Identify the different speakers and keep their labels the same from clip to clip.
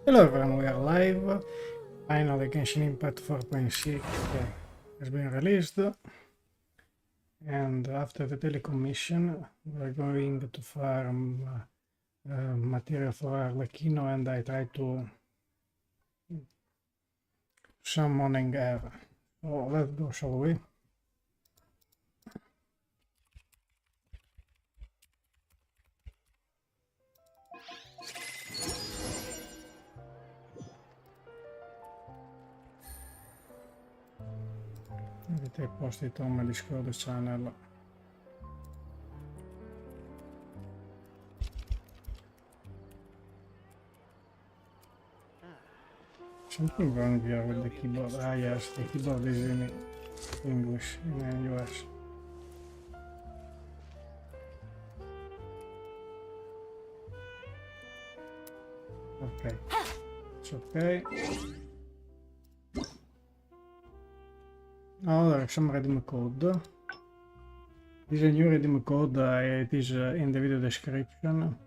Speaker 1: Hello everyone, we are live. Finally, Genshin Impact 4.6 has been released, and after the daily commission, we're going to farm material for Arlecchino, and I try to summoning air. So let's go, shall we? Vedete, posti on my Discord channel. Something wrong here with the keyboard. Ah yes, the keyboard is in English in the US. Okay, it's okay. Oh, there is some redeem code. This is a new redeem code, it is in the video description.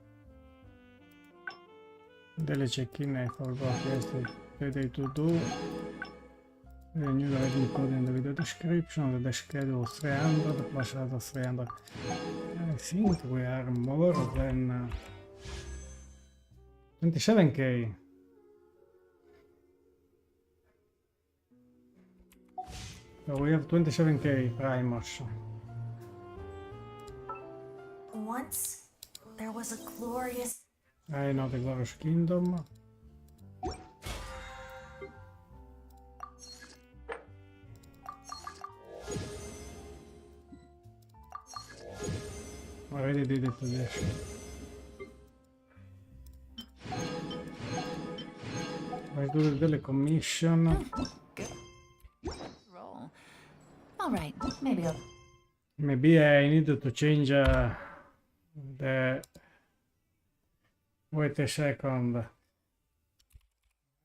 Speaker 1: Daily check-in, I forgot yesterday to do. The new redeem code in the video description, the schedule 300 plus other 300. I think we are more than 27k. So we have 27k primers.
Speaker 2: Once there was a glorious...
Speaker 1: I know the Glorious Kingdom. Already did it today. I do the daily commission.
Speaker 2: Roll. All right, maybe I'll...
Speaker 1: Maybe I needed to change the... Wait a second.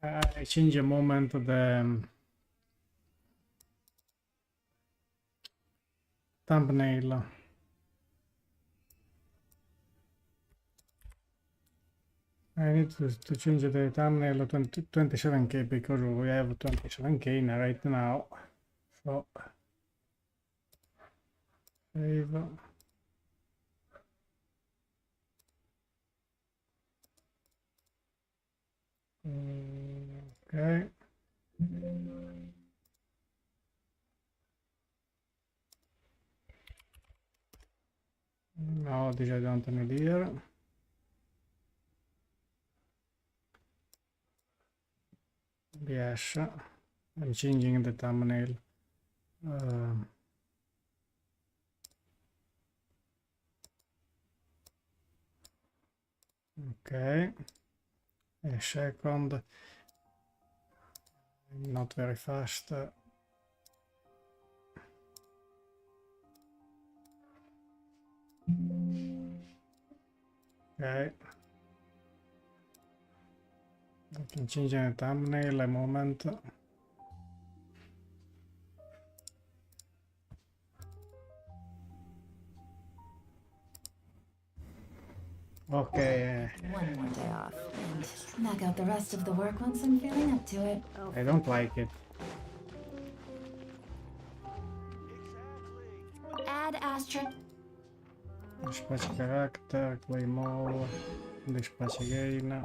Speaker 1: I change a moment the thumbnail. I need to change the thumbnail to 27k because we have 27k right now. So save. Okay. No, this I don't need here. Yes, I'm changing the thumbnail. Okay, a second. Not very fast. Okay. I can change the thumbnail a moment. Okay.
Speaker 2: One more day off, and knock out the rest of the work once I'm feeling up to it.
Speaker 1: I don't like it.
Speaker 2: Add asterisk.
Speaker 1: Dispatch character, claymore, dispatch again.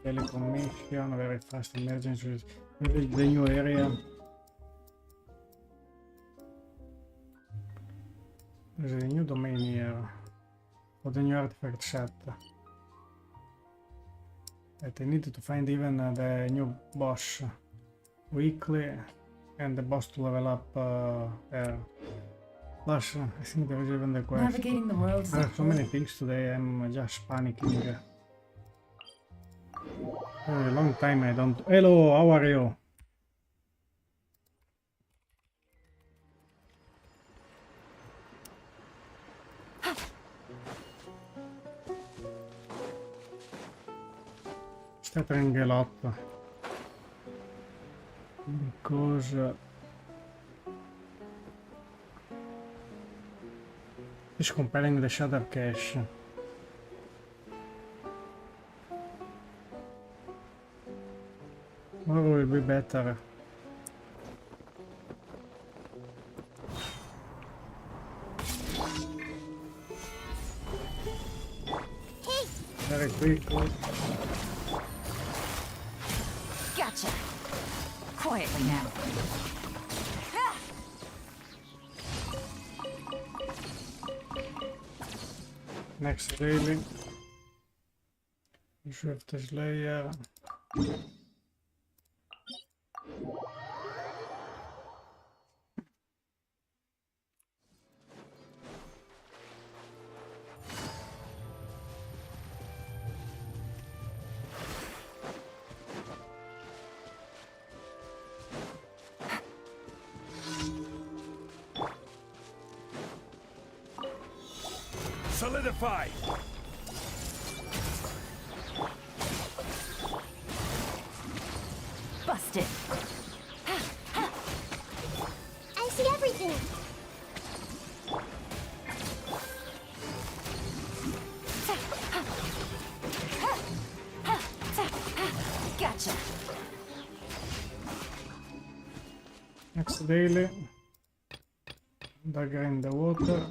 Speaker 1: Daily commission, very fast emergency. Visit the new area. There's a new domain here for the new artifact set. But I need to find even the new boss weekly and the boss to level up there. Plus, I think there is even the quest.
Speaker 2: Navigating the world.
Speaker 1: There are so many things today, I'm just panicking. A long time I don't... Hello, how are you? Stuttering a lot. Because... He's comparing the shadow cache. Tomorrow will be better. Very quickly.
Speaker 2: Gotcha. Quietly now.
Speaker 1: Next daily. Shift Slayer.
Speaker 3: Solidify!
Speaker 2: Busted.
Speaker 4: I see everything.
Speaker 2: Gotcha.
Speaker 1: Next daily. Dagger in the water.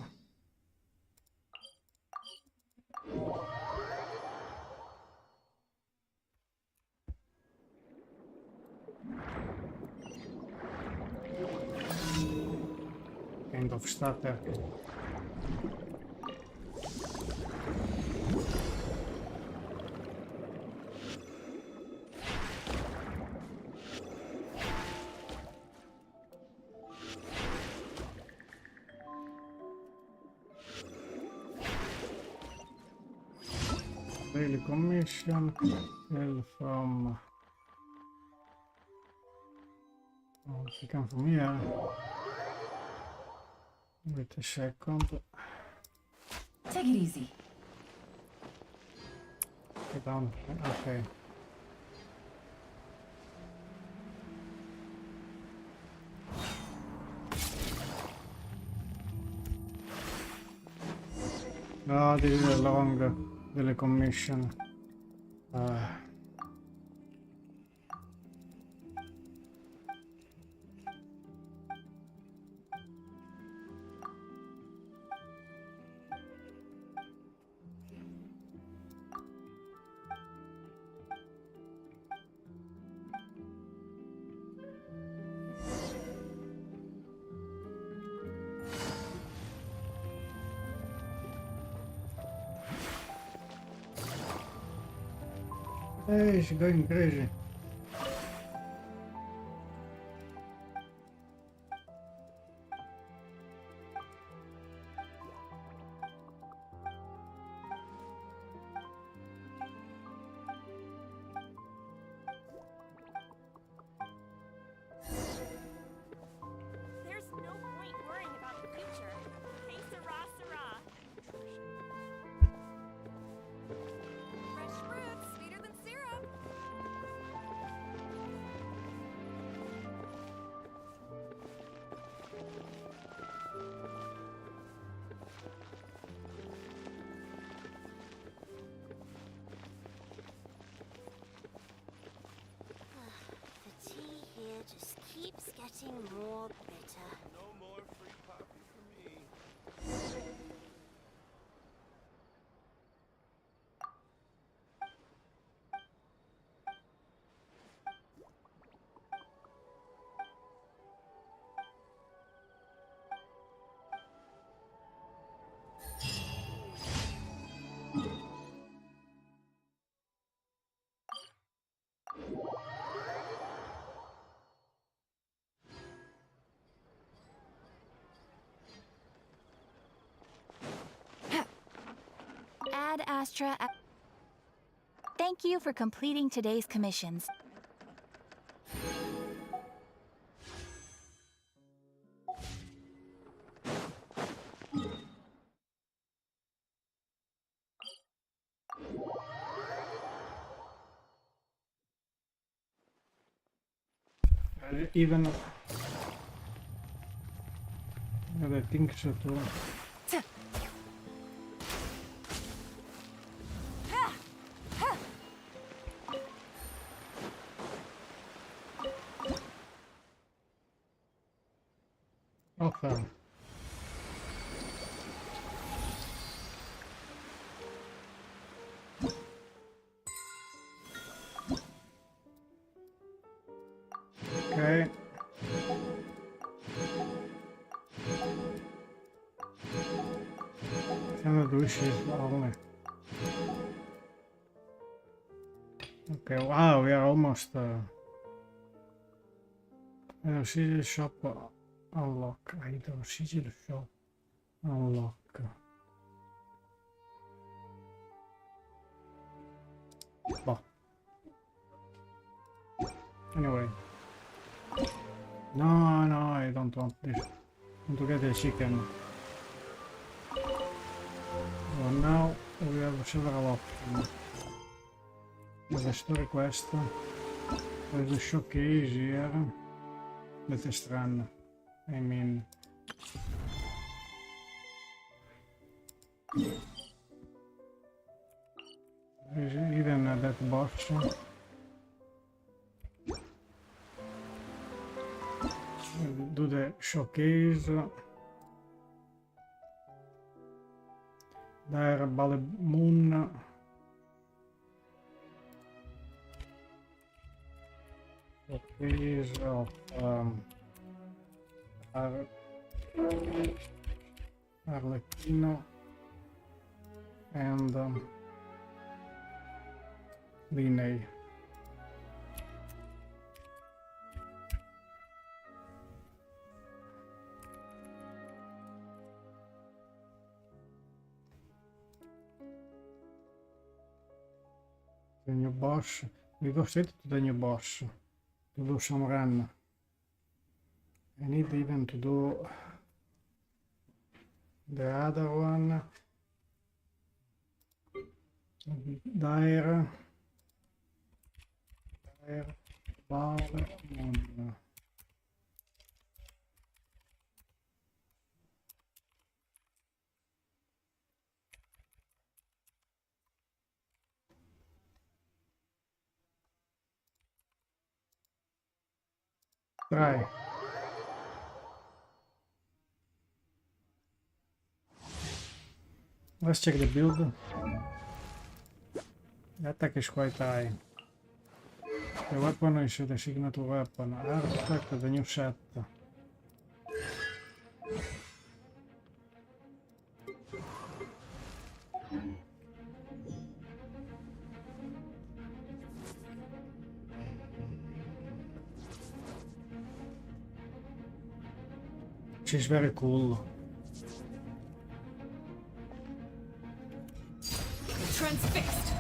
Speaker 1: Kind of starter. Daily commission. Well, from. Oh, she come from here. Wait a second.
Speaker 2: Take it easy.
Speaker 1: Get down. Okay. No, this is a long daily commission. Hey, she's going crazy.
Speaker 5: There's no point worrying about the future. Hey, Sarah, Sarah. Fresh fruit, sweeter than syrup.
Speaker 4: The tea here just keeps getting more bitter.
Speaker 3: No more free coffee for me.
Speaker 6: Ad Astra. Thank you for completing today's commissions.
Speaker 1: Even I think so too. Offer. Ok. Siamo due scelte. Okay, wow, we are almost Sigil shop unlock. Idol Sigil shop unlock. Boh. Anyway. No, no, I don't want this. I want to get the chicken. So now we have several options. There's a story quest. There's a showcase here. The test run. I mean. There's even that boss. Do the showcase. There, Belemoon. Showcase of Arlecchino and Lyney. The new boss. We go straight to the new boss to do some run. I need even to do the other one. Dire Belemoon. Try. Let's check the build. The attack is quite high. The weapon is the signature weapon. Artifact, the new set. She's very cool.
Speaker 5: Transfixed.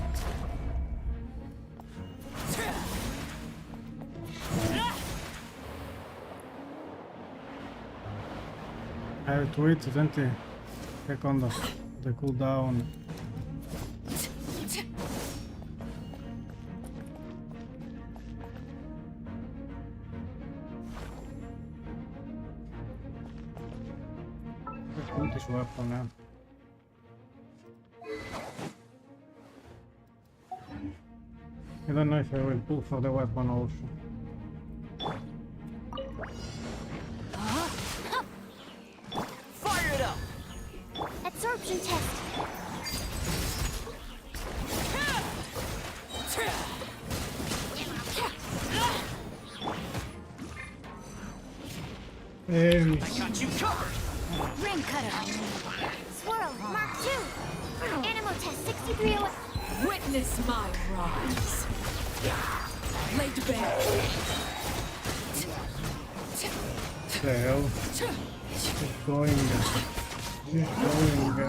Speaker 1: I have to wait 20 seconds. The cooldown. Cool this weapon, man. I don't know if I will pull for the weapon also.
Speaker 5: Fire it up.
Speaker 4: Absorption test.
Speaker 1: Hey,
Speaker 5: I got you covered.
Speaker 6: Ring cutter.
Speaker 4: Swirl. Mark 2. Animal test 6301.
Speaker 5: Witness my rise. Laid bare.
Speaker 1: the hell? Keep going. Keep going.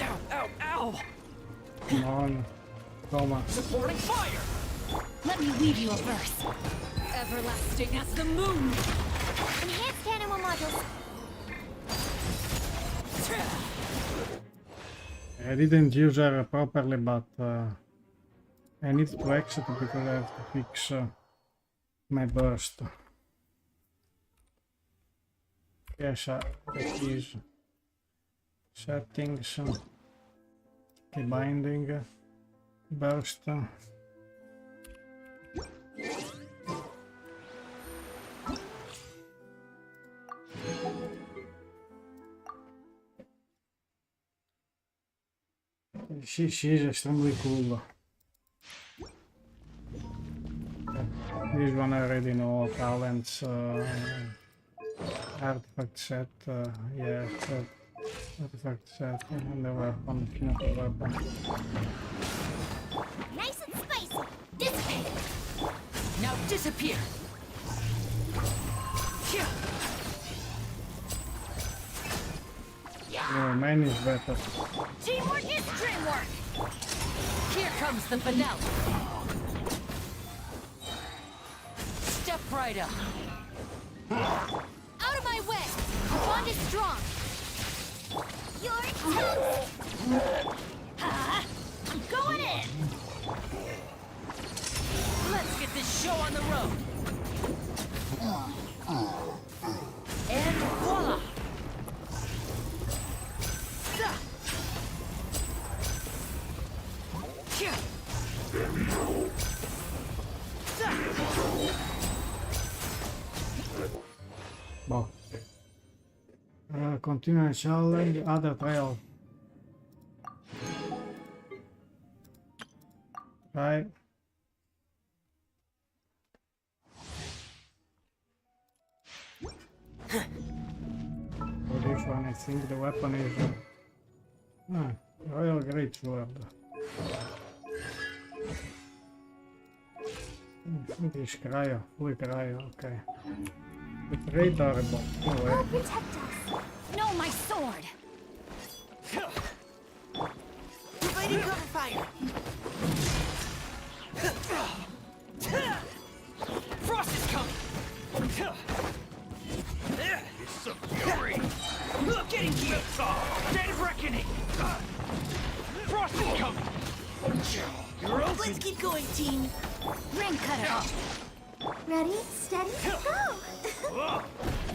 Speaker 5: Ow, ow, ow!
Speaker 1: Come on. Come on.
Speaker 5: Supporting fire!
Speaker 6: Let me weave you a verse.
Speaker 5: Everlasting as the moon!
Speaker 4: Enhanced animal modules.
Speaker 1: I didn't use her properly, but I need to exit because I have to fix my burst. Yes, it is. Settings. Okay, binding. Burst. she's extremely cool. This one I already know. Talents, artifact set, yeah, artifact set, and the weapon, kinetic weapon.
Speaker 4: Nice and spicy. Dissipate.
Speaker 7: Now disappear!
Speaker 1: Yeah, mine is better.
Speaker 7: Teamwork is dreamwork! Here comes the finale! Step right up!
Speaker 4: Out of my way. Bond is strong. You're toast. I'm going in.
Speaker 7: Let's get this show on the road! And voila!
Speaker 1: Boh. Continue challenge, other trail. Right. For this one, I think the weapon is Royal Great Sword. English cryo, full cryo, okay. It's very durable. Anyway.
Speaker 4: Protect us.
Speaker 6: No, my sword!
Speaker 7: Providing cover fire! Frost is coming!
Speaker 3: It's a fury.
Speaker 7: Getting gear! Dead of reckoning! Frost is coming! You're open! Let's keep going, team!
Speaker 6: Rain cutter!
Speaker 2: Ready, steady, go!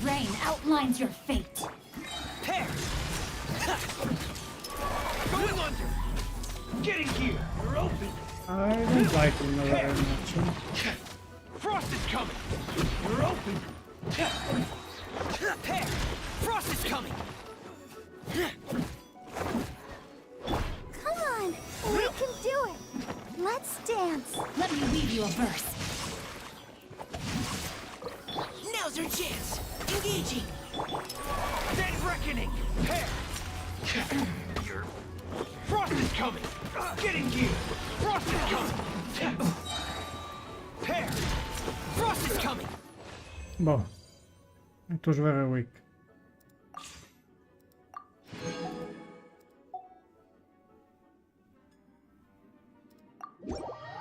Speaker 6: Rain outlines your fate!
Speaker 7: Pair! Going under! Getting gear! You're open!
Speaker 1: I don't like him very much.
Speaker 7: Frost is coming! You're open! Pair! Frost is coming!
Speaker 2: Come on, we can do it. Let's dance.
Speaker 6: Let me weave you a verse.
Speaker 7: Now's our chance! Engaging! Dead reckoning! Pair! Frost is coming! Getting gear! Frost is coming! Pair! Frost is coming!
Speaker 1: Boh. It was very weak.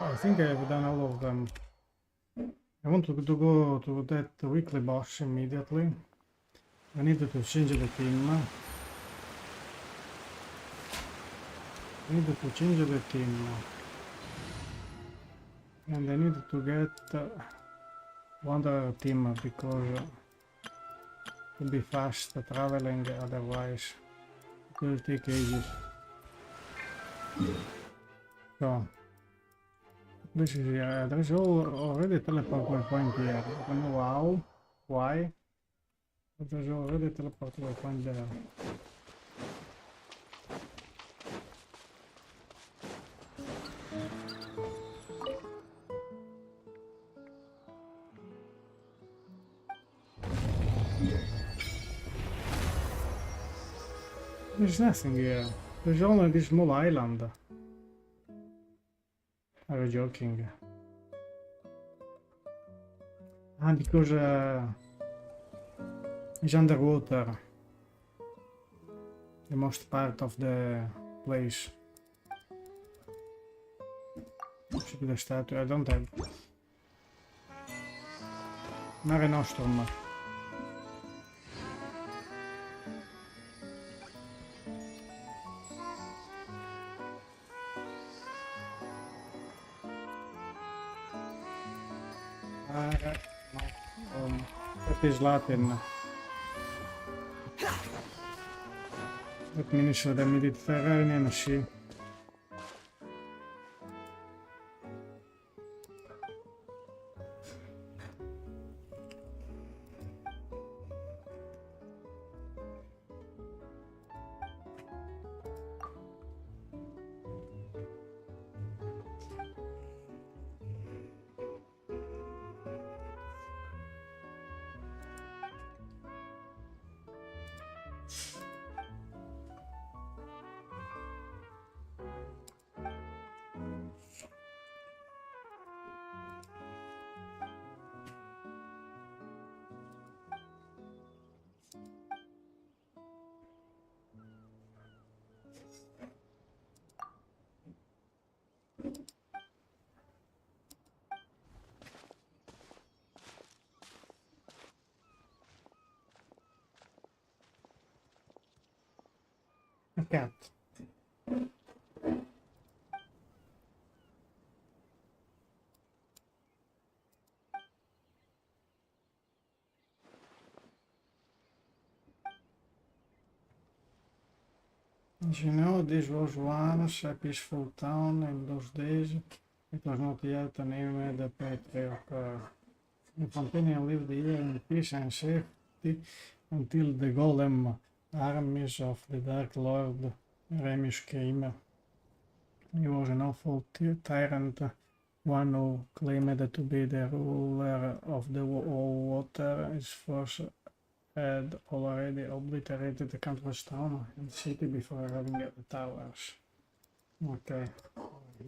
Speaker 1: I think I've done all of them. I want to go to that weekly boss immediately. I needed to change the team. And I needed to get one other team because to be fast traveling, otherwise it will take ages. So this is here. There is already a teleport point here. I don't know how, why, but there's already a teleport point there. There's nothing here. There's only this small island. Are you joking? And because it's underwater. The most part of the place. Should be the statue. I don't have. Mare Nostrum. That is Latin. Let me show the Mediterranean Sea. cat. As you know, this was once a peaceful town in those days. It was not yet named the Petrichorror. The companion lived here in peace and safety until the golem armies of the Dark Lord Remurians came. He was an awful tyrant, one who claimed to be the ruler of the all water. His force had already obliterated the countless town and city before arriving at the towers. Okay,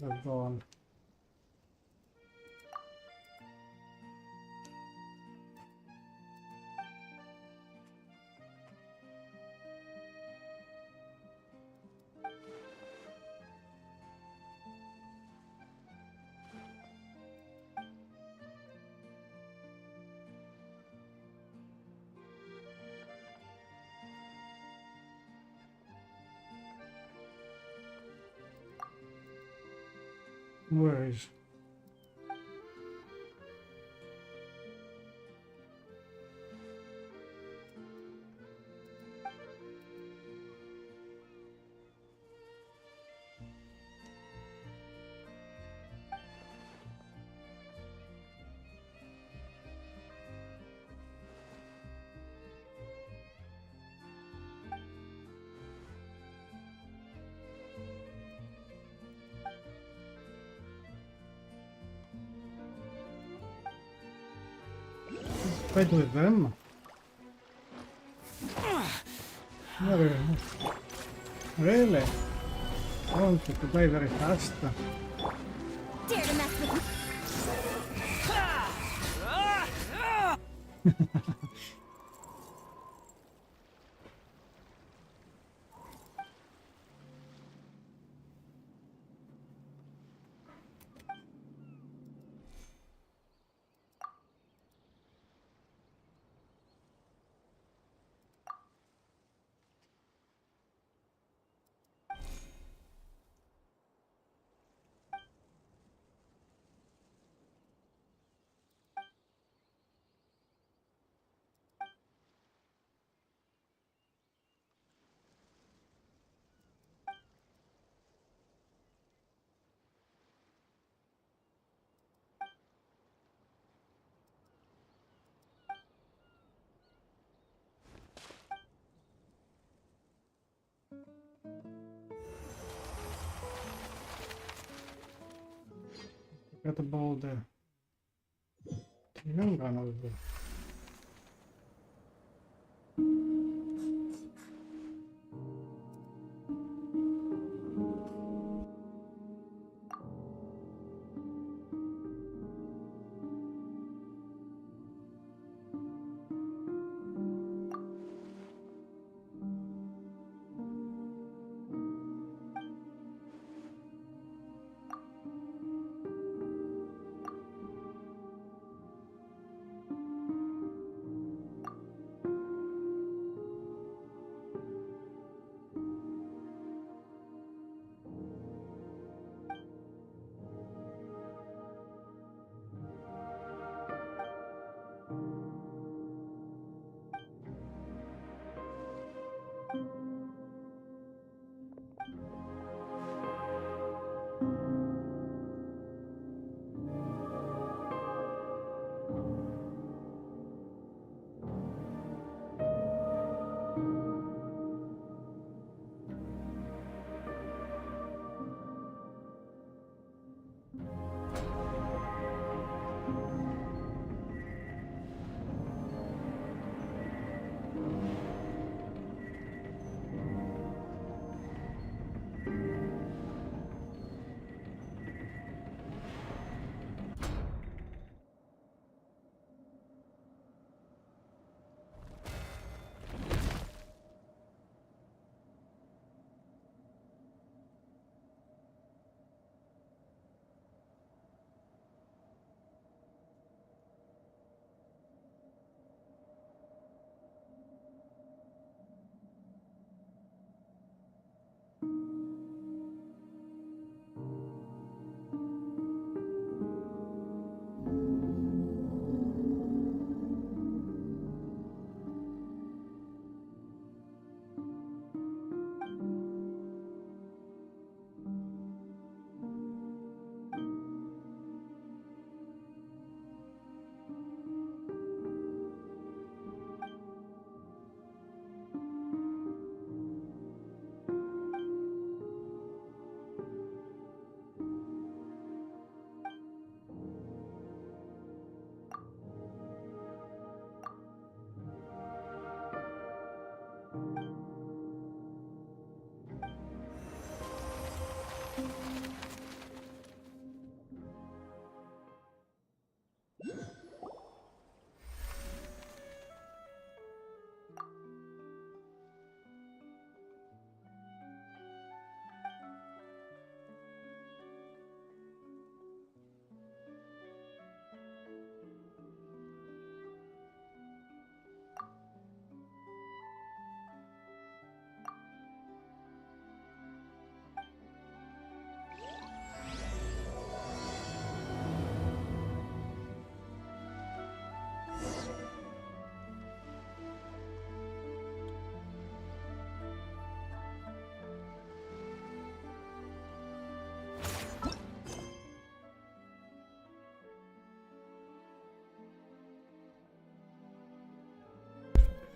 Speaker 1: let's go on. Where is? Fight with them? No, really? I want to play very fast.
Speaker 4: Dare to mess with me?
Speaker 1: Forget about the young gun over there.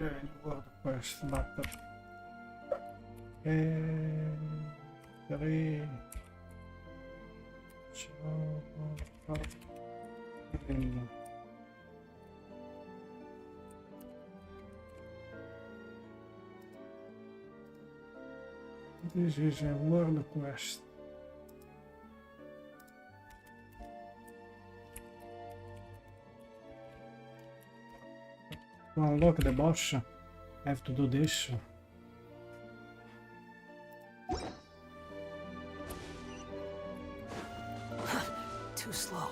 Speaker 1: Okay, world quest, but 3 Dream. This is a world quest. To unlock the boss, I have to do this.
Speaker 7: Too slow.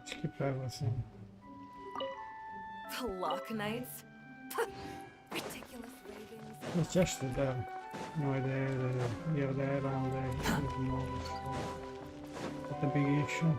Speaker 1: Skip everything.
Speaker 5: The Lock Knights? Ridiculous ravings.
Speaker 1: It's just there. No idea, here, there, and there, no. Not a big issue.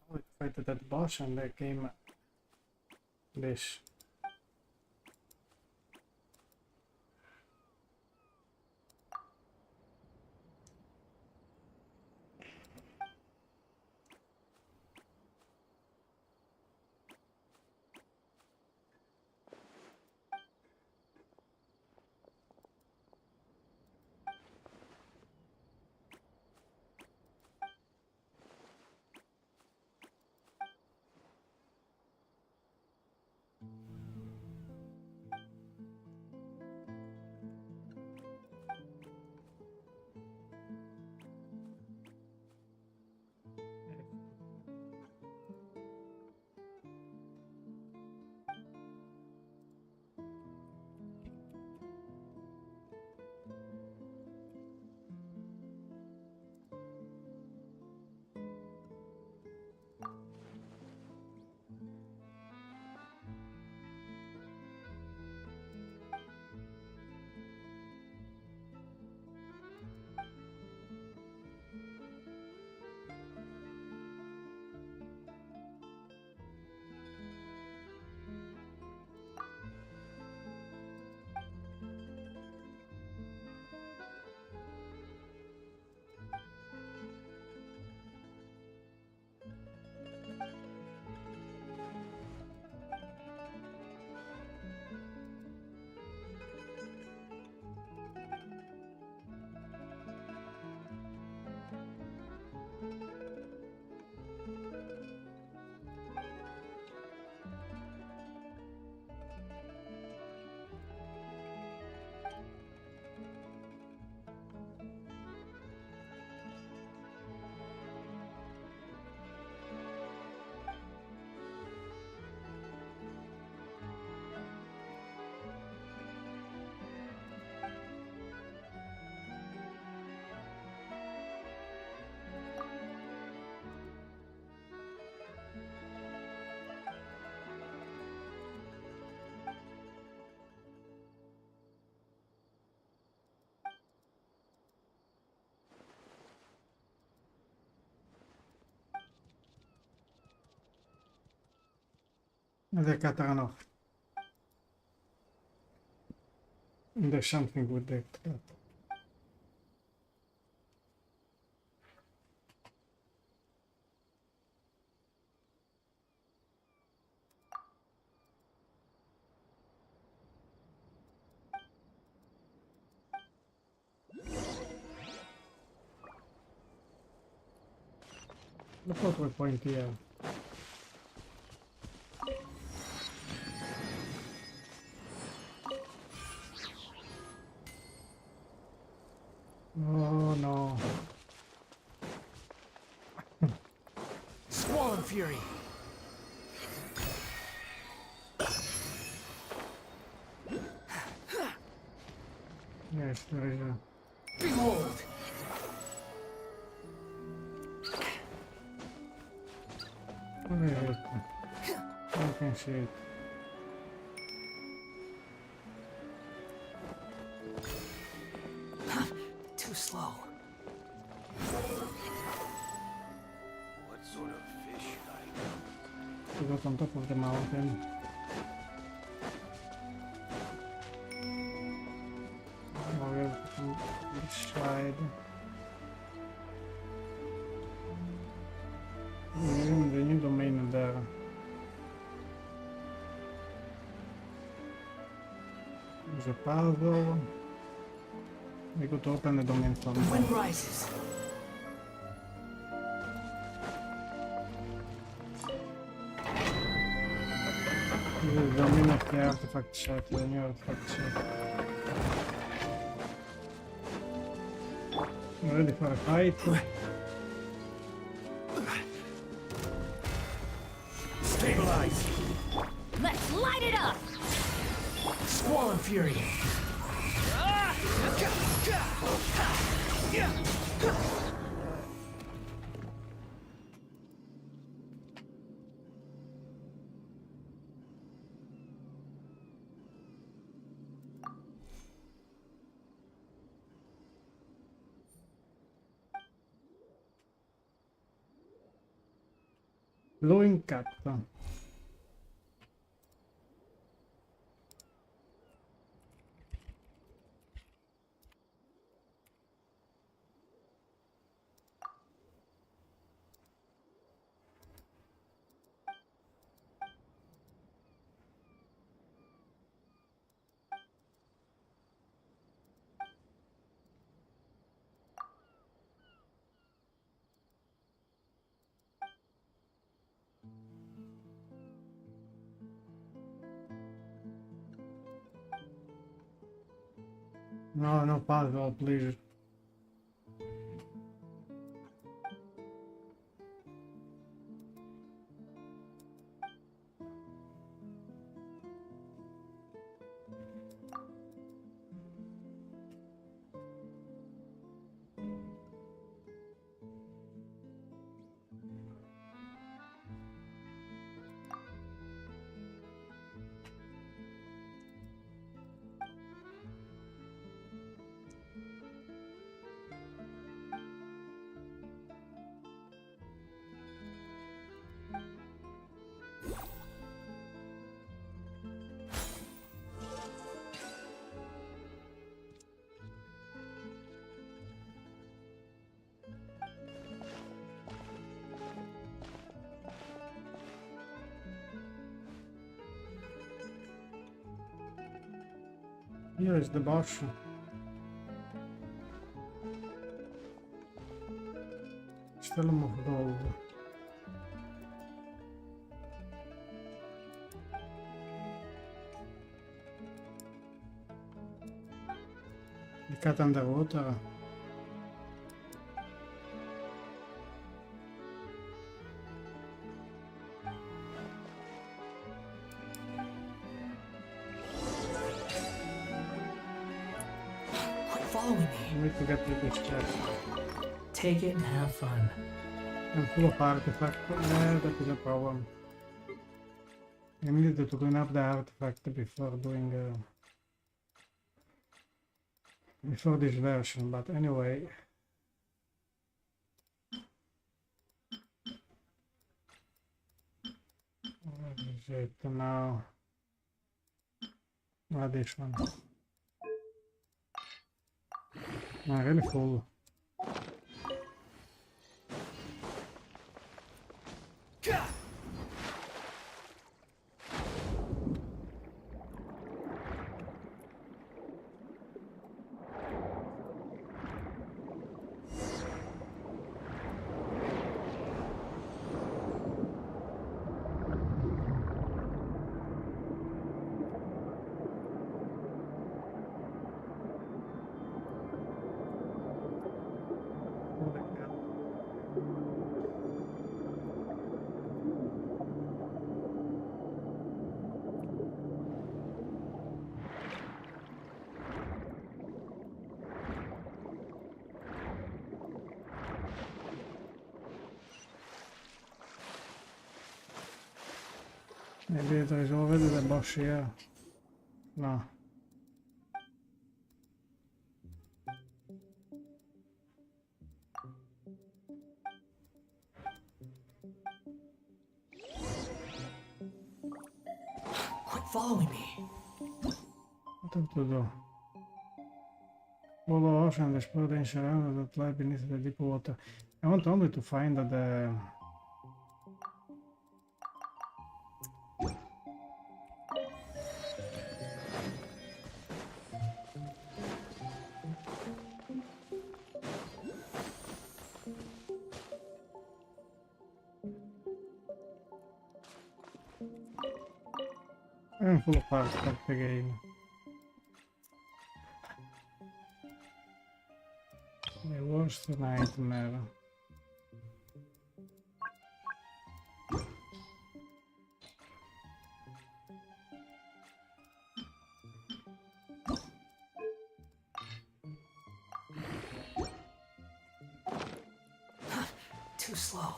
Speaker 1: We fight that boss and there came this. They cut run off. There's something with that cat. Look what we point here. Oh no.
Speaker 7: Squall and Fury.
Speaker 1: Yes, there is a...
Speaker 7: Behold!
Speaker 1: Where is it? I can see it.
Speaker 7: Too slow.
Speaker 3: What sort of fish should I
Speaker 1: To go on top of the mountain. Or on this side. Even the new domain there. There's a puzzle. We could open the domain from
Speaker 7: The wind rises.
Speaker 1: This is the domain of the artifact set, the new artifact set. Ready for a fight?
Speaker 7: Stabilize.
Speaker 4: Let's light it up!
Speaker 7: Squall and Fury.
Speaker 1: Blowing cat. No, no puzzle, please. Here is the boss. Stellum of gold. The cat underwater.
Speaker 7: Quit following me.
Speaker 1: I need to get to this chest.
Speaker 7: Take it and have fun.
Speaker 1: I'm full of artifacts. Yeah, that is a problem. I needed to clean up the artifact before doing before this version, but anyway. Where is it now? Ah, this one. I'm really full. E dietro se lo vedete Bosch no.
Speaker 7: Quit following me.
Speaker 1: Follow ocean and explore the ancient realms that lie beneath the deep water. I want only to find the I'm full of heart, start again. The worst nightmare.
Speaker 7: Too slow.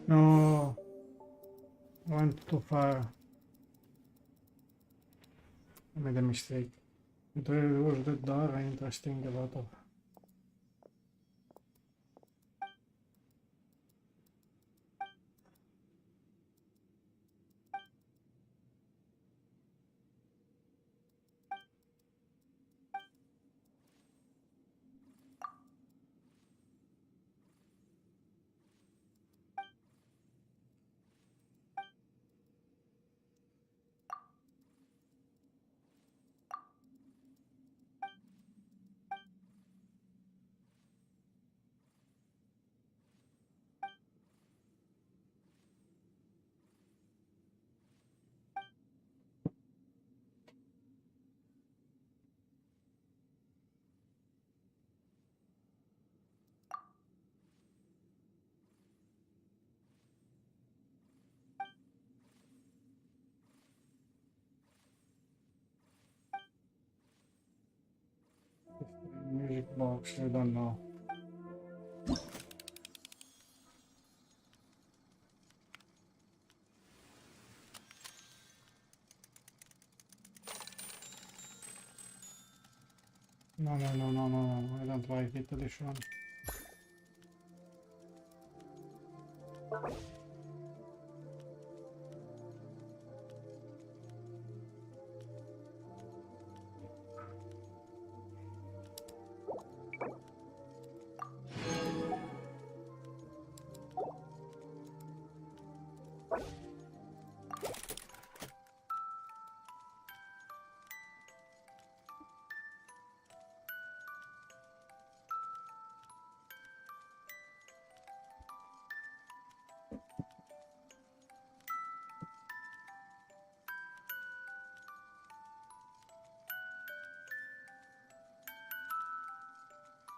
Speaker 1: No, I went too far. I made a mistake. It really was that door interesting a lot of. Music box, I don't know. No, I don't like it, this one.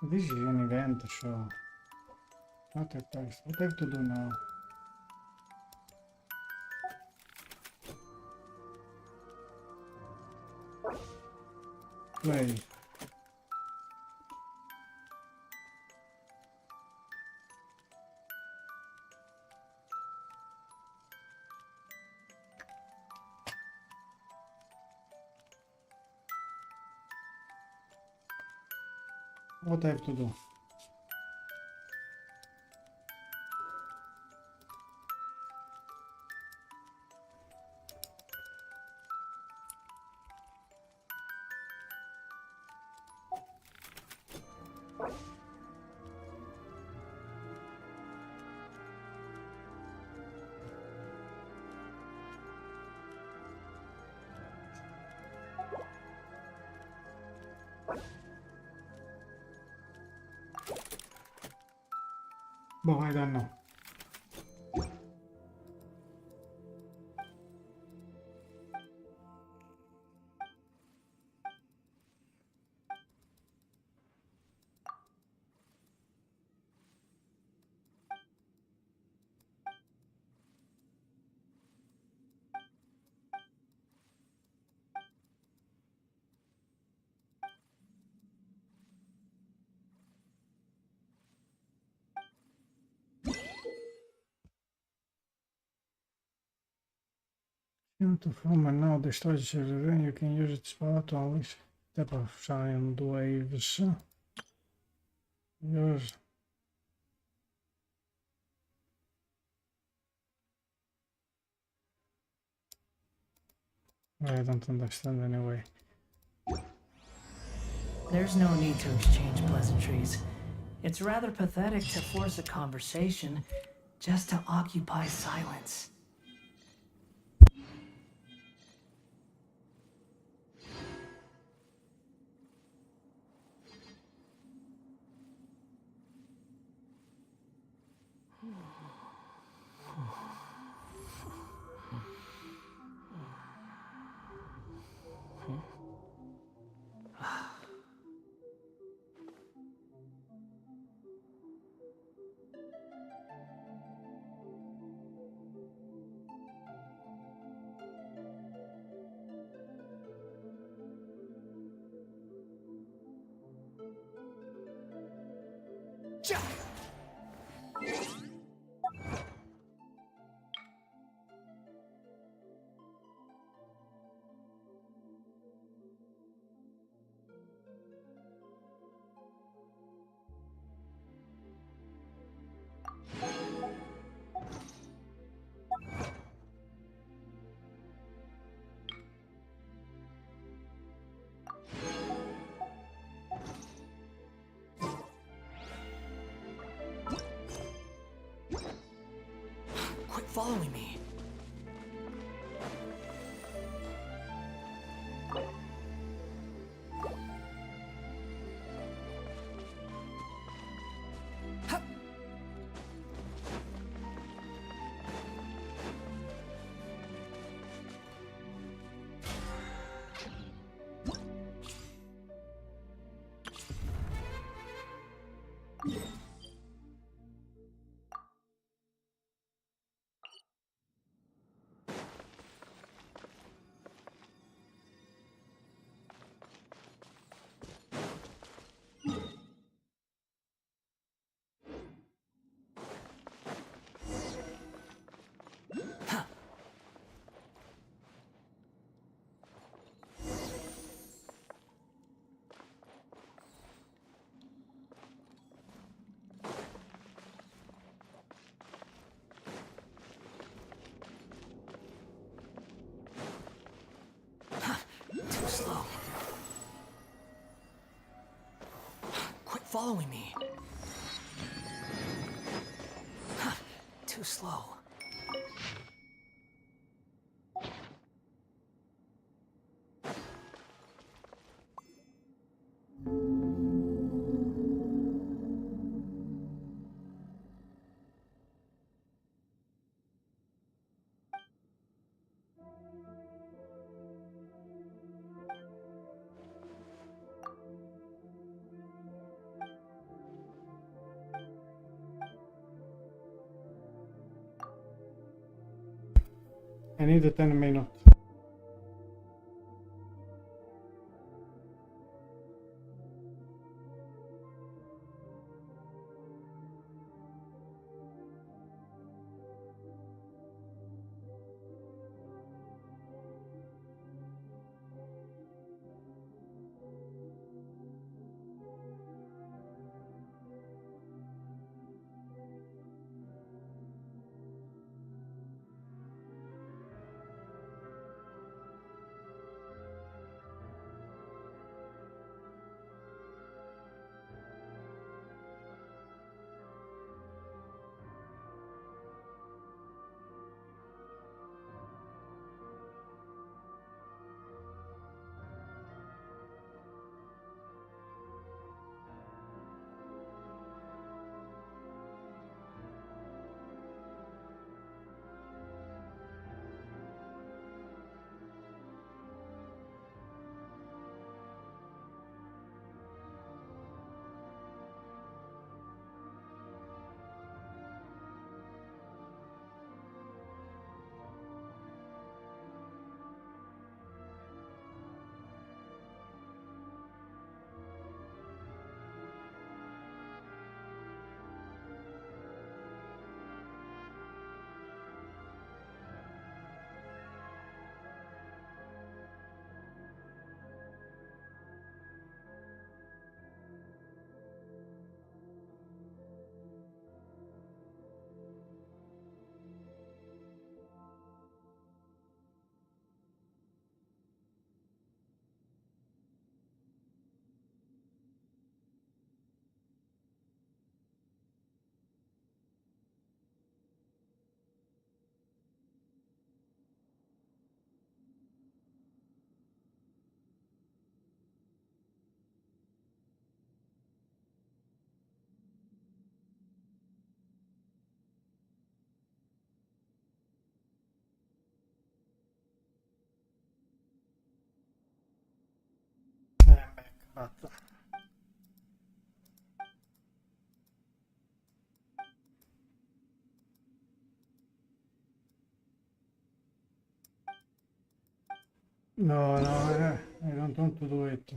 Speaker 1: This is an event, so not a text. What I have to do now? Play. What I have to do? Boh, I don't know. To form and now destroy the then you can use its power to unleash step of giant waves. Use. I don't understand anyway.
Speaker 8: There's no need to exchange pleasantries. It's rather pathetic to force a conversation just to occupy silence. Quit following me. Too slow. Quit following me. Too slow.
Speaker 1: I need a 10 minutes. Fatto. No, no, I don't want to do it.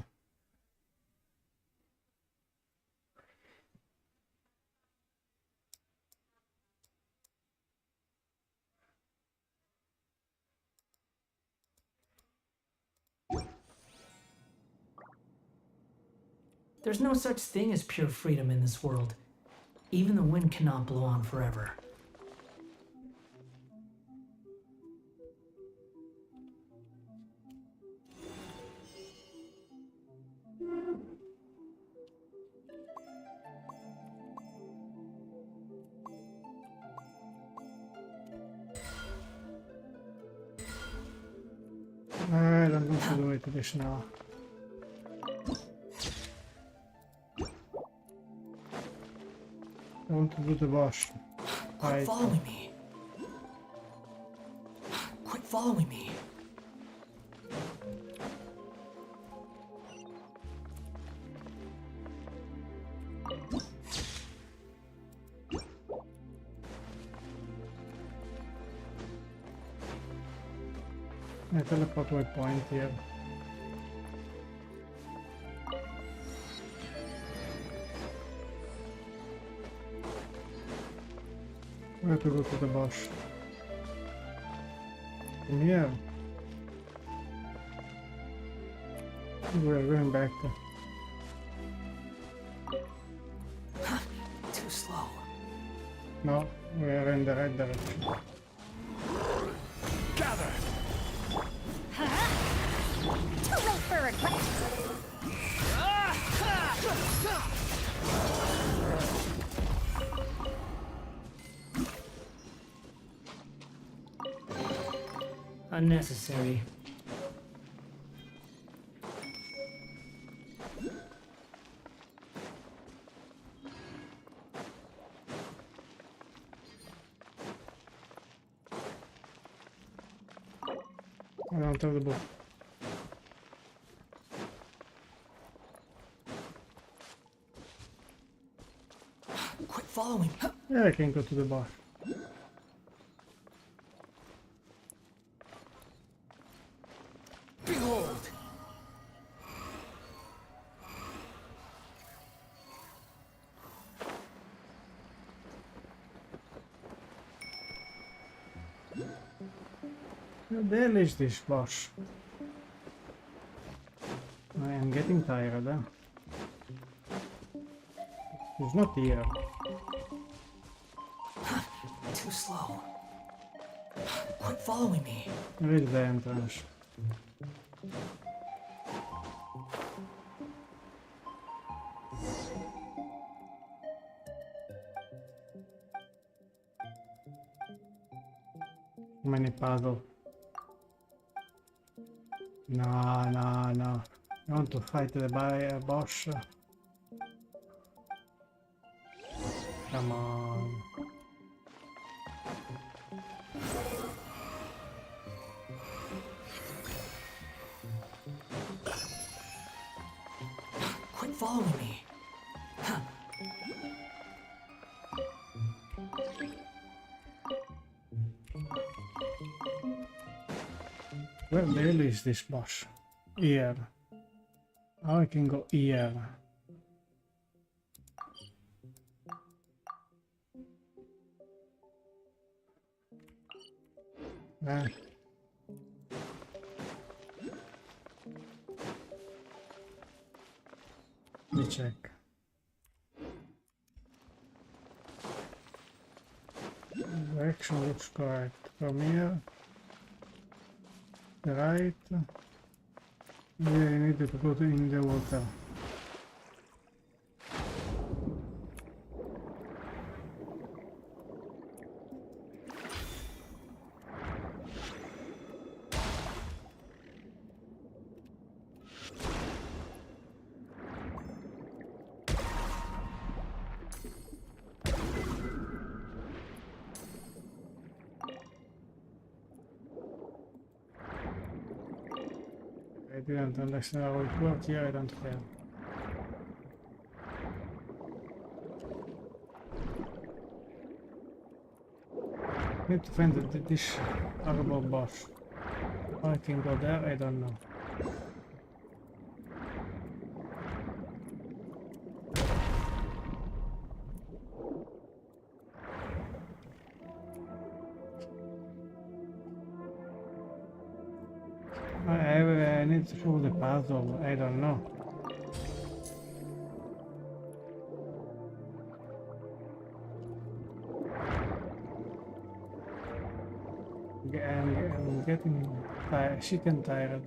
Speaker 8: There's no such thing as pure freedom in this world. Even the wind cannot blow on forever.
Speaker 1: I don't want to do it this now. I want to do the boss.
Speaker 8: Quit
Speaker 1: Right.
Speaker 8: following me. Quit following me.
Speaker 1: I teleport my point here. Where to go to the boss? From here. We're going back.
Speaker 8: Too slow.
Speaker 1: No, we're in the right direction.
Speaker 3: Gather!
Speaker 4: Too late for regret.
Speaker 8: Unnecessary.
Speaker 1: I don't have the book.
Speaker 8: Quit following.
Speaker 1: Yeah, I can go to the boss.
Speaker 3: Behold!
Speaker 1: Where the hell is this boss? I am getting tired, eh? He's not here.
Speaker 8: Too slow. Quit following me.
Speaker 1: Where is the entrance? How many puzzle? No, no, no. I want to fight the boss. Come on.
Speaker 8: Quit following me.
Speaker 1: Where the hell is this boss? Here. Now I can go here. Eh. Let me check. Direction looks correct. From here. The right. We need to go in the water. I didn't understand how it worked here, I don't care. Need to find this horrible boss. How I can go there, I don't know. I need to solve the puzzle, I don't know. I'm getting tired, sick and tired.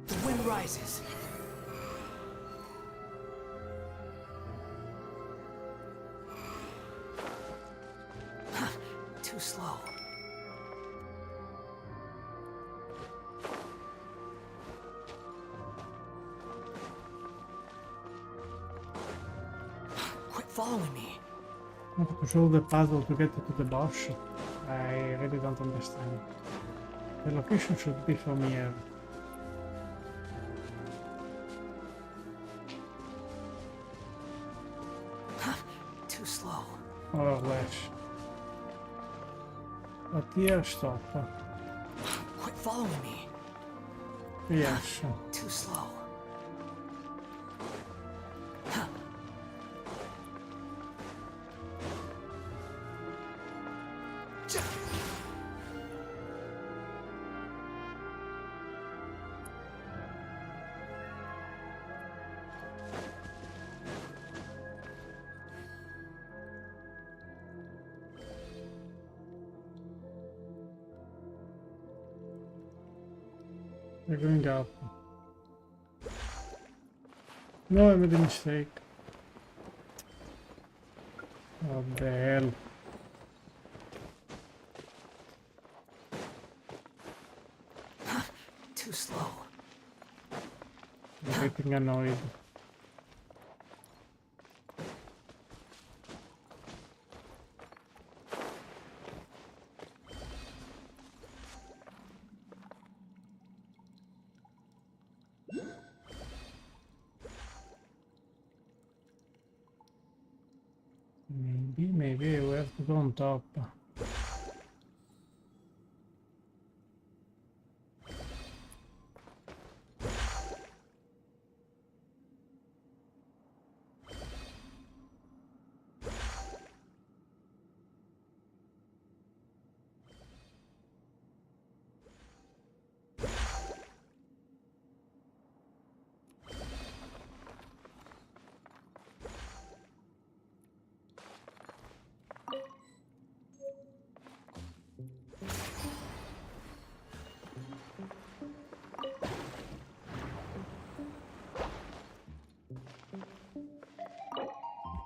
Speaker 7: The wind rises. Too slow. Quit following me.
Speaker 1: I have to solve the puzzle to get to the boss. I really don't understand. The location should be from here.
Speaker 7: Too slow.
Speaker 1: More or less. But here, stop.
Speaker 7: Quit following me.
Speaker 1: Yes.
Speaker 7: Too slow.
Speaker 1: We're going up. No, I made a mistake. What the hell?
Speaker 7: Too slow.
Speaker 1: I'm getting annoyed. Maybe we have to go on top.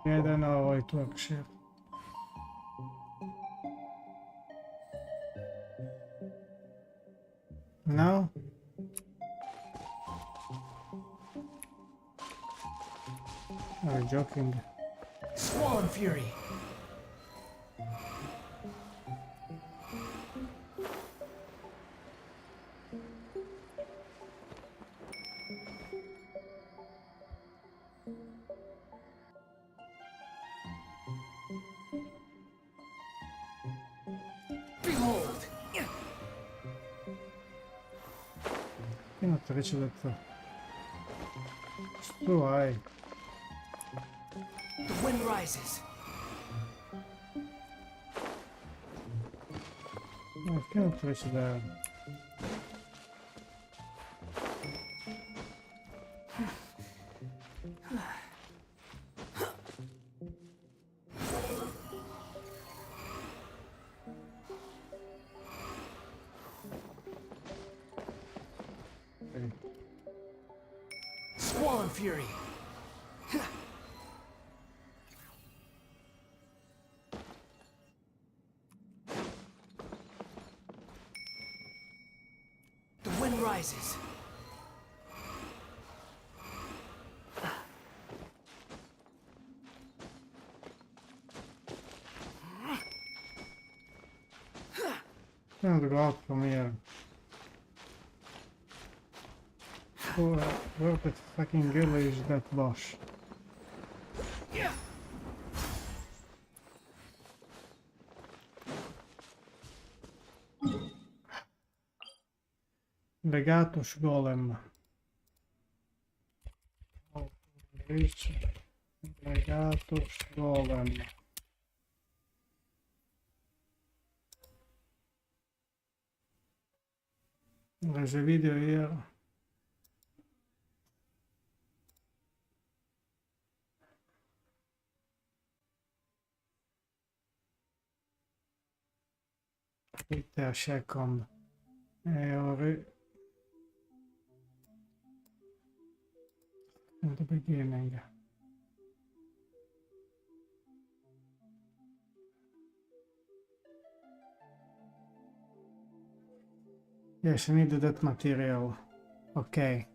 Speaker 1: I don't know how it works here. Now? Are you joking?
Speaker 7: Swan Fury. Behold.
Speaker 1: Cannot reach that. It's too high.
Speaker 7: The wind rises.
Speaker 1: I cannot reach there.
Speaker 7: Swan Fury. The wind rises.
Speaker 1: Trying to go out from here. Oh, where the fucking hell is that boss? Legatus Golem. Oh, reach Legatus Golem. There's a video here. Wait a second. In the beginning. Yes, I need that material. Okay.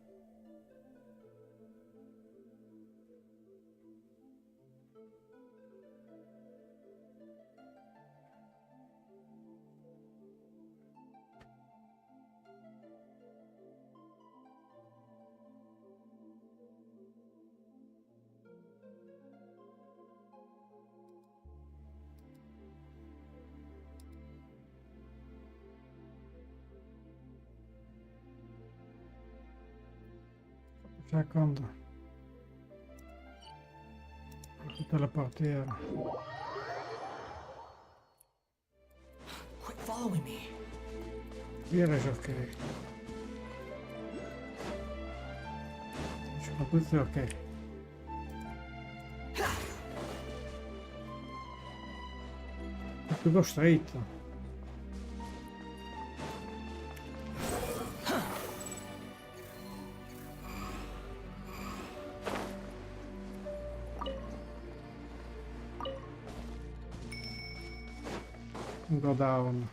Speaker 1: Second. Tutta la portiera.
Speaker 8: Quit following me.
Speaker 1: Here is okay. Questo è ok. Have to go straight. Go down.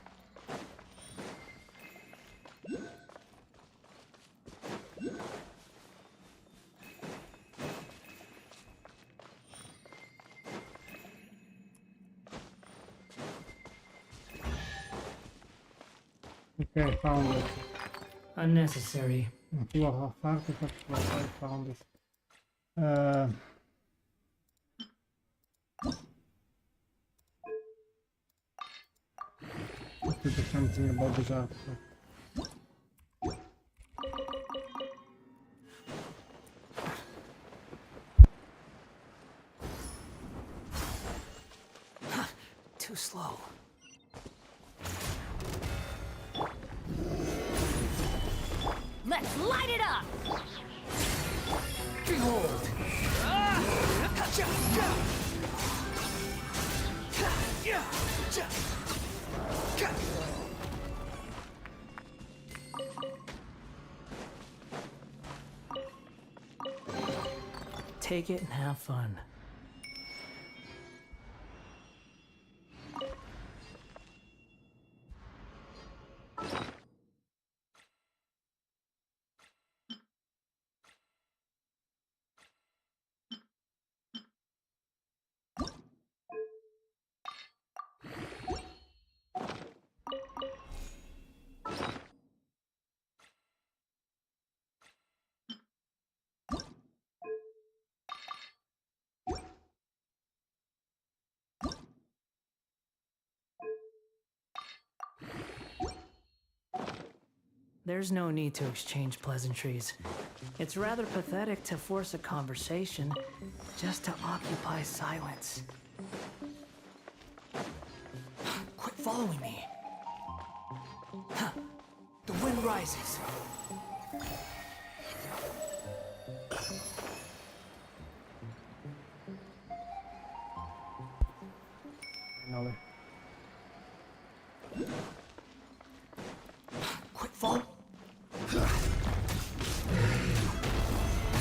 Speaker 1: Okay, found it.
Speaker 8: Unnecessary.
Speaker 1: Well, artifact, but I found it. To do something about this artifact.
Speaker 8: Too slow.
Speaker 4: Let's light it up!
Speaker 7: Behold!
Speaker 8: Take it and have fun. There's no need to exchange pleasantries. It's rather pathetic to force a conversation just to occupy silence. Quit following me. Huh. The wind rises.
Speaker 1: Finally.
Speaker 8: Quit following.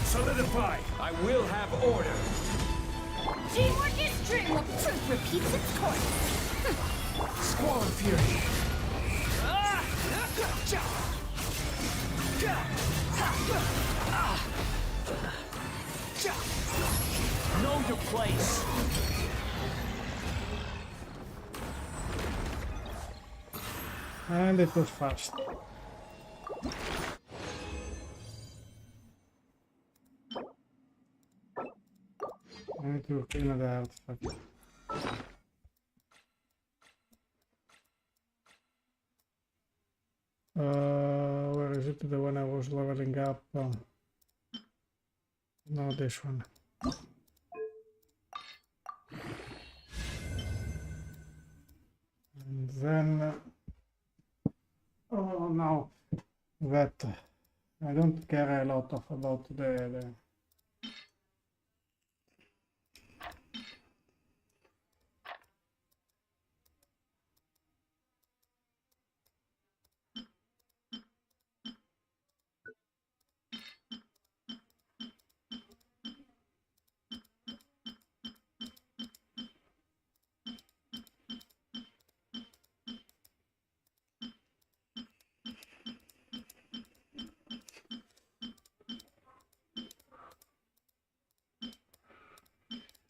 Speaker 7: Solidify! I will have order!
Speaker 4: Teamwork is dream while truth repeats its course.
Speaker 7: Squall of fury!
Speaker 8: Know your place.
Speaker 1: And it was fast. I need to kill the artifact. Where is it? The one I was leveling up? No, this one. And then... oh no, that I don't care a lot about the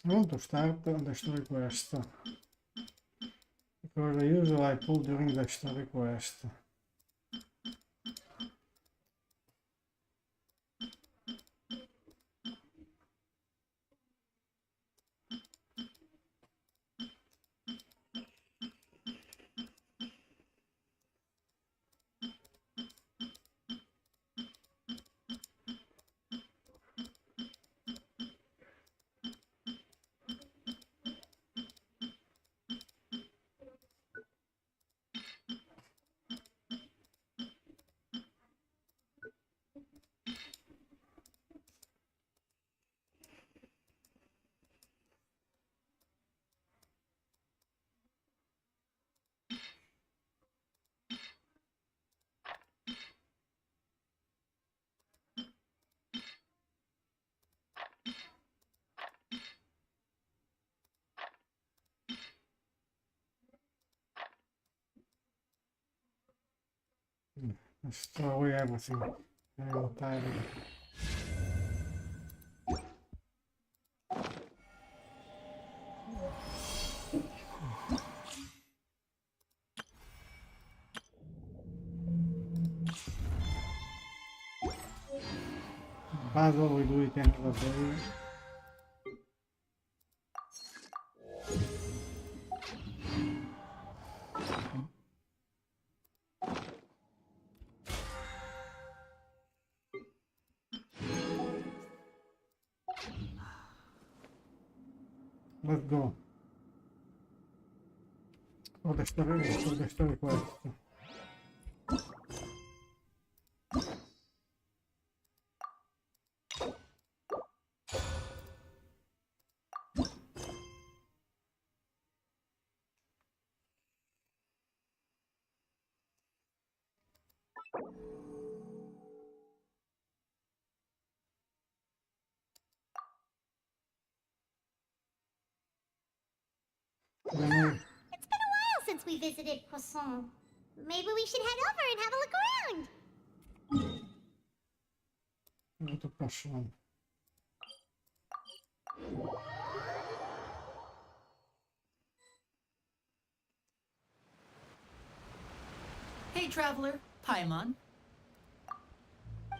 Speaker 1: I want to start the story quest because the usual I pull during the story quest. Let's throw away everything. I'm tired. Puzzle, we do it another day. Let's go. For the story quest.
Speaker 4: It's been a while since we visited Poisson. Maybe we should head over and have a look around.
Speaker 1: Go to Poisson.
Speaker 9: Hey, traveler, Paimon.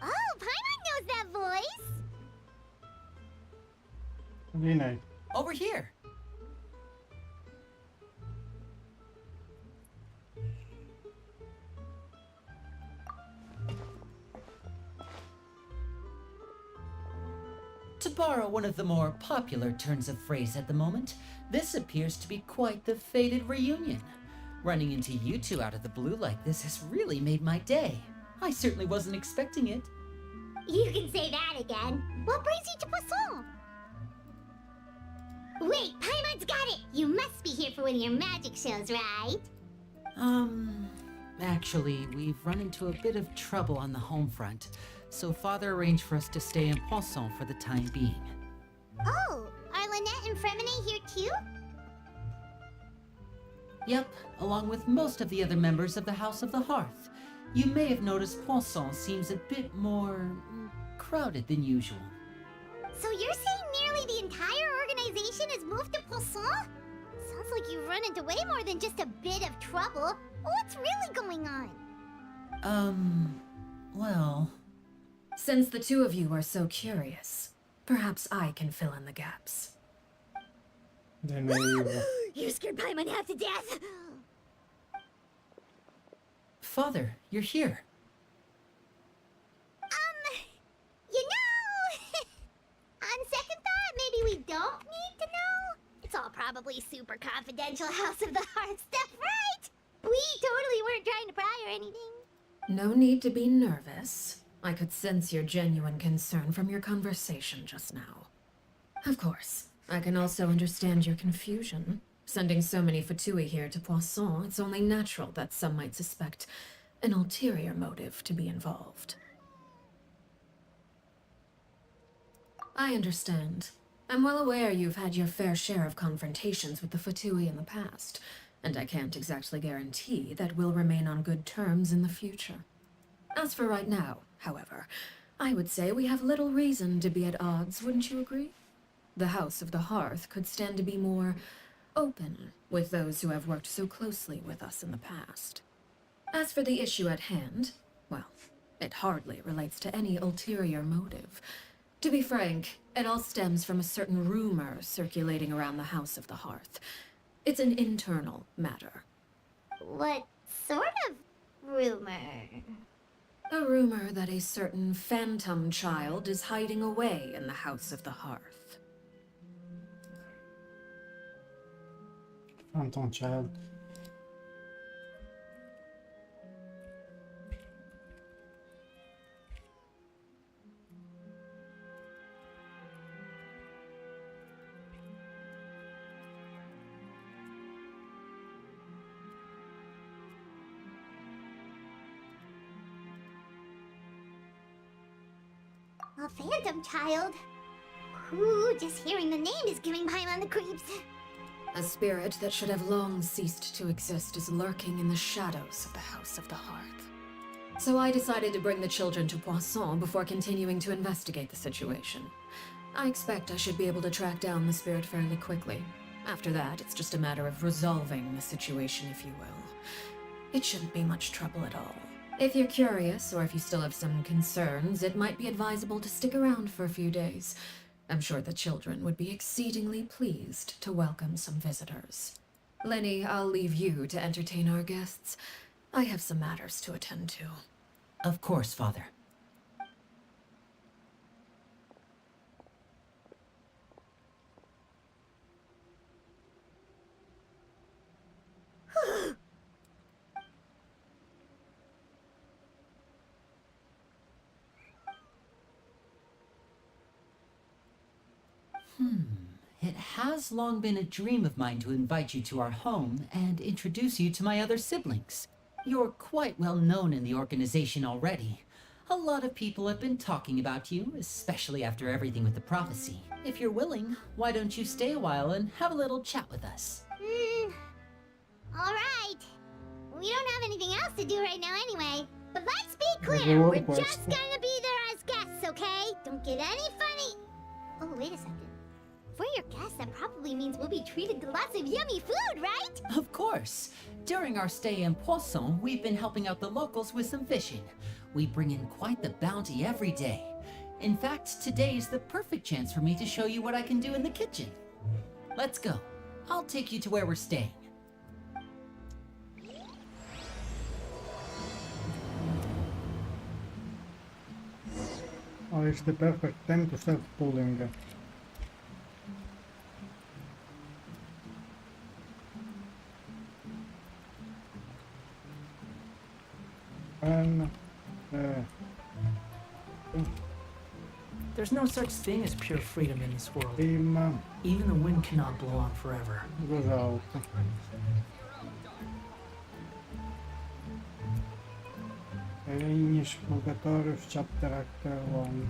Speaker 4: Oh, Paimon knows that voice.
Speaker 1: Lyney.
Speaker 9: Over here. To borrow one of the more popular turns of phrase at the moment, this appears to be quite the fated reunion. Running into you two out of the blue like this has really made my day. I certainly wasn't expecting it.
Speaker 4: You can say that again. What brings you to Poisson? Wait, Paimon's got it! You must be here for one of your magic shows, right?
Speaker 9: Actually, we've run into a bit of trouble on the home front, so Father arranged for us to stay in Poisson for the time being.
Speaker 4: Oh, are Lynette and Fremine here too?
Speaker 9: Yep, along with most of the other members of the House of the Hearth. You may have noticed Poisson seems a bit more crowded than usual.
Speaker 4: So you're saying nearly the entire organization has moved to Poisson? Sounds like you've run into way more than just a bit of trouble. What's really going on?
Speaker 9: Well...
Speaker 10: Since the two of you are so curious, perhaps I can fill in the gaps.
Speaker 1: Then we
Speaker 4: You scared Paimon half to death.
Speaker 9: Father, you're here.
Speaker 4: You know, on second thought, maybe we don't need to know. It's all probably super confidential House of the Heart stuff, right? We totally weren't trying to pry or anything.
Speaker 10: No need to be nervous. I could sense your genuine concern from your conversation just now. Of course, I can also understand your confusion. Sending so many Fatui here to Poisson, it's only natural that some might suspect an ulterior motive to be involved. I understand. I'm well aware you've had your fair share of confrontations with the Fatui in the past, and I can't exactly guarantee that we'll remain on good terms in the future. As for right now, however, I would say we have little reason to be at odds, wouldn't you agree? The House of the Hearth could stand to be more open with those who have worked so closely with us in the past. As for the issue at hand, well, it hardly relates to any ulterior motive. To be frank, it all stems from a certain rumor circulating around the House of the Hearth. It's an internal matter.
Speaker 4: What sort of rumor?
Speaker 10: A rumor that a certain phantom child is hiding away in the House of the Hearth.
Speaker 1: Phantom Child.
Speaker 4: A phantom child? Ooh, just hearing the name is giving Paimon the creeps.
Speaker 10: A spirit that should have long ceased to exist is lurking in the shadows of the House of the Hearth. So I decided to bring the children to Poisson before continuing to investigate the situation. I expect I should be able to track down the spirit fairly quickly. After that, it's just a matter of resolving the situation, if you will. It shouldn't be much trouble at all. If you're curious, or if you still have some concerns, it might be advisable to stick around for a few days. I'm sure the children would be exceedingly pleased to welcome some visitors. Lyney, I'll leave you to entertain our guests. I have some matters to attend to.
Speaker 9: Of course, Father. It has long been a dream of mine to invite you to our home and introduce you to my other siblings. You're quite well known in the organization already. A lot of people have been talking about you, especially after everything with the prophecy. If you're willing, why don't you stay a while and have a little chat with us?
Speaker 4: Alright. We don't have anything else to do right now anyway. But let's be clear,
Speaker 1: Reward
Speaker 4: we're
Speaker 1: quest.
Speaker 4: just gonna be there as guests, okay? Don't get any funny... Oh, wait a second. If we're your guests, that probably means we'll be treated to lots of yummy food, right?
Speaker 9: Of course. During our stay in Poisson, we've been helping out the locals with some fishing. We bring in quite the bounty every day. In fact, today is the perfect chance for me to show you what I can do in the kitchen. Let's go. I'll take you to where we're staying.
Speaker 1: Oh, it's the perfect time to start pulling. And
Speaker 8: There's no such thing as pure freedom in this world.
Speaker 1: team
Speaker 8: Even the wind cannot blow on forever.
Speaker 1: goes out. Ignis, Purgatorius, Chapter Actor 1.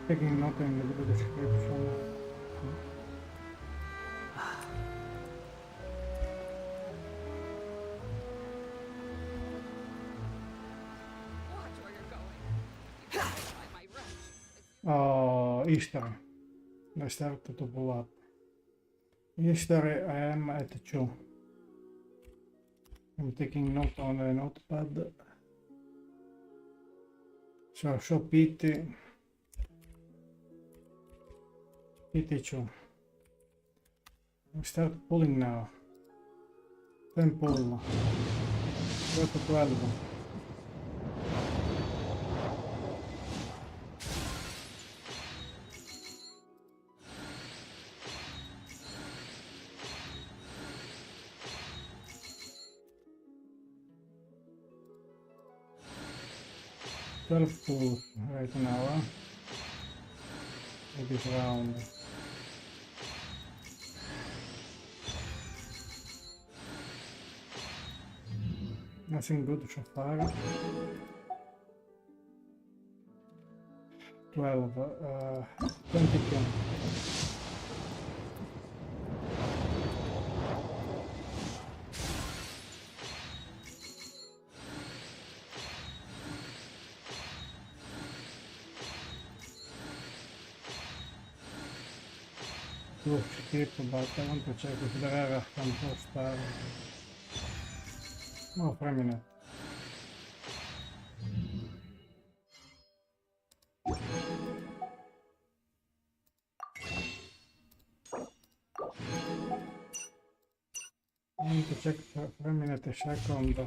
Speaker 1: Taking note in the video description.
Speaker 3: Watch where you're going. By my wrath.
Speaker 1: Oh, history. I started to pull up. History, I am at 2. I'm taking note on the notepad. So show PT. PT2. We start pulling now. 10 pull. Go to 12. Pull right now, this round. Nothing good so far. 12, 22. To skip, but I want to check if there are some poster. Oh, for a minute. I need to check for a minute, a second.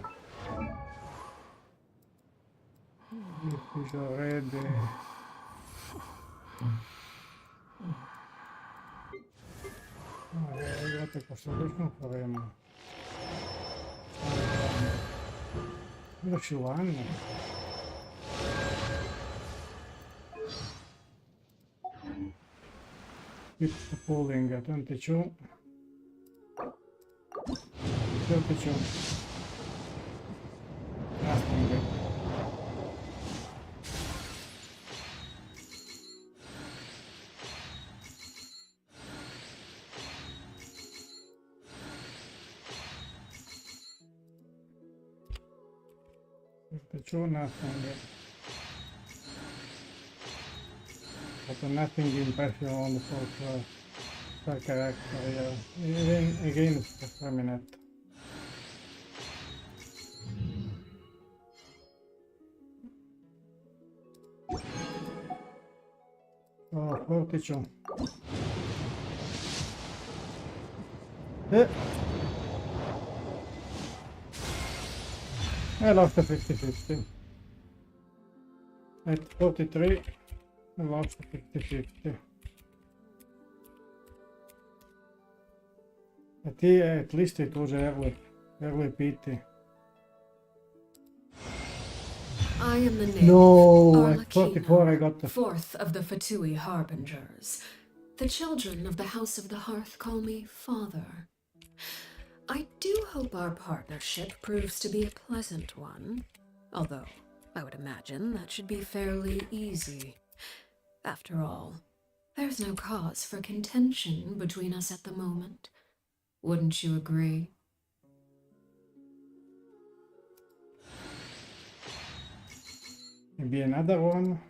Speaker 1: If it's already. I got a constellation for him. Lasci one. Keep pulling 22. 32. Nothing. Nothing. But nothing impressive on the first character here. Again, for a minute. So 42. I lost a 50-50. At 43, I lost a 50-50. At least it was early PT.
Speaker 10: I am the name.
Speaker 1: No, at
Speaker 10: Arlecchino,
Speaker 1: 44 I got the...
Speaker 10: fourth of the Fatui Harbingers. The children of the House of the Hearth call me Father. I do hope our partnership proves to be a pleasant one, although I would imagine that should be fairly easy. After all, there's no cause for contention between us at the moment. Wouldn't you agree?
Speaker 1: Maybe another one.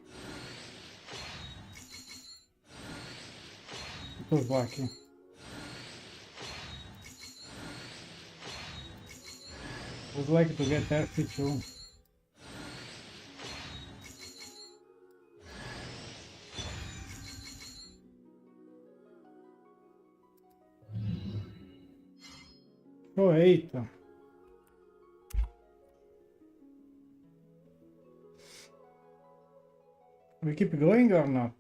Speaker 1: It was lucky. Would like to get RP2. Oh, 8. We keep going or not?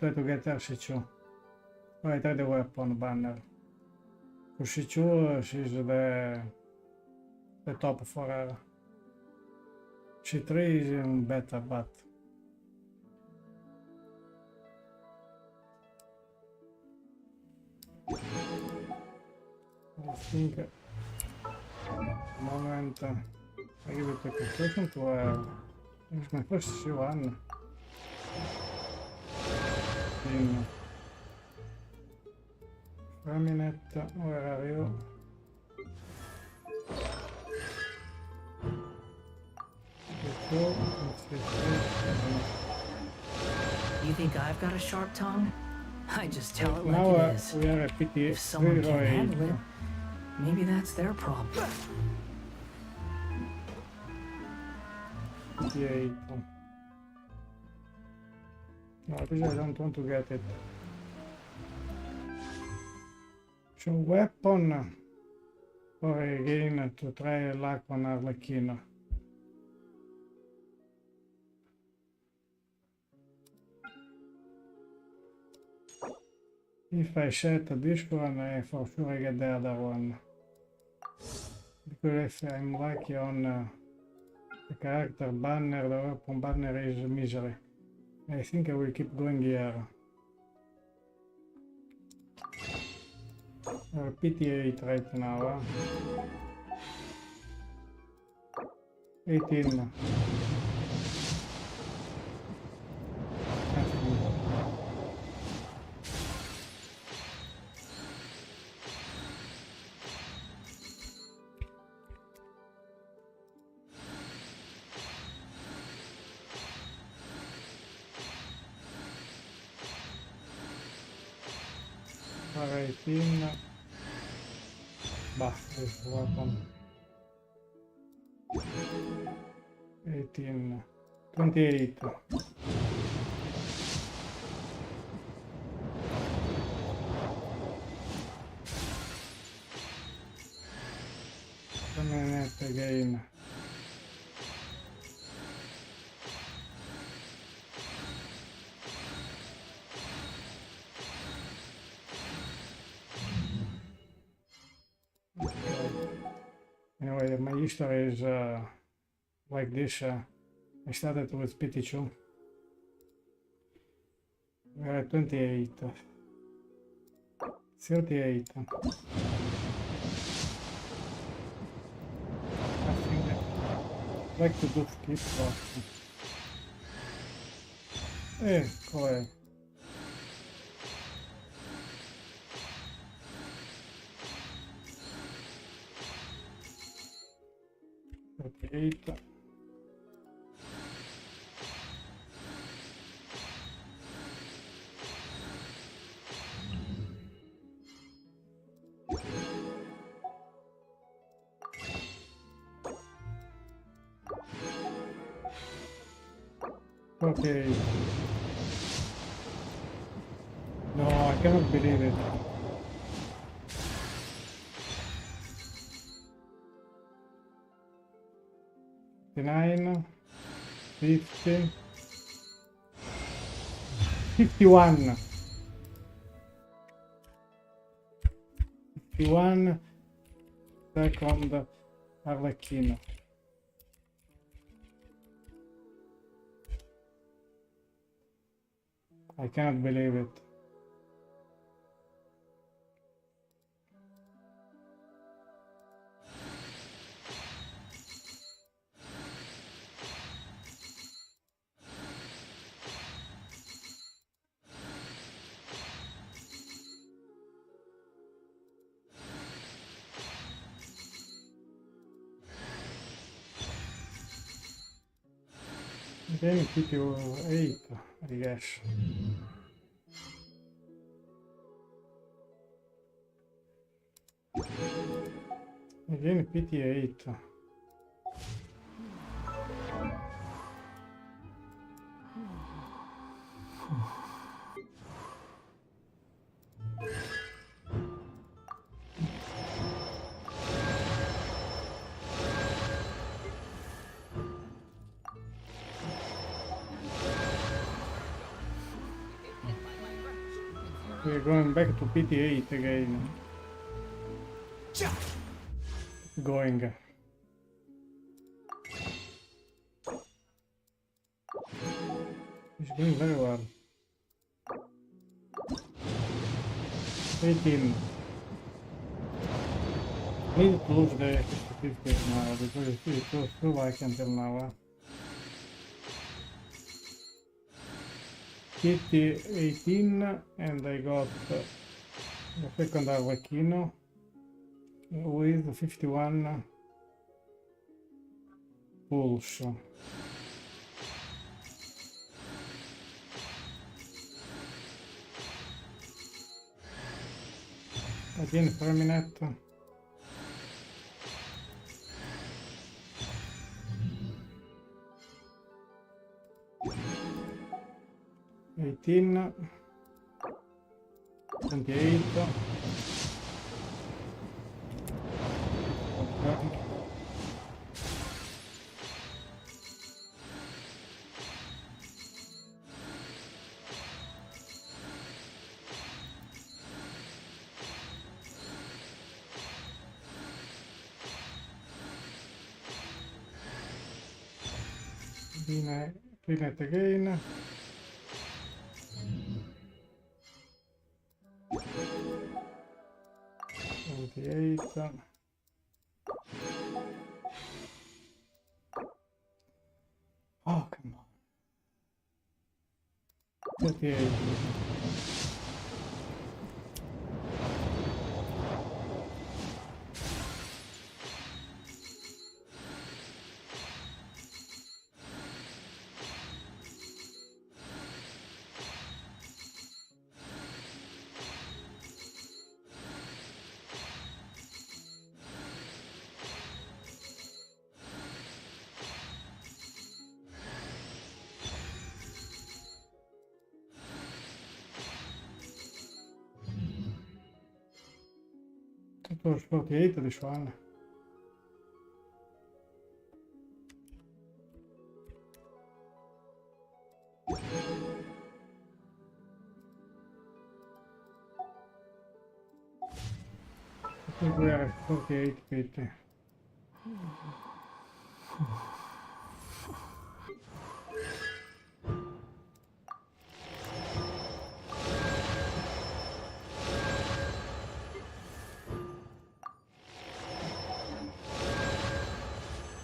Speaker 1: Try to get RC2. Oh, I try the weapon banner. For C2, she's the top for her. C3 is even better, but I think moment I give it a conclusion to her. It's my first C1 in a minute. Where are you?
Speaker 8: You think I've got a sharp tongue? I just tell it
Speaker 1: Now
Speaker 8: like it is.
Speaker 1: we are at
Speaker 8: If someone can't
Speaker 1: 58.
Speaker 8: handle it, maybe that's their problem.
Speaker 1: 58. No, this I don't want to get it. So weapon or again to try luck on Arlecchino. If I set this one, for sure I get the other one. Because if I'm lucky on the character banner, the weapon banner is misery. I think I will keep going here. PT8 right now. 18. Mare 18. Bah, this weapon. 18. 28. Coming again. Anyway, my history is like this. I started with PT2. We're at 28. 38. I think I like to do skip first. Correct. Eight. Okay. No, I cannot believe it. 59, 50, 51. 51 second Arlecchino. I cannot believe it. Again, PT8, I guess. Again, PT8. We're going back to PT8 again. Going. It's going very well. 18. Need to lose the 50 now because it's too like until now. PT 18 and I got the second Arlecchino with 51 pulse. Again, for a minute. 18, 28. Okay. Clean it again. Eight. Oh, come on. 38. Tutto 48 di Swan. Tutto 48 piti.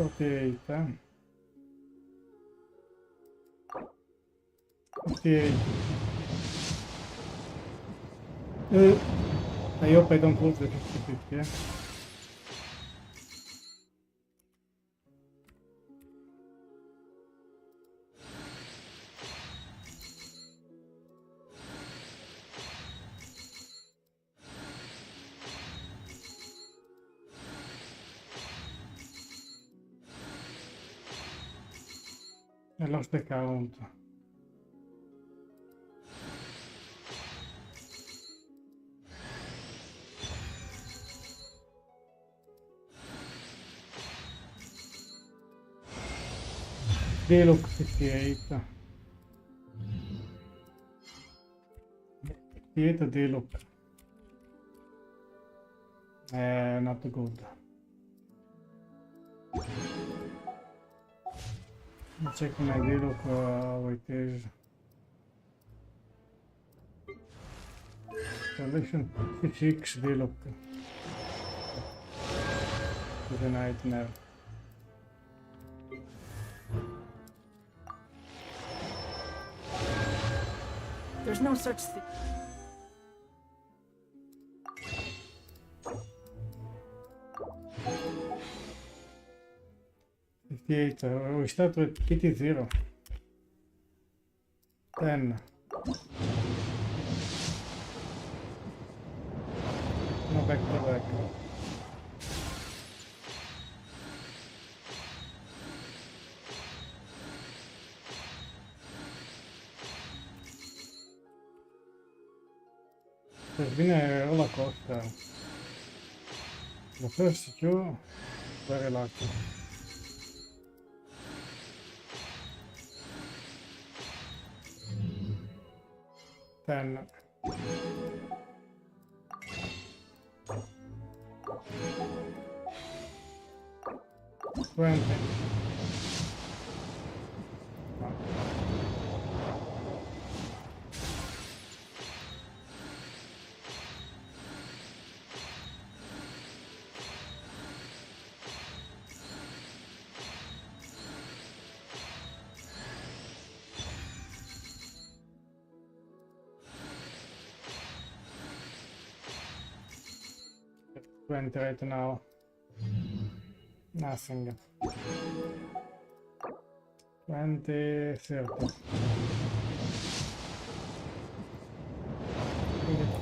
Speaker 1: Okay, 58. I hope I don't lose the 50-50, yeah? I lost the count. They look 58. 58 they look. Not good. Check my look how it is. Selection 56 they look. It's a nightmare.
Speaker 6: There's no such thing.
Speaker 1: We start with kitty 0. 10. No back to back. There's been a roller coaster. The first two, very lucky. 10. 20. Right now. Nothing. 20, 30.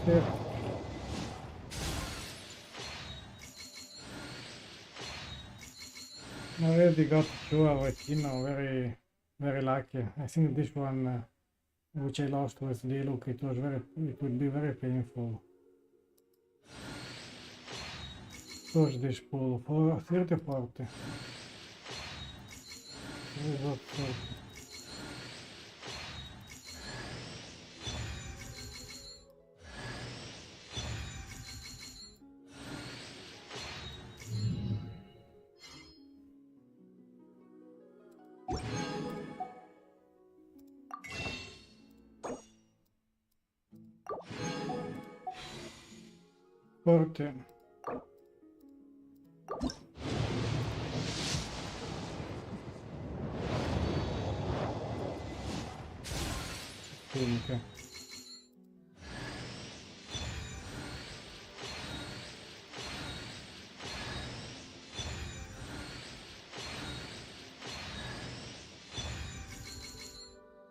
Speaker 1: 30. I already got through Arlecchino, very lucky. I think this one, which I lost with Diluc, it would be very painful. Push this pool for 30 or 40. Where is that 30? Forte. Think.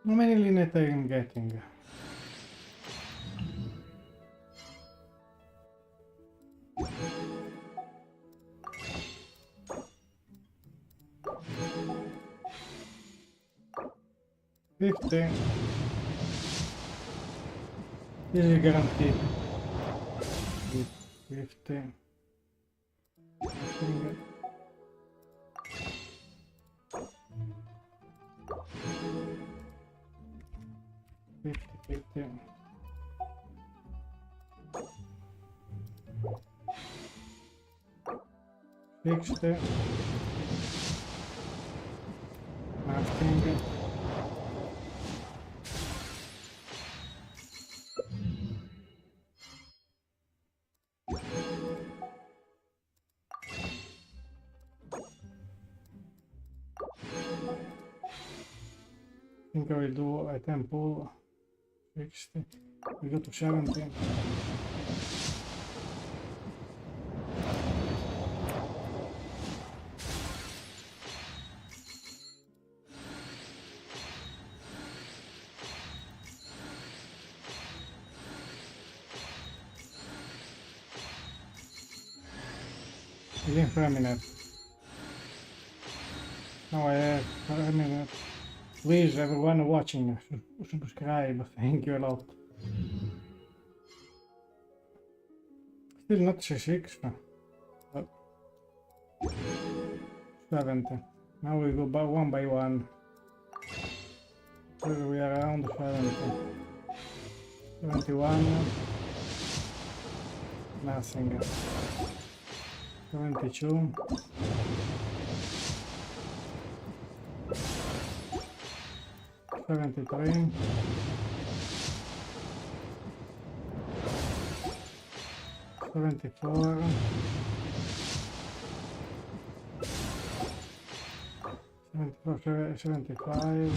Speaker 1: How many linet I am getting? This is guaranteed. 50. Nothing. 50. Fixed. Nothing. I think I will do a 10 pull. 60. We go to 70. Within 5 minutes. Now I have 5 minutes. Please, everyone watching, subscribe. Thank you a lot. Still not C6. But 70. Now we go by one. Where we are around 70. 71. Nothing. 72. 73. 74. 75.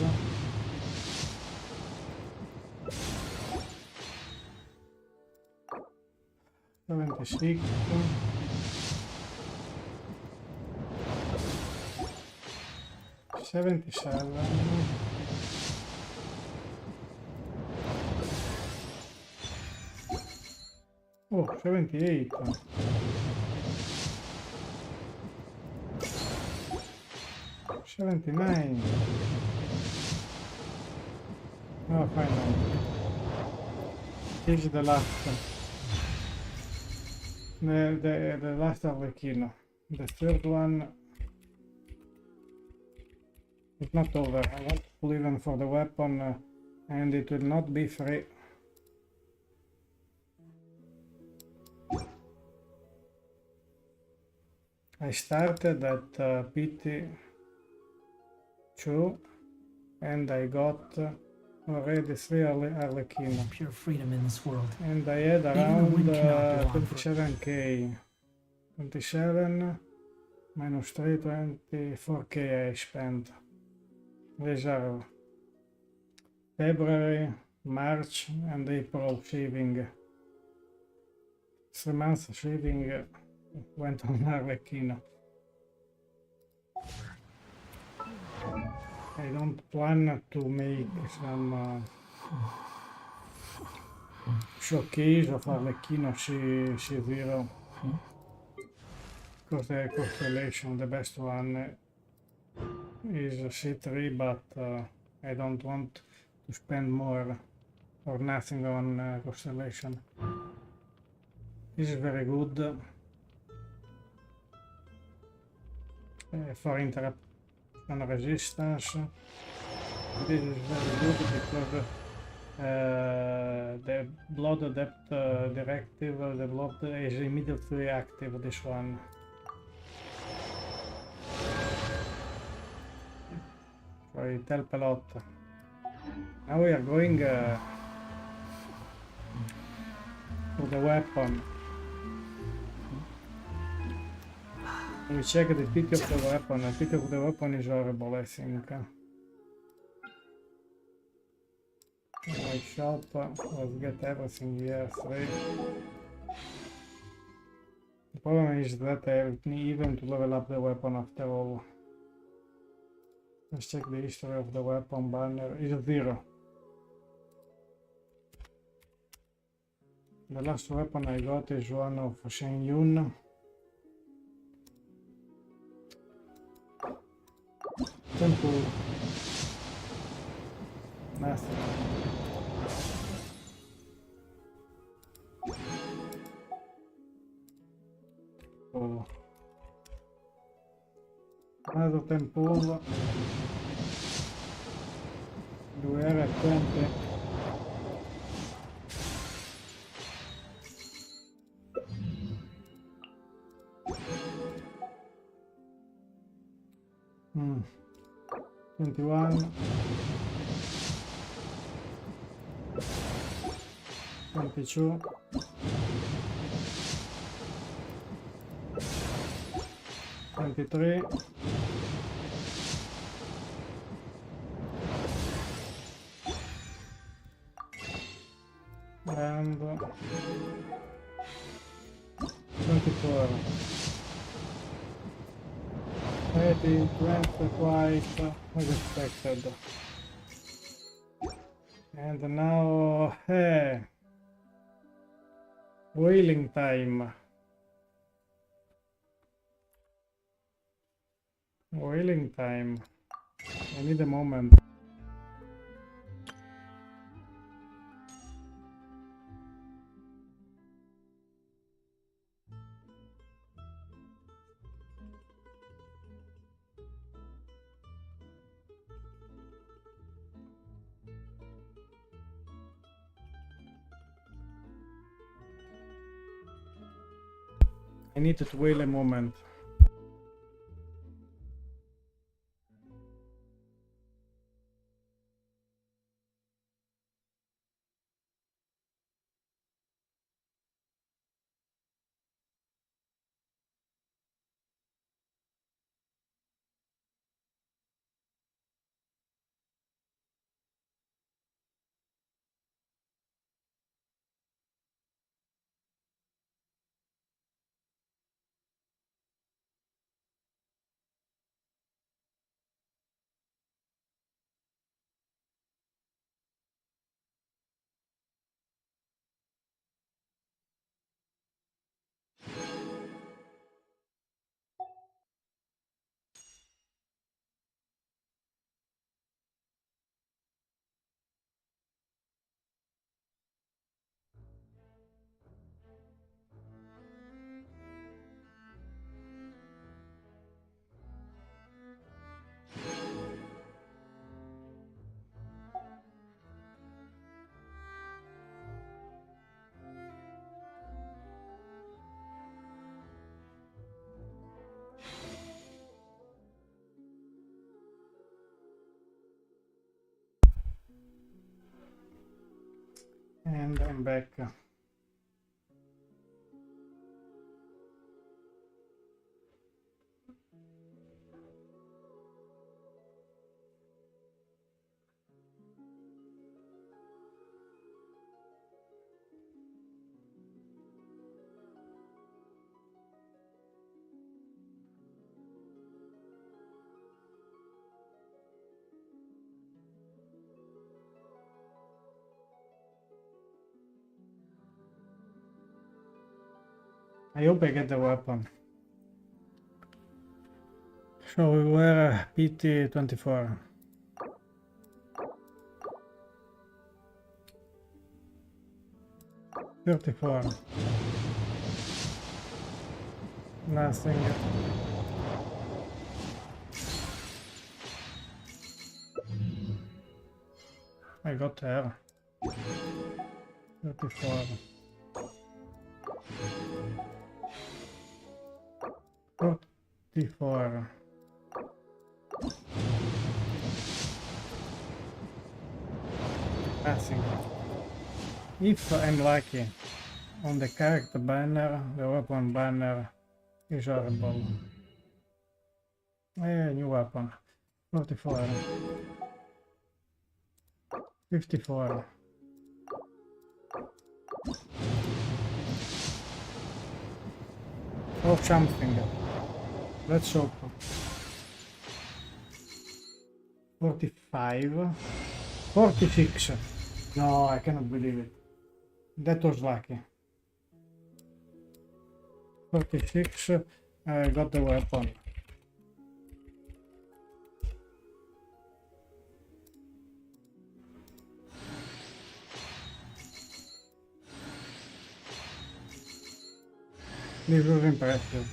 Speaker 1: 76. 77. Oh, 78. 79. Oh, finally. This is the last. The last Arlecchino. The third one is not over. I want to pull even for the weapon, and it will not be free. I started at PT2 and I got already 3 Arlecchino.
Speaker 8: Pure freedom in this world.
Speaker 1: And I had around 27k. 27 minus 3, 24k I spent. These are February, March and April saving. 3 months saving went on Arlecchino. I don't plan to make some showcase of Arlecchino C0 because the constellation, the best one, is a C3, but I don't want to spend more or nothing on Constellation. This is very good for interruption resistance. This is very good because the blood depth directive, the blood is immediately active, this one. So it helps a lot. Now we are going to the weapon. We check the pity of the weapon. The pity of the weapon is horrible, I think. My shop, let's get everything here, 3. The problem is that I need even to level up the weapon after all. Let's check the history of the weapon banner. It's 0. The last weapon I got is one of Shen Yun. Temple. Nothing. Oh. Another temple. Due era 20. Hmm. 21. 22. 23. And 24. 30, 20, quite as expected. And now, hey, wailing time. Wailing time. I need a moment. I need to wait a moment. And I'm back. I hope I get the weapon. So we were PT 24. $34. Nothing. I got there. 34. 44. Nothing. If I'm lucky, on the character banner, the weapon banner is horrible. New weapon. 44. 54. Oh, something. Let's hope. 45. 46. No, I cannot believe it. That was lucky. 46. I got the weapon. This was impressive.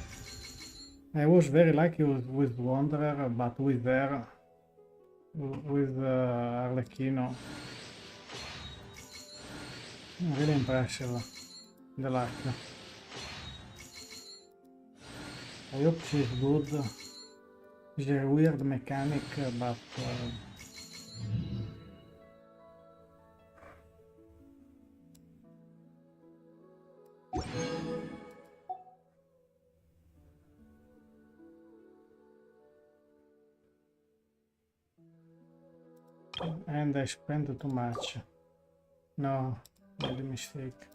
Speaker 1: I was very lucky with Wanderer, but with Arlecchino. Really impressive, the luck. I hope she's good. She's a weird mechanic, but and I spent too much. No, made a mistake.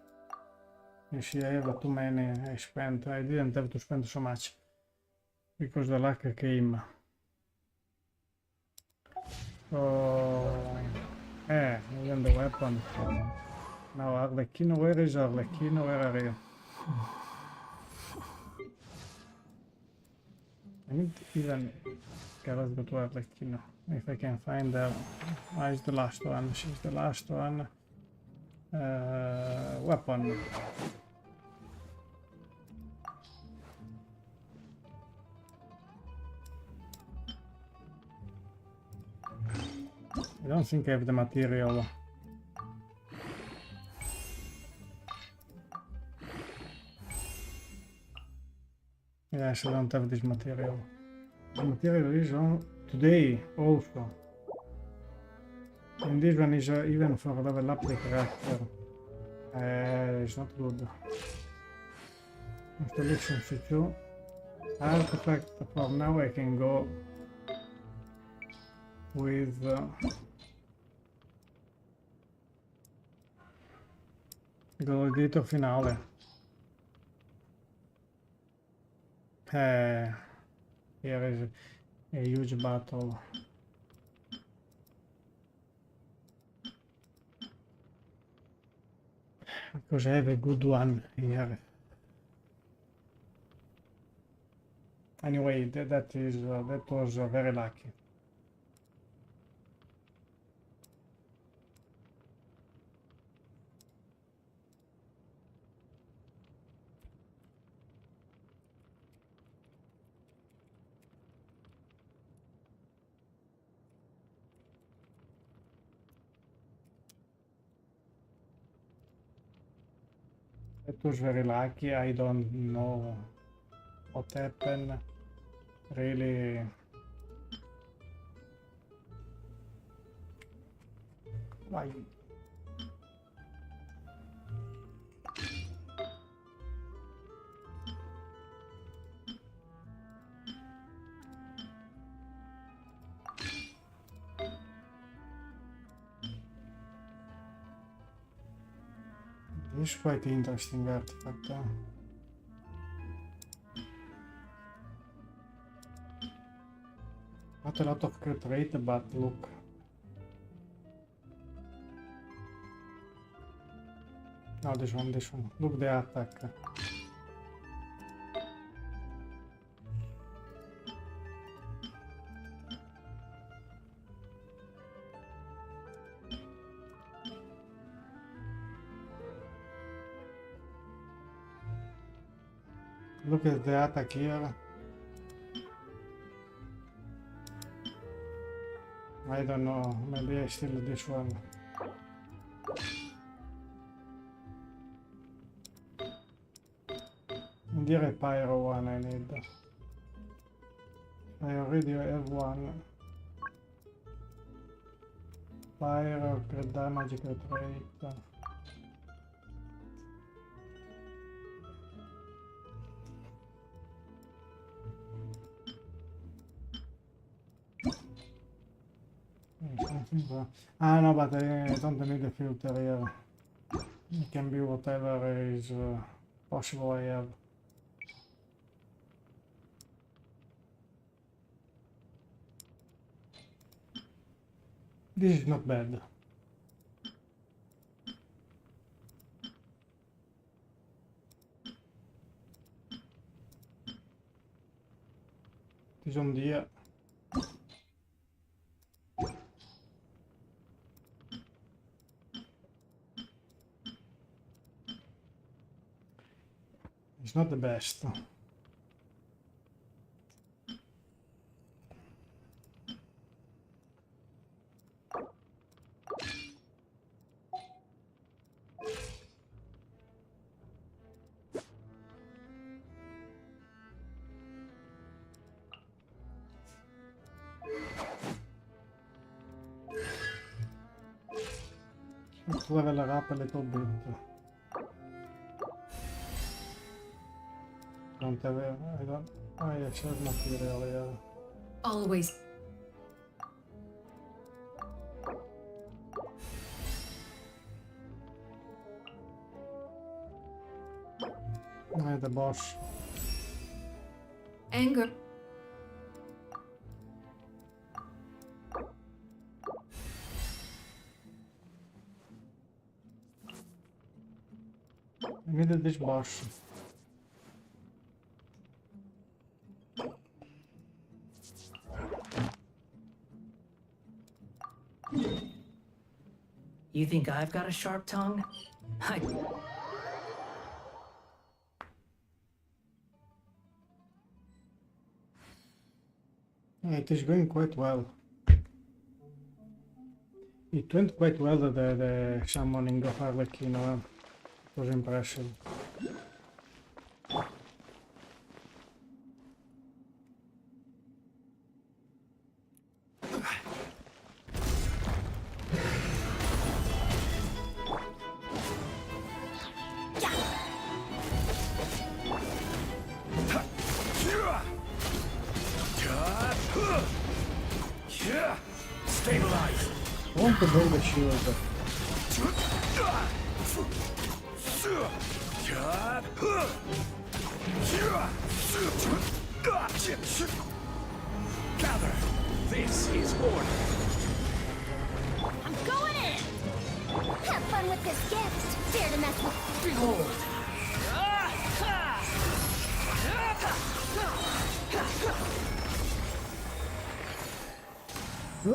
Speaker 1: You see, I have too many. I didn't have to spend so much because the luck came. So, even the weapon. Now, Arlecchino, where is Arlecchino? Where are you? I need even. Okay, let's go to Arlecchino. If I can find her. She's the last one. She's the last one. Weapon. I don't think I have the material. Yes, I don't have this material. The material is on today also. And this one is even for level up the character. It's not good. Installation C2. Artifact. For now I can go with Gladiator Finale. Here is a huge battle. Because I have a good one here. Anyway, that was very lucky. It was very lucky. I don't know what happened. Really. Why? This is quite interesting artifact. Not a lot of crit rate, but look. No, this one. Look the attack. Look at the attack here. I don't know, maybe I steal this one. And here a pyro one I need. I already have one. Pyro, crit damage, crit rate. Ah no, but I don't need a filter here. It can be whatever is possible I have. This is not bad. It is on the air. It's not the best. Let's level her up a little bit. Don't have it, I don't. Oh yeah, she has material, yeah.
Speaker 10: Always.
Speaker 1: The boss.
Speaker 10: Anger.
Speaker 1: I needed this boss.
Speaker 8: You think I've got a sharp tongue?
Speaker 1: It is going quite well. It went quite well, the summoning of Arlecchino. It was impressive.
Speaker 7: Stabilize.
Speaker 1: I want to build a shield.
Speaker 7: Gather. This is order.
Speaker 4: I'm going in! Have fun with this gift! Dare to mess with...
Speaker 7: Behold.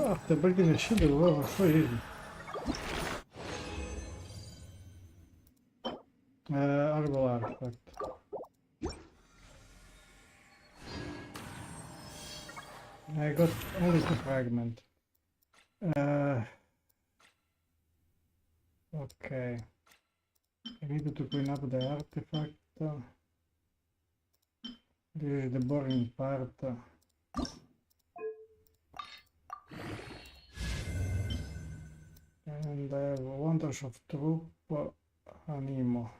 Speaker 1: After breaking the shield, it was so easy. Horrible artifact. I got only 2 fragments. Okay. I needed to clean up the artifact. This is the boring part. And I have Wonders of Troop Animo.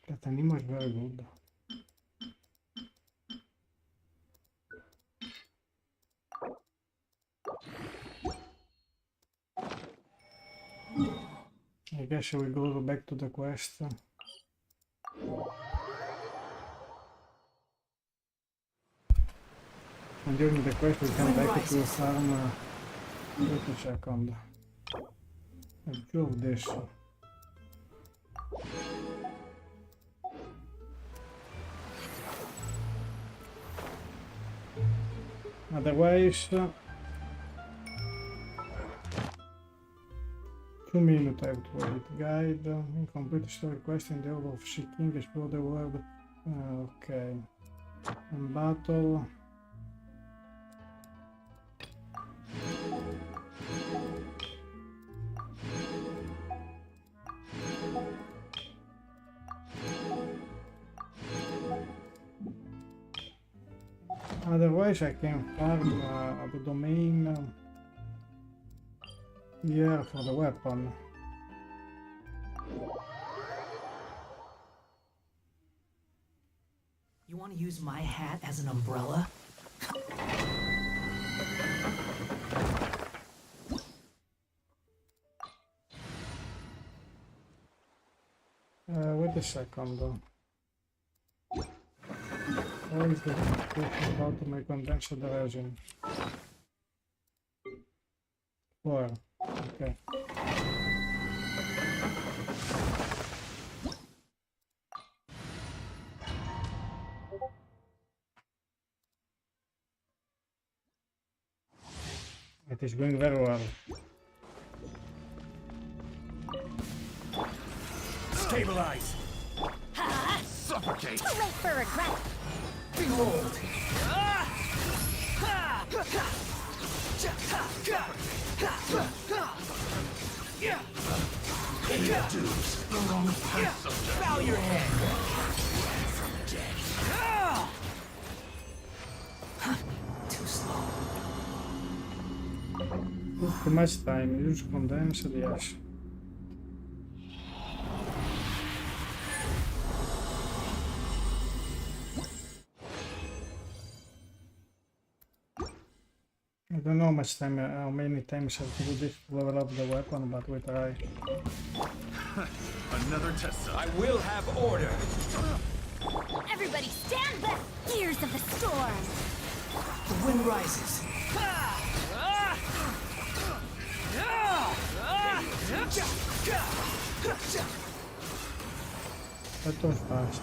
Speaker 1: That Animo is very good. I guess I will go back to the quest. And during the quest we come back to farm. Wait a second. I'll do this. Otherwise, 2 minutes I have to wait. Guide, incomplete story quest in the order of seeking, explore the world. Okay. And battle. Otherwise I can farm the domain here for the weapon.
Speaker 8: You want to use my hat as an umbrella?
Speaker 1: Wait a second. What is the description about my condensed resin? 4. Okay. It is going very well.
Speaker 3: Stabilize! Suffocate!
Speaker 4: Too late for regret.
Speaker 3: Behold! Introduce the wrong subject.
Speaker 7: Bow your head.
Speaker 8: Too slow.
Speaker 1: Took too much time. Use condensed, yes. I don't know how many times I have to do this to level up the weapon, but we try.
Speaker 3: Another test site.
Speaker 7: I will have order.
Speaker 4: Everybody stand back! Gears of the storm!
Speaker 8: The wind rises.
Speaker 1: That was fast.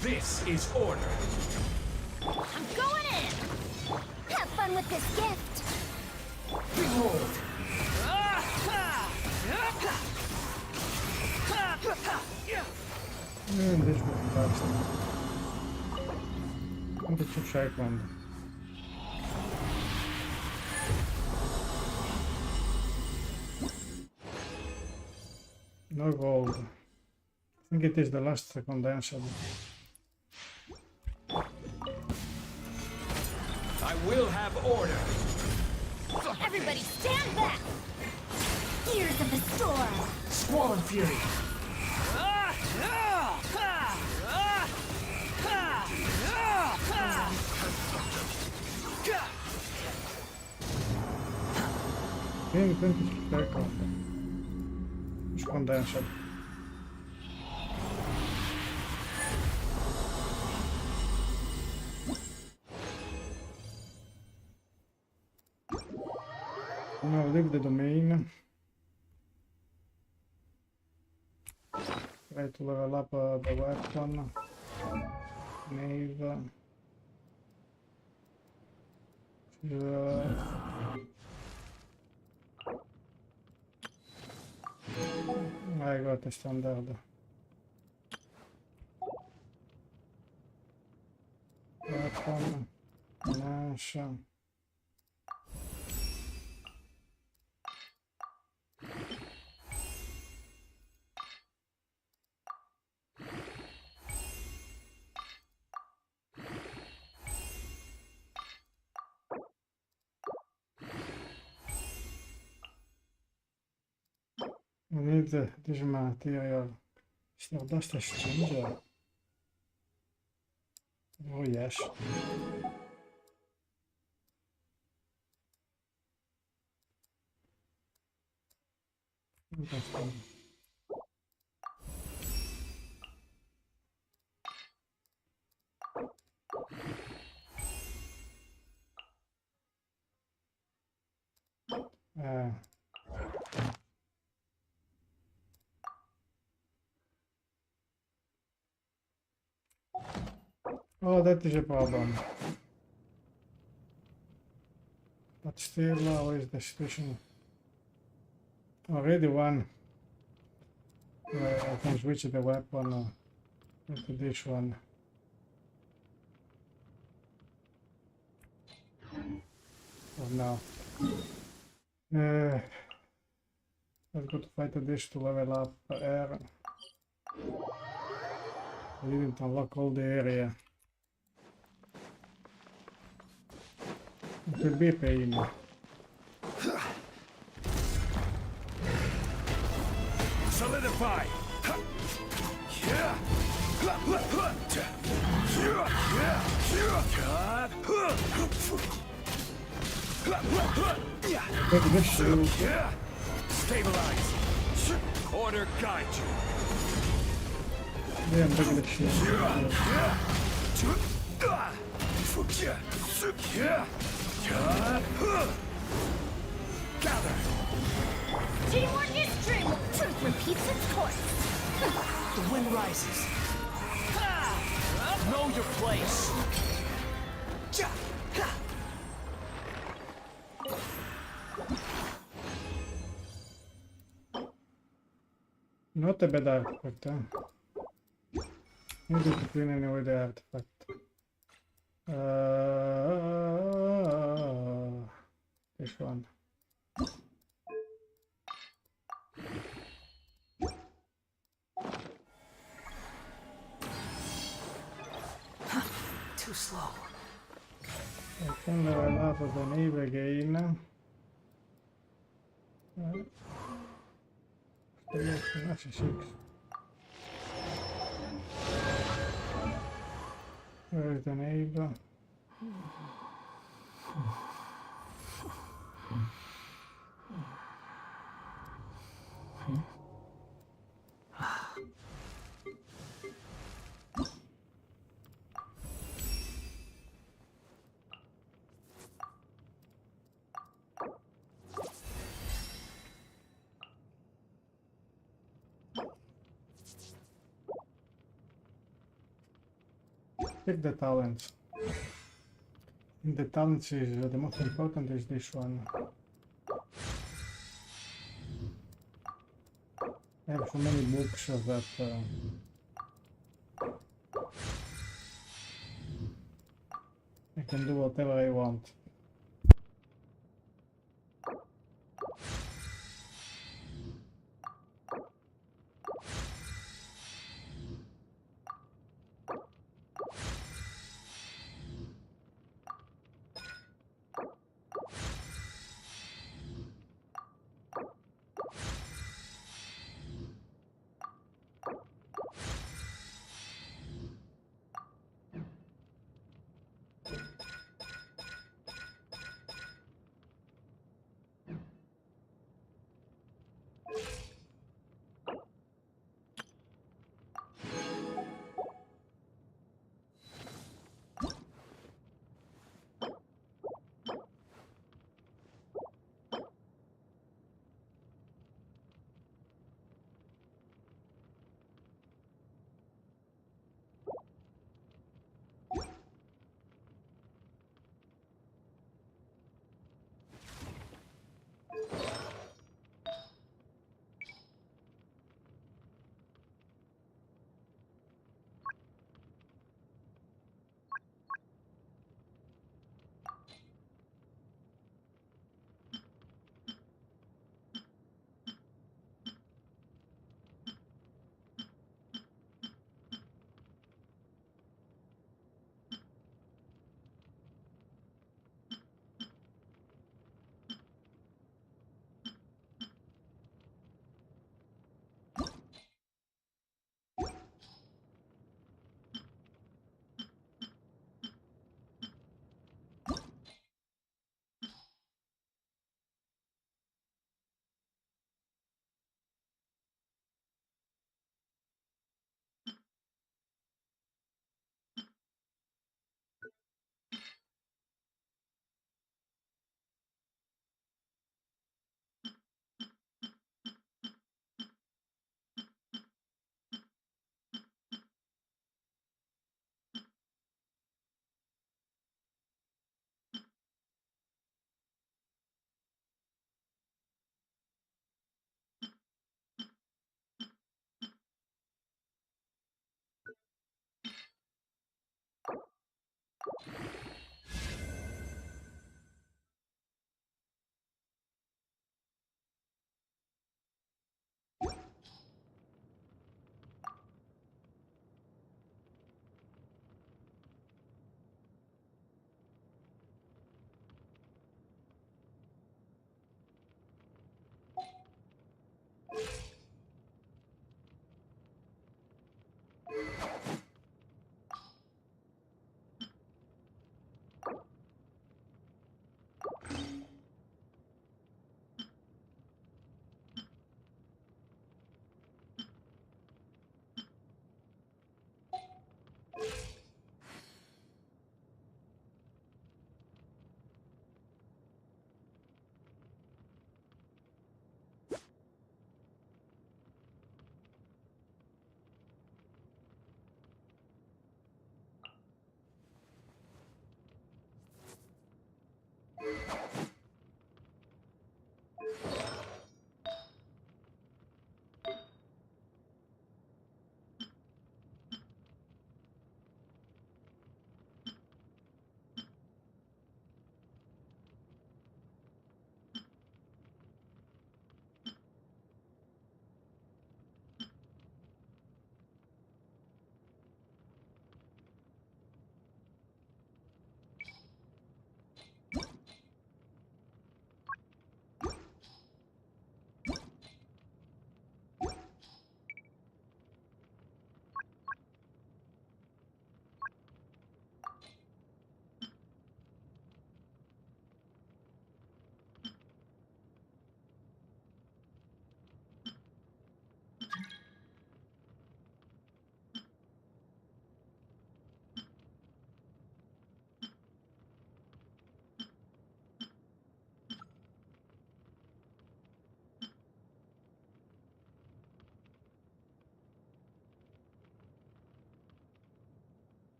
Speaker 7: This is order.
Speaker 4: I'm going in! Have fun with this gift!
Speaker 7: Behold.
Speaker 1: This was fast. 22 seconds. No gold. I think it is the last condensed.
Speaker 7: I will have order.
Speaker 4: Everybody stand back! Gears of the storm!
Speaker 8: Squall and fury.
Speaker 1: In 20 seconds. It's condensed. Now leave the domain. Try to level up the weapon. Nave. I got a standard. Weapon. Launch. We need this material. Is there dust exchanger? Oh yes. Interesting. Oh, that is a problem. But still, how is the situation? Already one. I can switch the weapon into this one. For now. Let's go to fight this to level up air. I didn't unlock all the area. It will be a pain.
Speaker 3: Solidify!
Speaker 1: Take this shield.
Speaker 3: Stabilize! Order guide you!
Speaker 1: Yeah, take this shield.
Speaker 3: Gather!
Speaker 5: Teamwork is true. Truth repeats its course.
Speaker 7: The wind rises. Know your place.
Speaker 1: Not a bad artifact, huh? Need to clean anyway the artifact. This one.
Speaker 8: Too slow.
Speaker 1: I can level up the nave again. That's a 6. Where is the neighbor? Pick the talents. The talents is the most important is this one. I have so many books that I can do whatever I want.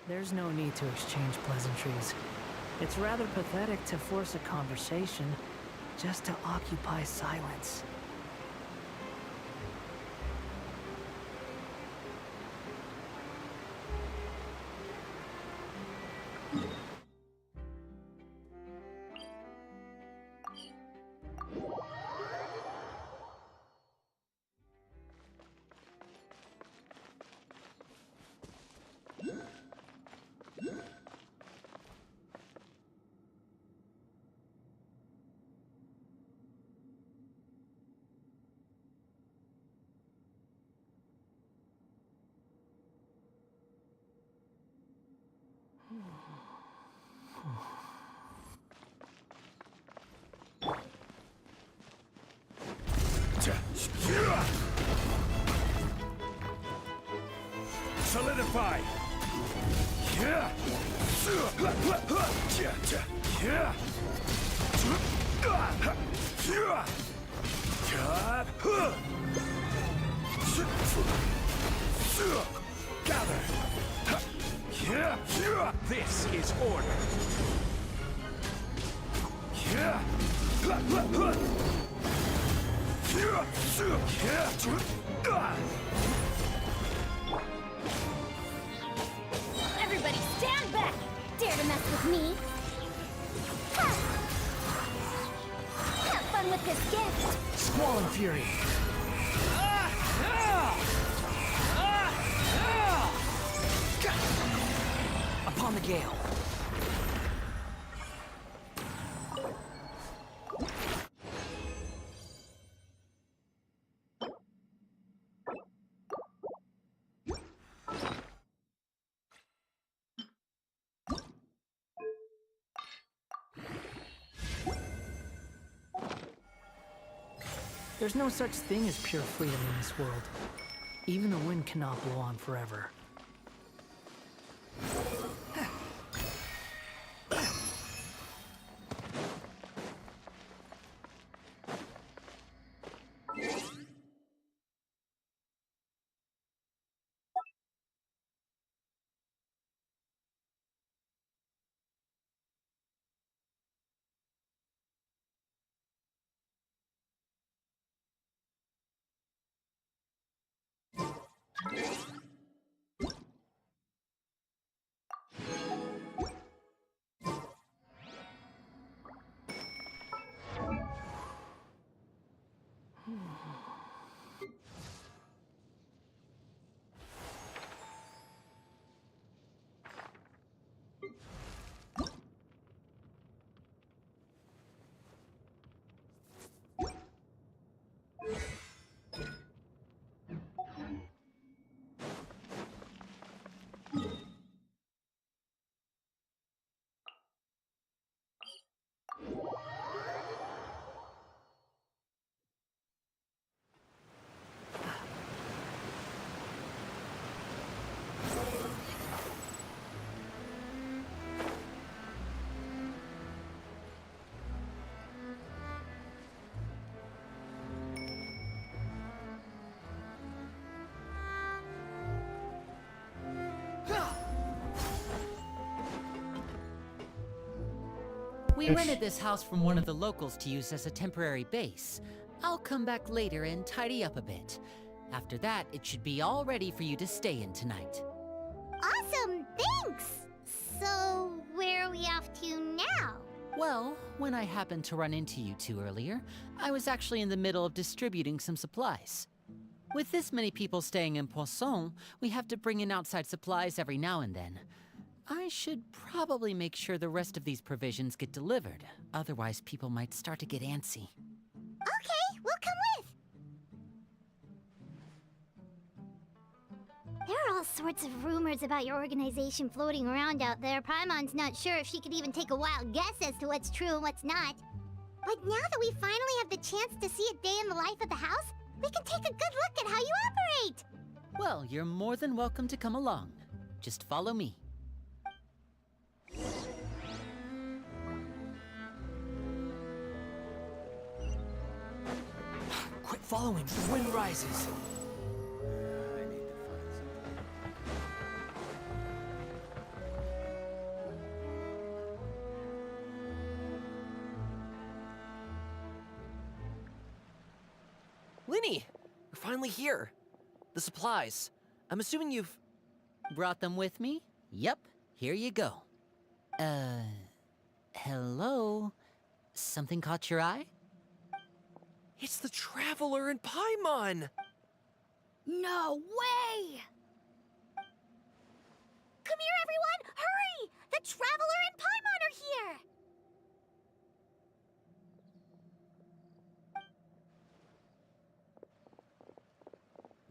Speaker 8: There's no need to exchange pleasantries. It's rather pathetic to force a conversation just to occupy silence.
Speaker 7: Solidify! Gather! This is order!
Speaker 4: Everybody stand back! Dare to mess with me? Ha! Have fun with this gift!
Speaker 8: Squall and Fury. Upon the gale. There's no such thing as pure freedom in this world. Even the wind cannot blow on forever.
Speaker 9: We rented this house from one of the locals to use as a temporary base. I'll come back later and tidy up a bit. After that, it should be all ready for you to stay in tonight.
Speaker 4: Awesome, thanks! So, where are we off to now?
Speaker 9: Well, when I happened to run into you two earlier, I was actually in the middle of distributing some supplies. With this many people staying in Poisson, we have to bring in outside supplies every now and then. I should probably make sure the rest of these provisions get delivered. Otherwise, people might start to get antsy.
Speaker 4: Okay, we'll come with! There are all sorts of rumors about your organization floating around out there. Paimon's not sure if she could even take a wild guess as to what's true and what's not. But now that we finally have the chance to see a day in the life of the house, we can take a good look at how you operate!
Speaker 9: Well, you're more than welcome to come along. Just follow me.
Speaker 8: Quit following, the wind rises.
Speaker 3: I need to find something.
Speaker 11: Lyney! You're finally here. The supplies. I'm assuming you've...
Speaker 9: Brought them with me? Yep, here you go. Hello? Something caught your eye?
Speaker 11: It's the Traveler in Paimon!
Speaker 4: No way! Come here, everyone! Hurry! The Traveler and Paimon are here!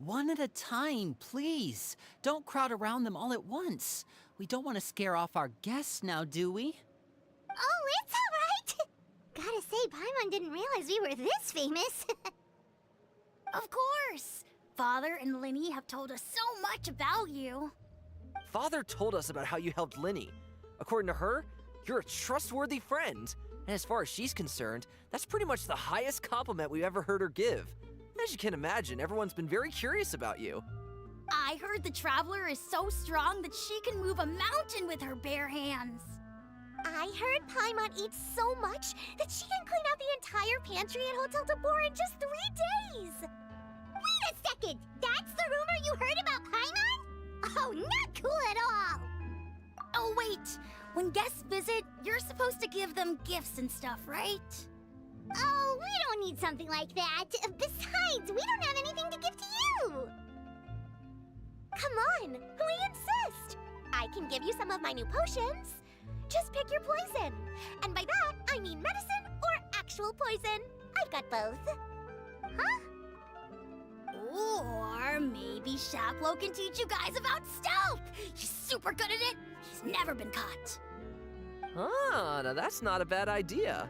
Speaker 9: One at a time, please. Don't crowd around them all at once. We don't want to scare off our guests now, do we?
Speaker 4: Oh, it's all right! Gotta say, Paimon didn't realize we were this famous.
Speaker 12: Of course! Father and Lyney have told us so much about you.
Speaker 11: Father told us about how you helped Lyney. According to her, you're a trustworthy friend. And as far as she's concerned, that's pretty much the highest compliment we've ever heard her give. As you can imagine, everyone's been very curious about you.
Speaker 12: I heard the Traveler is so strong that she can move a mountain with her bare hands.
Speaker 4: I heard Paimon eats so much that she can clean out the entire pantry at Hotel de Boer in just 3 days! Wait a second! That's the rumor you heard about Paimon? Oh, not cool at all!
Speaker 12: Oh, wait! When guests visit, you're supposed to give them gifts and stuff, right?
Speaker 4: Oh, we don't need something like that. Besides, we don't have anything to give to you! Come on, we insist! I can give you some of my new potions. Just pick your poison. And by that, I mean medicine or actual poison. I've got both. Huh?
Speaker 12: Or maybe Shaplo can teach you guys about stealth! He's super good at it! He's never been caught.
Speaker 11: Ah, now that's not a bad idea.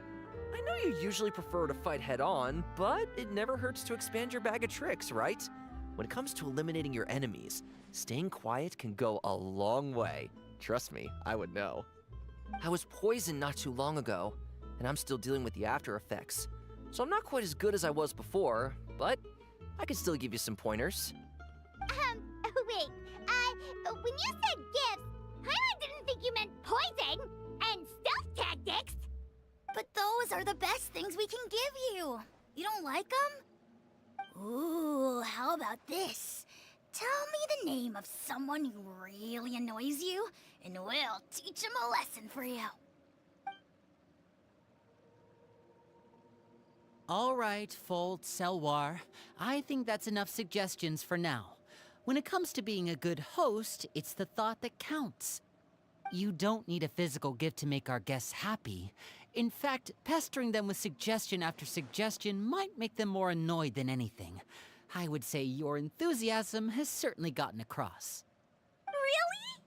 Speaker 11: I know you usually prefer to fight head-on, but it never hurts to expand your bag of tricks, right? When it comes to eliminating your enemies, staying quiet can go a long way. Trust me, I would know. I was poisoned not too long ago, and I'm still dealing with the after effects. So I'm not quite as good as I was before, but I can still give you some pointers.
Speaker 4: Wait, when you said gifts, Paimon didn't think you meant poison and stealth tactics.
Speaker 12: But those are the best things we can give you. You don't like them? Ooh, how about this? Tell me the name of someone who really annoys you, and we'll teach him a lesson for you.
Speaker 9: All right, Fold, Selwar. I think that's enough suggestions for now. When it comes to being a good host, it's the thought that counts. You don't need a physical gift to make our guests happy. In fact, pestering them with suggestion after suggestion might make them more annoyed than anything. I would say your enthusiasm has certainly gotten across.
Speaker 12: Really?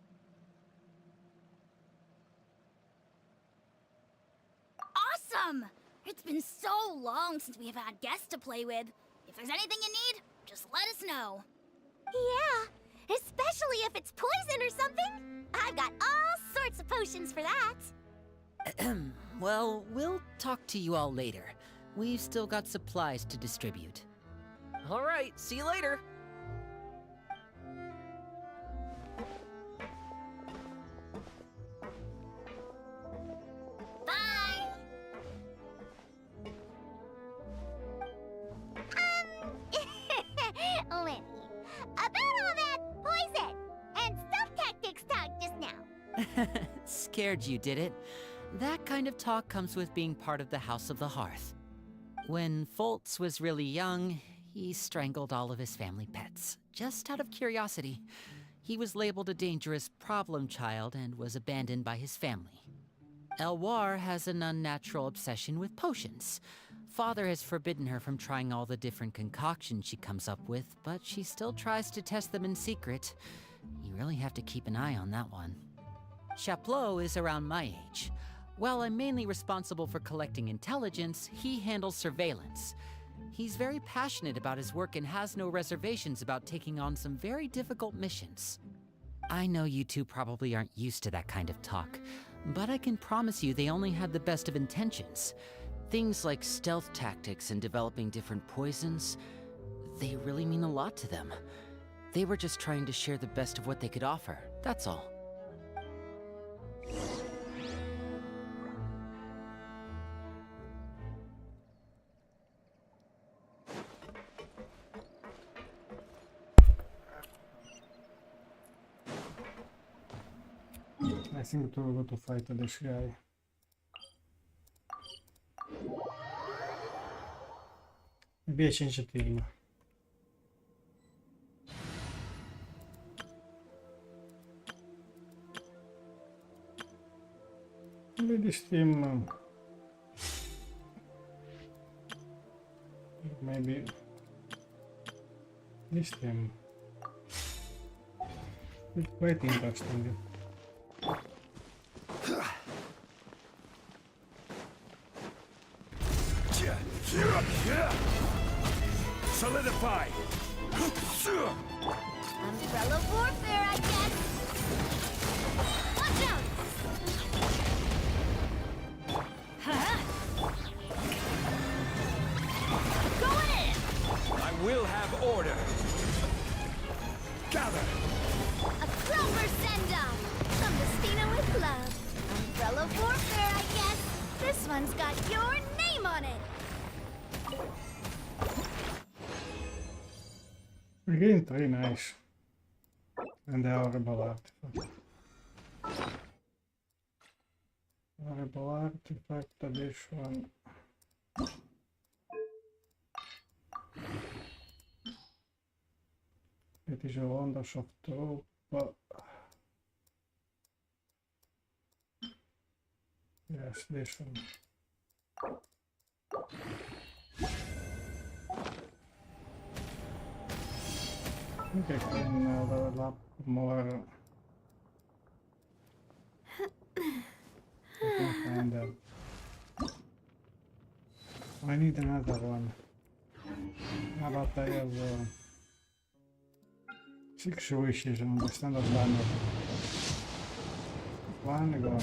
Speaker 12: Awesome! It's been so long since we have had guests to play with. If there's anything you need, just let us know.
Speaker 4: Yeah, especially if it's poison or something. I've got all sorts of potions for that.
Speaker 9: Well, we'll talk to you all later. We've still got supplies to distribute.
Speaker 11: All right, see you later.
Speaker 12: Bye!
Speaker 4: Lyney, about all that poison and stealth tactics talk just now.
Speaker 9: Scared you, did it? That kind of talk comes with being part of the House of the Hearth. When Foltz was really young, he strangled all of his family pets, just out of curiosity. He was labeled a dangerous problem child and was abandoned by his family. Elwar has an unnatural obsession with potions. Father has forbidden her from trying all the different concoctions she comes up with, but she still tries to test them in secret. You really have to keep an eye on that one. Chaplot is around my age. While I'm mainly responsible for collecting intelligence, he handles surveillance. He's very passionate about his work and has no reservations about taking on some very difficult missions. I know you two probably aren't used to that kind of talk, but I can promise you they only had the best of intentions. Things like stealth tactics and developing different poisons, they really mean a lot to them. They were just trying to share the best of what they could offer, that's all.
Speaker 1: I think to go to fight this guy. Maybe I change the team. Maybe this team. Maybe this team. It's quite interesting.
Speaker 7: Solidify!
Speaker 12: Umbrella warfare, I guess. Watch out! Go in!
Speaker 7: I will have order! Gather!
Speaker 12: A clover send-off from Destina with love. Umbrella warfare, I guess. This one's got your name on it.
Speaker 1: Again, 3 nice. And the horrible artifact. Horrible artifact, this one. It is a wonders of troop. Yes, this one. I think I can level up more. I can find out. I need another one. How about I have 6 wishes on the standard banner. One gone.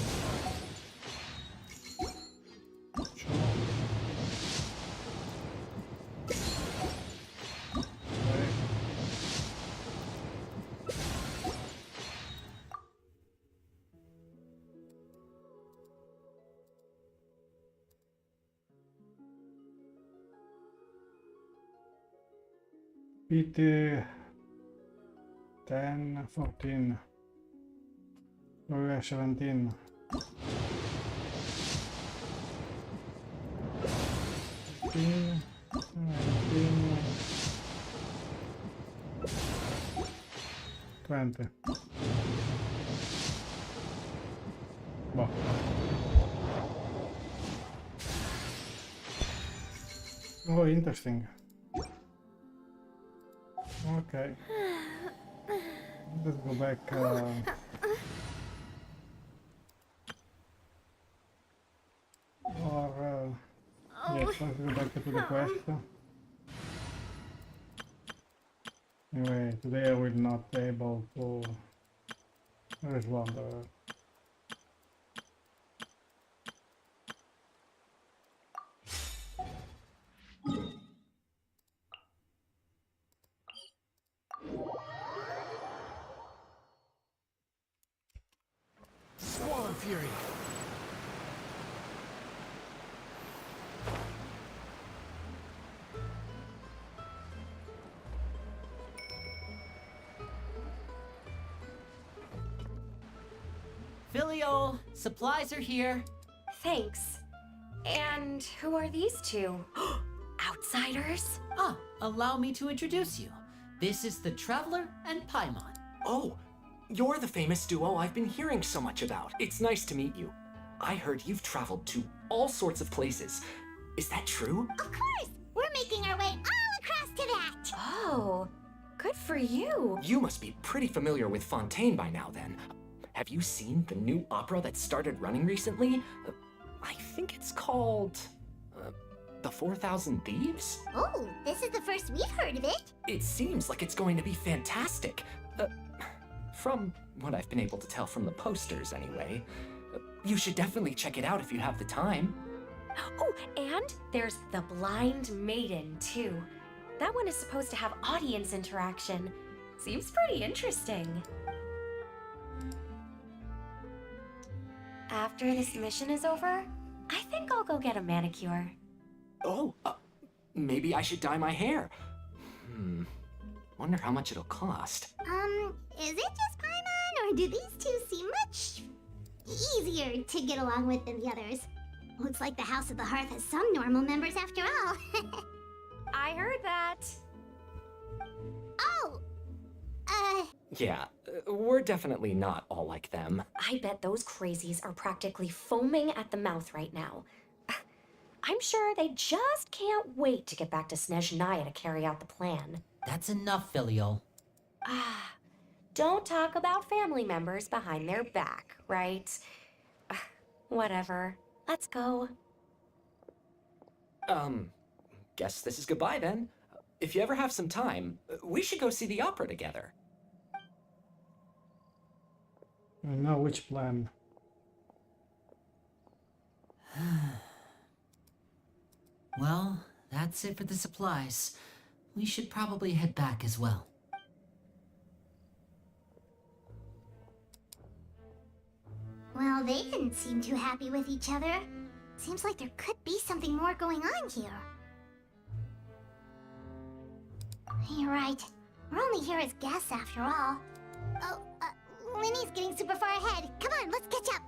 Speaker 1: PT 10, 14, 17. 15, 17, 20. Boh. Oh, interesting. Okay. Let's go back. Yes, let's go back to the quest. Anyway, today I will not be able to respond.
Speaker 7: Squall Fury!
Speaker 9: Filial, supplies are here.
Speaker 5: Thanks. And who are these two? Outsiders?
Speaker 9: Ah, allow me to introduce you. This is the Traveler and Paimon.
Speaker 13: Oh, you're the famous duo I've been hearing so much about. It's nice to meet you. I heard you've traveled to all sorts of places. Is that true?
Speaker 4: Of course! We're making our way all across to that!
Speaker 5: Oh, good for you.
Speaker 13: You must be pretty familiar with Fontaine by now then. Have you seen the new opera that started running recently? I think it's called... The 4,000 Thieves?
Speaker 4: Oh, this is the first we've heard of it.
Speaker 13: It seems like it's going to be fantastic. From what I've been able to tell from the posters, anyway. You should definitely check it out if you have the time.
Speaker 5: Oh, and there's The Blind Maiden, too. That one is supposed to have audience interaction. Seems pretty interesting. After this mission is over, I think I'll go get a manicure.
Speaker 13: Oh, maybe I should dye my hair. Wonder how much it'll cost.
Speaker 4: Is it just Paimon, or do these two seem much easier to get along with than the others. Looks like the House of the Hearth has some normal members after all.
Speaker 5: I heard that.
Speaker 4: Oh!
Speaker 13: Yeah, we're definitely not all like them.
Speaker 5: I bet those crazies are practically foaming at the mouth right now. I'm sure they just can't wait to get back to Snezhnaya to carry out the plan.
Speaker 9: That's enough, Filial.
Speaker 5: Don't talk about family members behind their back, right? Whatever. Let's go.
Speaker 13: Guess this is goodbye then. If you ever have some time, we should go see the opera together.
Speaker 1: I know which plan.
Speaker 9: Well, that's it for the supplies. We should probably head back as well.
Speaker 4: Well, they didn't seem too happy with each other. Seems like there could be something more going on here. You're right. We're only here as guests after all. Oh, Lyney's getting super far ahead. Come on, let's catch up.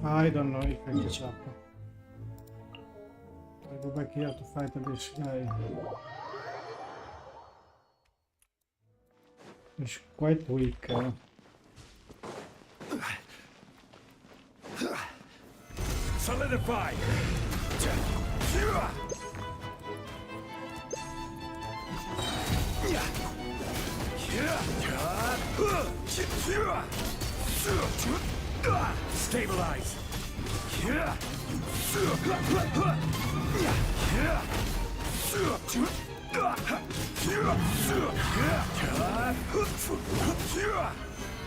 Speaker 1: I don't know if I catch up. I go back here to fight this guy. He's quite weak.
Speaker 7: Solidify! Stabilize!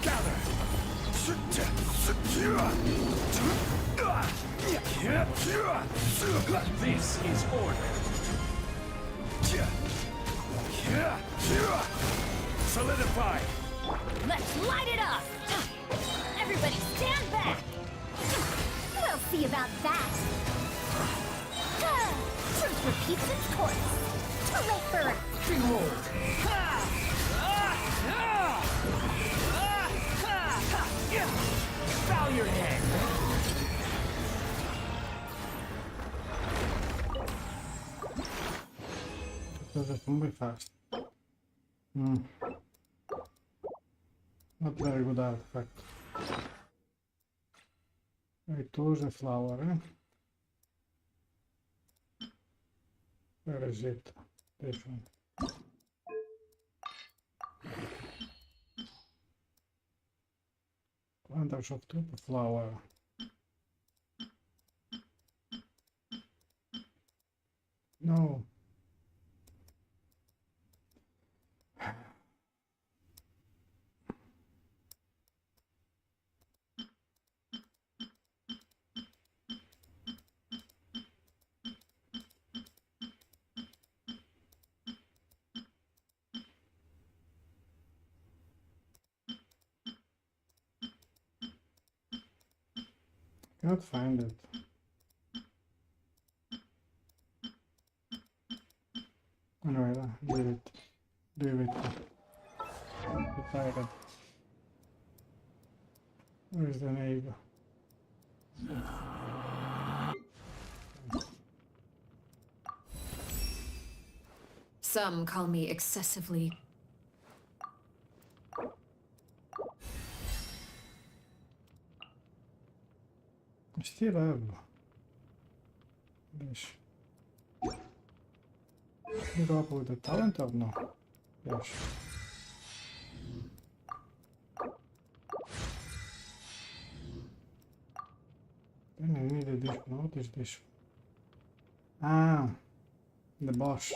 Speaker 7: Gather! This is order. Solidify!
Speaker 12: Let's light it up! Everybody stand back! We'll see about that! Truth repeats its course. Too late for us.
Speaker 7: Behold! Bow your head!
Speaker 1: Because it's very fast. Not very good artifact. I chose a flower, Where is it? This one. Planters of type of flower. No. Can't find it. Anyway, leave it. Leave it. Retired. Where's the neighbor?
Speaker 10: Some call me excessively...
Speaker 1: I still have this. You go up with the talent or no? Yes. Then I needed this one. What is this? Ah, the boss.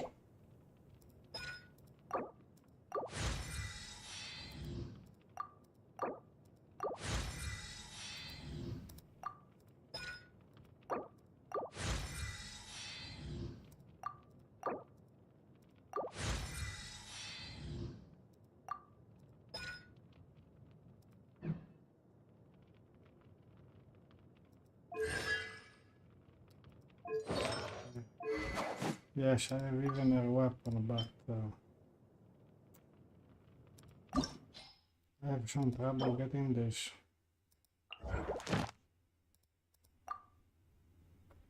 Speaker 1: Yes, I have even a weapon, but I have some trouble getting this.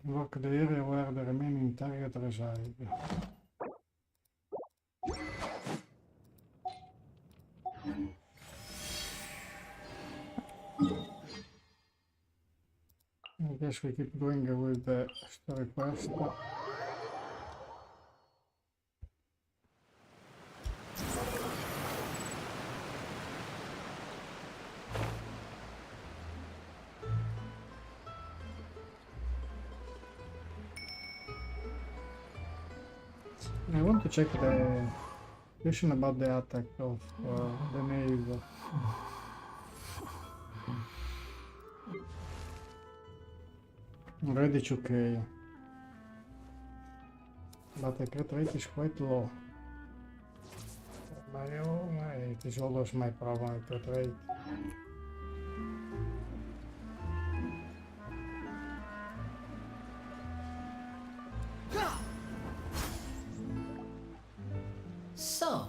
Speaker 1: Look the area where the remaining target reside. I guess we keep going with the story quest. I want to check the question about the attack of the knave. Already it's okay, but the crit rate is quite low. It is always my problem with crit rate.
Speaker 9: So,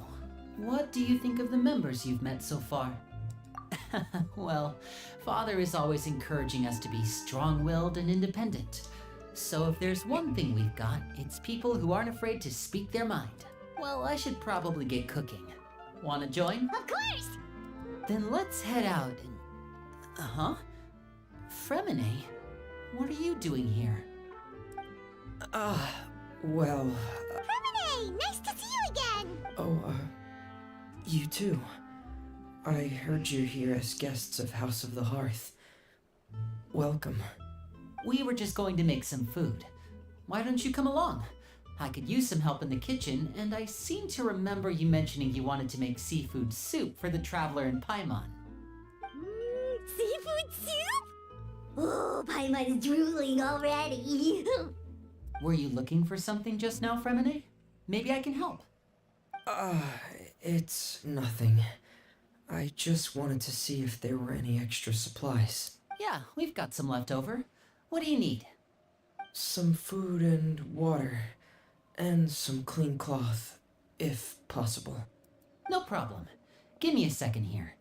Speaker 9: what do you think of the members you've met so far? Well, Father is always encouraging us to be strong-willed and independent. So if there's one thing we've got, it's people who aren't afraid to speak their mind. Well, I should probably get cooking. Wanna join?
Speaker 4: Of course!
Speaker 9: Then let's head out and... Uh-huh. Fremine, what are you doing here?
Speaker 14: Well...
Speaker 4: Remine, nice to see you again!
Speaker 14: Oh, you too. I heard you're here as guests of House of the Hearth. Welcome.
Speaker 9: We were just going to make some food. Why don't you come along? I could use some help in the kitchen, and I seem to remember you mentioning you wanted to make seafood soup for the traveler in Paimon.
Speaker 4: Seafood soup? Oh, Paimon's drooling already.
Speaker 9: Were you looking for something just now, Fremine? Maybe I can help.
Speaker 14: It's nothing. I just wanted to see if there were any extra supplies.
Speaker 9: Yeah, we've got some left over. What do you need?
Speaker 14: Some food and water. And some clean cloth, if possible.
Speaker 9: No problem. Give me a second here.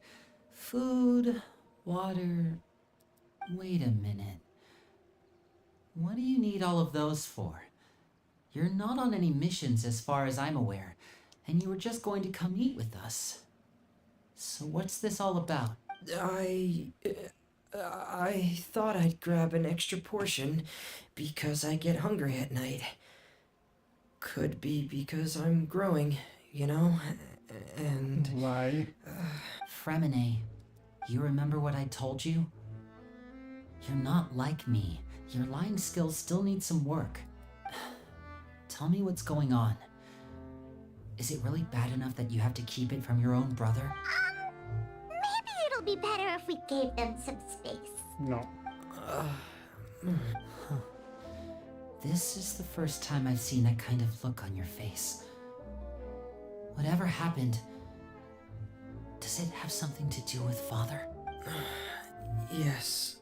Speaker 9: Food, water... Wait a minute. What do you need all of those for? You're not on any missions as far as I'm aware, and you were just going to come eat with us. So what's this all about?
Speaker 14: I thought I'd grab an extra portion because I get hungry at night. Could be because I'm growing, you know, and...
Speaker 1: Why?
Speaker 9: Fremine, you remember what I told you? You're not like me. Your lying skills still need some work. Tell me what's going on. Is it really bad enough that you have to keep it from your own brother?
Speaker 4: Maybe it'll be better if we gave them some space.
Speaker 1: No.
Speaker 9: This is the first time I've seen that kind of look on your face. Whatever happened, does it have something to do with Father?
Speaker 14: Yes.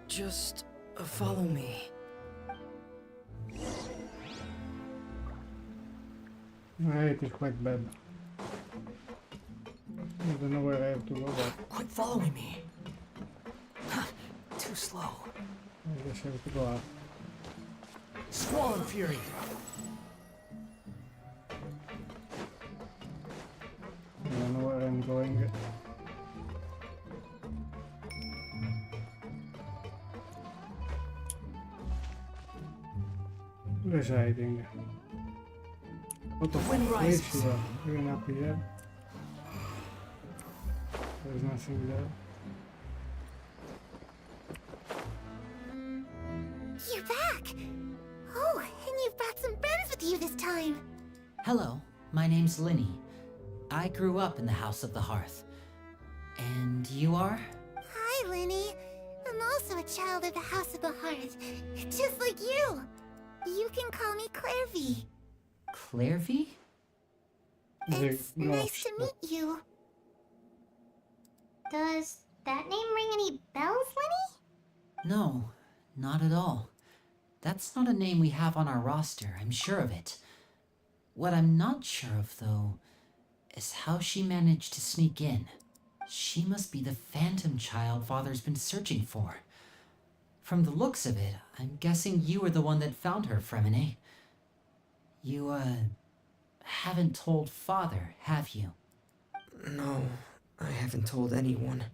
Speaker 14: Just follow me.
Speaker 1: It is quite bad. I don't know where I have to go, but...
Speaker 14: Quit following me. Too slow.
Speaker 1: I guess I have to go up.
Speaker 7: Squall and Fury.
Speaker 1: I don't know where I'm going. Residing. What the fuck is here? Even up here. There's nothing there.
Speaker 4: You're back! Oh, and you've brought some friends with you this time.
Speaker 9: Hello, my name's Lyney. I grew up in the House of the Hearth. And you are?
Speaker 4: Hi, Lyney. I'm also a child of the House of the Hearth, just like you. You can call me Clairvy.
Speaker 9: Clairvy?
Speaker 4: It's nice to meet you. Does that name ring any bells, Lyney?
Speaker 9: No, not at all. That's not a name we have on our roster, I'm sure of it. What I'm not sure of, though, is how she managed to sneak in. She must be the phantom child Father's been searching for. From the looks of it, I'm guessing you were the one that found her, Fremine. You, haven't told Father, have you?
Speaker 14: No, I haven't told anyone.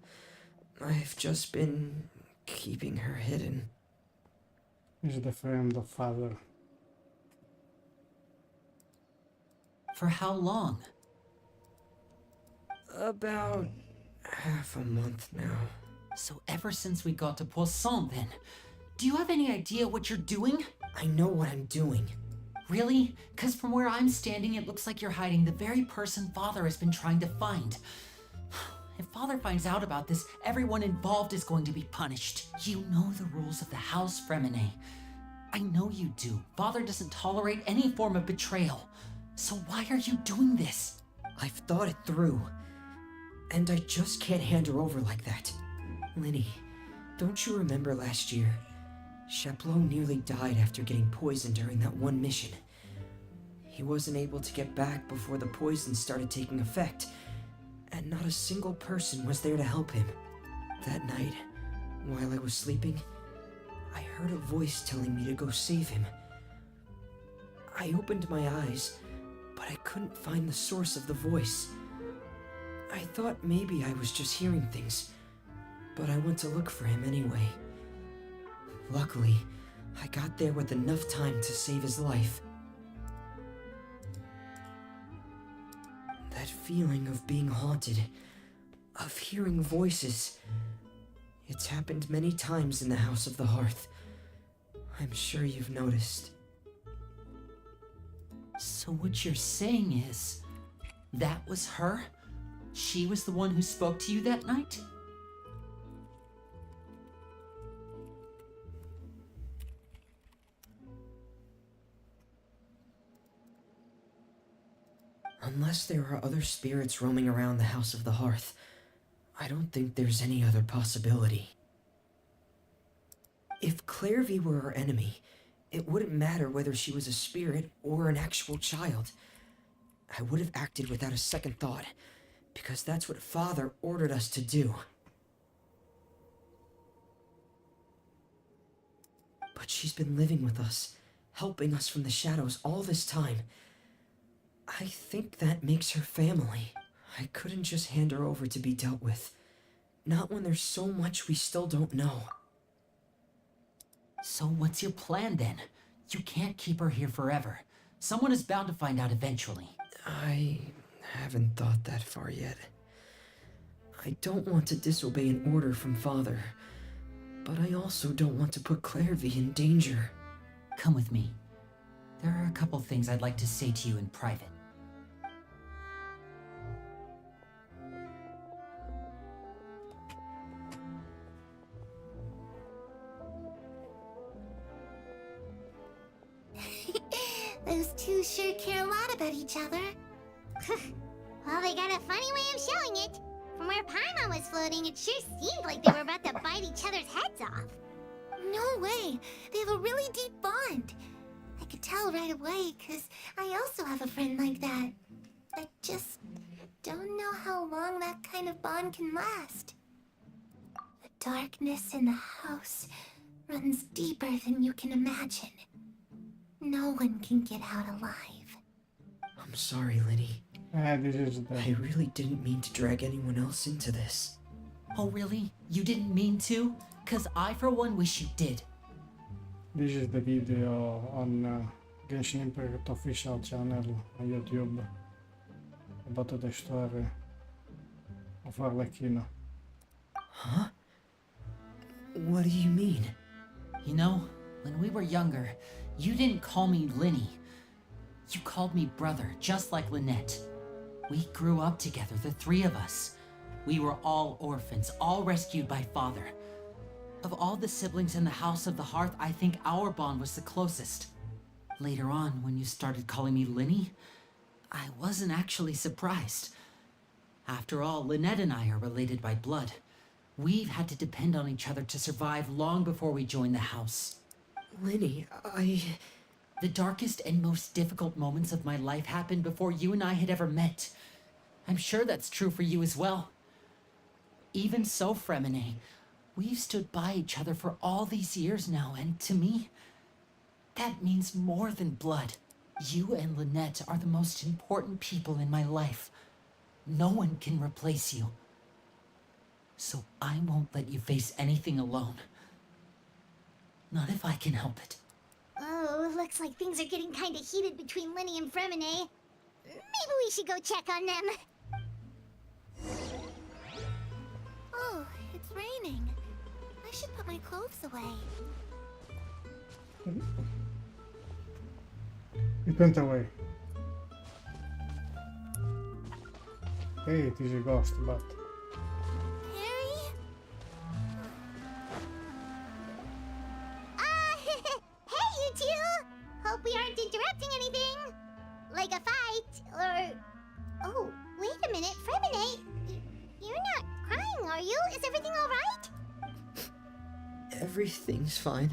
Speaker 14: I've just been keeping her hidden.
Speaker 1: Is the friend of Father.
Speaker 9: For how long?
Speaker 14: About half a month now.
Speaker 9: So ever since we got to Poisson, then. Do you have any idea what you're doing?
Speaker 14: I know what I'm doing.
Speaker 9: Really? 'Cause from where I'm standing, it looks like you're hiding the very person Father has been trying to find. If Father finds out about this, everyone involved is going to be punished. You know the rules of the house, Fremine. I know you do. Father doesn't tolerate any form of betrayal. So why are you doing this?
Speaker 14: I've thought it through. And I just can't hand her over like that. Lyney, don't you remember last year? Chaplot nearly died after getting poisoned during that one mission. He wasn't able to get back before the poison started taking effect, and not a single person was there to help him. That night, while I was sleeping, I heard a voice telling me to go save him. I opened my eyes, but I couldn't find the source of the voice. I thought maybe I was just hearing things, but I went to look for him anyway. Luckily, I got there with enough time to save his life. That feeling of being haunted, of hearing voices, it's happened many times in the House of the Hearth. I'm sure you've noticed.
Speaker 9: So what you're saying is, that was her? She was the one who spoke to you that night?
Speaker 14: Unless there are other spirits roaming around the House of the Hearth, I don't think there's any other possibility. If Clairvy were our enemy, it wouldn't matter whether she was a spirit or an actual child. I would have acted without a second thought, because that's what Father ordered us to do. But she's been living with us, helping us from the shadows all this time. I think that makes her family. I couldn't just hand her over to be dealt with. Not when there's so much we still don't know.
Speaker 9: So what's your plan then? You can't keep her here forever. Someone is bound to find out eventually.
Speaker 14: I haven't thought that far yet. I don't want to disobey an order from Father, but I also don't want to put Clairvy in danger.
Speaker 9: Come with me. There are a couple things I'd like to say to you in private.
Speaker 4: Those two sure care a lot about each other. Well, they got a funny way of showing it. From where Paimon was floating, it sure seemed like they were about to bite each other's heads off.
Speaker 12: No way! They have a really deep bond. I could tell right away, because I also have a friend like that. I just don't know how long that kind of bond can last. The darkness in the house runs deeper than you can imagine. No one can get out alive.
Speaker 14: I'm sorry, Lyney.
Speaker 1: This is the...
Speaker 14: I really didn't mean to drag anyone else into this.
Speaker 9: Oh really? You didn't mean to? 'Cause I for one wish you did.
Speaker 1: This is the video on Genshin Impact official channel on YouTube about the story of Arlecchino.
Speaker 14: Huh? What do you mean?
Speaker 9: You know, when we were younger, you didn't call me Lyney. You called me brother, just like Lynette. We grew up together, the three of us. We were all orphans, all rescued by Father. Of all the siblings in the House of the Hearth, I think our bond was the closest. Later on, when you started calling me Lyney, I wasn't actually surprised. After all, Lynette and I are related by blood. We've had to depend on each other to survive long before we joined the house.
Speaker 14: Lyney,
Speaker 9: The darkest and most difficult moments of my life happened before you and I had ever met. I'm sure that's true for you as well. Even so, Fremine, we've stood by each other for all these years now, and to me, that means more than blood. You and Lynette are the most important people in my life. No one can replace you. So I won't let you face anything alone. Not if I can help it.
Speaker 4: Oh, looks like things are getting kinda heated between Lyney and Fremine. Maybe we should go check on them.
Speaker 12: Oh, it's raining. I should put my clothes away.
Speaker 1: It went away. Hey, it is a ghost, but...
Speaker 12: Harry?
Speaker 4: Hey, you two! Hope we aren't interrupting anything. Like a fight, or... Oh, wait a minute, Fremine. You're not crying, are you? Is everything alright?
Speaker 14: everything's fine.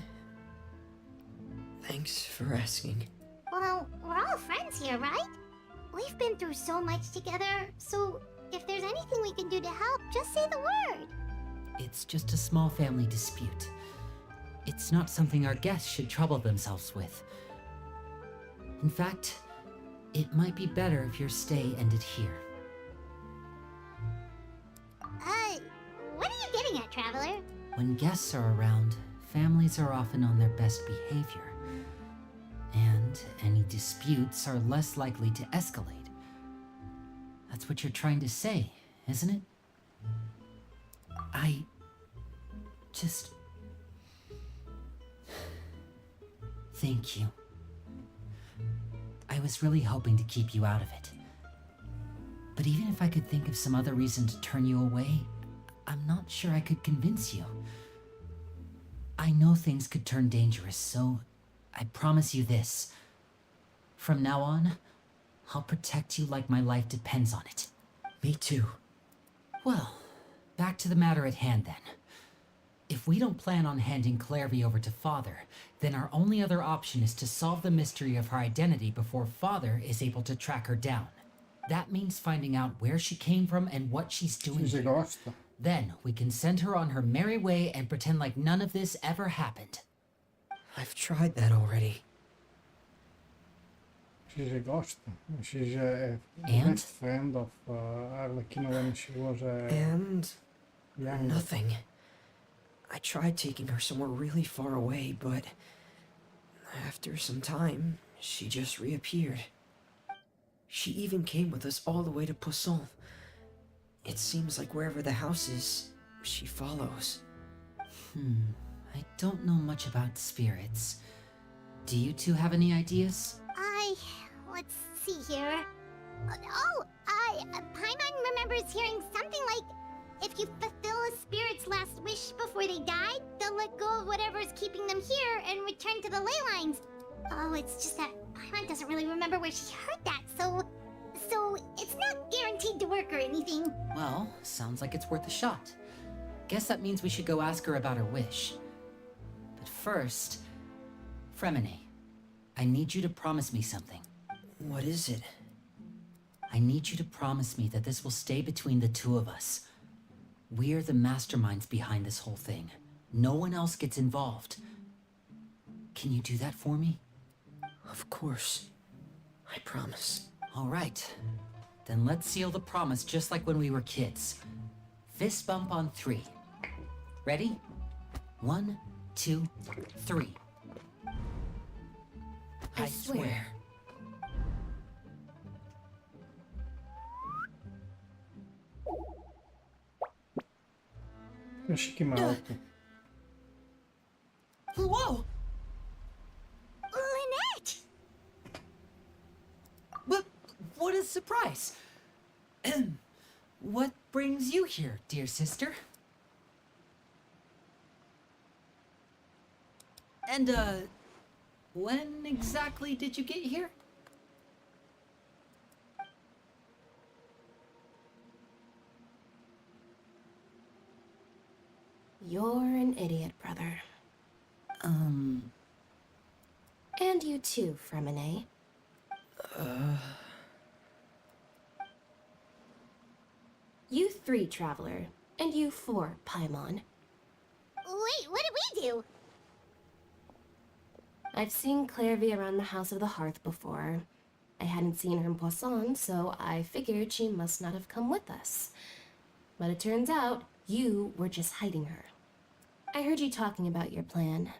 Speaker 14: Thanks for asking.
Speaker 4: Well, we're all friends here, right? We've been through so much together, so if there's anything we can do to help, just say the word.
Speaker 9: It's just a small family dispute. It's not something our guests should trouble themselves with. In fact, it might be better if your stay ended here.
Speaker 4: What are you getting at, Traveler?
Speaker 9: When guests are around, families are often on their best behavior. And any disputes are less likely to escalate. That's what you're trying to say, isn't it? I just... Thank you. I was really hoping to keep you out of it. But even if I could think of some other reason to turn you away, I'm not sure I could convince you. I know things could turn dangerous, so I promise you this. From now on, I'll protect you like my life depends on it.
Speaker 14: Me too.
Speaker 9: Well, back to the matter at hand then. If we don't plan on handing Clairvy over to Father, then our only other option is to solve the mystery of her identity before Father is able to track her down. That means finding out where she came from and what she's doing
Speaker 1: She's a
Speaker 9: here.
Speaker 1: ghost.
Speaker 9: Then we can send her on her merry way and pretend like none of this ever happened.
Speaker 14: I've tried that already.
Speaker 1: She's a ghost. She's a
Speaker 9: And?
Speaker 1: best friend of Arlecchino when she was
Speaker 14: And
Speaker 1: young.
Speaker 14: nothing. I tried taking her somewhere really far away, but after some time, she just reappeared. She even came with us all the way to Poisson. It seems like wherever the house is, she follows.
Speaker 9: I don't know much about spirits. Do you two have any ideas?
Speaker 4: Let's see here. Paimon remembers hearing something like, if you fulfill a spirit's last wish before they die, they'll let go of whatever's keeping them here and return to the ley lines. Oh, it's just that Paimon doesn't really remember where she heard that, so it's not guaranteed to work or anything.
Speaker 9: Well, sounds like it's worth a shot. Guess that means we should go ask her about her wish. But first, Fremine, I need you to promise me something.
Speaker 14: What is it?
Speaker 9: I need you to promise me that this will stay between the two of us. We're the masterminds behind this whole thing. No one else gets involved. Can you do that for me?
Speaker 14: Of course. I promise.
Speaker 9: All right. Then let's seal the promise just like when we were kids. Fist bump on 3. Ready? 1, 2, 3.
Speaker 10: I swear.
Speaker 1: Chique mal.
Speaker 9: Whoa!
Speaker 4: Lynette!
Speaker 9: But what a surprise! What brings you here, dear sister? And, when exactly did you get here?
Speaker 10: You're an idiot, brother.
Speaker 5: And you too, Fremine. You 3, Traveler. And you 4, Paimon.
Speaker 4: Wait, what did we do?
Speaker 5: I've seen Clairvy around the House of the Hearth before. I hadn't seen her in Poisson, so I figured she must not have come with us. But it turns out, you were just hiding her. I heard you talking about your plan.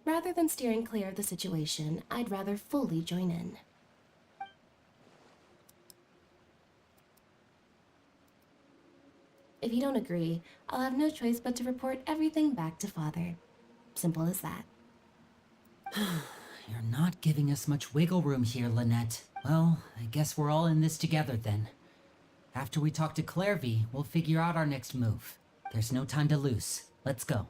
Speaker 5: Rather than steering clear of the situation, I'd rather fully join in. If you don't agree, I'll have no choice but to report everything back to Father. Simple as that.
Speaker 9: You're not giving us much wiggle room here, Lynette. Well, I guess we're all in this together then. After we talk to Clairvy, we'll figure out our next move. There's no time to lose. Let's go.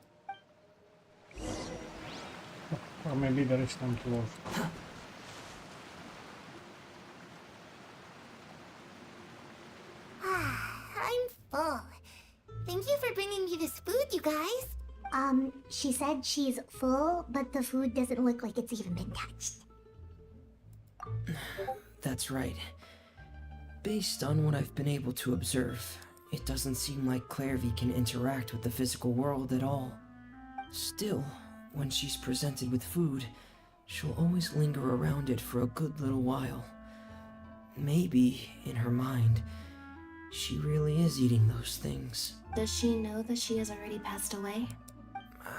Speaker 1: Or maybe there is time to lose.
Speaker 4: I'm full. Thank you for bringing me this food, you guys. She said she's full, but the food doesn't look like it's even been touched.
Speaker 14: That's right. Based on what I've been able to observe, it doesn't seem like Clairvy can interact with the physical world at all. Still, when she's presented with food, she'll always linger around it for a good little while. Maybe, in her mind, she really is eating those things.
Speaker 5: Does she know that she has already passed away?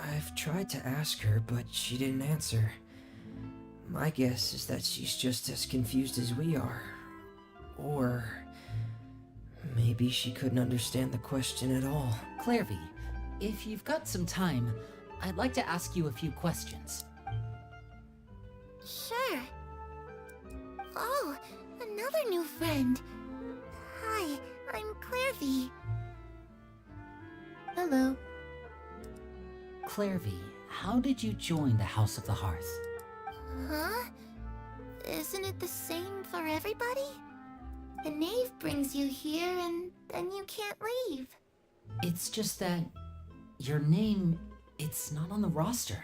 Speaker 14: I've tried to ask her, but she didn't answer. My guess is that she's just as confused as we are. Or maybe she couldn't understand the question at all.
Speaker 9: Clairvy, if you've got some time, I'd like to ask you a few questions.
Speaker 4: Sure. Oh, another new friend. Hi, I'm Clairvy.
Speaker 5: Hello.
Speaker 9: Clairvy, how did you join the House of the Hearth?
Speaker 4: Huh? Isn't it the same for everybody? The knave brings you here and then you can't leave.
Speaker 9: It's just that your name, it's not on the roster.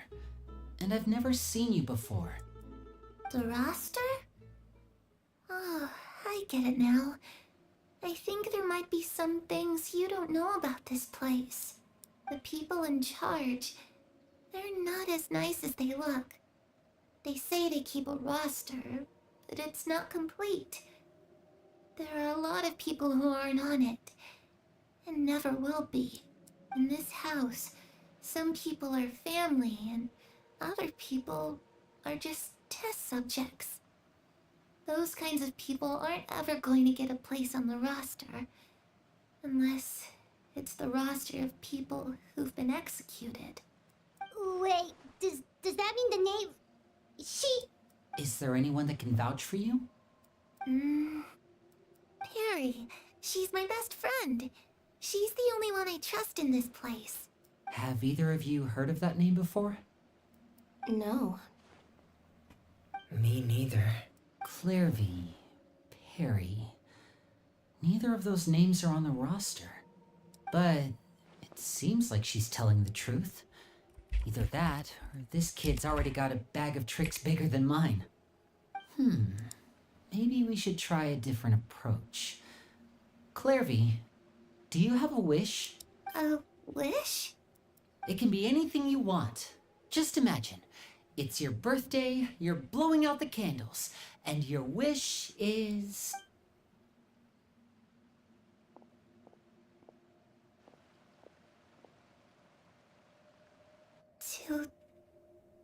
Speaker 9: And I've never seen you before.
Speaker 4: The roster? Oh, I get it now. I think there might be some things you don't know about this place. The people in charge, they're not as nice as they look. They say they keep a roster, but it's not complete. There are a lot of people who aren't on it, and never will be. In this house, some people are family, and other people are just test subjects. Those kinds of people aren't ever going to get a place on the roster, unless it's the roster of people who've been executed. Wait, does that mean the knave... She...
Speaker 9: Is there anyone that can vouch for you?
Speaker 4: Perry. She's my best friend. She's the only one I trust in this place.
Speaker 9: Have either of you heard of that name before?
Speaker 5: No.
Speaker 14: Me neither.
Speaker 9: Clairvy, Perry. Neither of those names are on the roster. But it seems like she's telling the truth. Either that, or this kid's already got a bag of tricks bigger than mine. Maybe we should try a different approach. Clairvy, do you have a wish?
Speaker 4: A wish?
Speaker 9: It can be anything you want. Just imagine. It's your birthday, you're blowing out the candles, and your wish is...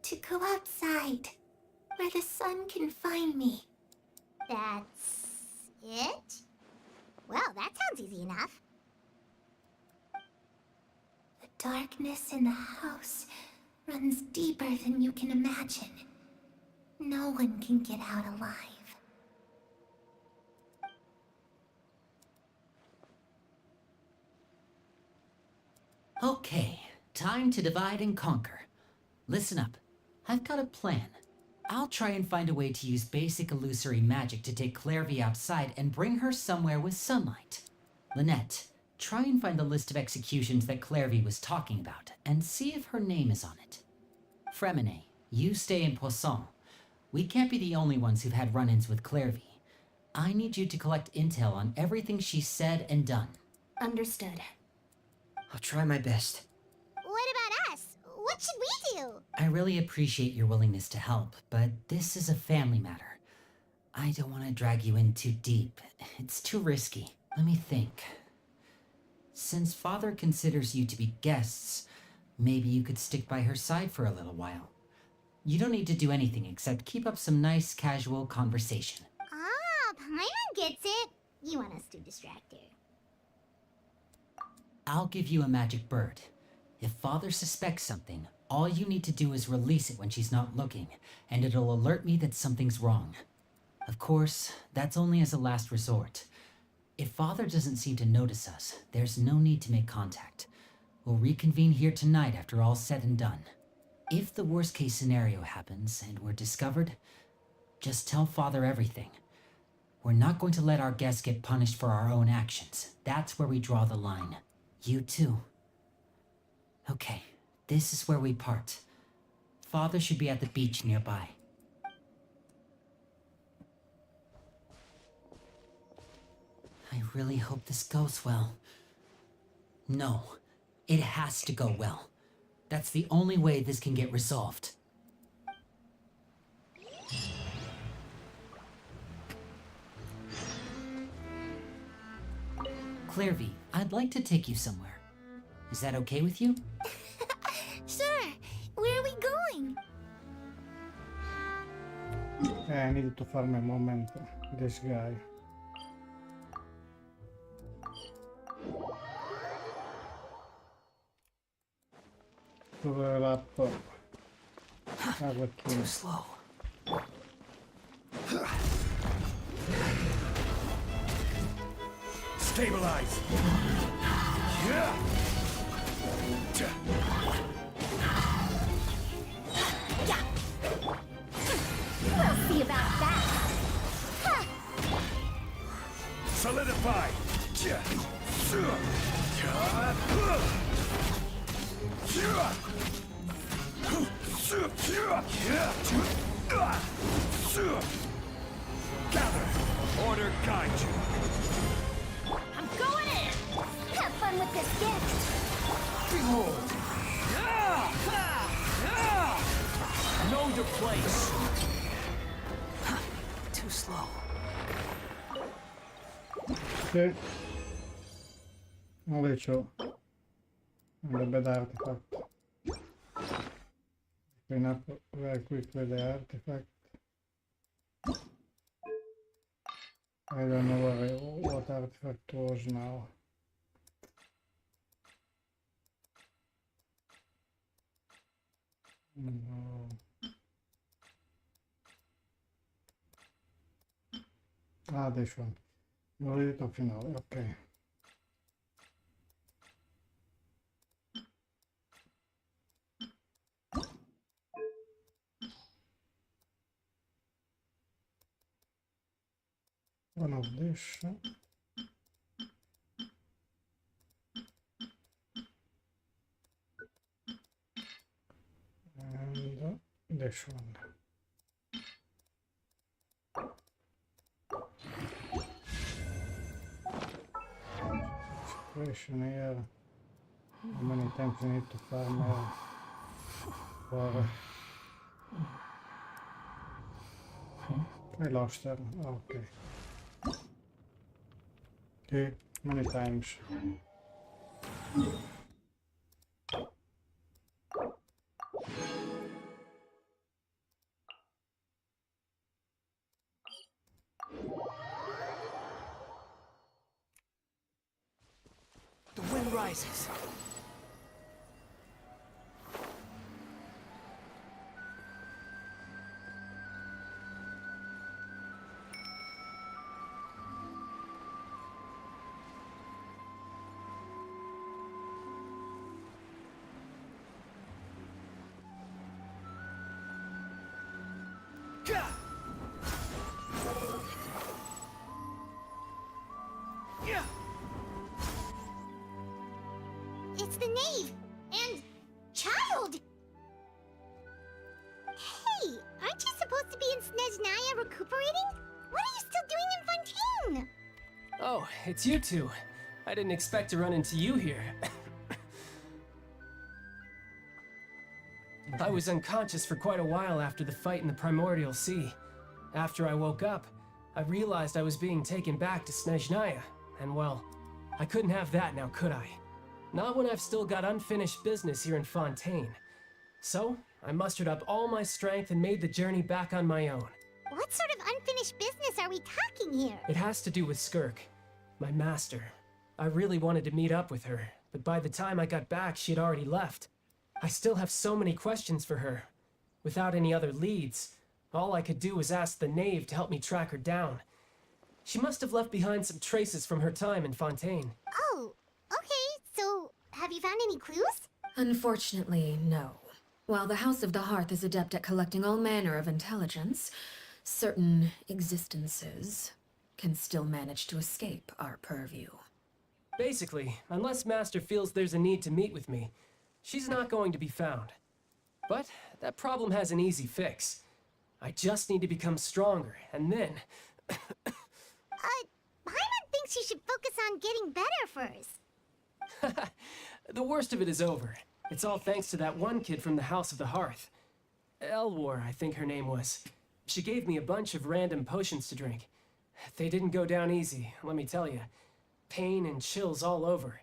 Speaker 4: To go outside, where the sun can find me. That's it? Well, that sounds easy enough. The darkness in the house runs deeper than you can imagine. No one can get out alive.
Speaker 9: Okay, time to divide and conquer. Listen up. I've got a plan. I'll try and find a way to use basic illusory magic to take Clairvy outside and bring her somewhere with sunlight. Lynette, try and find the list of executions that Clairvy was talking about, and see if her name is on it. Fremine, you stay in Poisson. We can't be the only ones who've had run-ins with Clairvy. I need you to collect intel on everything she's said and done.
Speaker 5: Understood.
Speaker 14: I'll try my best.
Speaker 4: What about us? What should we do?
Speaker 9: I really appreciate your willingness to help, but this is a family matter. I don't want to drag you in too deep. It's too risky. Let me think. Since Father considers you to be guests, maybe you could stick by her side for a little while. You don't need to do anything except keep up some nice, casual conversation.
Speaker 4: Ah, Paimon gets it. You want us to distract her.
Speaker 9: I'll give you a magic bird. If Father suspects something, all you need to do is release it when she's not looking, and it'll alert me that something's wrong. Of course, that's only as a last resort. If Father doesn't seem to notice us, there's no need to make contact. We'll reconvene here tonight after all's said and done. If the worst case scenario happens and we're discovered, just tell Father everything. We're not going to let our guests get punished for our own actions. That's where we draw the line. You too. Okay, this is where we part. Father should be at the beach nearby. I really hope this goes well. No, it has to go well. That's the only way this can get resolved. Clairvy, I'd like to take you somewhere. Is that okay with you?
Speaker 12: Sure. Where are we going?
Speaker 1: I needed to farm a moment. This guy. To level up Arlecchino.
Speaker 14: Too slow.
Speaker 3: Stabilize. Yeah.
Speaker 4: We'll see about that. Huh.
Speaker 3: Solidify. Gather. Order guide you.
Speaker 12: I'm going in!
Speaker 4: Have fun with this gift.
Speaker 3: Behold. Know your place.
Speaker 14: Too slow.
Speaker 1: Ok. Invece andrebbe da artifact. Clean up very quickly the artifact. I don't know what artifact was now. No. Ah, this one. Monolito finale, ok. One of this. And this one. Situation here. How many times you need to farm for... I lost her. Okay. Okay, many times.
Speaker 7: The wind rises.
Speaker 4: It's the knave and child. Hey, aren't you supposed to be in Snezhnaya recuperating? What are you still doing in Fontaine?
Speaker 15: Oh, it's you two. I didn't expect to run into you here. I was unconscious for quite a while after the fight in the Primordial Sea. After I woke up, I realized I was being taken back to Snezhnaya, and well, I couldn't have that now, could I? Not when I've still got unfinished business here in Fontaine. So, I mustered up all my strength and made the journey back on my own.
Speaker 4: What sort of unfinished business are we talking here?
Speaker 15: It has to do with Skirk, my master. I really wanted to meet up with her, but by the time I got back, she had already left. I still have so many questions for her. Without any other leads, all I could do was ask the knave to help me track her down. She must have left behind some traces from her time in Fontaine.
Speaker 4: Oh, okay, so have you found any clues?
Speaker 10: Unfortunately, no. While the House of the Hearth is adept at collecting all manner of intelligence, certain existences can still manage to escape our purview.
Speaker 15: Basically, unless Master feels there's a need to meet with me, she's not going to be found. But that problem has an easy fix. I just need to become stronger, and then...
Speaker 4: Paimon thinks you should focus on getting better first.
Speaker 15: The worst of it is over. It's all thanks to that one kid from the House of the Hearth. Elwar, I think her name was. She gave me a bunch of random potions to drink. They didn't go down easy, let me tell you. Pain and chills all over.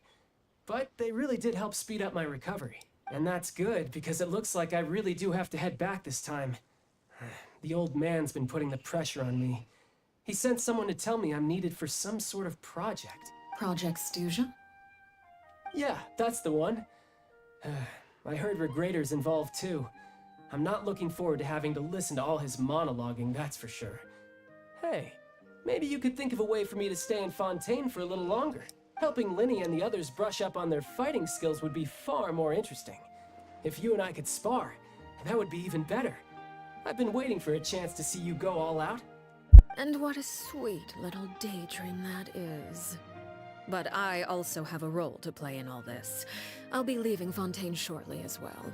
Speaker 15: But they really did help speed up my recovery. And that's good, because it looks like I really do have to head back this time. The old man's been putting the pressure on me. He sent someone to tell me I'm needed for some sort of project.
Speaker 10: Project Stuja?
Speaker 15: Yeah, that's the one. I heard Regrader's involved too. I'm not looking forward to having to listen to all his monologuing, that's for sure. Hey, maybe you could think of a way for me to stay in Fontaine for a little longer. Helping Lyney and the others brush up on their fighting skills would be far more interesting. If you and I could spar, that would be even better. I've been waiting for a chance to see you go all out.
Speaker 10: And what a sweet little daydream that is. But I also have a role to play in all this. I'll be leaving Fontaine shortly as well.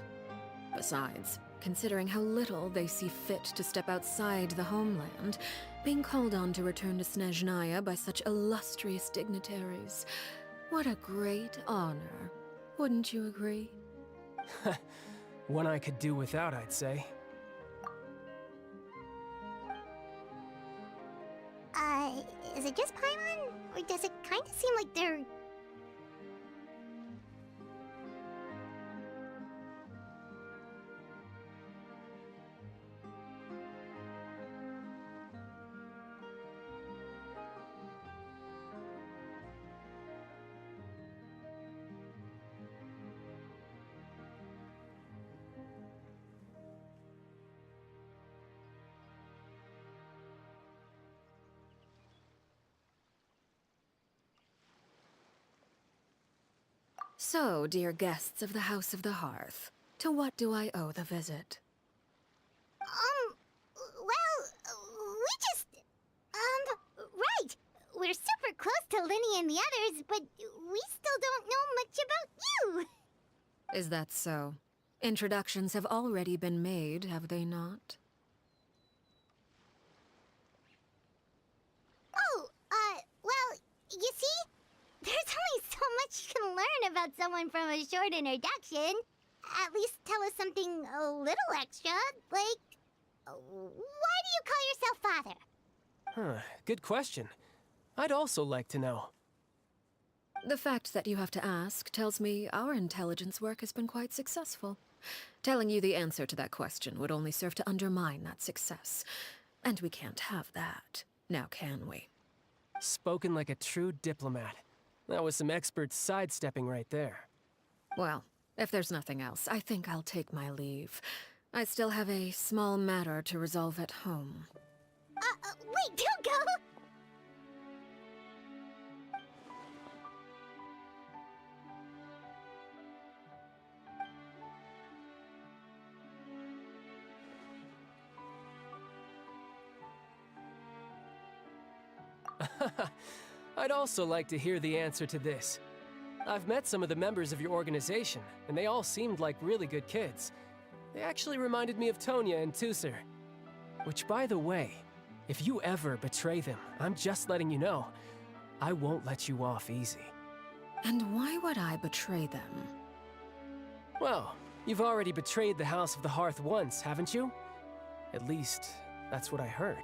Speaker 10: Besides, considering how little they see fit to step outside the homeland, being called on to return to Snezhnaya by such illustrious dignitaries, what a great honor. Wouldn't you agree?
Speaker 15: One I could do without, I'd say.
Speaker 4: Is it just Paimon? Or does it kind of seem like they're...
Speaker 10: So, dear guests of the House of the Hearth, to what do I owe the visit?
Speaker 4: Right! We're super close to Lyney and the others, but we still don't know much about you!
Speaker 10: Is that so? Introductions have already been made, have they not?
Speaker 4: Well, you see? There's only so much you can learn about someone from a short introduction. At least tell us something a little extra, like... Why do you call yourself father?
Speaker 15: Huh, good question. I'd also like to know.
Speaker 10: The fact that you have to ask tells me our intelligence work has been quite successful. Telling you the answer to that question would only serve to undermine that success. And we can't have that, now can we?
Speaker 15: Spoken like a true diplomat. That was some expert sidestepping right there.
Speaker 10: Well, if there's nothing else, I think I'll take my leave. I still have a small matter to resolve at home.
Speaker 4: Wait, don't go!
Speaker 15: I'd also like to hear the answer to this. I've met some of the members of your organization, and they all seemed like really good kids. They actually reminded me of Tonya and Tusser. Which, by the way, if you ever betray them, I'm just letting you know, I won't let you off easy.
Speaker 10: And why would I betray them?
Speaker 15: Well, you've already betrayed the House of the Hearth once, haven't you? At least, that's what I heard.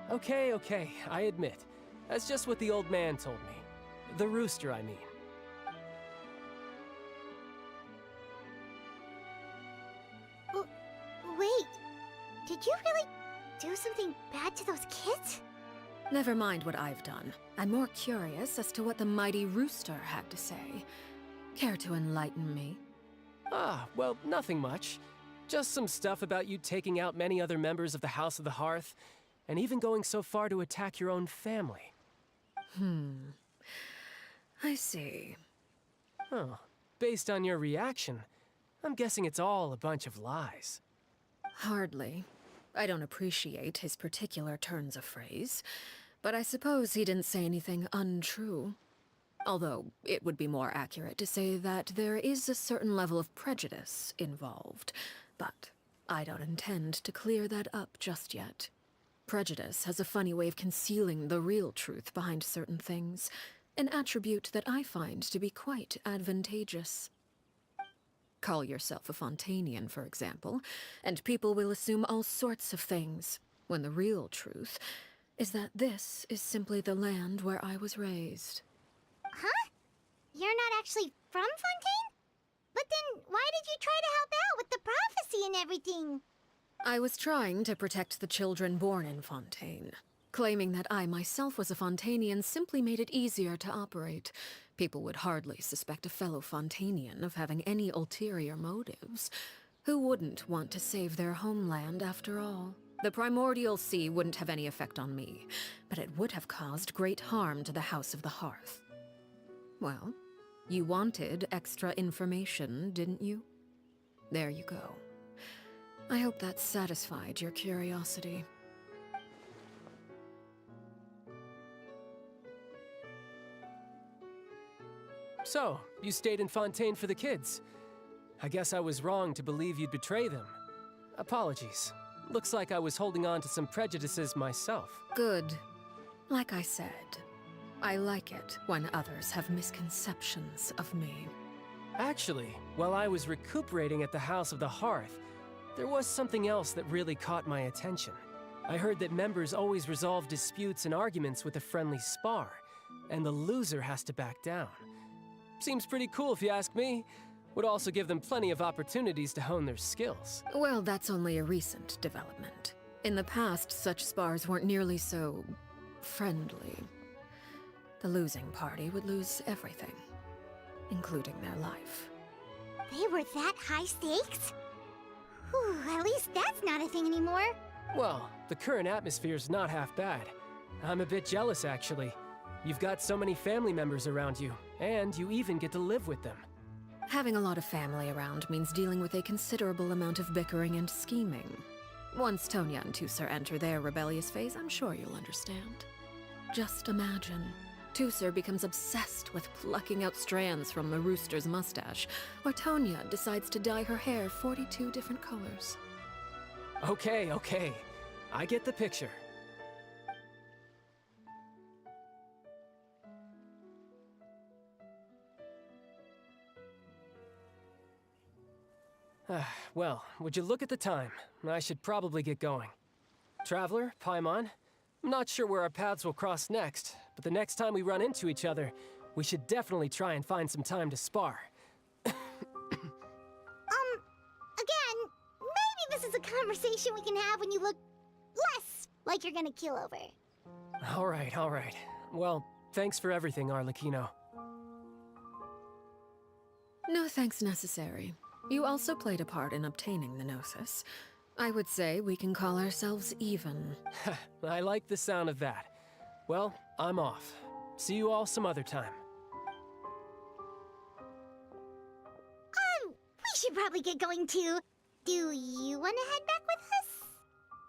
Speaker 15: Okay, I admit. That's just what the old man told me. The rooster, I mean.
Speaker 4: Wait, did you really do something bad to those kids?
Speaker 10: Never mind what I've done. I'm more curious as to what the mighty rooster had to say. Care to enlighten me?
Speaker 15: Ah, well, nothing much. Just some stuff about you taking out many other members of the House of the Hearth, and even going so far to attack your own family.
Speaker 10: I see.
Speaker 15: Oh, based on your reaction, I'm guessing it's all a bunch of lies.
Speaker 10: Hardly. I don't appreciate his particular turns of phrase, but I suppose he didn't say anything untrue. Although, it would be more accurate to say that there is a certain level of prejudice involved, but I don't intend to clear that up just yet. Prejudice has a funny way of concealing the real truth behind certain things, an attribute that I find to be quite advantageous. Call yourself a Fontanian, for example, and people will assume all sorts of things, when the real truth is that this is simply the land where I was raised.
Speaker 4: Huh? You're not actually from Fontaine? But then why did you try to help out with the prophecy and everything?
Speaker 10: I was trying to protect the children born in Fontaine. Claiming that I myself was a Fontanian simply made it easier to operate. People would hardly suspect a fellow Fontanian of having any ulterior motives. Who wouldn't want to save their homeland after all? The primordial sea wouldn't have any effect on me, but it would have caused great harm to the House of the Hearth. Well, you wanted extra information, didn't you? There you go. I hope that satisfied your curiosity.
Speaker 15: So, you stayed in Fontaine for the kids. I guess I was wrong to believe you'd betray them. Apologies. Looks like I was holding on to some prejudices myself.
Speaker 10: Good. Like I said, I like it when others have misconceptions of me.
Speaker 15: Actually, while I was recuperating at the House of the Hearth, there was something else that really caught my attention. I heard that members always resolve disputes and arguments with a friendly spar, and the loser has to back down. Seems pretty cool if you ask me. Would also give them plenty of opportunities to hone their skills.
Speaker 10: Well, that's only a recent development. In the past, such spars weren't nearly so friendly. The losing party would lose everything, including their life.
Speaker 4: They were that high stakes? Whew, at least that's not a thing anymore.
Speaker 15: Well, the current atmosphere's not half bad. I'm a bit jealous, actually. You've got so many family members around you, and you even get to live with them.
Speaker 10: Having a lot of family around means dealing with a considerable amount of bickering and scheming. Once Tonya and Tusser enter their rebellious phase, I'm sure you'll understand. Just imagine. Tusser becomes obsessed with plucking out strands from the rooster's mustache, or Tonya decides to dye her hair 42 different colors.
Speaker 15: Okay. I get the picture. Well, would you look at the time? I should probably get going. Traveler, Paimon, I'm not sure where our paths will cross next, but the next time we run into each other, we should definitely try and find some time to spar.
Speaker 4: Again, maybe this is a conversation we can have when you look less like you're gonna kill over.
Speaker 15: All right. Well, thanks for everything, Arlecchino.
Speaker 10: No thanks necessary. You also played a part in obtaining the Gnosis. I would say we can call ourselves even.
Speaker 15: I like the sound of that. Well, I'm off. See you all some other time.
Speaker 4: We should probably get going too. Do you want to head back with us?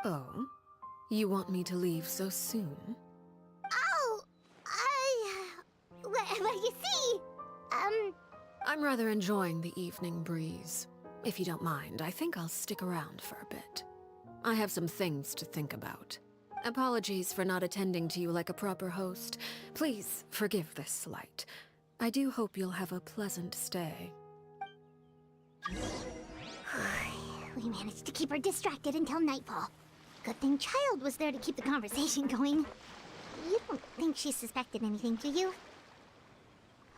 Speaker 10: Oh? You want me to leave so soon?
Speaker 4: Oh, well, you see,
Speaker 10: I'm rather enjoying the evening breeze. If you don't mind, I think I'll stick around for a bit. I have some things to think about. Apologies for not attending to you like a proper host. Please forgive this slight. I do hope you'll have a pleasant stay.
Speaker 4: We managed to keep her distracted until nightfall. Good thing Child was there to keep the conversation going. You don't think she suspected anything, do you?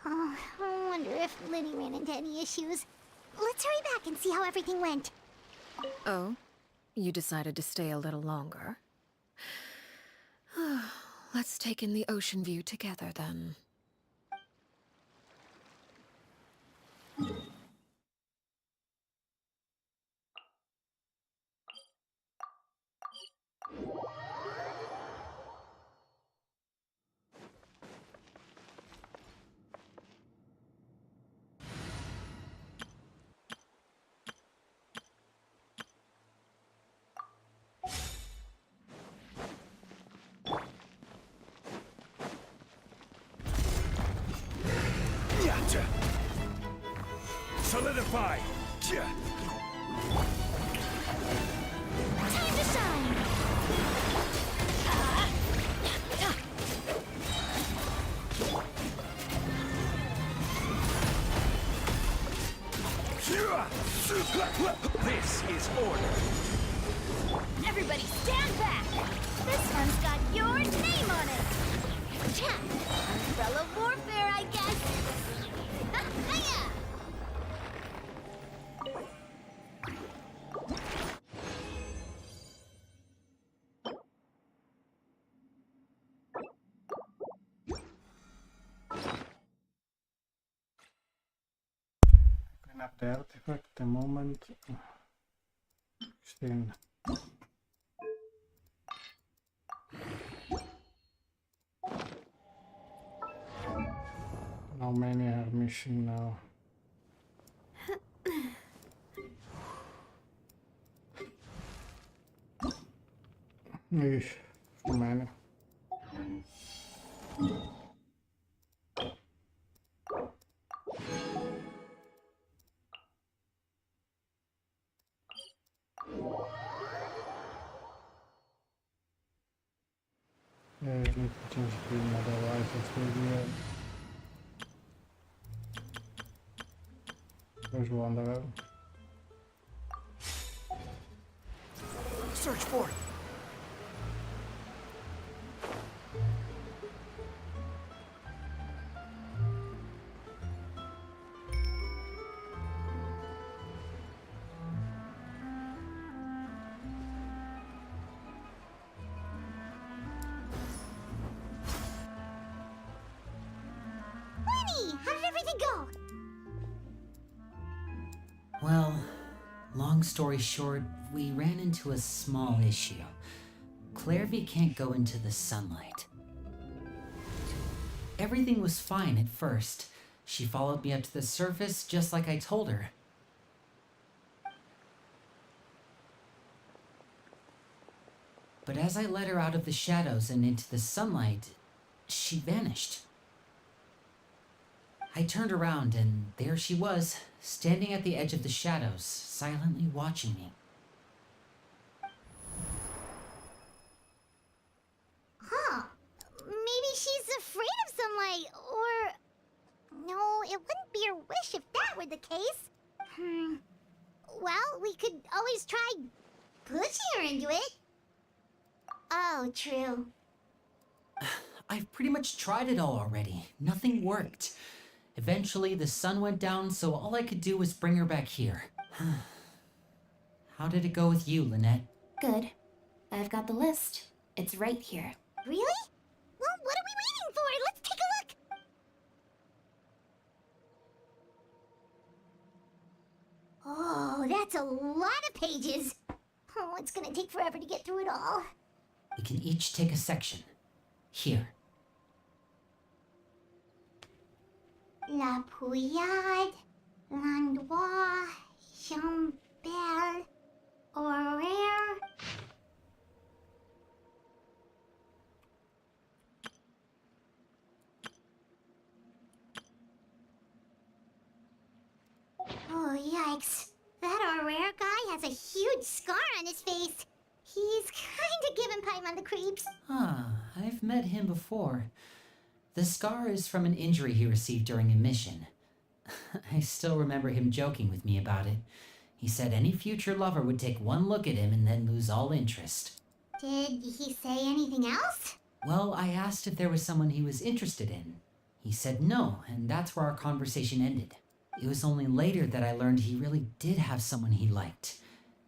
Speaker 4: Oh, I wonder if Lyney ran into any issues. Let's hurry back and see how everything went.
Speaker 10: Oh? You decided to stay a little longer? Let's take in the ocean view together, then.
Speaker 7: Gotcha. Solidify.
Speaker 4: Time to shine!
Speaker 7: This is order.
Speaker 12: Everybody stand back! This one's got your name on it! Cha! Umbrella warfare, I guess! Hiya!
Speaker 1: Clean up the artifact, the moment. 16. How many are missing now? Eesh, too many. Yeah, I need to change screen, otherwise it's really there's one there.
Speaker 7: Search for it.
Speaker 4: Lyney, how did everything go?
Speaker 9: Well, long story short, we ran into a small issue. Clairvy can't go into the sunlight. Everything was fine at first. She followed me up to the surface just like I told her. But as I led her out of the shadows and into the sunlight, she vanished. I turned around and there she was, standing at the edge of the shadows, silently watching me.
Speaker 4: Huh. Maybe she's afraid of sunlight, or... No, it wouldn't be her wish if that were the case. Well, we could always try pushing her into it. Oh, true.
Speaker 9: I've pretty much tried it all already. Nothing worked. Eventually, the sun went down, so all I could do was bring her back here. How did it go with you, Lynette?
Speaker 5: Good. I've got the list. It's right here.
Speaker 4: Really? Well, what are we waiting for? Let's take a look! Oh, that's a lot of pages. Oh, it's gonna take forever to get through it all.
Speaker 9: We can each take a section. Here.
Speaker 4: La Pouillade, L'Endroit, Chambel, Horaire. Yikes. That Aurora guy has a huge scar on his face. He's kinda giving Paimon the creeps.
Speaker 9: Ah, I've met him before. The scar is from an injury he received during a mission. I still remember him joking with me about it. He said any future lover would take one look at him and then lose all interest.
Speaker 4: Did he say anything else?
Speaker 9: Well, I asked if there was someone he was interested in. He said no, and that's where our conversation ended. It was only later that I learned he really did have someone he liked.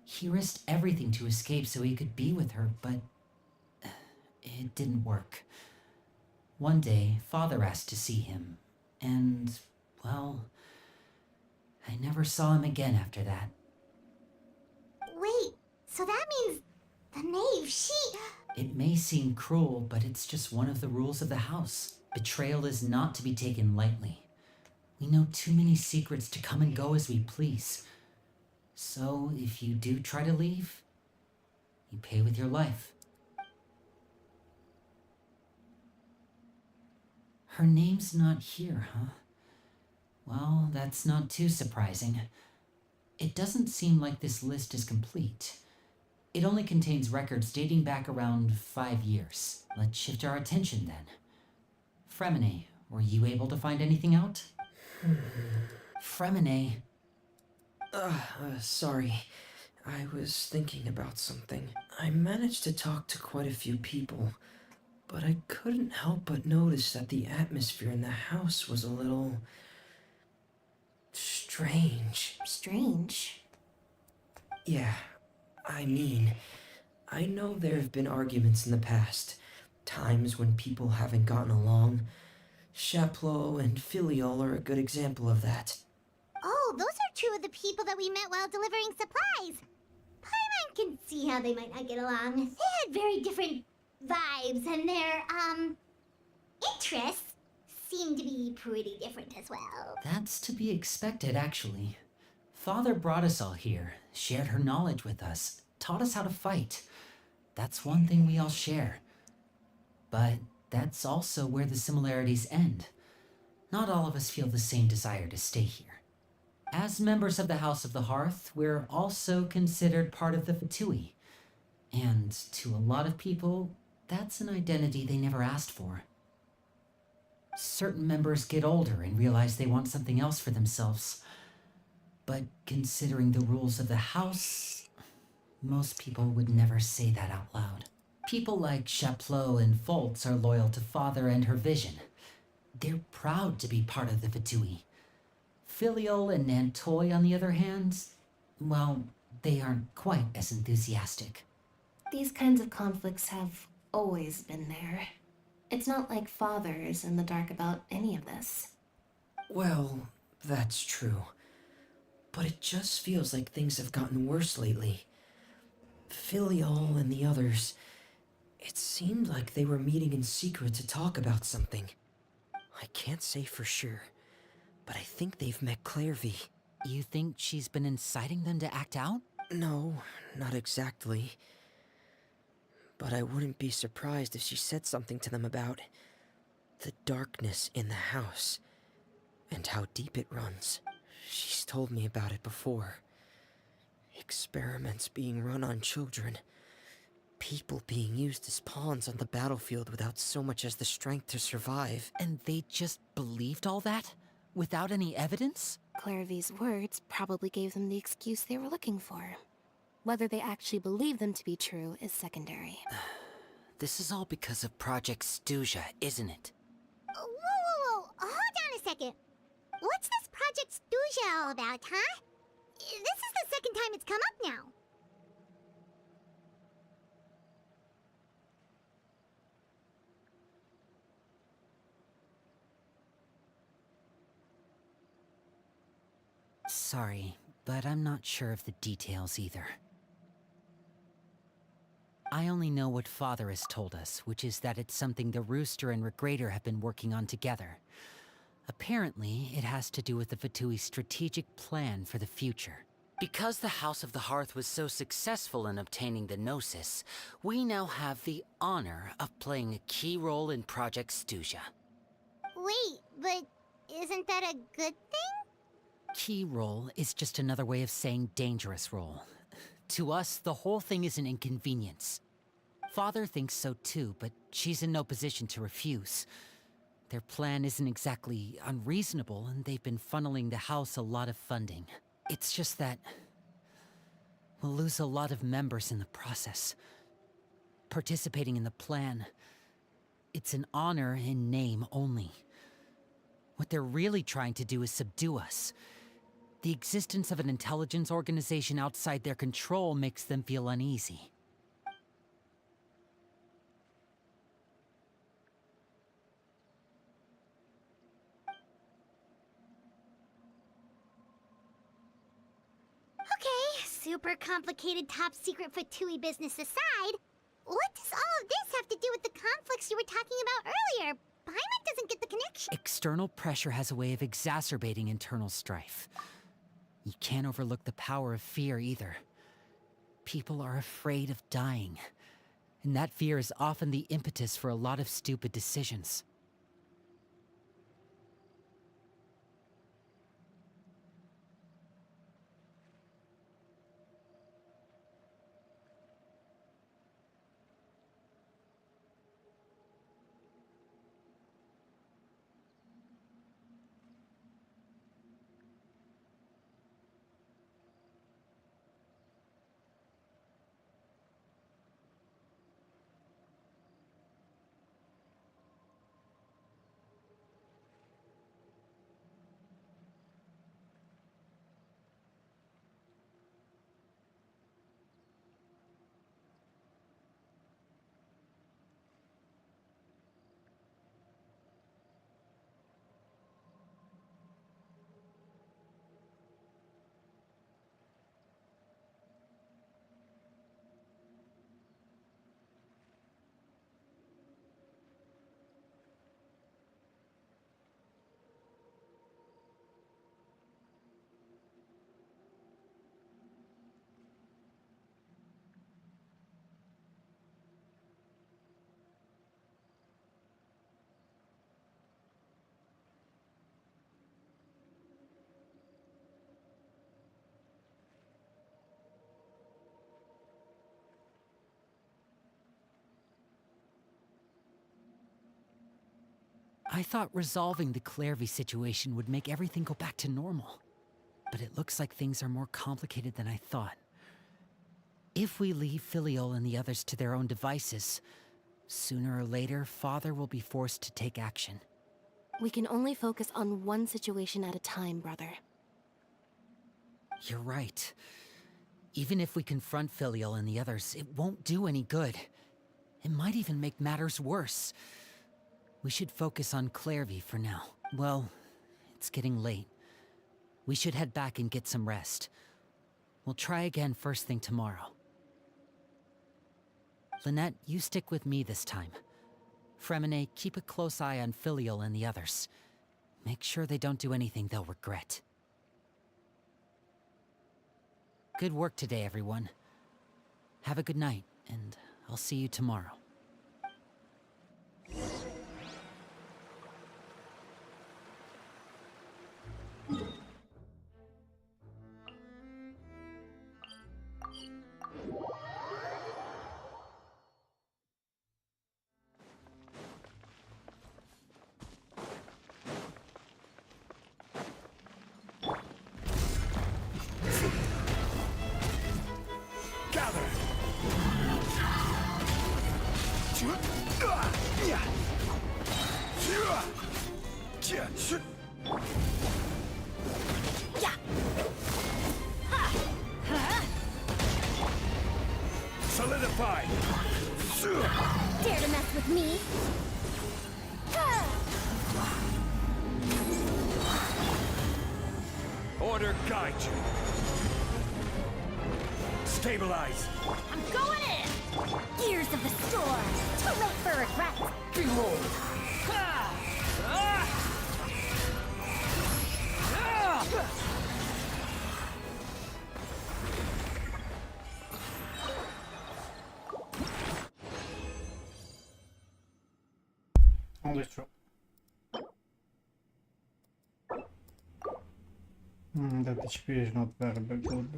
Speaker 9: He risked everything to escape so he could be with her, but it didn't work. One day, Father asked to see him, and, well, I never saw him again after that.
Speaker 4: Wait, so that means the knave,
Speaker 9: It may seem cruel, but it's just one of the rules of the house. Betrayal is not to be taken lightly. We know too many secrets to come and go as we please. So, if you do try to leave, you pay with your life. Her name's not here, huh? Well, that's not too surprising. It doesn't seem like this list is complete. It only contains records dating back around 5 years. Let's shift our attention then. Fremine, were you able to find anything out? Fremine.
Speaker 14: Sorry. I was thinking about something. I managed to talk to quite a few people, but I couldn't help but notice that the atmosphere in the house was a little strange.
Speaker 5: Strange?
Speaker 14: Yeah, I mean, I know there have been arguments in the past, times when people haven't gotten along. Chaplot and Filiol are a good example of that.
Speaker 4: Oh, those are two of the people that we met while delivering supplies. Paimon can see how they might not get along. They had very different vibes, and their, interests seem to be pretty different as well.
Speaker 9: That's to be expected, actually. Father brought us all here, shared her knowledge with us, taught us how to fight. That's one thing we all share. But that's also where the similarities end. Not all of us feel the same desire to stay here. As members of the House of the Hearth, we're also considered part of the Fatui. And to a lot of people, that's an identity they never asked for. Certain members get older and realize they want something else for themselves. But considering the rules of the house, most people would never say that out loud. People like Chaplot and Foltz are loyal to Father and her vision. They're proud to be part of the Fatui. Filiol and Nantoy, on the other hand, well, they aren't quite as enthusiastic.
Speaker 5: These kinds of conflicts have always been there. It's not like Father is in the dark about any of this.
Speaker 14: Well, that's true. But it just feels like things have gotten worse lately. Filiol and the others, it seemed like they were meeting in secret to talk about something. I can't say for sure, but I think they've met Clairvy.
Speaker 9: You think she's been inciting them to act out?
Speaker 14: No, not exactly. But I wouldn't be surprised if she said something to them about the darkness in the house and how deep it runs. She's told me about it before. Experiments being run on children. People being used as pawns on the battlefield without so much as the strength to survive.
Speaker 9: And they just believed all that? Without any evidence?
Speaker 5: Clairvy's words probably gave them the excuse they were looking for. Whether they actually believe them to be true is secondary.
Speaker 9: This is all because of Project Stuja, isn't it?
Speaker 4: Whoa. Hold on a second. What's this Project Stuja all about, huh? This is the second time it's come up now.
Speaker 9: Sorry, but I'm not sure of the details either. I only know what Father has told us, which is that it's something the Rooster and Regrader have been working on together. Apparently, it has to do with the Fatui's strategic plan for the future. Because the House of the Hearth was so successful in obtaining the Gnosis, we now have the honor of playing a key role in Project Stuja.
Speaker 4: Wait, but isn't that a good thing?
Speaker 9: key role is just another way of saying dangerous role. To us, the whole thing is an inconvenience. Father thinks so too, but she's in no position to refuse. Their plan isn't exactly unreasonable, and they've been funneling the house a lot of funding. It's just that we'll lose a lot of members in the process. Participating in the plan, it's an honor in name only. What they're really trying to do is subdue us. The existence of an intelligence organization outside their control makes them feel uneasy.
Speaker 4: Okay, super complicated top secret Fatui business aside, what does all of this have to do with the conflicts you were talking about earlier? Paimon doesn't get the connection.
Speaker 9: External pressure has a way of exacerbating internal strife. You can't overlook the power of fear either. People are afraid of dying, and that fear is often the impetus for a lot of stupid decisions. I thought resolving the Clairvy situation would make everything go back to normal. But it looks like things are more complicated than I thought. If we leave Filiol and the others to their own devices, sooner or later, Father will be forced to take action.
Speaker 5: We can only focus on one situation at a time, brother.
Speaker 9: You're right. Even if we confront Filiol and the others, it won't do any good. It might even make matters worse. We should focus on Clairvy for now. Well, it's getting late. We should head back and get some rest. We'll try again first thing tomorrow. Lynette, you stick with me this time. Fremine, keep a close eye on Filiol and the others. Make sure they don't do anything they'll regret. Good work today, everyone. Have a good night, and I'll see you tomorrow.
Speaker 3: Solidify!
Speaker 4: Dare to mess with me?
Speaker 3: Order guide you. Stabilize.
Speaker 4: I'm going in! Gears of the storm! Too late for regrets!
Speaker 3: Behold!
Speaker 1: On dessus. That HP is not very good.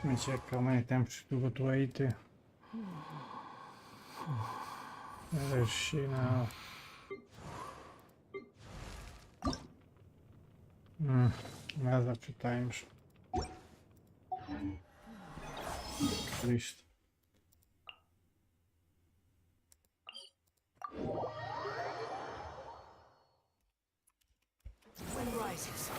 Speaker 1: Let me check how many times to go to 80. Where is she now? Another 2 times. At least.
Speaker 7: Wind rises.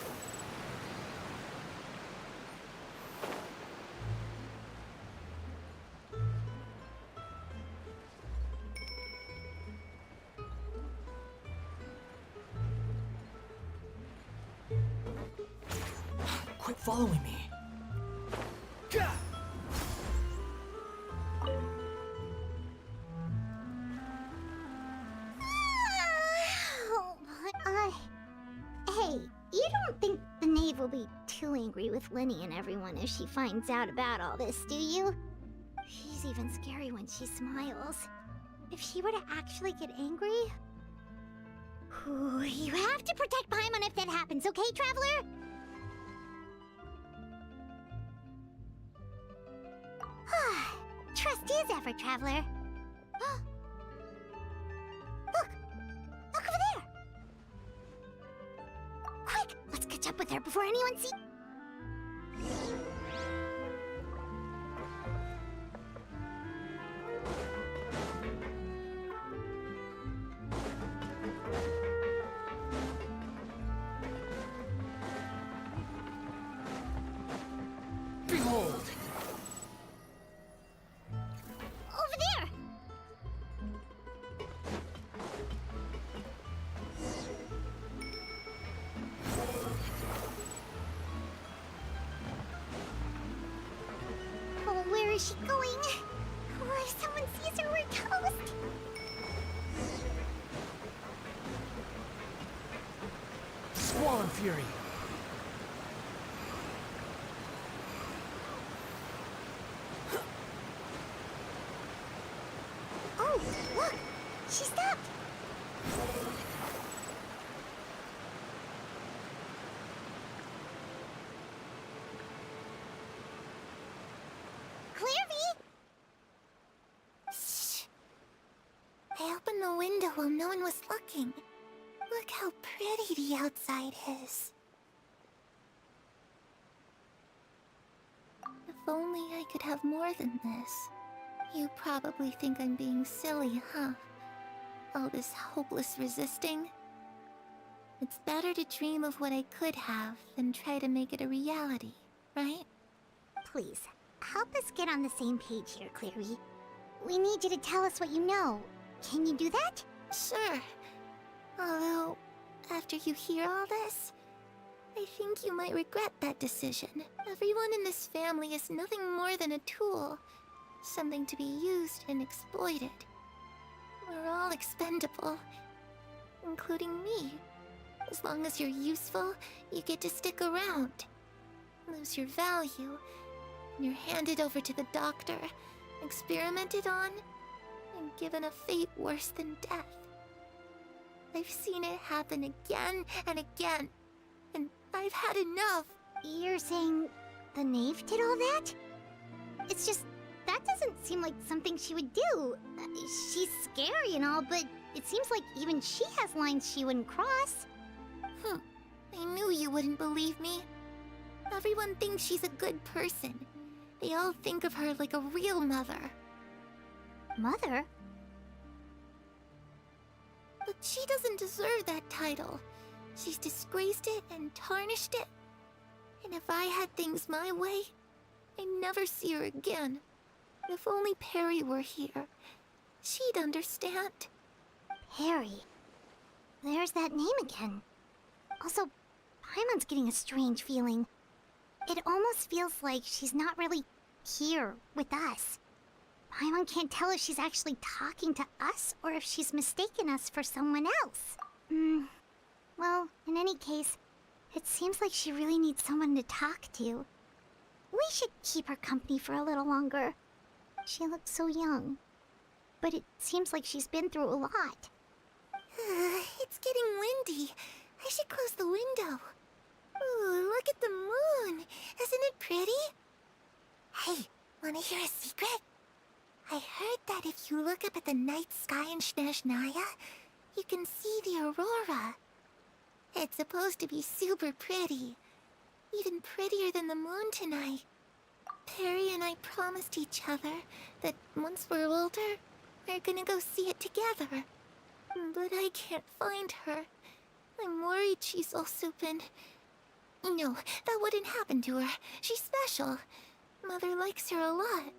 Speaker 14: Quit following me.
Speaker 4: Hey, you don't think the knave will be too angry with Lyney and everyone if she finds out about all this, do you? She's even scary when she smiles. If she were to actually get angry... Ooh, you have to protect Paimon if that happens, okay, Traveler? Trust is ever, Traveler. Look! Look over there! Quick! Let's catch up with her before anyone sees...
Speaker 7: Behold!
Speaker 4: Over there! Oh, where is she going? Or if someone sees her, we're toast!
Speaker 7: Squall and fury.
Speaker 4: Oh, look! She stopped! Clearvy!
Speaker 12: Shh. I opened the window while no one was looking. Look how pretty the outside is. If only I could have more than this. You probably think I'm being silly, huh? All this hopeless resisting? It's better to dream of what I could have than try to make it a reality, right?
Speaker 4: Please, help us get on the same page here, Clearvy. We need you to tell us what you know. Can you do that?
Speaker 12: Sure. Although, after you hear all this, I think you might regret that decision. Everyone in this family is nothing more than a tool. Something to be used and exploited. We're all expendable, including me. As long as you're useful, you get to stick around. Lose your value, and you're handed over to the doctor, experimented on, and given a fate worse than death. I've seen it happen again and again, and I've had enough.
Speaker 4: You're saying the knave did all that? It's just, that doesn't seem like something she would do. She's scary and all, but it seems like even she has lines she wouldn't cross.
Speaker 12: I knew you wouldn't believe me. Everyone thinks she's a good person. They all think of her like a real mother.
Speaker 4: Mother?
Speaker 12: But she doesn't deserve that title. She's disgraced it and tarnished it. And if I had things my way, I'd never see her again. If only Perry were here, she'd understand.
Speaker 4: Perry. There's that name again. Also, Paimon's getting a strange feeling. It almost feels like she's not really here with us. Paimon can't tell if she's actually talking to us or if she's mistaken us for someone else. Well, in any case, it seems like she really needs someone to talk to. We should keep her company for a little longer. She looks so young. But it seems like she's been through a lot.
Speaker 12: It's getting windy. I should close the window. Ooh, look at the moon. Isn't it pretty? Hey, wanna hear a secret? I heard that if you look up at the night sky in Snezhnaya, you can see the aurora. It's supposed to be super pretty. Even prettier than the moon tonight. Perry and I promised each other that once we're older, we're gonna go see it together. But I can't find her. I'm worried she's also been... No, that wouldn't happen to her. She's special. Mother likes her a lot.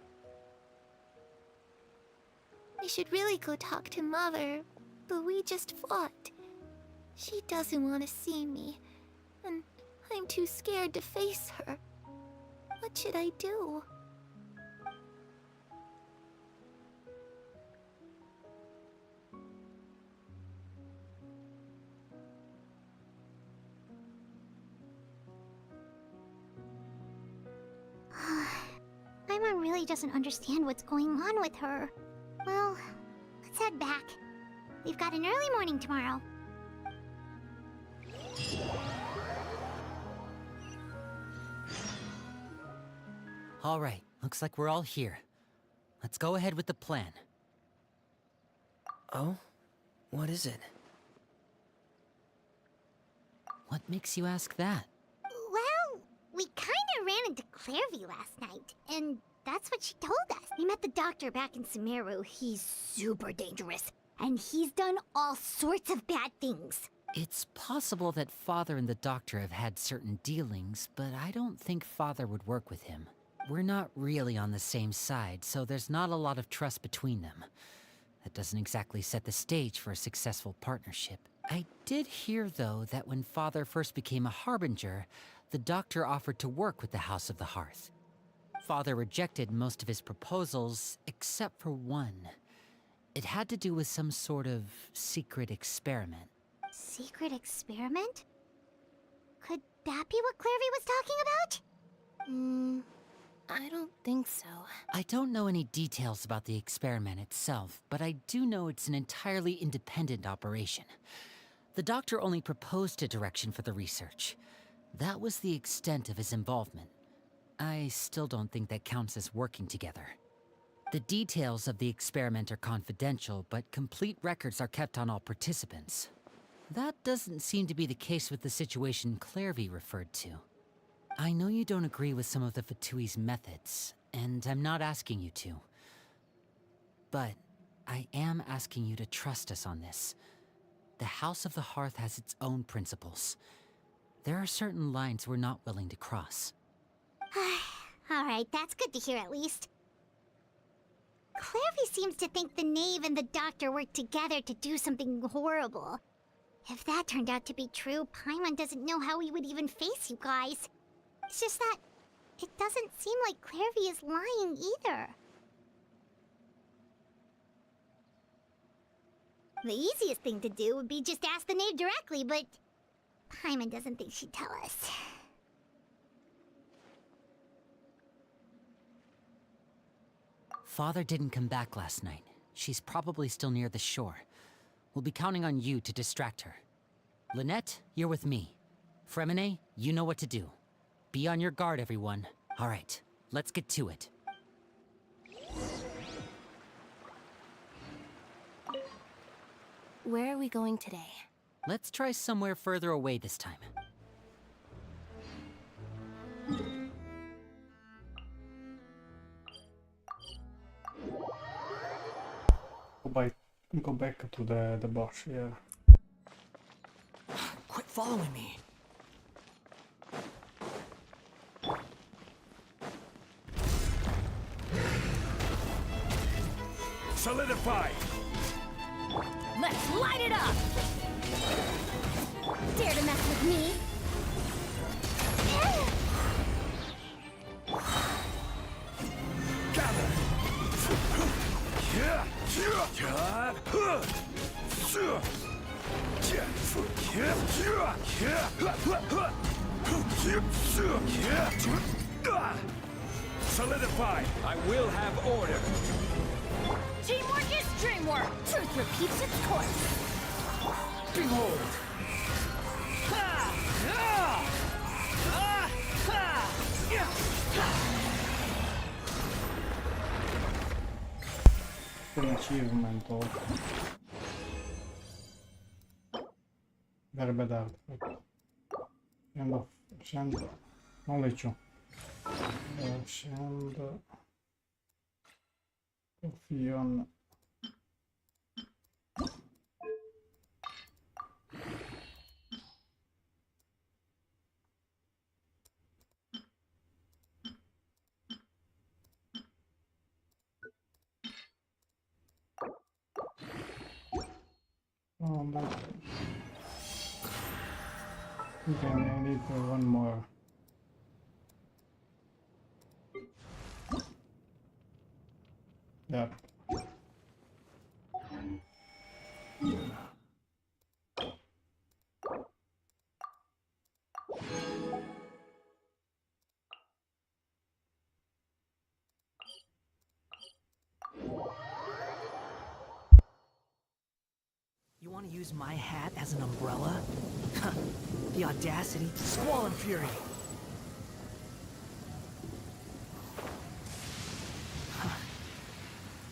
Speaker 12: I should really go talk to Mother, but we just fought. She doesn't want to see me, and I'm too scared to face her. What should I do?
Speaker 4: Paimon really doesn't understand what's going on with her. Well, let's head back. We've got an early morning tomorrow.
Speaker 9: All right, looks like we're all here. Let's go ahead with the plan.
Speaker 14: Oh? What is it?
Speaker 9: What makes you ask that?
Speaker 4: Well, we kinda ran into Clairvy last night, and that's what she told us. We met the doctor back in Sumeru. He's super dangerous, and he's done all sorts of bad things.
Speaker 9: It's possible that Father and the Doctor have had certain dealings, but I don't think Father would work with him. We're not really on the same side, so there's not a lot of trust between them. That doesn't exactly set the stage for a successful partnership. I did hear, though, that when Father first became a Harbinger, the Doctor offered to work with the House of the Hearth. Father rejected most of his proposals, except for one. It had to do with some sort of secret experiment.
Speaker 4: Secret experiment? Could that be what Clairvy was talking about?
Speaker 5: I don't think so.
Speaker 9: I don't know any details about the experiment itself, but I do know it's an entirely independent operation. The Doctor only proposed a direction for the research. That was the extent of his involvement. I still don't think that counts as working together. The details of the experiment are confidential, but complete records are kept on all participants. That doesn't seem to be the case with the situation Clairvy referred to. I know you don't agree with some of the Fatui's methods, and I'm not asking you to. But I am asking you to trust us on this. The House of the Hearth has its own principles. There are certain lines we're not willing to cross.
Speaker 4: Alright, that's good to hear at least. Clairvy seems to think the Knave and the Doctor worked together to do something horrible. If that turned out to be true, Paimon doesn't know how he would even face you guys. It's just that it doesn't seem like Clairvy is lying either. The easiest thing to do would be just ask the Knave directly, but Paimon doesn't think she'd tell us.
Speaker 9: Father didn't come back last night. She's probably still near the shore. We'll be counting on you to distract her. Lynette, you're with me. Fremine, you know what to do. Be on your guard, everyone. All right, let's get to it.
Speaker 5: Where are we going today?
Speaker 9: Let's try somewhere further away this time.
Speaker 1: Go back to the boss, yeah.
Speaker 14: Quit following me.
Speaker 7: Solidify!
Speaker 12: Let's light it up! Dare to mess with me?
Speaker 7: Solidified. I will have order.
Speaker 12: Teamwork is dreamwork. Truth repeats its course.
Speaker 7: Behold.
Speaker 1: Un achievement o verbe d'arte. Scendo, non le ciò. Scendo. Fion. Oh my god. Okay, I need one more. Yep.
Speaker 7: You want to use my hat as an umbrella? The audacity. Squall and fury.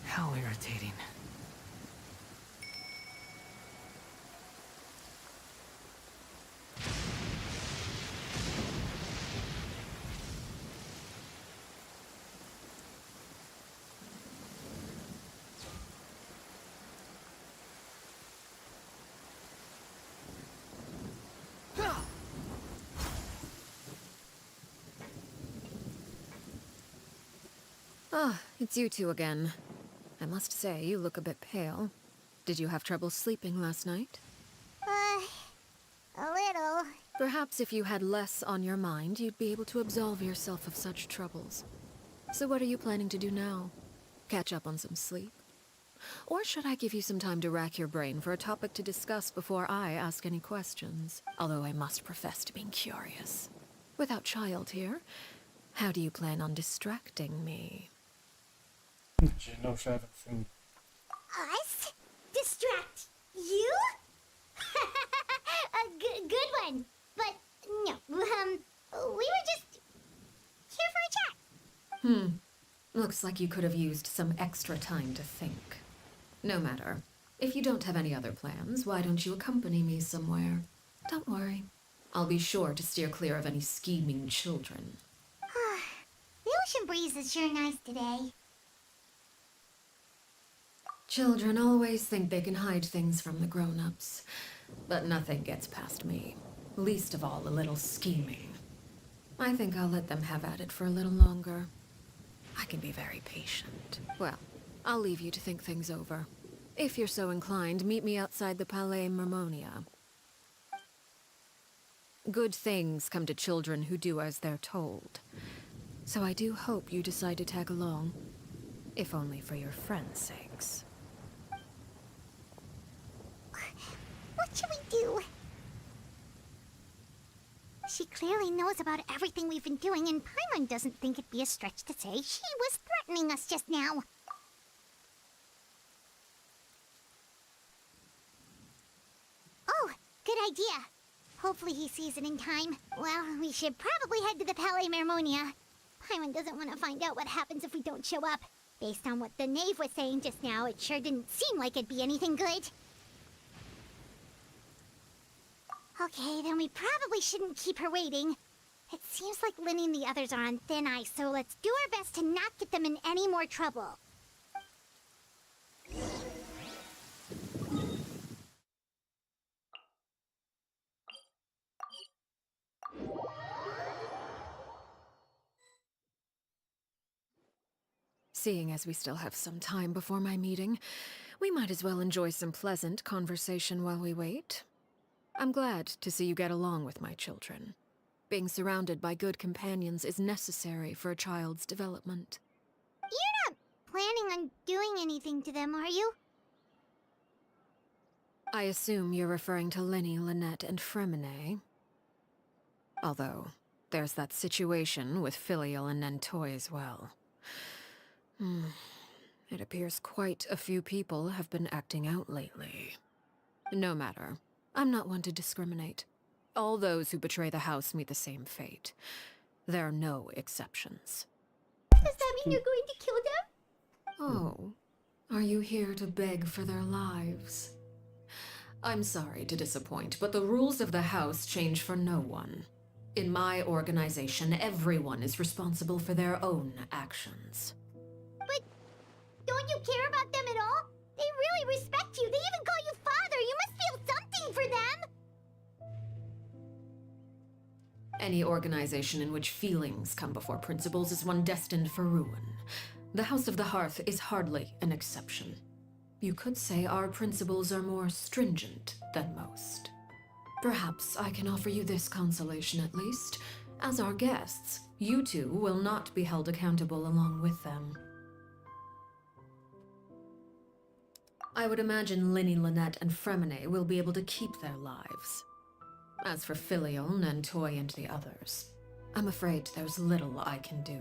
Speaker 7: How irritating.
Speaker 10: Ah, it's you two again. I must say, you look a bit pale. Did you have trouble sleeping last night?
Speaker 4: A little.
Speaker 10: Perhaps if you had less on your mind, you'd be able to absolve yourself of such troubles. So what are you planning to do now? Catch up on some sleep? Or should I give you some time to rack your brain for a topic to discuss before I ask any questions? Although I must profess to being curious. Without Child here, how do you plan on distracting me?
Speaker 1: She knows everything.
Speaker 4: Us? Distract you? A good one. But no, we were just here for a chat.
Speaker 10: Looks like you could have used some extra time to think. No matter. If you don't have any other plans, why don't you accompany me somewhere? Don't worry. I'll be sure to steer clear of any scheming children.
Speaker 4: The ocean breeze is sure nice today.
Speaker 10: Children always think they can hide things from the grown-ups. But nothing gets past me. Least of all a little scheming. I think I'll let them have at it for a little longer. I can be very patient. Well, I'll leave you to think things over. If you're so inclined, meet me outside the Palais Mermonia. Good things come to children who do as they're told. So I do hope you decide to tag along. If only for your friends' sakes.
Speaker 4: What should we do? She clearly knows about everything we've been doing, and Paimon doesn't think it'd be a stretch to say she was threatening us just now. Oh, good idea. Hopefully he sees it in time. Well, we should probably head to the Palais Mermonia. Paimon doesn't want to find out what happens if we don't show up. Based on what the knave was saying just now, it sure didn't seem like it'd be anything good. Okay, then we probably shouldn't keep her waiting. It seems like Lyney and the others are on thin ice, so let's do our best to not get them in any more trouble.
Speaker 10: Seeing as we still have some time before my meeting, we might as well enjoy some pleasant conversation while we wait. I'm glad to see you get along with my children. Being surrounded by good companions is necessary for a child's development.
Speaker 4: You're not planning on doing anything to them, are you?
Speaker 10: I assume you're referring to Lyney, Lynette, and Fremine. Although, there's that situation with Filial and Nentoy as well. It appears quite a few people have been acting out lately. No matter. I'm not one to discriminate. All those who betray the house meet the same fate. There are no exceptions.
Speaker 4: Does that mean you're going to kill them?
Speaker 10: Oh, are you here to beg for their lives? I'm sorry to disappoint, but the rules of the house change for no one. In my organization, everyone is responsible for their own actions.
Speaker 4: But don't you care about them at all? They really respect you. They even call you father. You must feel something for them.
Speaker 10: Any organization in which feelings come before principles is one destined for ruin. The House of the Hearth is hardly an exception. You could say our principles are more stringent than most. Perhaps I can offer you this consolation at least. As our guests, you two will not be held accountable along with them. I would imagine Lyney, Lynette, and Fremine will be able to keep their lives. As for Filial, Nentoy, and the others, I'm afraid there's little I can do.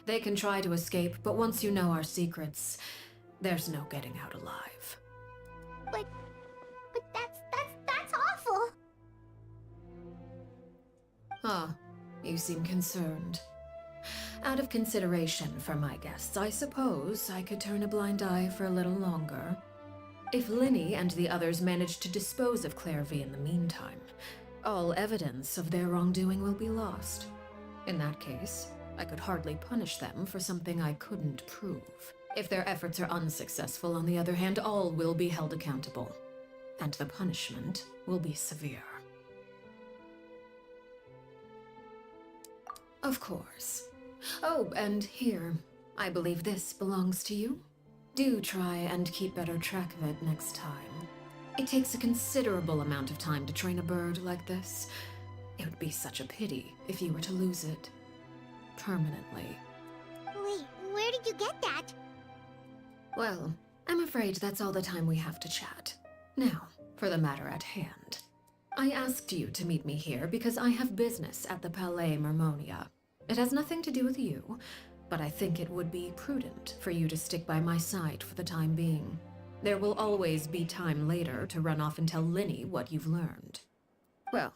Speaker 10: They can try to escape, but once you know our secrets, there's no getting out alive.
Speaker 4: But that's awful.
Speaker 10: Ah, you seem concerned. Out of consideration for my guests, I suppose I could turn a blind eye for a little longer. If Lyney and the others manage to dispose of Clairvy in the meantime, all evidence of their wrongdoing will be lost. In that case, I could hardly punish them for something I couldn't prove. If their efforts are unsuccessful, on the other hand, all will be held accountable. And the punishment will be severe. Of course. Oh, and here, I believe this belongs to you. Do try and keep better track of it next time. It takes a considerable amount of time to train a bird like this. It would be such a pity if you were to lose it. Permanently.
Speaker 4: Wait, where did you get that?
Speaker 10: Well, I'm afraid that's all the time we have to chat. Now, for the matter at hand. I asked you to meet me here because I have business at the Palais Mermonia. It has nothing to do with you, but I think it would be prudent for you to stick by my side for the time being. There will always be time later to run off and tell Lyney what you've learned. Well,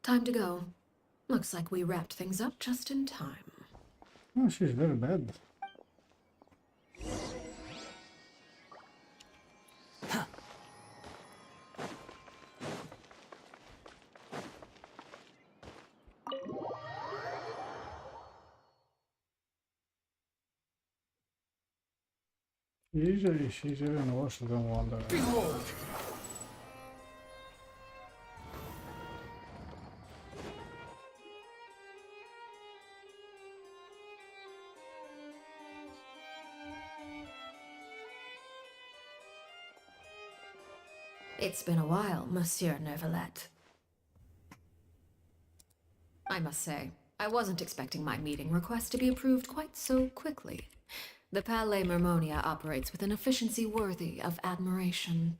Speaker 10: time to go. Looks like we wrapped things up just in time.
Speaker 1: Oh, she's very bad. She's even worse than Wanderer.
Speaker 7: Behold!
Speaker 10: It's been a while, Monsieur Neuvillette. I must say, I wasn't expecting my meeting request to be approved quite so quickly. The Palais Mermonia operates with an efficiency worthy of admiration.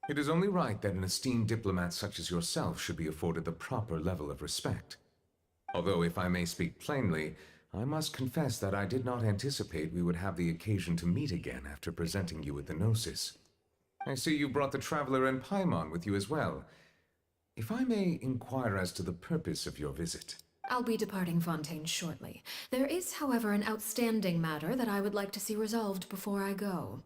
Speaker 16: It is only right that an esteemed diplomat such as yourself should be afforded the proper level of respect. Although, if I may speak plainly, I must confess that I did not anticipate we would have the occasion to meet again after presenting you with the Gnosis. I see you brought the Traveler and Paimon with you as well. If I may inquire as to the purpose of your visit.
Speaker 10: I'll be departing Fontaine shortly. There is, however, an outstanding matter that I would like to see resolved before I go.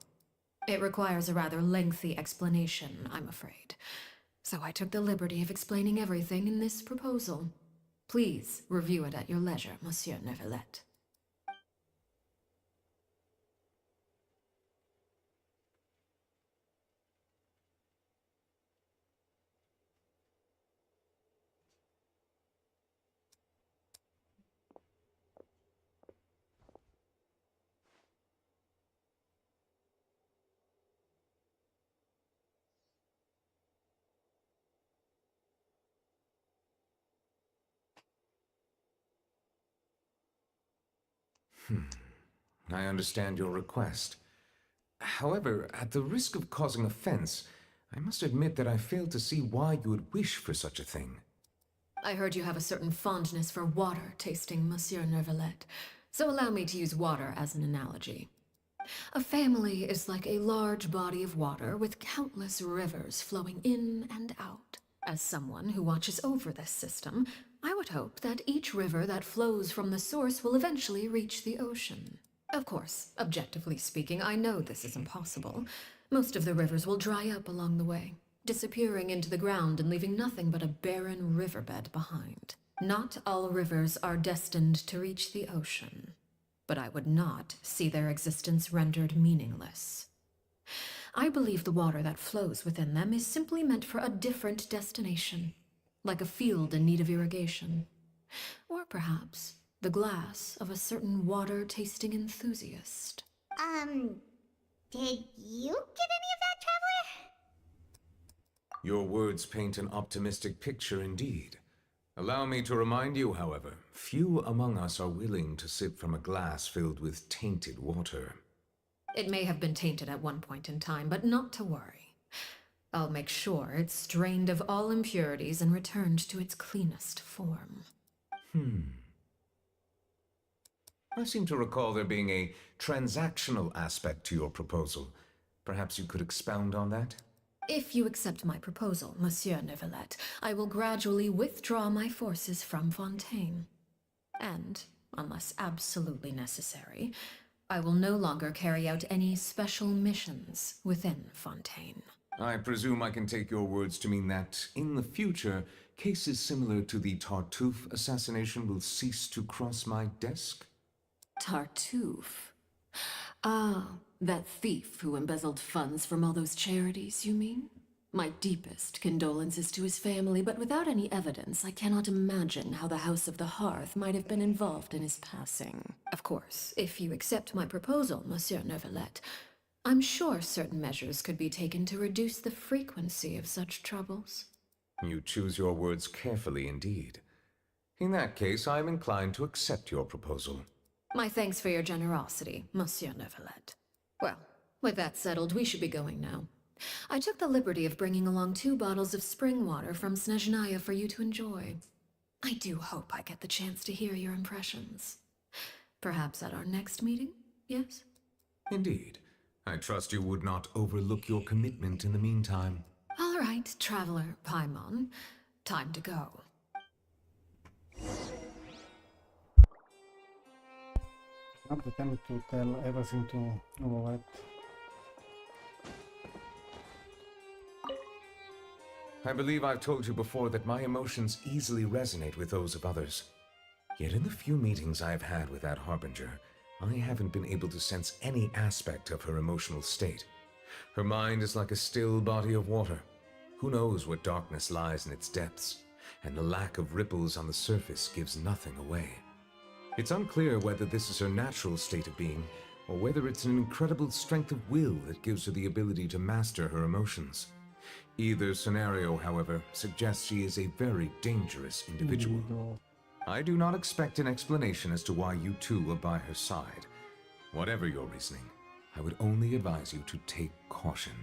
Speaker 10: It requires a rather lengthy explanation, I'm afraid. So I took the liberty of explaining everything in this proposal. Please review it at your leisure, Monsieur Neuvillette.
Speaker 16: I understand your request. However, at the risk of causing offense, I must admit that I fail to see why you would wish for such a thing.
Speaker 10: I heard you have a certain fondness for water tasting, Monsieur Neuvillette, so allow me to use water as an analogy. A family is like a large body of water with countless rivers flowing in and out. As someone who watches over this system, I would hope that each river that flows from the source will eventually reach the ocean. Of course, objectively speaking, I know this is impossible. Most of the rivers will dry up along the way, disappearing into the ground and leaving nothing but a barren riverbed behind. Not all rivers are destined to reach the ocean, but I would not see their existence rendered meaningless. I believe the water that flows within them is simply meant for a different destination, like a field in need of irrigation. Or perhaps the glass of a certain water-tasting enthusiast.
Speaker 4: Did you get any of that, Traveler?
Speaker 16: Your words paint an optimistic picture indeed. Allow me to remind you, however, few among us are willing to sip from a glass filled with tainted water.
Speaker 10: It may have been tainted at one point in time, but not to worry. I'll make sure it's strained of all impurities and returned to its cleanest form.
Speaker 16: I seem to recall there being a transactional aspect to your proposal. Perhaps you could expound on that?
Speaker 10: If you accept my proposal, Monsieur Neuvillette, I will gradually withdraw my forces from Fontaine. And, unless absolutely necessary, I will no longer carry out any special missions within Fontaine.
Speaker 16: I presume I can take your words to mean that, in the future, cases similar to the Tartuffe assassination will cease to cross my desk?
Speaker 10: Tartuffe? Ah, that thief who embezzled funds from all those charities, you mean? My deepest condolences to his family, but without any evidence, I cannot imagine how the House of the Hearth might have been involved in his passing. Of course, if you accept my proposal, Monsieur Neuvillette, I'm sure certain measures could be taken to reduce the frequency of such troubles.
Speaker 16: You choose your words carefully indeed. In that case, I am inclined to accept your proposal.
Speaker 10: My thanks for your generosity, Monsieur Neuvillette. Well, with that settled, we should be going now. I took the liberty of bringing along 2 bottles of spring water from Snezhnaya for you to enjoy. I do hope I get the chance to hear your impressions. Perhaps at our next meeting, yes?
Speaker 16: Indeed. I trust you would not overlook your commitment in the meantime.
Speaker 10: All right, Traveler Paimon. Time to go.
Speaker 1: Not the time to tell everything to Novolet.
Speaker 16: I believe I've told you before that my emotions easily resonate with those of others. Yet in the few meetings I've had with that Harbinger, I haven't been able to sense any aspect of her emotional state. Her mind is like a still body of water. Who knows what darkness lies in its depths, and the lack of ripples on the surface gives nothing away. It's unclear whether this is her natural state of being, or whether it's an incredible strength of will that gives her the ability to master her emotions. Either scenario, however, suggests she is a very dangerous individual. I do not expect an explanation as to why you two are by her side. Whatever your reasoning, I would only advise you to take caution.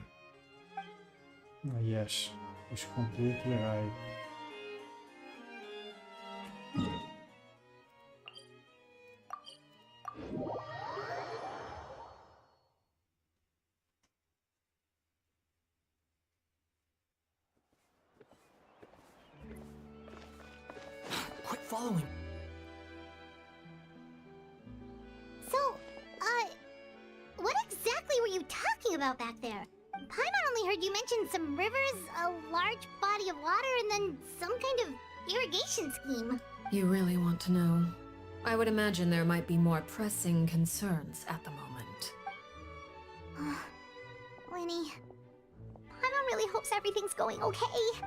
Speaker 1: Yes, he's completely right.
Speaker 13: Quit following.
Speaker 4: So, what exactly were you talking about back there? Paimon only heard you mention some rivers, a large body of water, and then some kind of irrigation scheme.
Speaker 10: You really want to know? I would imagine there might be more pressing concerns at the moment.
Speaker 4: Lyney, Paimon really hopes everything's going okay.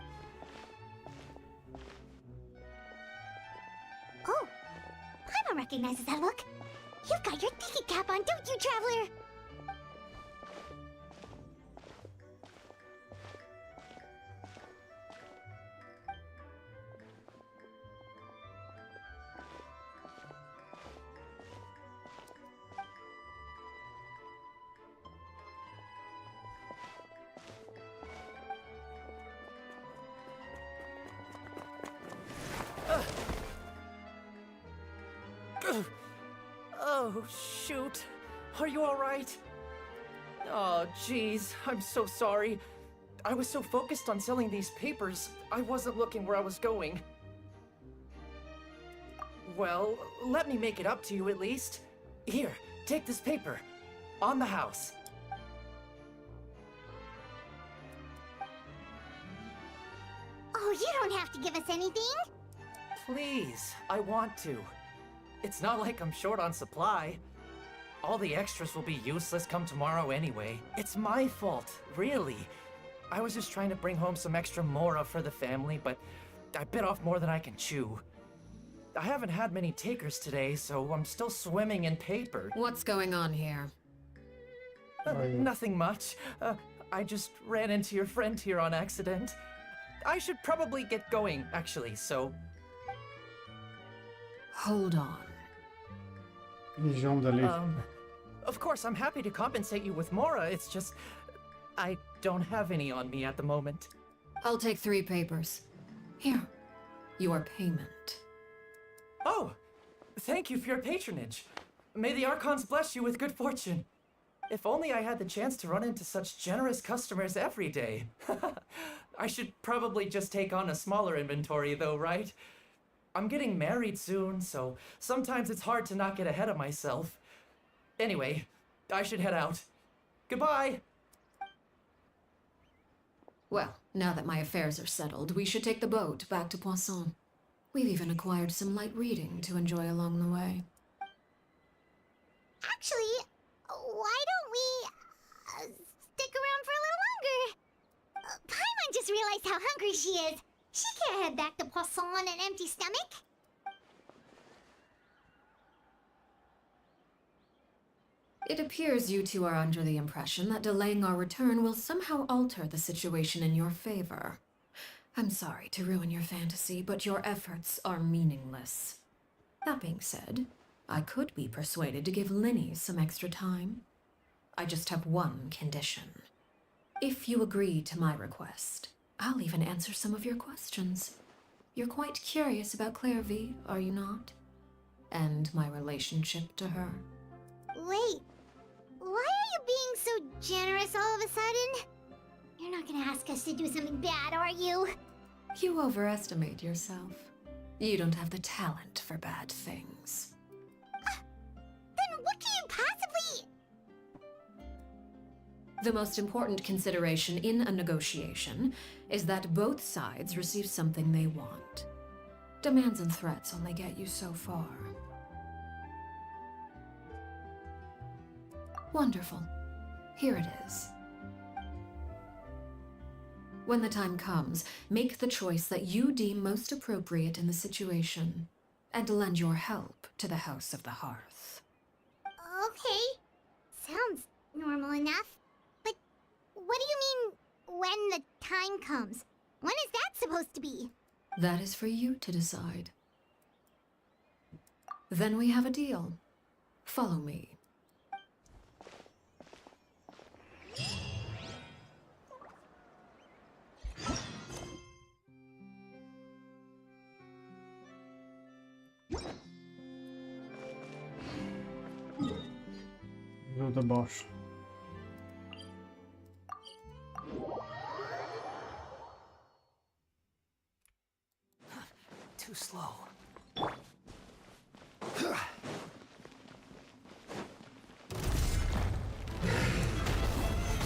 Speaker 4: Oh, Paimon recognizes that look. You've got your thinking cap on, don't you, Traveler?
Speaker 7: Oh, shoot. Are you alright? Oh, jeez. I'm so sorry. I was so focused on selling these papers, I wasn't looking where I was going. Well, let me make it up to you at least. Here, take this paper. On the house.
Speaker 4: Oh, you don't have to give us anything.
Speaker 7: Please, I want to. It's not like I'm short on supply. All the extras will be useless come tomorrow anyway. It's my fault, really. I was just trying to bring home some extra mora for the family, but I bit off more than I can chew. I haven't had many takers today, so I'm still swimming in paper.
Speaker 10: What's going on here?
Speaker 7: Nothing much. I just ran into your friend here on accident. I should probably get going, actually, so...
Speaker 10: Hold on.
Speaker 7: Of course, I'm happy to compensate you with mora, it's just... I don't have any on me at the moment.
Speaker 10: I'll take 3 papers. Here, your payment.
Speaker 7: Oh! Thank you for your patronage. May the Archons bless you with good fortune. If only I had the chance to run into such generous customers every day. I should probably just take on a smaller inventory though, right? I'm getting married soon, so sometimes it's hard to not get ahead of myself. Anyway, I should head out. Goodbye!
Speaker 10: Well, now that my affairs are settled, we should take the boat back to Poisson. We've even acquired some light reading to enjoy along the way.
Speaker 4: Actually, why don't we stick around for a little longer? Paimon just realized how hungry she is. She can't head back to Poisson on an empty stomach.
Speaker 10: It appears you two are under the impression that delaying our return will somehow alter the situation in your favor. I'm sorry to ruin your fantasy, but your efforts are meaningless. That being said, I could be persuaded to give Lyney some extra time. I just have one condition. If you agree to my request, I'll even answer some of your questions. You're quite curious about Clairvy, are you not? And my relationship to her.
Speaker 4: Wait, why are you being so generous all of a sudden? You're not gonna ask us to do something bad, are you?
Speaker 10: You overestimate yourself. You don't have the talent for bad things.
Speaker 4: Then what can you possibly...
Speaker 10: The most important consideration in a negotiation is that both sides receive something they want. Demands and threats only get you so far. Wonderful. Here it is. When the time comes, make the choice that you deem most appropriate in the situation, and lend your help to the House of the Hearth.
Speaker 4: Okay. Sounds normal enough. But what do you mean, when the time comes? When is that supposed to be?
Speaker 10: That is for you to decide. Then we have a deal. Follow me.
Speaker 1: Do the boss.
Speaker 7: Too slow.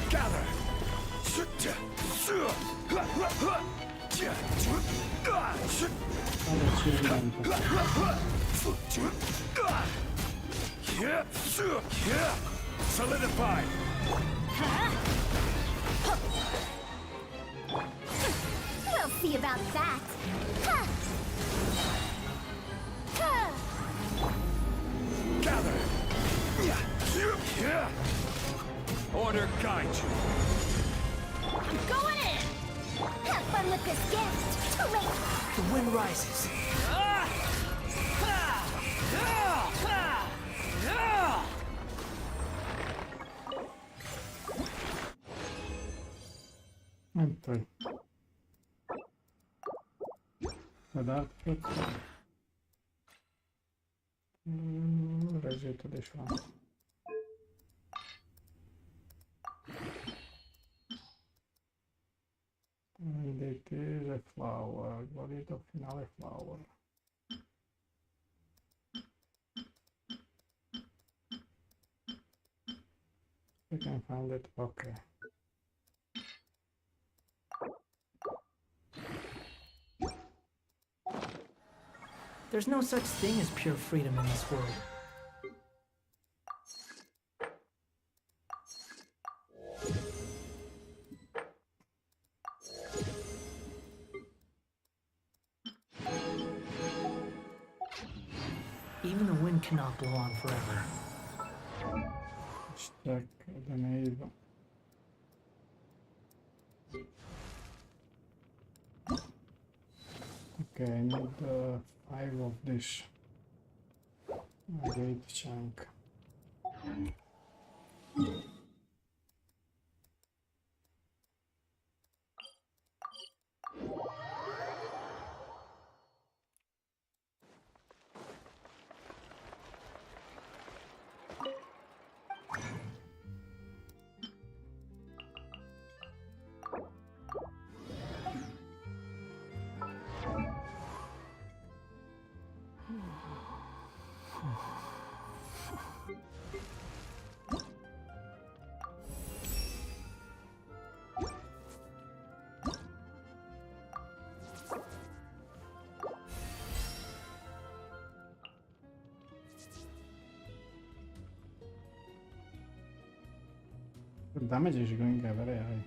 Speaker 3: Gather! Solidified!
Speaker 4: We'll see about that. Huh. Huh.
Speaker 3: Gather! Order guide you.
Speaker 4: I'm going in! Have fun with this gift! Too late!
Speaker 7: The wind rises.
Speaker 1: Entra. Adatto. Reggio Zsírt is van. And it is a flower. What is the finale flower? We can find it. Okay.
Speaker 8: There's no such thing as pure freedom in this world. Even the wind cannot blow on forever.
Speaker 1: Let's check the nave. Okay, I need 5 of this. A great chunk. The damage is going very high.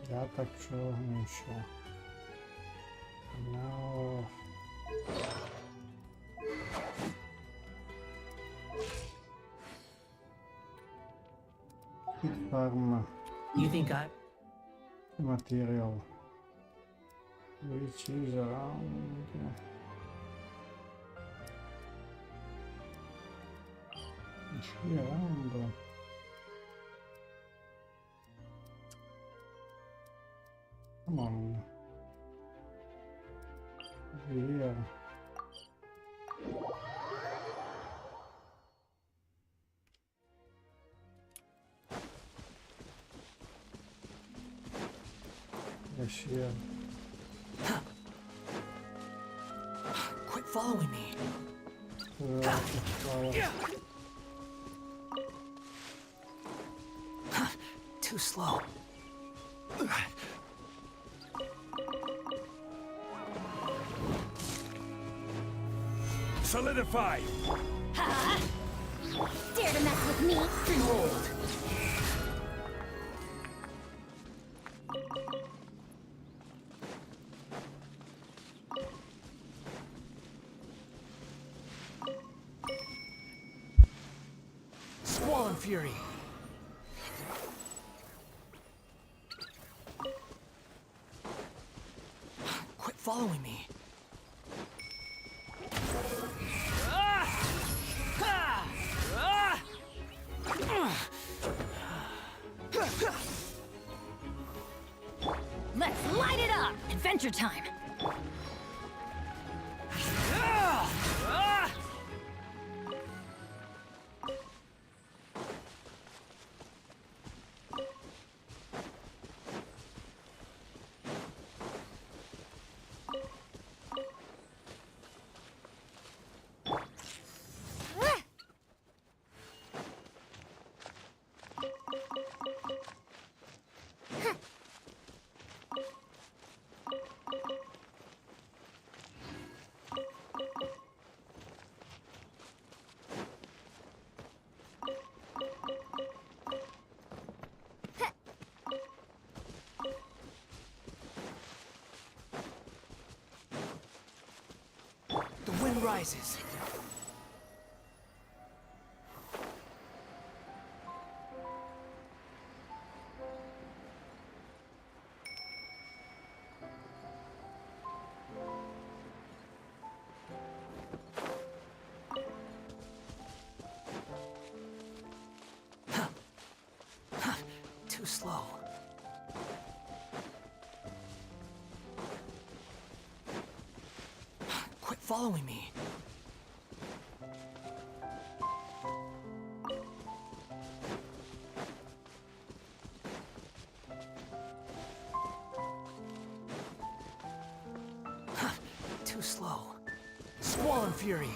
Speaker 1: The attack show, no show. Now farm.
Speaker 8: You think I...
Speaker 1: material. Which is around around come on here. Yes, here.
Speaker 8: Quit following me. Too slow.
Speaker 17: Solidify!
Speaker 12: Ha! Dare to mess with me?
Speaker 8: Behold! Squall and Fury! Quit following me.
Speaker 12: Let's light it up! Adventure time!
Speaker 8: The wind rises. Too slow.
Speaker 15: following me. Too slow. Squall and Fury.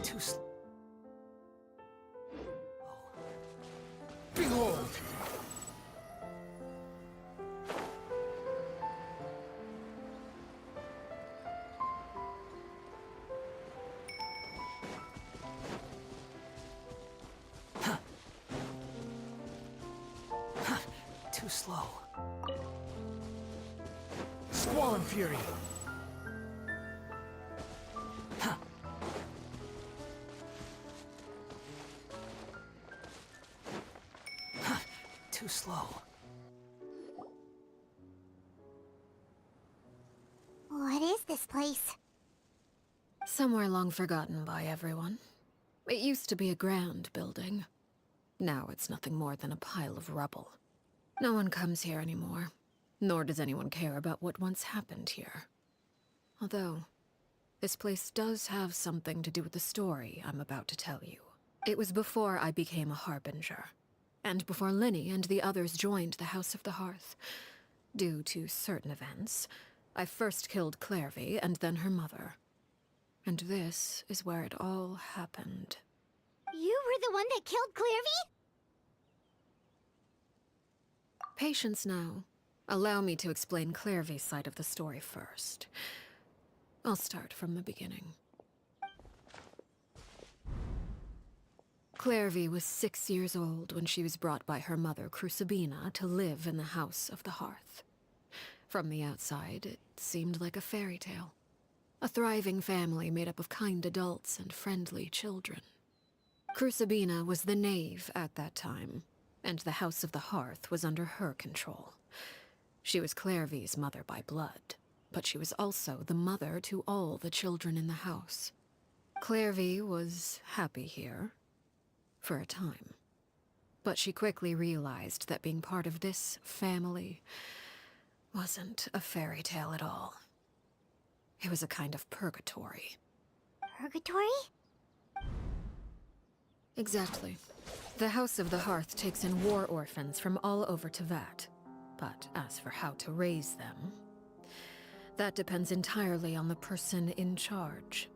Speaker 15: Too slow. Behold! Too slow. Squall and Fury. Too slow.
Speaker 4: What is this place?
Speaker 10: Somewhere long forgotten by everyone. It used to be a grand building. Now it's nothing more than a pile of rubble. No one comes here anymore, nor does anyone care about what once happened here. Although, this place does have something to do with the story I'm about to tell you. It was before I became a Harbinger, and before Lyney and the others joined the House of the Hearth. Due to certain events, I first killed Clairvy and then her mother. And this is where it all happened.
Speaker 4: You were the one that killed Clairvy?
Speaker 10: Patience now. Allow me to explain Clairvy's side of the story first. I'll start from the beginning. Clairvy was 6 years old when she was brought by her mother, Crucibina, to live in the House of the Hearth. From the outside, it seemed like a fairy tale. A thriving family made up of kind adults and friendly children. Crucibina was the knave at that time, and the House of the Hearth was under her control. She was Clairvy's mother by blood, but she was also the mother to all the children in the house. Clairvy was happy here, for a time. But she quickly realized that being part of this family wasn't a fairy tale at all. It was a kind of purgatory.
Speaker 4: Purgatory?
Speaker 10: Exactly. The House of the Hearth takes in war orphans from all over Tevat. But as for how to raise them, that depends entirely on the person in charge.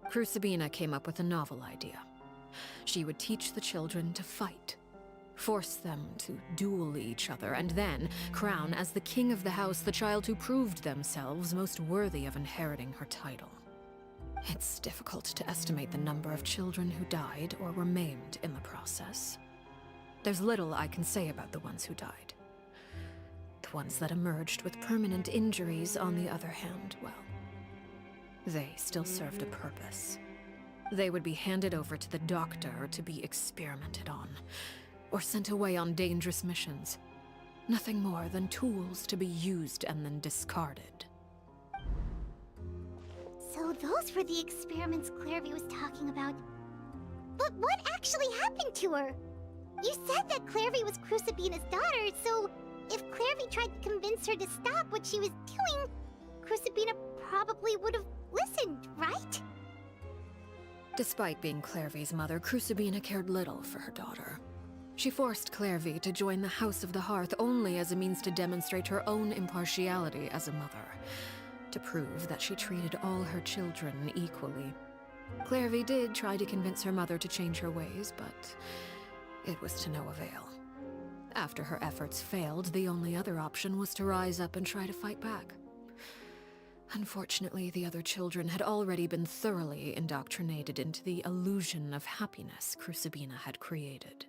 Speaker 10: Crucibina came up with a novel idea. She would teach the children to fight, force them to duel each other, and then crown as the king of the house the child who proved themselves most worthy of inheriting her title. It's difficult to estimate the number of children who died or were maimed in the process. There's little I can say about the ones who died. The ones that emerged with permanent injuries, on the other hand, well, they still served a purpose. They would be handed over to the doctor to be experimented on, or sent away on dangerous missions. Nothing more than tools to be used and then discarded.
Speaker 4: So those were the experiments Clairvy was talking about. But what actually happened to her? You said that Clairvy was Crucibina's daughter, so if Clairvy tried to convince her to stop what she was doing, Crucibina probably would have listened, right?
Speaker 10: Despite being Clairvy's mother, Crucibina cared little for her daughter. She forced Clairvy to join the House of the Hearth only as a means to demonstrate her own impartiality as a mother, to prove that she treated all her children equally. Clairvy did try to convince her mother to change her ways, but it was to no avail. After her efforts failed, the only other option was to rise up and try to fight back. Unfortunately, the other children had already been thoroughly indoctrinated into the illusion of happiness Crucibina had created.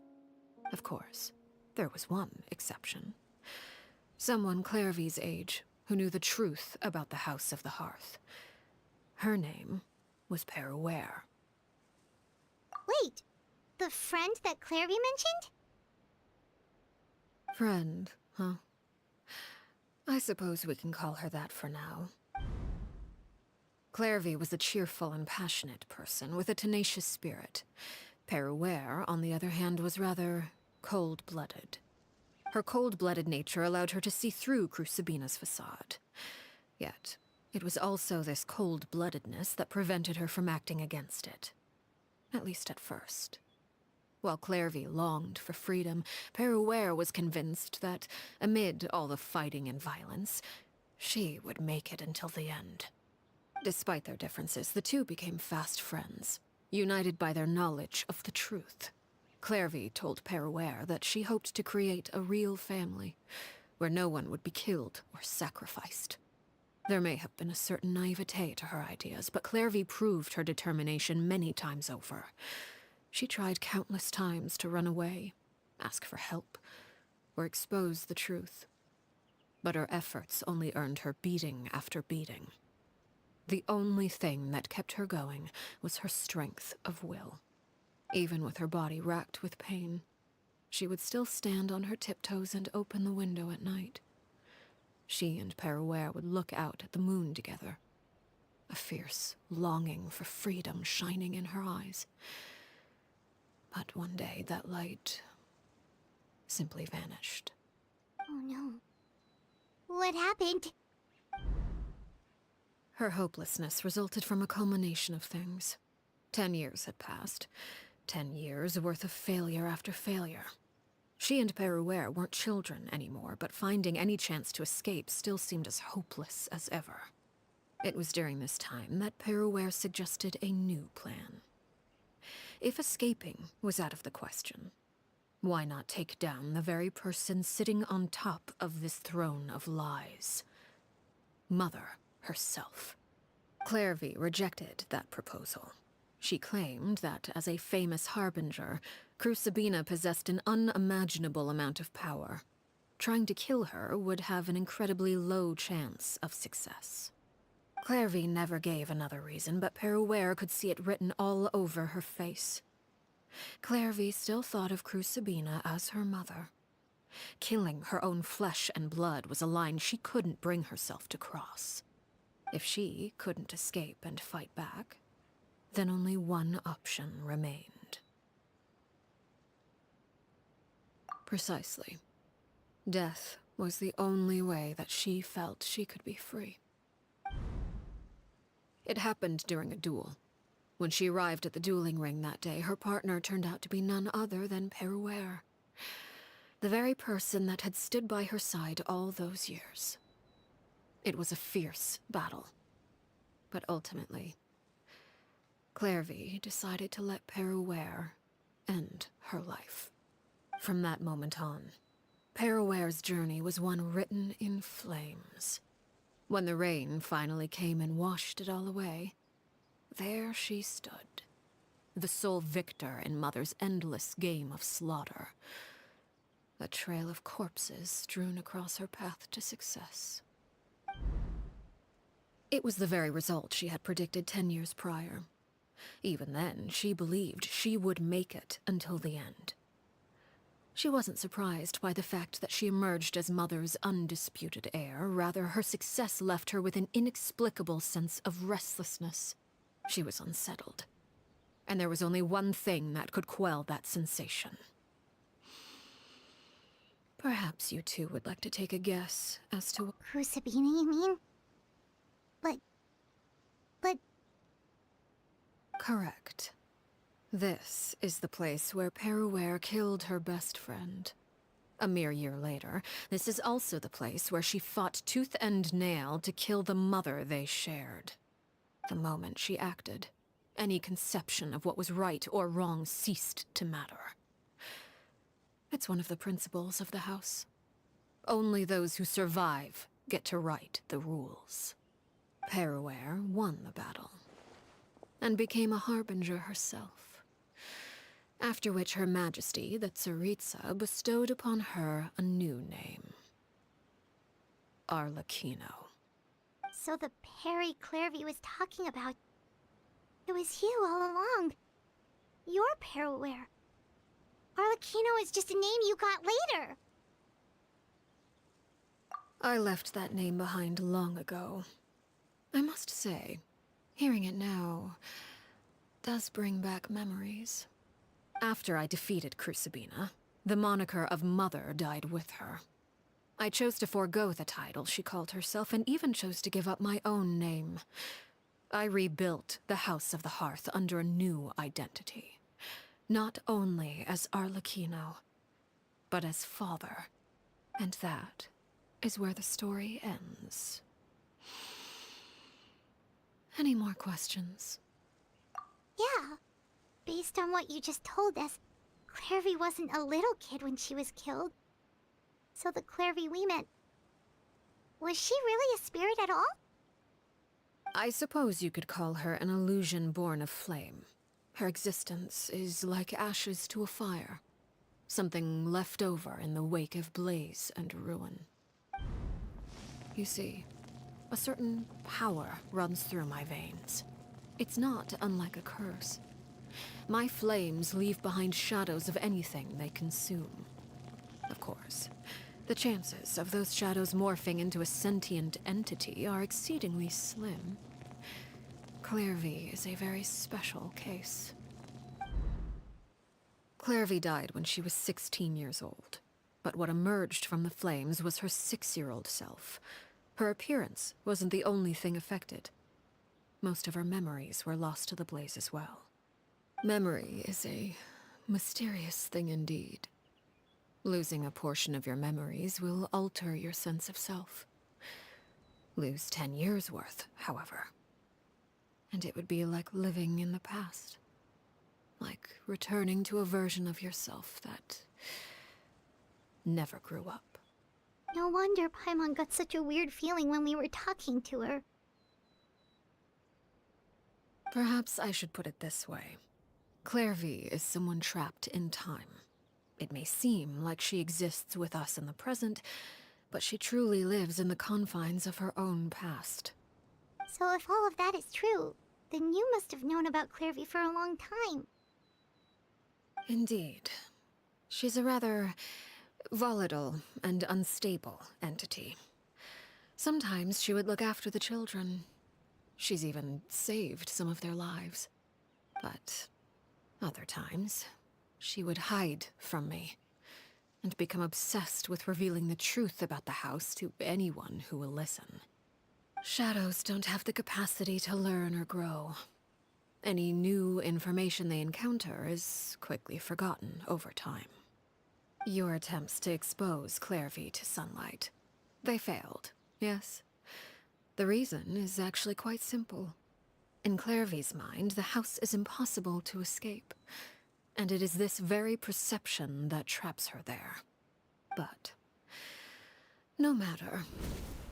Speaker 10: Of course, there was one exception. Someone Clairvy's age who knew the truth about the House of the Hearth. Her name was Petrichorror.
Speaker 4: Wait, the friend that Clairvy mentioned?
Speaker 10: Friend, huh? I suppose we can call her that for now. Clairvy was a cheerful and passionate person with a tenacious spirit. Peruere, on the other hand, was rather cold-blooded. Her cold-blooded nature allowed her to see through Crucibina's facade. Yet, it was also this cold-bloodedness that prevented her from acting against it. At least at first. While Clairvy longed for freedom, Peruere was convinced that, amid all the fighting and violence, she would make it until the end. Despite their differences, the two became fast friends, united by their knowledge of the truth. Clairvy told Peruere that she hoped to create a real family, where no one would be killed or sacrificed. There may have been a certain naivete to her ideas, but Clairvy proved her determination many times over. She tried countless times to run away, ask for help, or expose the truth. But her efforts only earned her beating after beating. The only thing that kept her going was her strength of will. Even with her body racked with pain, she would still stand on her tiptoes and open the window at night. She and Peruere would look out at the moon together, a fierce longing for freedom shining in her eyes. But one day that light simply vanished.
Speaker 4: Oh no. What happened?
Speaker 10: Her hopelessness resulted from a culmination of things. 10 years had passed. 10 years worth of failure after failure. She and Peruere weren't children anymore, but finding any chance to escape still seemed as hopeless as ever. It was during this time that Peruere suggested a new plan. If escaping was out of the question, why not take down the very person sitting on top of this throne of lies? Mother herself. Clairvy rejected that proposal. She claimed that, as a famous harbinger, Crucibina possessed an unimaginable amount of power. Trying to kill her would have an incredibly low chance of success. Clairvy never gave another reason, but Peruere could see it written all over her face. Clairvy still thought of Crucibina as her mother. Killing her own flesh and blood was a line she couldn't bring herself to cross. If she couldn't escape and fight back, then only one option remained. Precisely. Death was the only way that she felt she could be free. It happened during a duel. When she arrived at the dueling ring that day, her partner turned out to be none other than Peruere, the very person that had stood by her side all those years. It was a fierce battle. But ultimately, Clairvy decided to let Peruere end her life. From that moment on, Peruere's journey was one written in flames. When the rain finally came and washed it all away, there she stood, the sole victor in Mother's endless game of slaughter. A trail of corpses strewn across her path to success. It was the very result she had predicted 10 years prior. Even then, she believed she would make it until the end. She wasn't surprised by the fact that she emerged as Mother's undisputed heir. Rather, her success left her with an inexplicable sense of restlessness. She was unsettled. And there was only one thing that could quell that sensation. Perhaps you two would like to take a guess as to...
Speaker 4: Crucibina, you mean? But...
Speaker 10: Correct. This is the place where Peruere killed her best friend. A mere year later, this is also the place where she fought tooth and nail to kill the mother they shared. The moment she acted, any conception of what was right or wrong ceased to matter. It's one of the principles of the house. Only those who survive get to write the rules. Peruere won the battle, and became a harbinger herself. After which Her Majesty, the Tsaritsa, bestowed upon her a new name. Arlecchino.
Speaker 4: So the Perry Clairvy was talking about... It was you all along. You're Peruere. Arlecchino is just a name you got later.
Speaker 10: I left that name behind long ago. I must say, Hearing it now does bring back memories. After I defeated Crucibina, the moniker of Mother died with her. I chose to forego the title she called herself and even chose to give up my own name. I rebuilt the House of the Hearth under a new identity. Not only as Arlecchino, but as father. And that is where the story ends. Any more questions?
Speaker 4: Yeah. Based on what you just told us, Clairvy wasn't a little kid when she was killed. So the Clairvy we met... Was she really a spirit at all?
Speaker 10: I suppose you could call her an illusion born of flame. Her existence is like ashes to a fire. Something left over in the wake of blaze and ruin. You see, a certain power runs through my veins. It's not unlike a curse. My flames leave behind shadows of anything they consume. Of course, the chances of those shadows morphing into a sentient entity are exceedingly slim. Clairvy is a very special case. Clairvy died when she was 16 years old, but what emerged from the flames was her 6-year-old self. Her appearance wasn't the only thing affected. Most of her memories were lost to the blaze as well. Memory is a mysterious thing indeed. Losing a portion of your memories will alter your sense of self. Lose 10 years' worth, however, and it would be like living in the past. Like returning to a version of yourself that never grew up.
Speaker 4: No wonder Paimon got such a weird feeling when we were talking to her.
Speaker 10: Perhaps I should put it this way. Clairvy is someone trapped in time. It may seem like she exists with us in the present, but she truly lives in the confines of her own past.
Speaker 4: So if all of that is true, then you must have known about Clairvy for a long time.
Speaker 10: Indeed. She's a rather volatile and unstable entity. Sometimes she would look after the children. She's even saved some of their lives. But other times, she would hide from me and become obsessed with revealing the truth about the house to anyone who will listen. Shadows don't have the capacity to learn or grow. Any new information they encounter is quickly forgotten over time. Your attempts to expose Clairvy to sunlight, they failed, yes? The reason is actually quite simple. In Clairvy's mind, the house is impossible to escape, and it is this very perception that traps her there. But no matter.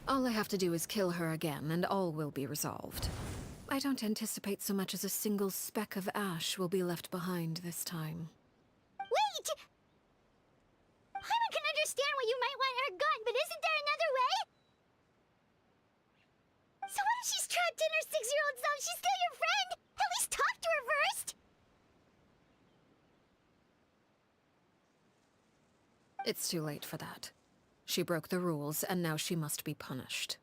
Speaker 10: All I have to do is kill her again, and all will be resolved. I don't anticipate so much as a single speck of ash will be left behind this time.
Speaker 4: Wait! Paimon can understand why you might want her gone, but isn't there another way? So what if she's trapped in her 6-year-old self? She's still your friend! At least talk to her first!
Speaker 10: It's too late for that. She broke the rules, and now she must be punished.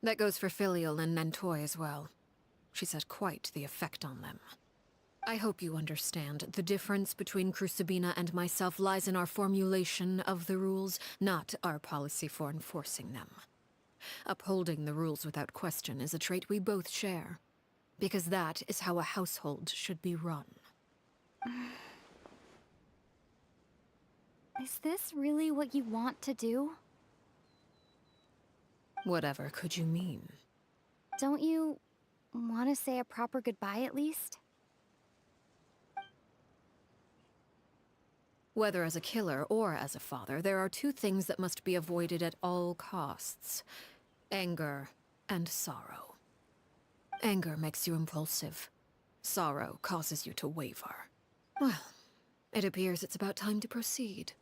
Speaker 10: That goes for Filial and Nantoy as well. She's had quite the effect on them. I hope you understand. The difference between Crucibina and myself lies in our formulation of the rules, not our policy for enforcing them. Upholding the rules without question is a trait we both share, because that is how a household should be run.
Speaker 6: Is this really what you want to do?
Speaker 10: Whatever could you mean?
Speaker 6: Don't you want to say a proper goodbye at least?
Speaker 10: Whether as a killer or as a father, there are two things that must be avoided at all costs: anger and sorrow. Anger makes you impulsive. Sorrow causes you to waver. Well, it appears it's about time to proceed.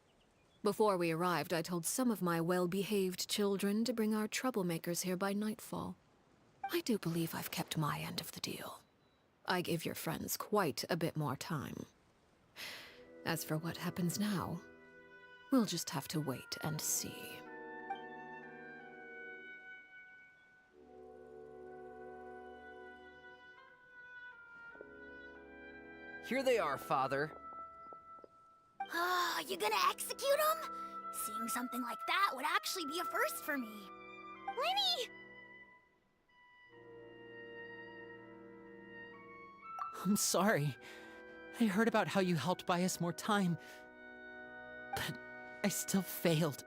Speaker 10: Before we arrived, I told some of my well-behaved children to bring our troublemakers here by nightfall. I do believe I've kept my end of the deal. I give your friends quite a bit more time. As for what happens now, we'll just have to wait and see.
Speaker 11: Here they are, Father.
Speaker 12: You gonna execute him? Seeing something like that would actually be a first for me. Lyney!
Speaker 9: I'm sorry. I heard about how you helped buy us more time. But I still failed.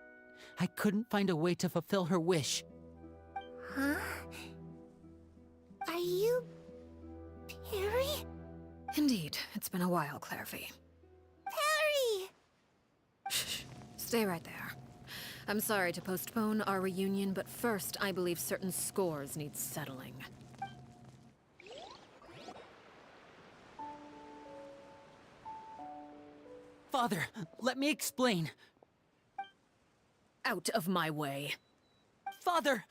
Speaker 9: I couldn't find a way to fulfill her wish.
Speaker 12: Huh? Are you... Perry?
Speaker 10: Indeed, it's been a while, Clairvy.
Speaker 12: Perry!
Speaker 10: Shh. Stay right there. I'm sorry to postpone our reunion, but first I believe certain scores need settling.
Speaker 9: Father, let me explain.
Speaker 10: Out of my way.
Speaker 9: Father!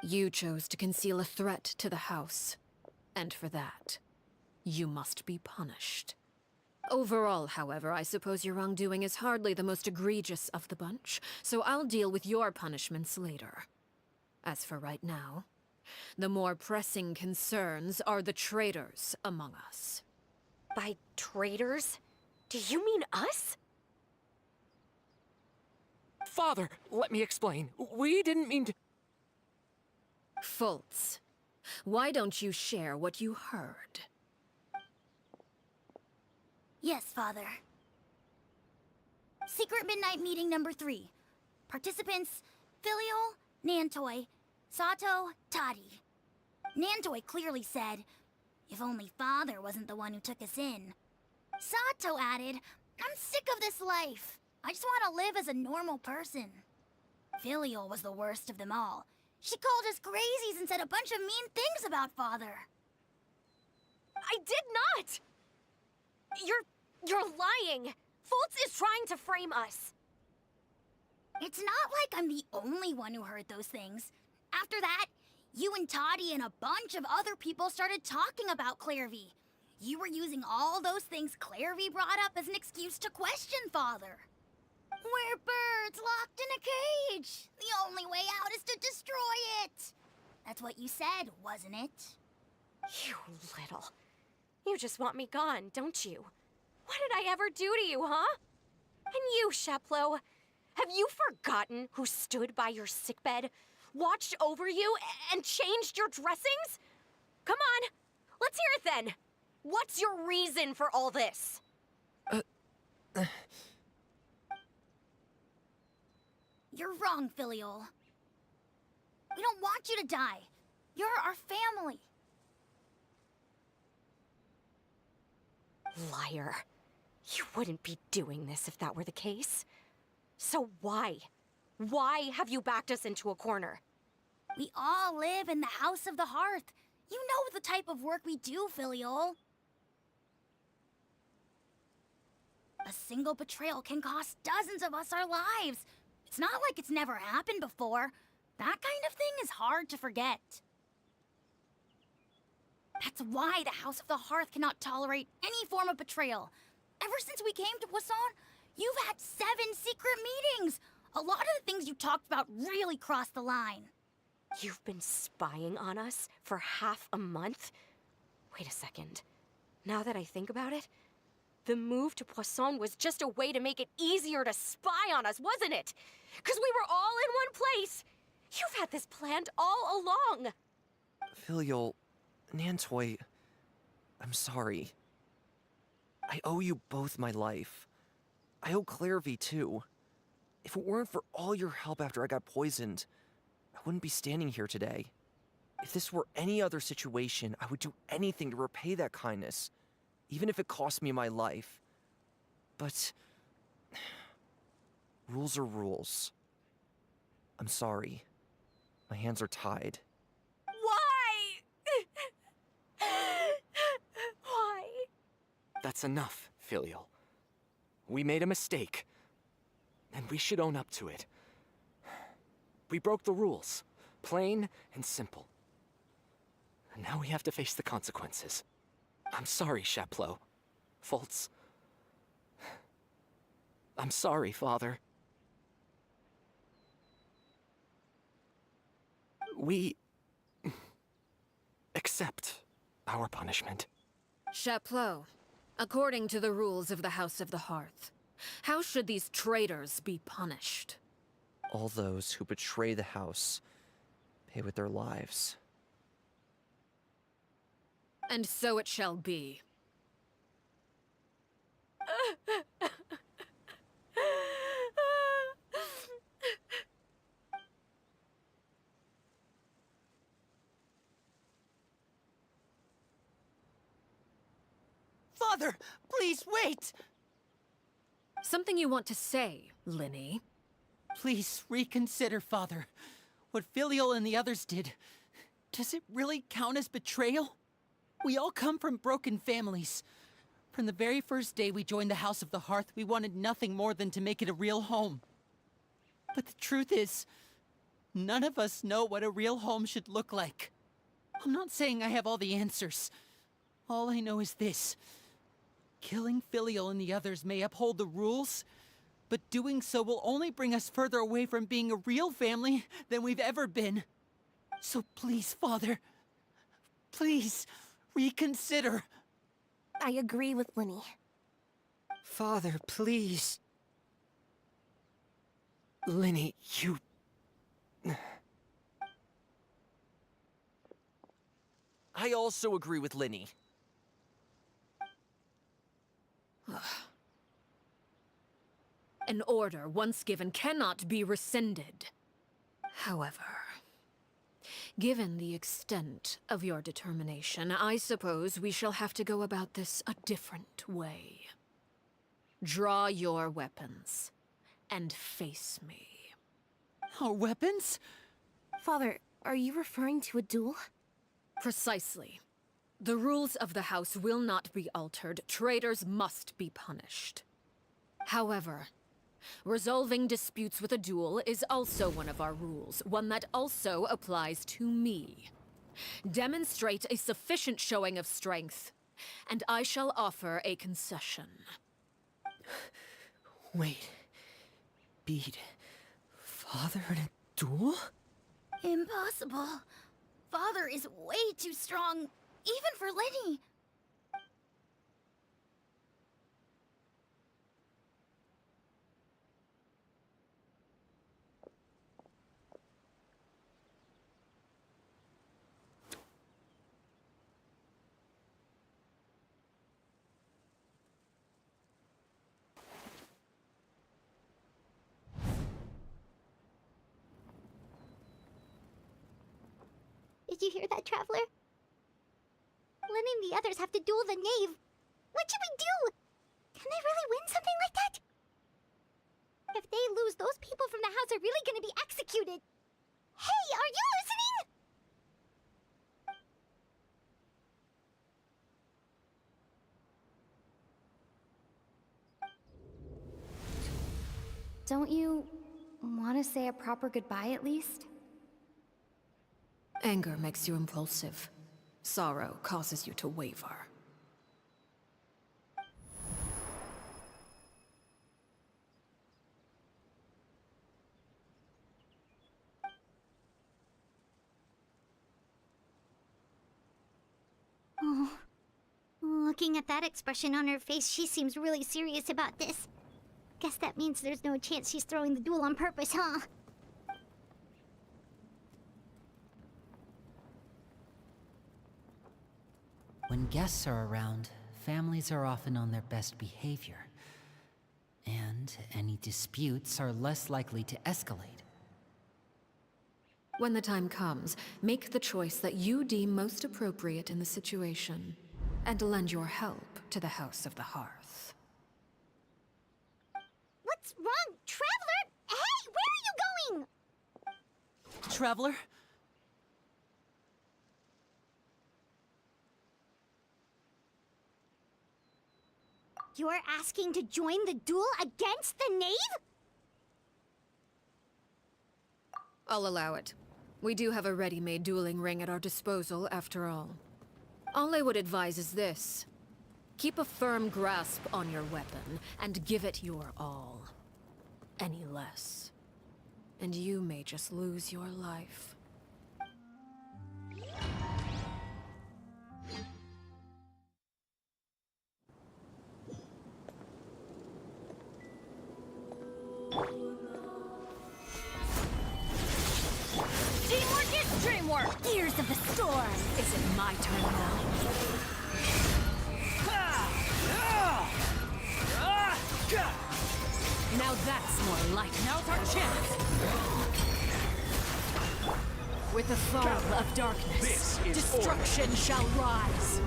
Speaker 10: You chose to conceal a threat to the house. And for that, you must be punished. Overall, however, I suppose your wrongdoing is hardly the most egregious of the bunch, so I'll deal with your punishments later. As for right now, the more pressing concerns are the traitors among us.
Speaker 17: By traitors? Do you mean us?
Speaker 13: Father, let me explain. We didn't mean to...
Speaker 10: Fultz, why don't you share what you heard?
Speaker 12: Yes, Father. Secret Midnight Meeting number 3. Participants, Filial, Nantoi, Sato, Toddy. Nantoi clearly said, if only Father wasn't the one who took us in. Sato added, I'm sick of this life. I just want to live as a normal person. Filial was the worst of them all. She called us crazies and said a bunch of mean things about Father.
Speaker 17: I did not! You're lying! Fultz is trying to frame us!
Speaker 12: It's not like I'm the only one who heard those things. After that, you and Toddy and a bunch of other people started talking about Clairvy. You were using all those things Clairvy brought up as an excuse to question Father. We're birds locked in a cage. The only way out is to destroy it. That's what you said, wasn't it?
Speaker 17: You little... You just want me gone, don't you? What did I ever do to you, huh? And you, Sheplo, have you forgotten who stood by your sickbed, watched over you, and changed your dressings? Come on, let's hear it then. What's your reason for all this?
Speaker 12: You're wrong, Filial. We don't want you to die. You're our family.
Speaker 17: Liar. You wouldn't be doing this if that were the case. So why? Why have you backed us into a corner?
Speaker 12: We all live in the House of the Hearth. You know the type of work we do, Filial. A single betrayal can cost dozens of us our lives. It's not like it's never happened before. That kind of thing is hard to forget. That's why the House of the Hearth cannot tolerate any form of betrayal. Ever since we came to Poisson, you've had 7 secret meetings. A lot of the things you talked about really crossed the line.
Speaker 17: You've been spying on us for half a month? Wait a second. Now that I think about it, the move to Poisson was just a way to make it easier to spy on us, wasn't it? Because we were all in one place. You've had this planned all along.
Speaker 11: Filial, Nantoi, I'm sorry. I owe you both my life. I owe Clairvy too. If it weren't for all your help after I got poisoned, I wouldn't be standing here today. If this were any other situation, I would do anything to repay that kindness, even if it cost me my life. But rules are rules. I'm sorry. My hands are tied.
Speaker 17: Why? Why?
Speaker 13: That's enough, Filial. We made a mistake, and we should own up to it. We broke the rules, plain and simple. And now we have to face the consequences. I'm sorry, Sheplo. Fultz. I'm sorry, Father. We accept our punishment.
Speaker 10: Chaplot, according to the rules of the House of the Hearth, how should these traitors be punished?
Speaker 11: All those who betray the house pay with their lives.
Speaker 10: And so it shall be.
Speaker 9: Father, please wait!
Speaker 10: Something you want to say, Lyney?
Speaker 9: Please reconsider, Father. What Filial and the others did, does it really count as betrayal? We all come from broken families. From the very first day we joined the House of the Hearth, we wanted nothing more than to make it a real home. But the truth is, none of us know what a real home should look like. I'm not saying I have all the answers. All I know is this. Killing Filial and the others may uphold the rules, but doing so will only bring us further away from being a real family than we've ever been. So please, Father, please, reconsider.
Speaker 17: I agree with Lyney.
Speaker 9: Father, please.
Speaker 13: Lyney, you...
Speaker 11: I also agree with Lyney.
Speaker 10: An order once given cannot be rescinded. However, given the extent of your determination, I suppose we shall have to go about this a different way. Draw your weapons and face me.
Speaker 9: Our weapons?
Speaker 17: Father, are you referring to a duel?
Speaker 10: Precisely. The rules of the house will not be altered. Traitors must be punished. However, resolving disputes with a duel is also one of our rules, one that also applies to me. Demonstrate a sufficient showing of strength, and I shall offer a concession.
Speaker 14: Wait. Beat Father in a duel?
Speaker 12: Impossible. Father is way too strong, even for Lyney.
Speaker 4: Did you hear that, Traveler? Lyney and the others have to duel the knave. What should we do? Can they really win something like that? If they lose, those people from the house are really gonna be executed. Hey, are you listening?
Speaker 2: Don't you want to say a proper goodbye at least?
Speaker 10: Anger makes you impulsive. Sorrow causes you to waver.
Speaker 4: Oh. Looking at that expression on her face, she seems really serious about this. Guess that means there's no chance she's throwing the duel on purpose, huh?
Speaker 9: When guests are around, families are often on their best behavior. And any disputes are less likely to escalate.
Speaker 10: When the time comes, make the choice that you deem most appropriate in the situation, and lend your help to the House of the Hearth.
Speaker 4: What's wrong, Traveler? Hey, where are you going?
Speaker 9: Traveler?
Speaker 4: You're asking to join the duel against the knave?
Speaker 10: I'll allow it. We do have a ready-made dueling ring at our disposal, after all. All I would advise is this. Keep a firm grasp on your weapon, and give it your all. Any less, and you may just lose your life.
Speaker 17: Dream work! Gears of the storm! Is it my turn now? Now that's more like. Now's our chance! With the fall of darkness, destruction shall rise.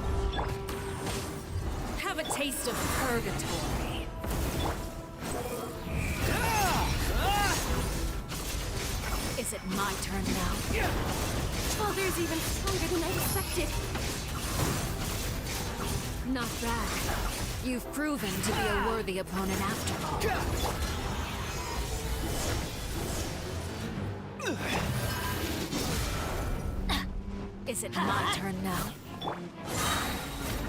Speaker 17: Have a taste of purgatory. Is it my turn now? Father's even stronger than I expected. Not bad. You've proven to be a worthy opponent after all. Is it my turn now?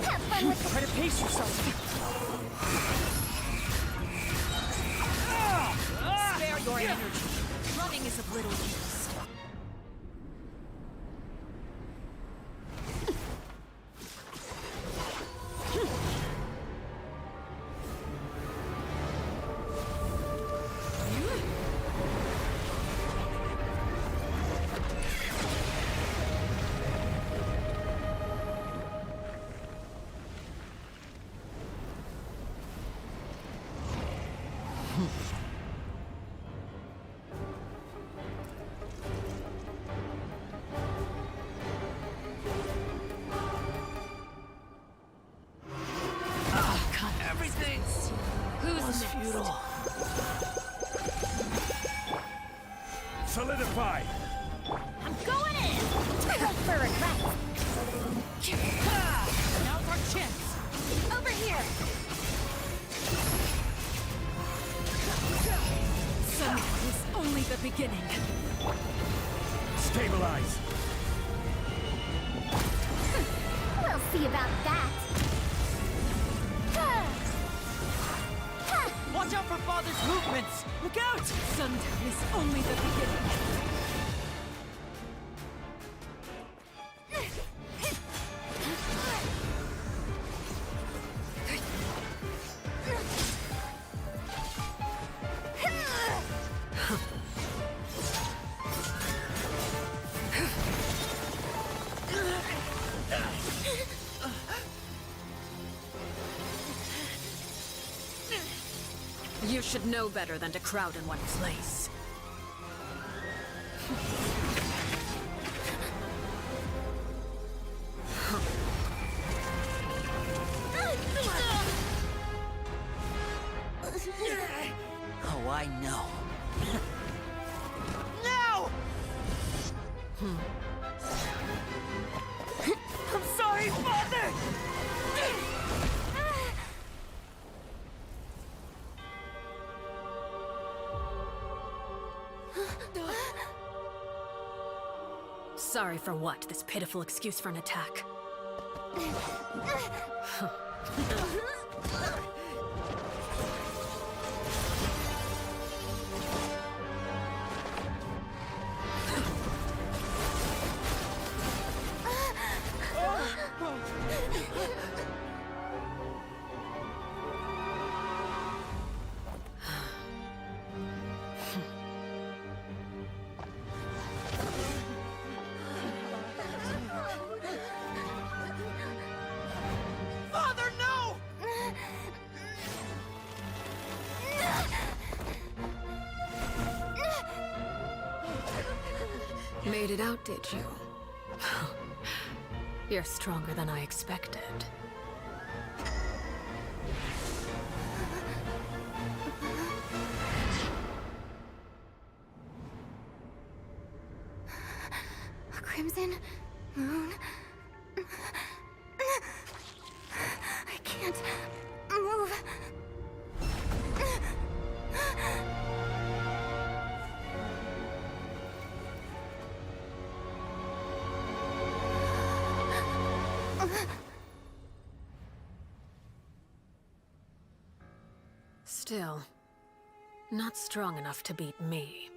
Speaker 12: Have fun with
Speaker 15: Try to pace yourself.
Speaker 17: Spare your energy. Running is of little use.
Speaker 3: Solidify!
Speaker 17: I'm going in! Hope for regret! Now's our chance! Over here! Somehow is only the beginning.
Speaker 3: Stabilize!
Speaker 4: We'll see about that.
Speaker 17: Watch out for Father's movements! Look out! Sundown is only the beginning. You should know better than to crowd in one place.
Speaker 9: Oh, I know.
Speaker 17: No! I'm sorry, Father! Sorry for what? This pitiful excuse for an attack.
Speaker 3: Father, no!
Speaker 17: Made it out, did you? You're stronger than I expected.
Speaker 4: A crimson moon. I can't move.
Speaker 17: Still, not strong enough to beat me.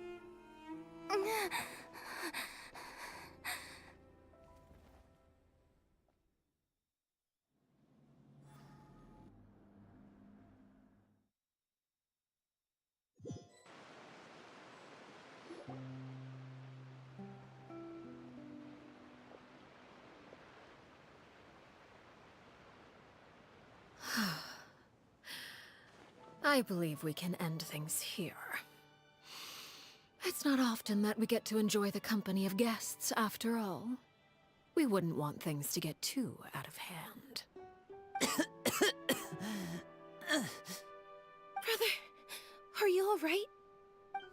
Speaker 10: I believe we can end things here. It's not often that we get to enjoy the company of guests, after all. We wouldn't want things to get too out of hand.
Speaker 5: Brother, are you all right?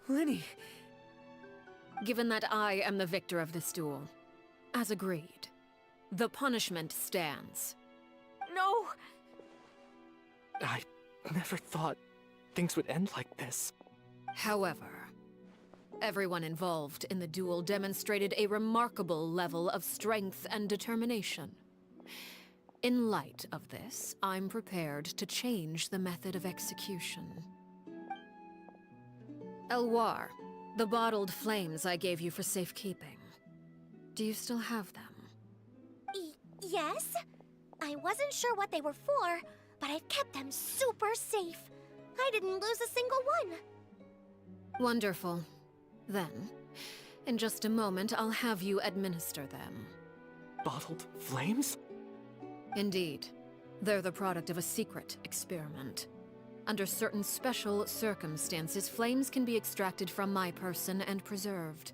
Speaker 15: Lyney.
Speaker 10: Given that I am the victor of this duel, as agreed, the punishment stands.
Speaker 17: No!
Speaker 13: I never thought things would end like this.
Speaker 10: However, everyone involved in the duel demonstrated a remarkable level of strength and determination. In light of this, I'm prepared to change the method of execution. Elwar, the bottled flames I gave you for safekeeping. Do you still have them?
Speaker 12: Yes? I wasn't sure what they were for, but I've kept them super safe. I didn't lose a single one.
Speaker 10: Wonderful. Then, in just a moment, I'll have you administer them.
Speaker 13: Bottled flames?
Speaker 10: Indeed. They're the product of a secret experiment. Under certain special circumstances, flames can be extracted from my person and preserved.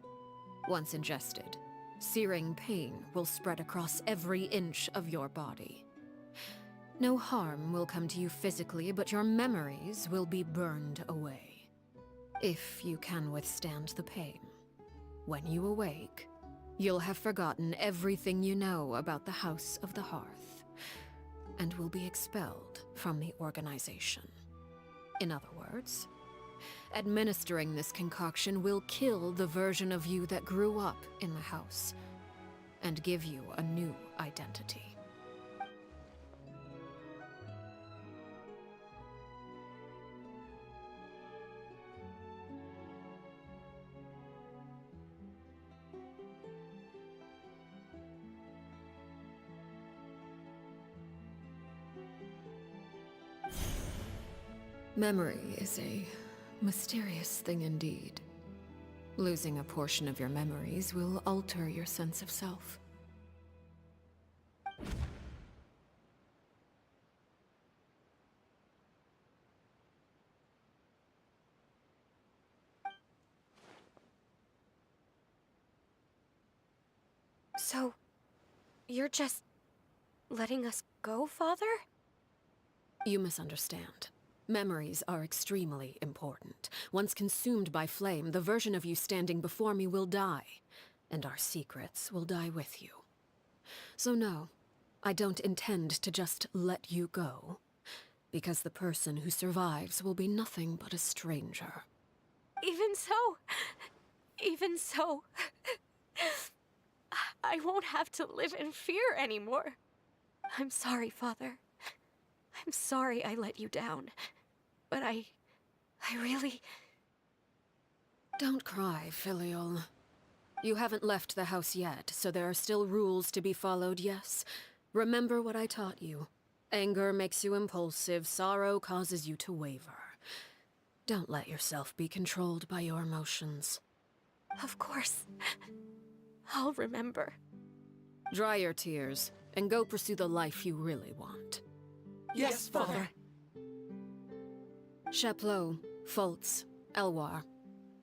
Speaker 10: Once ingested, searing pain will spread across every inch of your body. No harm will come to you physically, but your memories will be burned away. If you can withstand the pain. When you awake, you'll have forgotten everything you know about the House of the Hearth, and will be expelled from the organization. In other words, administering this concoction will kill the version of you that grew up in the house, and give you a new identity. Memory is a mysterious thing indeed. Losing a portion of your memories will alter your sense of self.
Speaker 17: So, you're just letting us go, Father?
Speaker 10: You misunderstand. Memories are extremely important. Once consumed by flame, the version of you standing before me will die, and our secrets will die with you. So no, I don't intend to just let you go, because the person who survives will be nothing but a stranger.
Speaker 17: Even so, I won't have to live in fear anymore. I'm sorry, Father. I'm sorry I let you down. But I really...
Speaker 10: Don't cry, Filial. You haven't left the house yet, so there are still rules to be followed, yes? Remember what I taught you. Anger makes you impulsive, sorrow causes you to waver. Don't let yourself be controlled by your emotions.
Speaker 17: Of course. I'll remember.
Speaker 10: Dry your tears, and go pursue the life you really want.
Speaker 7: Yes, Father.
Speaker 10: Chaplot, Foltz, Elwar.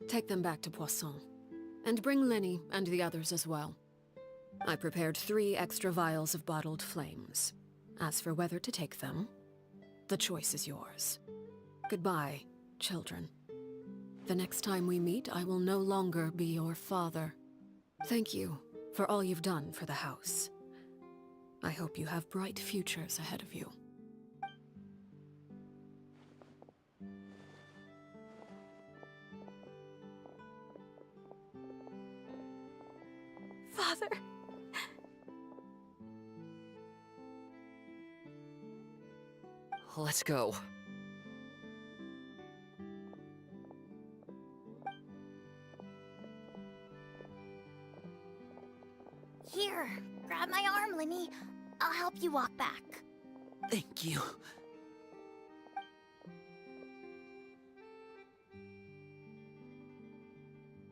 Speaker 10: Take them back to Poisson. And bring Lyney and the others as well. I prepared 3 extra vials of bottled flames. As for whether to take them, the choice is yours. Goodbye, children. The next time we meet, I will no longer be your father. Thank you for all you've done for the house. I hope you have bright futures ahead of you.
Speaker 17: Father.
Speaker 11: Let's go.
Speaker 12: Here, grab my arm, Lyney. I'll help you walk back.
Speaker 11: Thank you.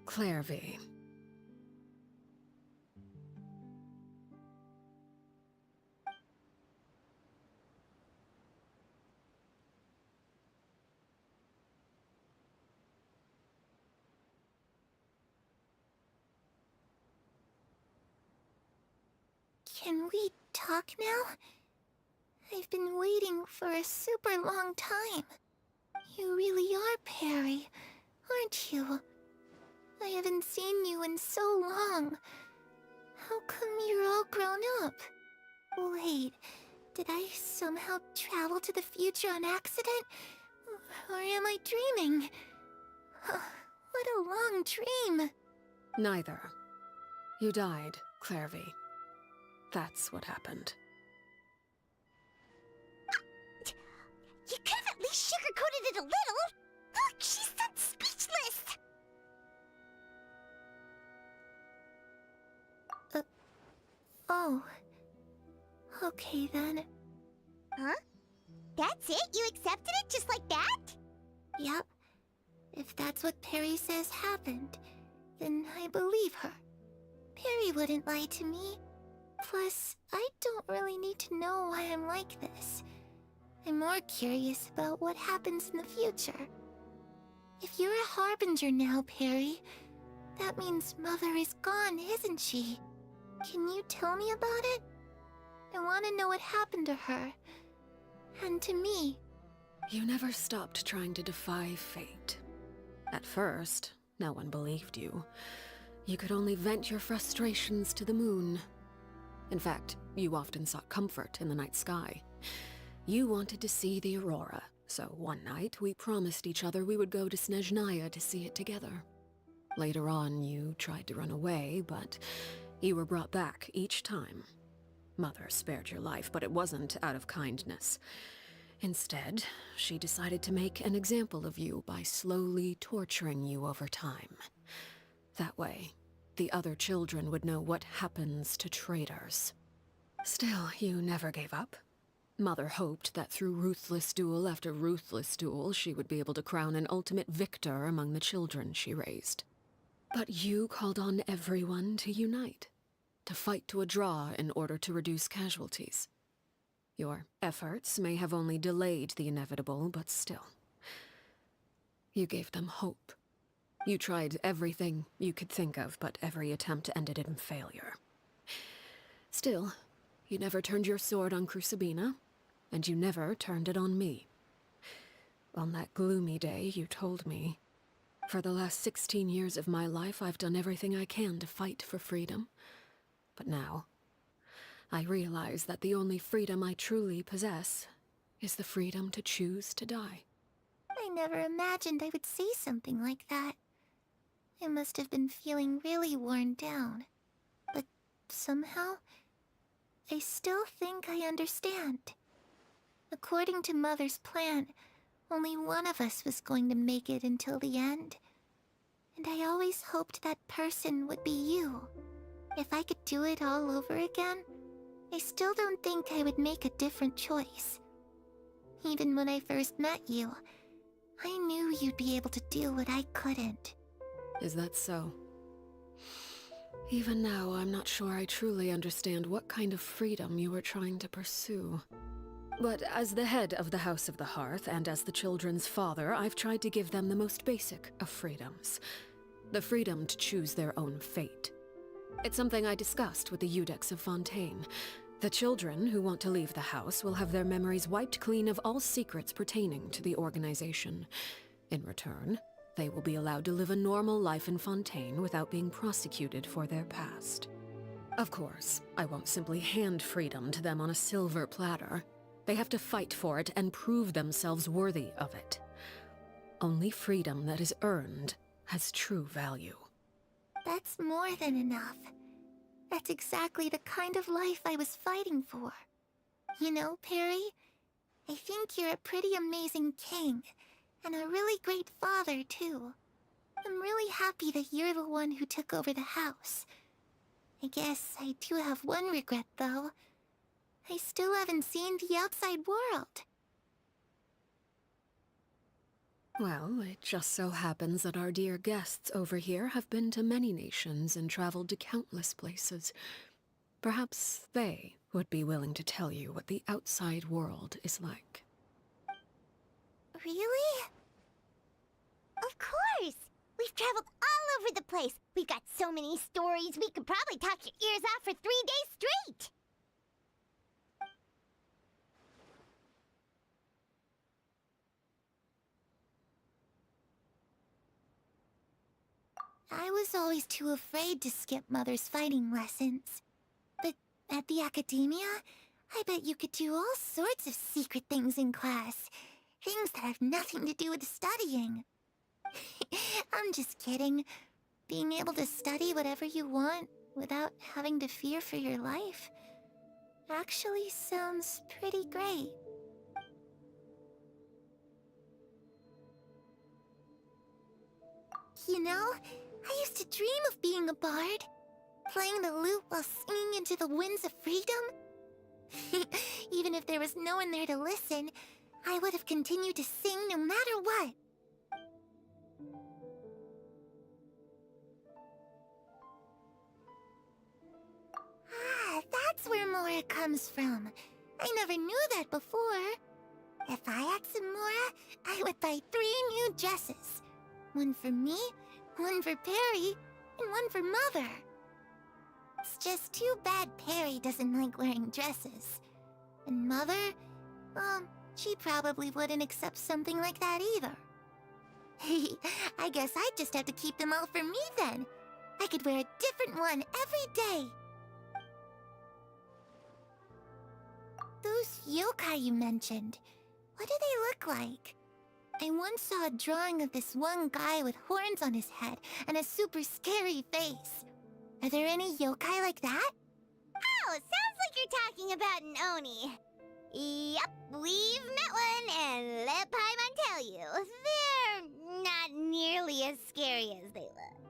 Speaker 10: Clairvy.
Speaker 4: Can we talk now? I've been waiting for a super long time. You really are Perry, aren't you? I haven't seen you in so long. How come you're all grown up? Wait, did I somehow travel to the future on accident? Or am I dreaming? What a long dream.
Speaker 10: Neither. You died, Clairvy. That's what happened.
Speaker 12: You could have at least sugarcoated it a little. Look, she's done speechless.
Speaker 4: Oh. Okay then.
Speaker 12: Huh? That's it? You accepted it just like that?
Speaker 4: Yep. If that's what Perry says happened, then I believe her. Perry wouldn't lie to me. Plus, I don't really need to know why I'm like this. I'm more curious about what happens in the future. If you're a harbinger now, Perry, that means Mother is gone, isn't she? Can you tell me about it? I want to know what happened to her. And to me.
Speaker 10: You never stopped trying to defy fate. At first, no one believed you. You could only vent your frustrations to the moon. In fact, you often sought comfort in the night sky. You wanted to see the aurora, so one night we promised each other we would go to Snezhnaya to see it together. Later on, you tried to run away, but you were brought back each time. Mother spared your life, but it wasn't out of kindness. Instead, she decided to make an example of you by slowly torturing you over time. That way, the other children would know what happens to traitors. Still, you never gave up. Mother hoped that through ruthless duel after ruthless duel, she would be able to crown an ultimate victor among the children she raised. But you called on everyone to unite, to fight to a draw in order to reduce casualties. Your efforts may have only delayed the inevitable, but still. You gave them hope. You tried everything you could think of, but every attempt ended in failure. Still, you never turned your sword on Crucibina, and you never turned it on me. On that gloomy day, you told me, "For the last 16 years of my life, I've done everything I can to fight for freedom. But now, I realize that the only freedom I truly possess is the freedom to choose to die."
Speaker 4: I never imagined I would say something like that. I must have been feeling really worn down. But somehow, I still think I understand. According to Mother's plan, only one of us was going to make it until the end. And I always hoped that person would be you. If I could do it all over again, I still don't think I would make a different choice. Even when I first met you, I knew you'd be able to do what I couldn't.
Speaker 10: Is that so? Even now, I'm not sure I truly understand what kind of freedom you were trying to pursue. But as the head of the House of the Hearth, and as the children's father, I've tried to give them the most basic of freedoms. The freedom to choose their own fate. It's something I discussed with the Iudex of Fontaine. The children who want to leave the house will have their memories wiped clean of all secrets pertaining to the organization. In return, they will be allowed to live a normal life in Fontaine without being prosecuted for their past. Of course, I won't simply hand freedom to them on a silver platter. They have to fight for it and prove themselves worthy of it. Only freedom that is earned has true value.
Speaker 4: That's more than enough. That's exactly the kind of life I was fighting for. You know, Perry, I think you're a pretty amazing king, and a really great father, too. I'm really happy that you're the one who took over the house. I guess I do have one regret, though. I still haven't seen the outside world.
Speaker 10: Well, it just so happens that our dear guests over here have been to many nations and traveled to countless places. Perhaps they would be willing to tell you what the outside world is like.
Speaker 4: Really?
Speaker 12: Of course! We've traveled all over the place. We've got so many stories, we could probably talk your ears off for 3 days straight.
Speaker 4: I was always too afraid to skip Mother's fighting lessons. But at the academia, I bet you could do all sorts of secret things in class. Things that have nothing to do with studying. I'm just kidding. Being able to study whatever you want without having to fear for your life actually sounds pretty great. You know, I used to dream of being a bard, playing the lute while singing into the winds of freedom. Even if there was no one there to listen, I would have continued to sing no matter what. Ah, that's where Mora comes from. I never knew that before. If I had some Mora, I would buy 3 new dresses. One for me, one for Perry, and one for Mother. It's just too bad Perry doesn't like wearing dresses. And Mother, well, she probably wouldn't accept something like that either. I guess I'd just have to keep them all for me then. I could wear a different one every day. Those yokai you mentioned, what do they look like? I once saw a drawing of this one guy with horns on his head and a super scary face. Are there any yokai like that?
Speaker 12: Oh, sounds like you're talking about an Oni. Yep, we've met one, and let Paimon tell you, they're not nearly as scary as they look.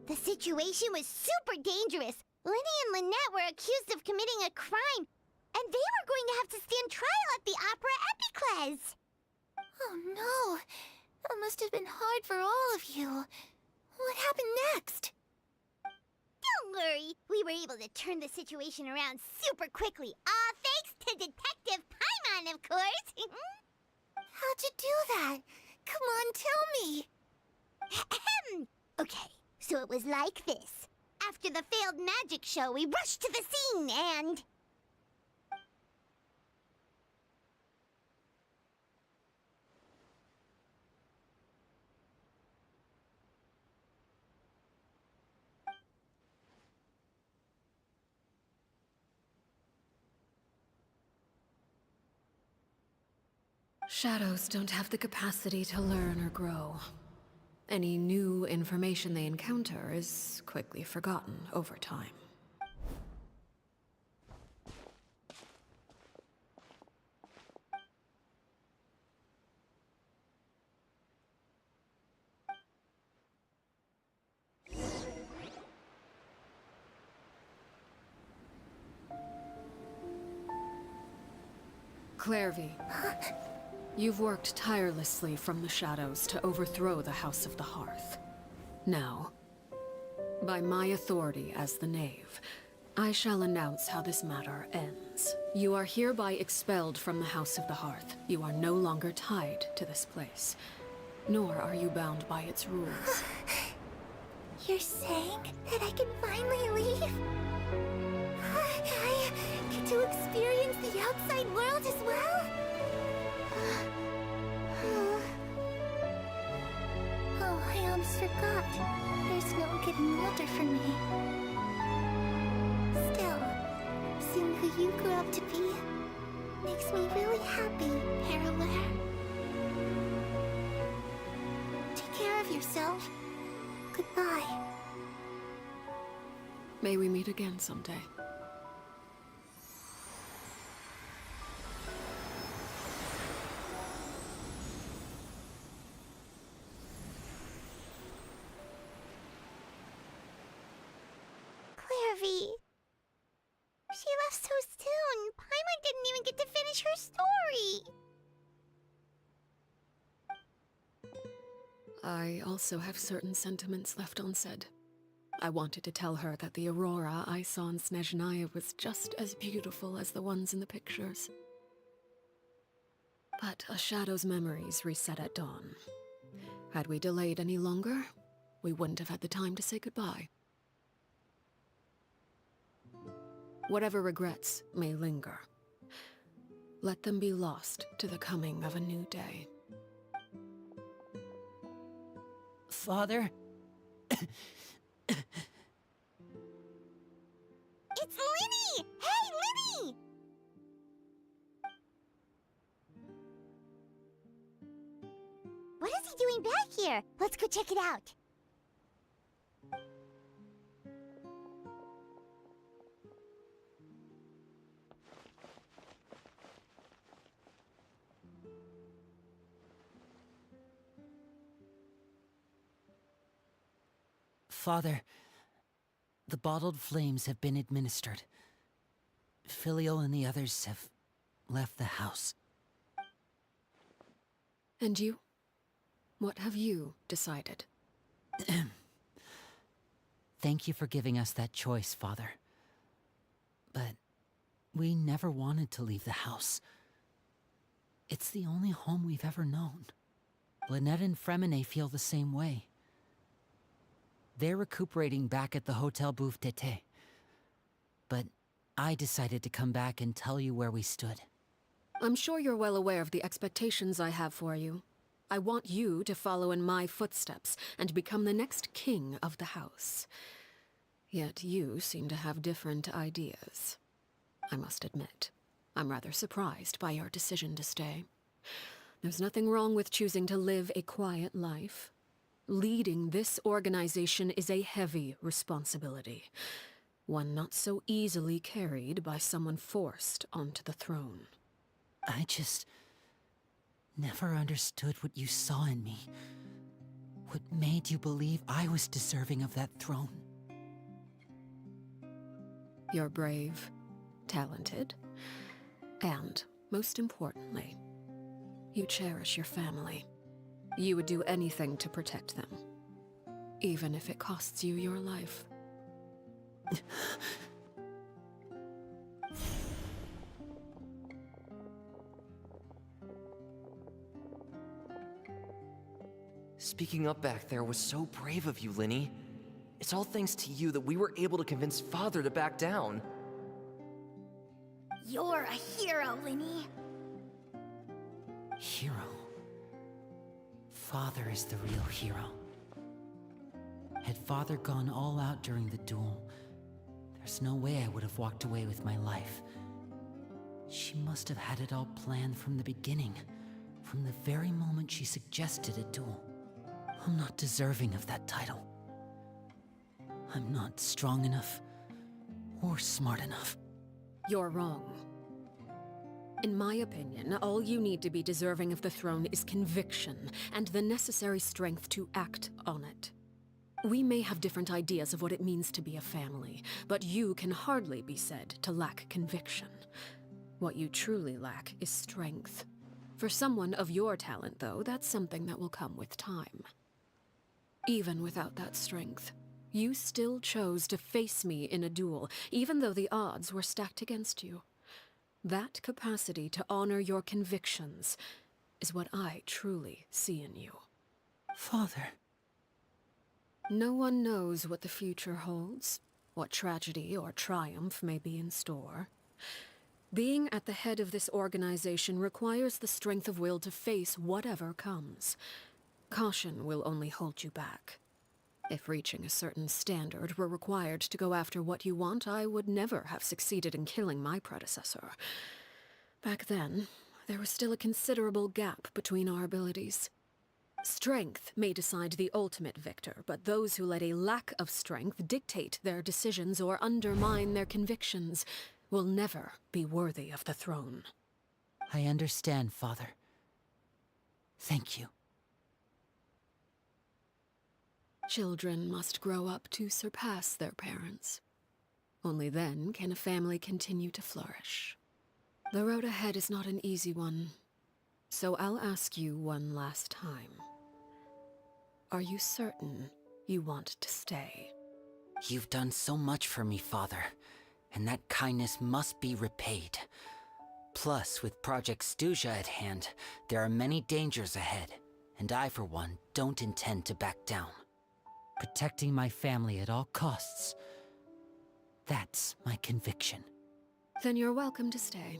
Speaker 12: The situation was super dangerous. Lyney and Lynette were accused of committing a crime, and they were going to have to stand trial at the Opera Epicles.
Speaker 4: Oh no, that must have been hard for all of you. What happened next?
Speaker 12: Don't worry, we were able to turn the situation around super quickly, all thanks to Detective Paimon, of course.
Speaker 4: How'd you do that? Come on, tell me.
Speaker 12: Okay, so it was like this. After the failed magic show, we rushed to the scene and...
Speaker 10: Shadows don't have the capacity to learn or grow. Any new information they encounter is quickly forgotten over time. Clairvy. You've worked tirelessly from the shadows to overthrow the House of the Hearth. Now, by my authority as the Knave, I shall announce how this matter ends. You are hereby expelled from the House of the Hearth. You are no longer tied to this place, nor are you bound by its rules.
Speaker 4: You're saying that I can finally leave? I get to experience the outside world as well? Oh, I almost forgot. There's no getting older for me. Still, seeing who you grew up to be makes me really happy, Parallare. Take care of yourself. Goodbye.
Speaker 10: May we meet again someday.
Speaker 12: Clairvy. She left so soon. Paimon didn't even get to finish her story.
Speaker 10: I also have certain sentiments left unsaid. I wanted to tell her that the aurora I saw in Snezhnaya was just as beautiful as the ones in the pictures. But a shadow's memories reset at dawn. Had we delayed any longer, we wouldn't have had the time to say goodbye. Whatever regrets may linger, Let them be lost to the coming of a new day.
Speaker 9: Father?
Speaker 4: It's Lyney! Hey, Lyney! What is he doing back here? Let's go check it out.
Speaker 9: Father, the bottled flames have been administered. Filial and the others have left the house.
Speaker 10: And you? What have you decided?
Speaker 9: Thank you for giving us that choice, Father. But we never wanted to leave the house. It's the only home we've ever known. Lynette and Fremine feel the same way. They're recuperating back at the Hotel Bouffe d'été. But I decided to come back and tell you where we stood.
Speaker 10: I'm sure you're well aware of the expectations I have for you. I want you to follow in my footsteps and become the next king of the house. Yet you seem to have different ideas. I must admit, I'm rather surprised by your decision to stay. There's nothing wrong with choosing to live a quiet life. Leading this organization is a heavy responsibility, one not so easily carried by someone forced onto the throne.
Speaker 9: I just never understood what you saw in me. What made you believe I was deserving of that throne?
Speaker 10: You're brave, talented, and, most importantly, you cherish your family. You would do anything to protect them, even if it costs you your life.
Speaker 11: Speaking up back there was so brave of you, Lyney. It's all thanks to you that we were able to convince Father to back down.
Speaker 12: You're a hero, Lyney.
Speaker 9: Hero? Father is the real hero. Had Father gone all out during the duel, there's no way I would have walked away with my life. She must have had it all planned from the beginning, from the very moment she suggested a duel. I'm not deserving of that title. I'm not strong enough or smart enough.
Speaker 10: You're wrong. In my opinion, all you need to be deserving of the throne is conviction and the necessary strength to act on it. We may have different ideas of what it means to be a family, but you can hardly be said to lack conviction. What you truly lack is strength. For someone of your talent, though, that's something that will come with time. Even without that strength, you still chose to face me in a duel, even though the odds were stacked against you. That capacity to honor your convictions is what I truly see in you.
Speaker 9: Father.
Speaker 10: No one knows what the future holds, what tragedy or triumph may be in store. Being at the head of this organization requires the strength of will to face whatever comes. Caution will only hold you back. If reaching a certain standard were required to go after what you want, I would never have succeeded in killing my predecessor. Back then, there was still a considerable gap between our abilities. Strength may decide the ultimate victor, but those who let a lack of strength dictate their decisions or undermine their convictions will never be worthy of the throne.
Speaker 9: I understand, Father. Thank you.
Speaker 10: Children must grow up to surpass their parents. Only then can a family continue to flourish. The road ahead is not an easy one, so I'll ask you one last time. Are you certain you want to stay?
Speaker 9: You've done so much for me, Father, and that kindness must be repaid. Plus, with Project Stuja at hand, there are many dangers ahead, and I, for one, don't intend to back down. Protecting my family at all costs. That's my conviction.
Speaker 10: Then you're welcome to stay.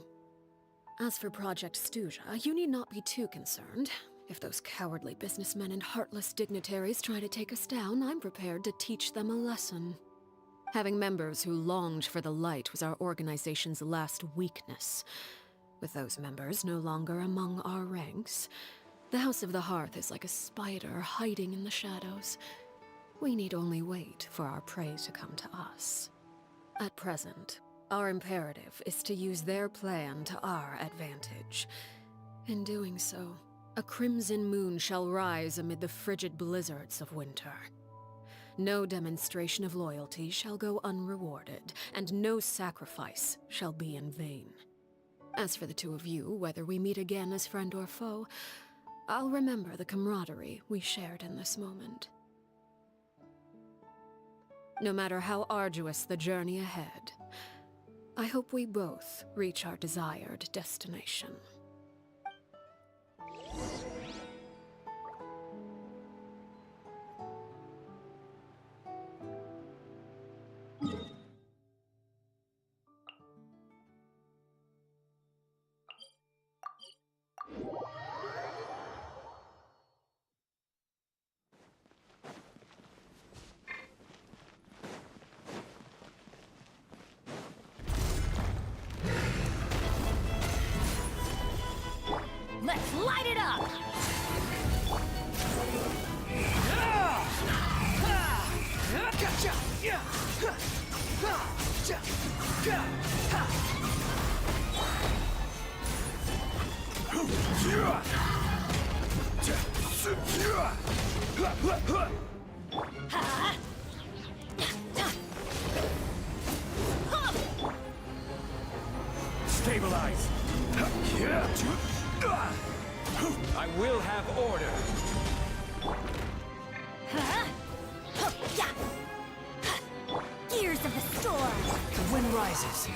Speaker 10: As for Project Stuja, you need not be too concerned. If those cowardly businessmen and heartless dignitaries try to take us down, I'm prepared to teach them a lesson. Having members who longed for the light was our organization's last weakness. With those members no longer among our ranks, the House of the Hearth is like a spider hiding in the shadows. We need only wait for our prey to come to us. At present, our imperative is to use their plan to our advantage. In doing so, a crimson moon shall rise amid the frigid blizzards of winter. No demonstration of loyalty shall go unrewarded, and no sacrifice shall be in vain. As for the two of you, whether we meet again as friend or foe, I'll remember the camaraderie we shared in this moment. No matter how arduous the journey ahead, I hope we both reach our desired destination.
Speaker 12: Let's light it up!
Speaker 3: Gotcha!
Speaker 13: Stabilize! I will have order!
Speaker 12: Gears of the storm!
Speaker 15: The wind rises.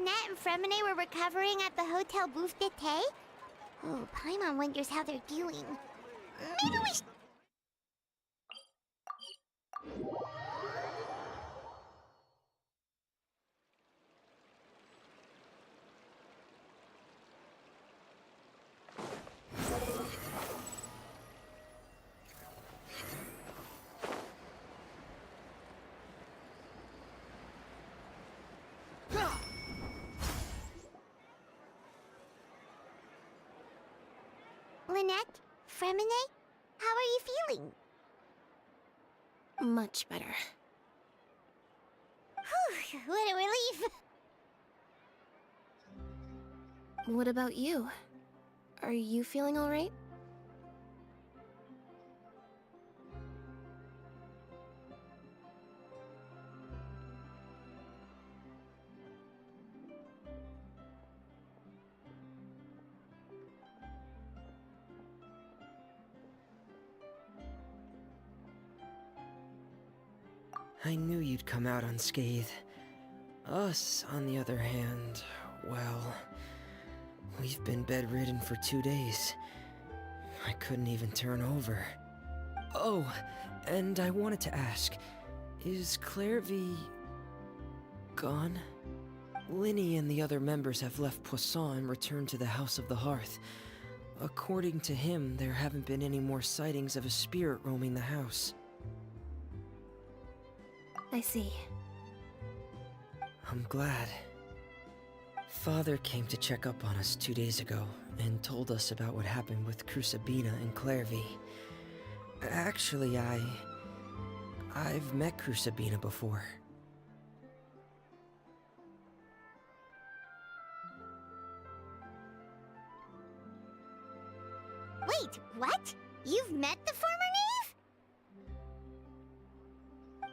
Speaker 4: Lynette and Fremine were recovering at the Hotel Bouffe d'été? Oh, Paimon wonders how they're doing. Maybe we should... Lynette? Fremine? How are you feeling?
Speaker 5: Much better.
Speaker 4: Whew, what a relief!
Speaker 5: What about you? Are you feeling alright?
Speaker 14: I knew you'd come out unscathed. Us, on the other hand, well, we've been bedridden for 2 days. I couldn't even turn over. Oh, and I wanted to ask, is Clairvy gone? Lyney and the other members have left Poisson and returned to the House of the Hearth. According to him, there haven't been any more sightings of a spirit roaming the house.
Speaker 5: I see.
Speaker 14: I'm glad. Father came to check up on us 2 days ago and told us about what happened with Crucibina and Clairvy. Actually, I've met Crucibina before.
Speaker 4: Wait, what? You've met the former knave?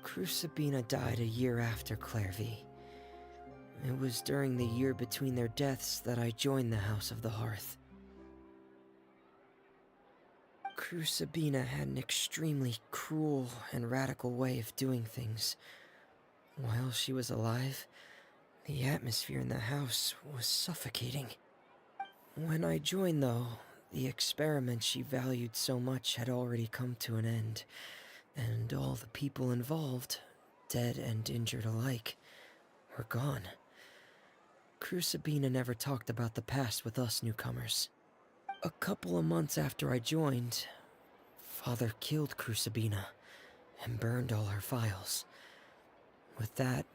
Speaker 14: Crucibina died a year after Clairvy. It was during the year between their deaths that I joined the House of the Hearth. Crucibina had an extremely cruel and radical way of doing things. While she was alive, the atmosphere in the house was suffocating. When I joined, though, the experiment she valued so much had already come to an end, and all the people involved, dead and injured alike, were gone. Crucibina never talked about the past with us newcomers. A couple of months after I joined, Father killed Crucibina and burned all her files. With that,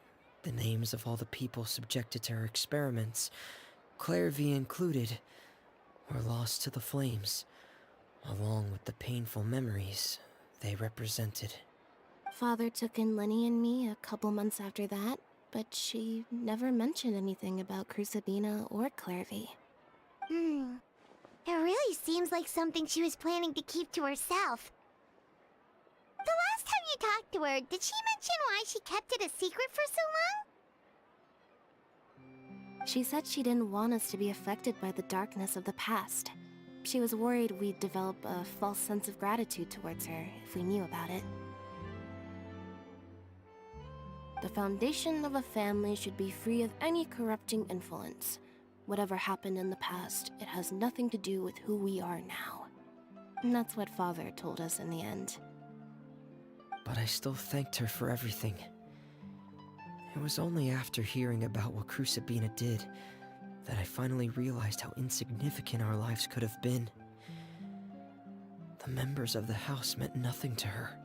Speaker 14: the names of all the people subjected to her experiments, Clairvy included, were lost to the flames, along with the painful memories they represented.
Speaker 5: Father took in Lyney and me a couple months after that, but she never mentioned anything about Crucibina or Clairvy.
Speaker 4: It really seems like something she was planning to keep to herself. The last time you talked to her, did she mention why she kept it a secret for so long?
Speaker 5: She said she didn't want us to be affected by the darkness of the past. She was worried we'd develop a false sense of gratitude towards her if we knew about it. The foundation of a family should be free of any corrupting influence. Whatever happened in the past, it has nothing to do with who we are now. And that's what Father told us in the end.
Speaker 14: But I still thanked her for everything. It was only after hearing about what Crucibina did that I finally realized how insignificant our lives could have been. The members of the house meant nothing to her.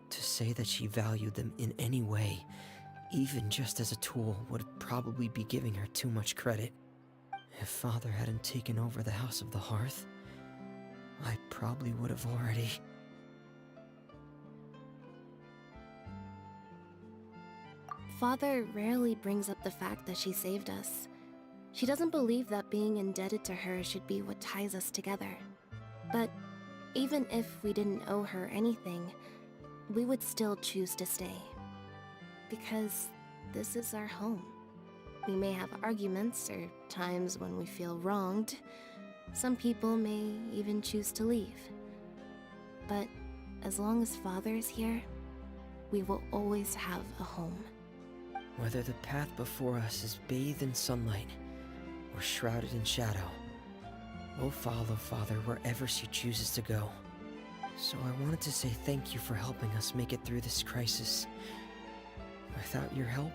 Speaker 14: To say that she valued them in any way, even just as a tool, would probably be giving her too much credit. If Father hadn't taken over the House of the Hearth, I probably would have already...
Speaker 5: Father rarely brings up the fact that she saved us. She doesn't believe that being indebted to her should be what ties us together. But even if we didn't owe her anything, we would still choose to stay. Because this is our home. We may have arguments or times when we feel wronged. Some people may even choose to leave. But as long as Father is here, we will always have a home.
Speaker 14: Whether the path before us is bathed in sunlight or shrouded in shadow, we'll follow Father wherever she chooses to go. So I wanted to say thank you for helping us make it through this crisis. Without your help,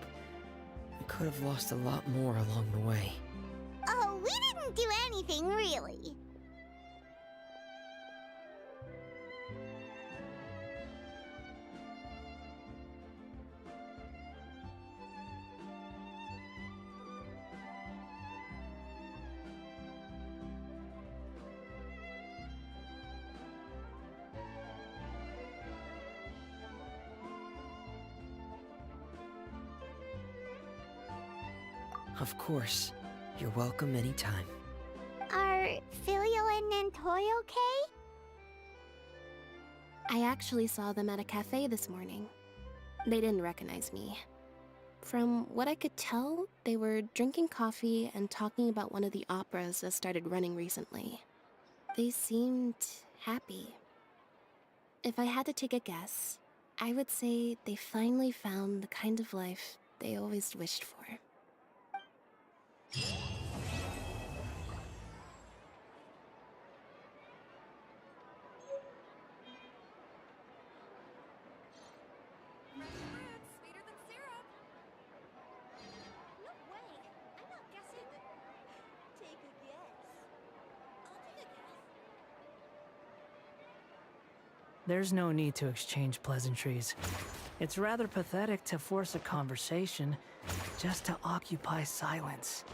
Speaker 14: we could have lost a lot more along the way.
Speaker 4: Oh, we didn't do anything, really.
Speaker 14: Of course. You're welcome anytime.
Speaker 4: Are Filial and Nantoy okay?
Speaker 5: I actually saw them at a cafe this morning. They didn't recognize me. From what I could tell, they were drinking coffee and talking about one of the operas that started running recently. They seemed happy. If I had to take a guess, I would say they finally found the kind of life they always wished for.
Speaker 8: There's no need to exchange pleasantries. It's rather pathetic to force a conversation just to occupy silence.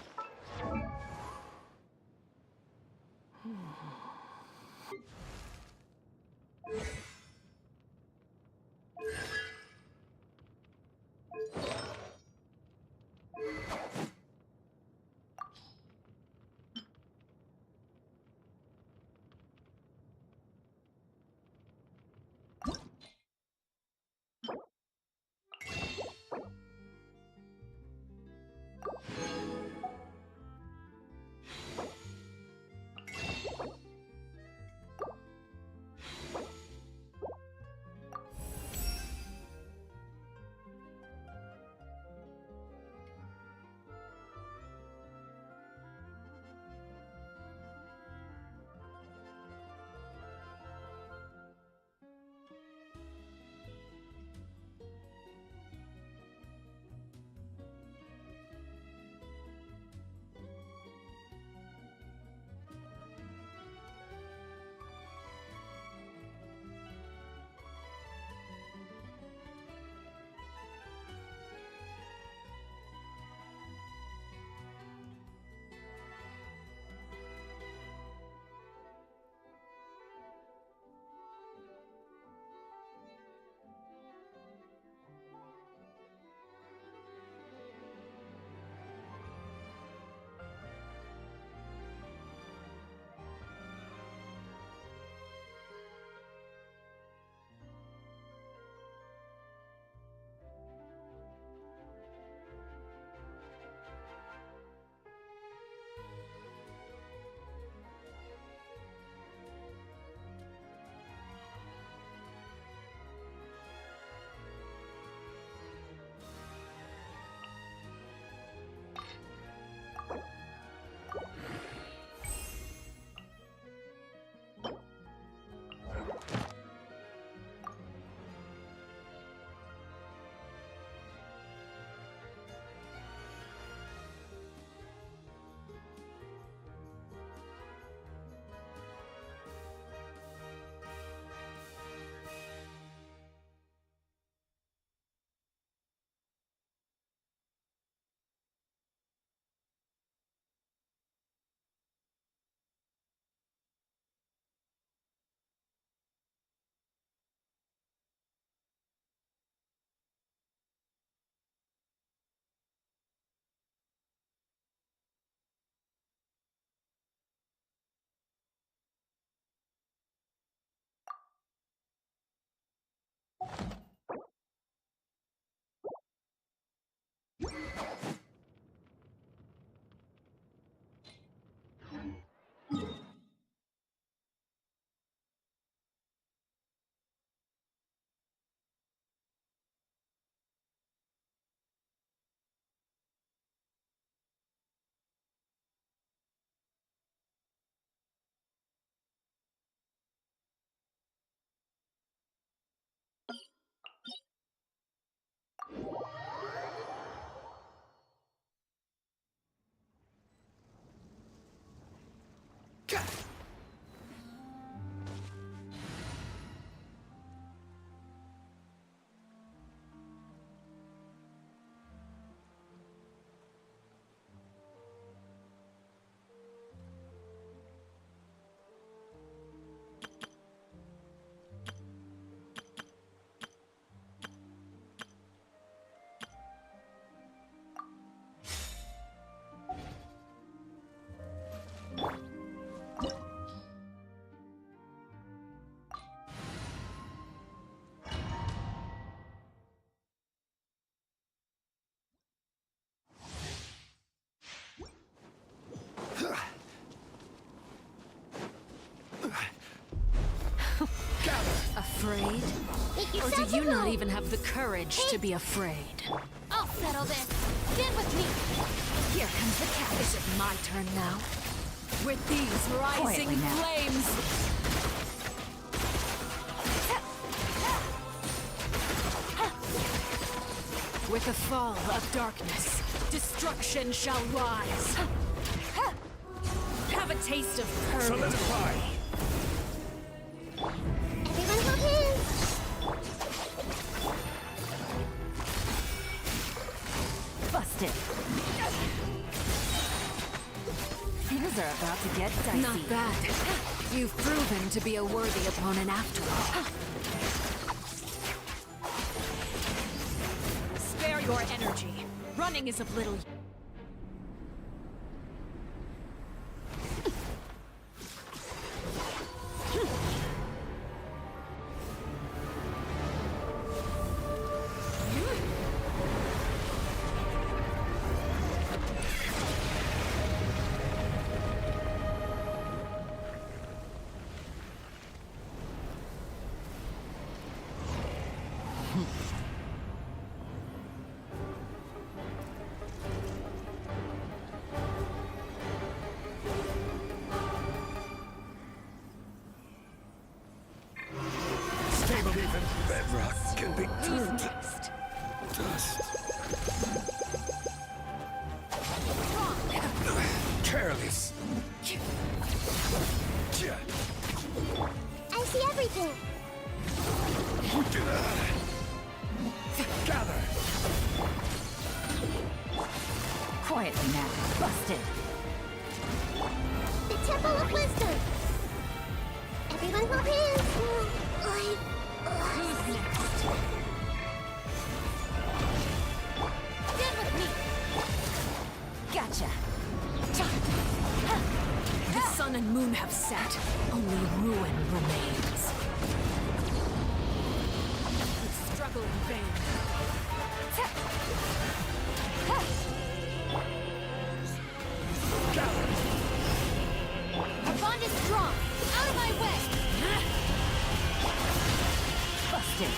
Speaker 10: not even have the courage to be afraid.
Speaker 12: I'll settle this. Stand with me.
Speaker 10: Here comes the cat. Is it my turn now? With these rising flames! With the fall of darkness, destruction shall rise. Have a taste of purgatory.
Speaker 4: Everyone hold hands.
Speaker 6: Busted. Things are about to get dicey.
Speaker 10: Not bad. You've proven to be a worthy opponent after all. Spare your energy. Running is of little.
Speaker 3: Bedrock can be turned to dust. Careless.
Speaker 4: I see everything.
Speaker 3: Gather.
Speaker 6: Quietly now. Busted.
Speaker 4: The Temple of Wisdom. Everyone hold hands.
Speaker 10: Who's next?
Speaker 12: Stand with me.
Speaker 6: Gotcha.
Speaker 10: The sun and moon have set. Only ruin remains. You struggle in vain.
Speaker 12: Our bond is strong. Out of my way.
Speaker 6: Busted.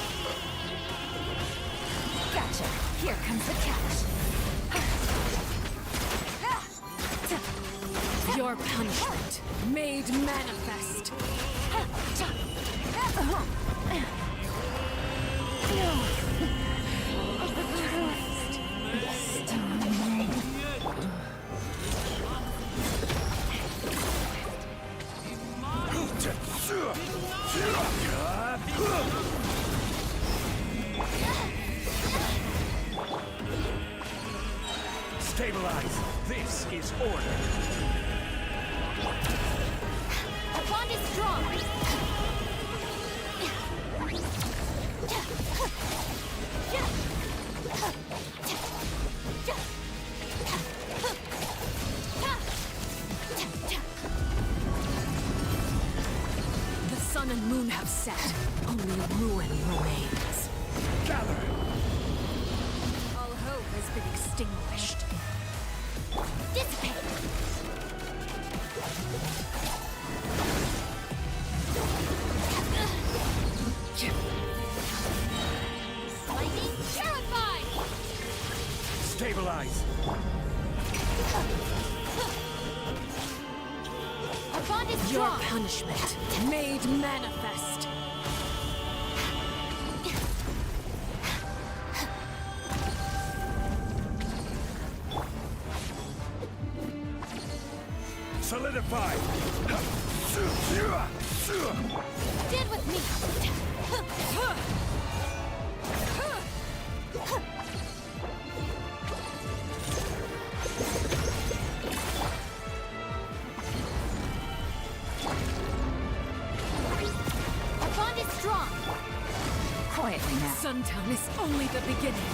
Speaker 6: Gotcha. Here comes the catch.
Speaker 10: Your punishment made manifest.
Speaker 3: Stabilize. This is order.
Speaker 12: Our bond is strong.
Speaker 10: The sun and moon have set. Only ruin remains.
Speaker 3: Gather.
Speaker 10: All hope has been extinguished.
Speaker 12: Dissipate. Lightning terrified.
Speaker 3: Stabilize.
Speaker 12: Our bond is
Speaker 10: Your
Speaker 12: strong.
Speaker 10: punishment made manifest.
Speaker 3: Solidify.
Speaker 12: Stand with me. Our bond is strong.
Speaker 6: Quietly now.
Speaker 10: Suntown is only the beginning.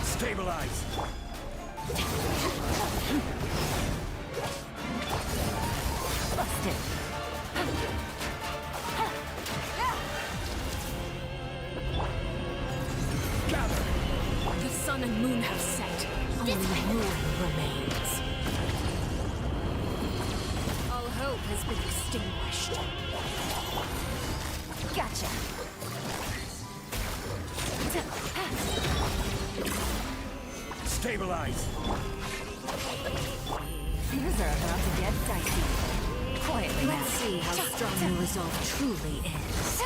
Speaker 3: Stabilize.
Speaker 6: Busted.
Speaker 3: Gather.
Speaker 10: The sun and moon have set. Only ruin remains. All hope has been extinguished.
Speaker 6: Gotcha.
Speaker 3: Stabilize!
Speaker 6: Things are about to get dicey. Quietly now.
Speaker 10: Let's see how strong your resolve truly is.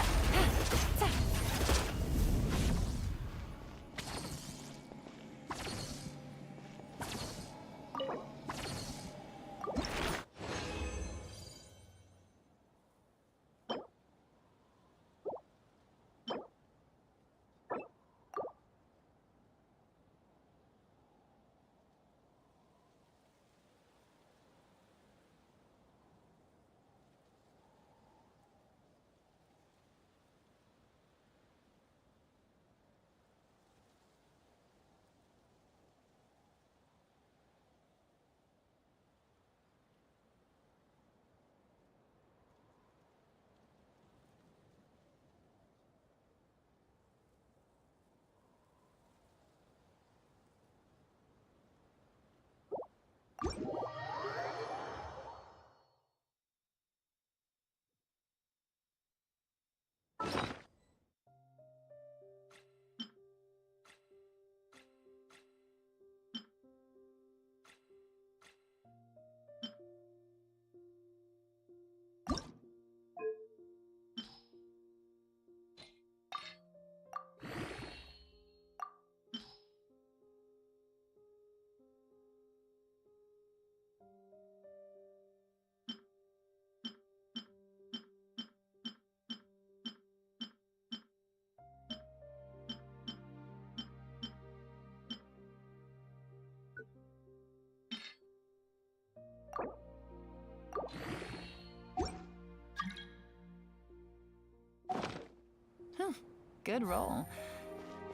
Speaker 6: Good roll.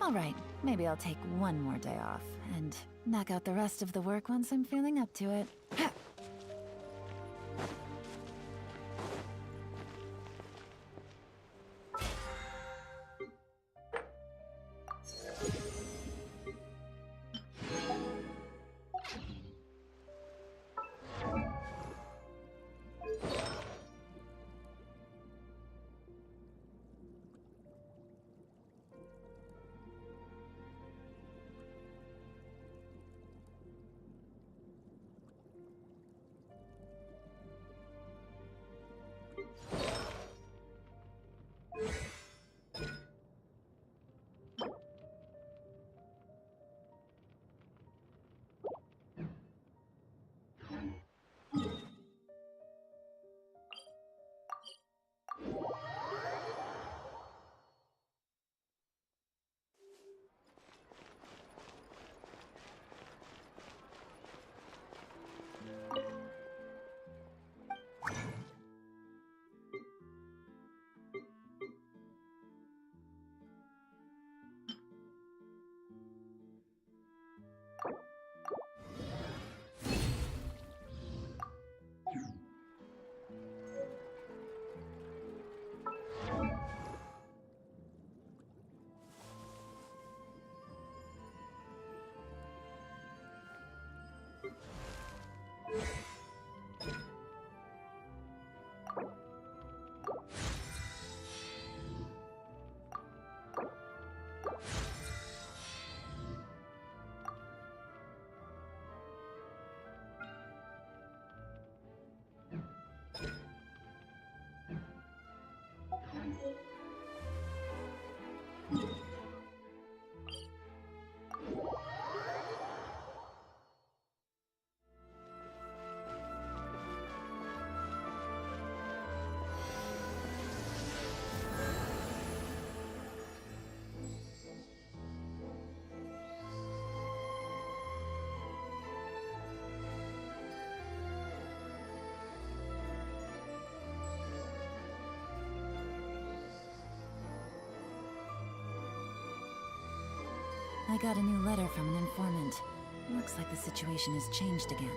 Speaker 6: All right, maybe I'll take one more day off and knock out the rest of the work once I'm feeling up to it. I got a new letter from an informant. Looks like the situation has changed again.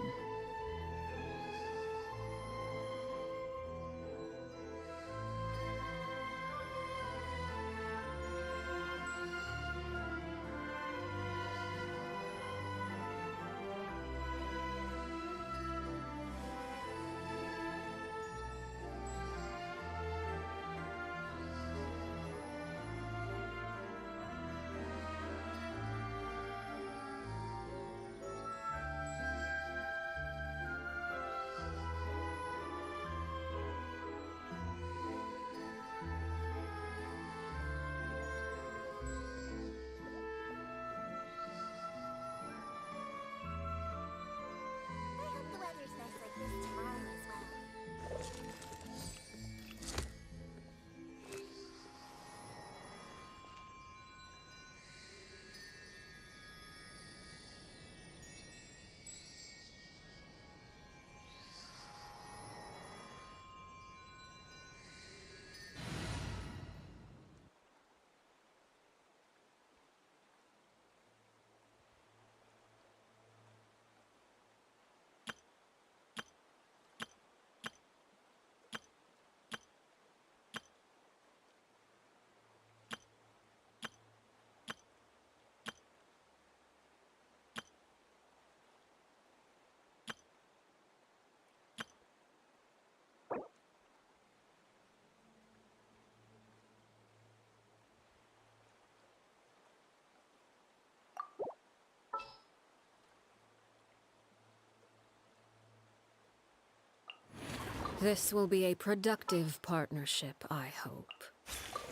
Speaker 10: This will be a productive partnership, I hope.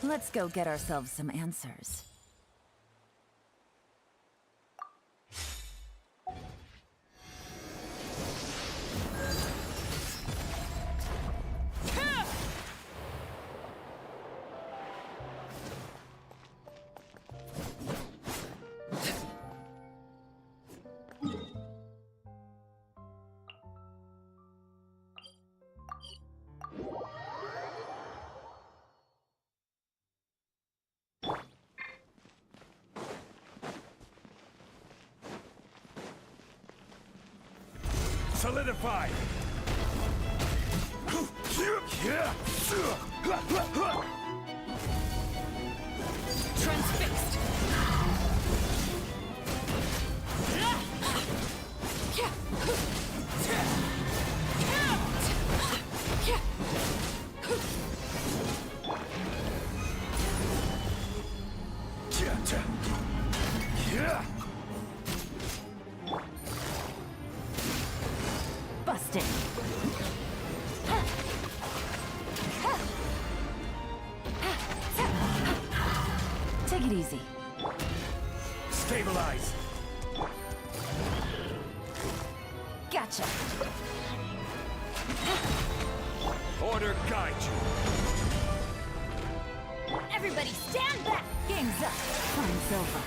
Speaker 6: Let's go get ourselves some answers.
Speaker 3: Solidify!
Speaker 17: Transfixed!
Speaker 6: Busted! Take it easy.
Speaker 3: Stabilize!
Speaker 6: Gotcha!
Speaker 3: Order guide you!
Speaker 12: Everybody stand back!
Speaker 6: Game's up. Fine's over.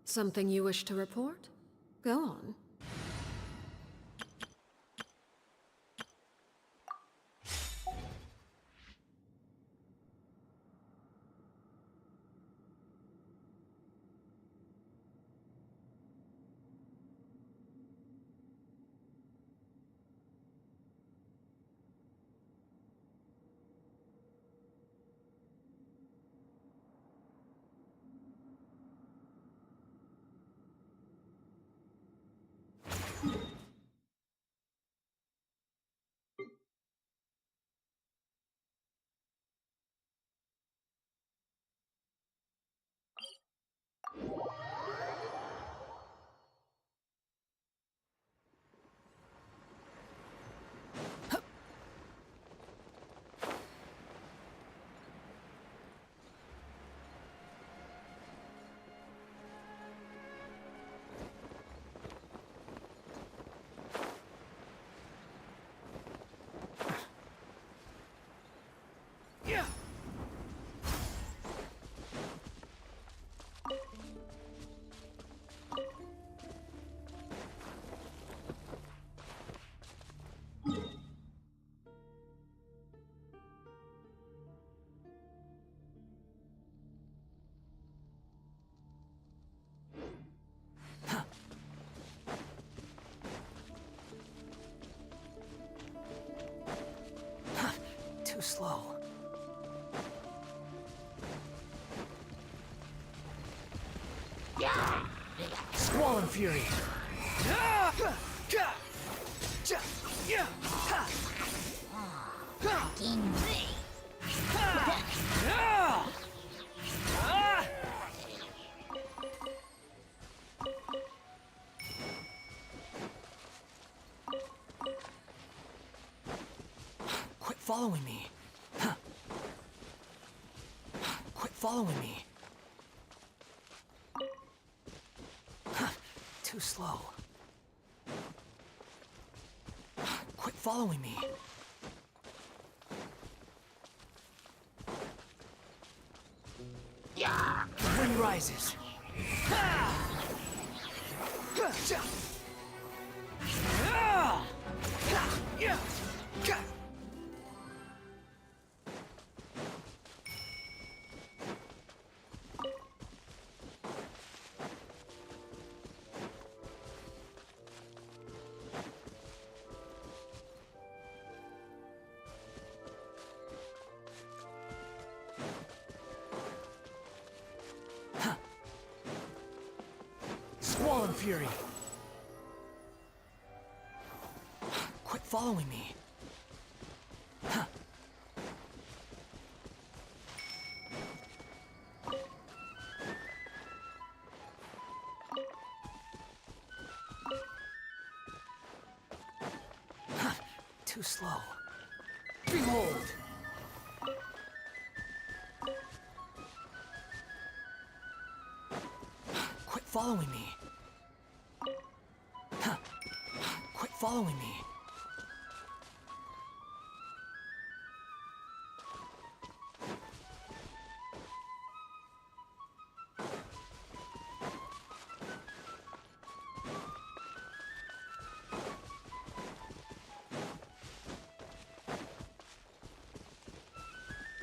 Speaker 10: Something you wish to report? Go on.
Speaker 13: slow. Squall and Fury. Quit following me. Quit following me. Too slow. Quit following me. The wind rises. Squall and Fury. Quit following me. Too slow. Behold! Quit following me. Quit following me.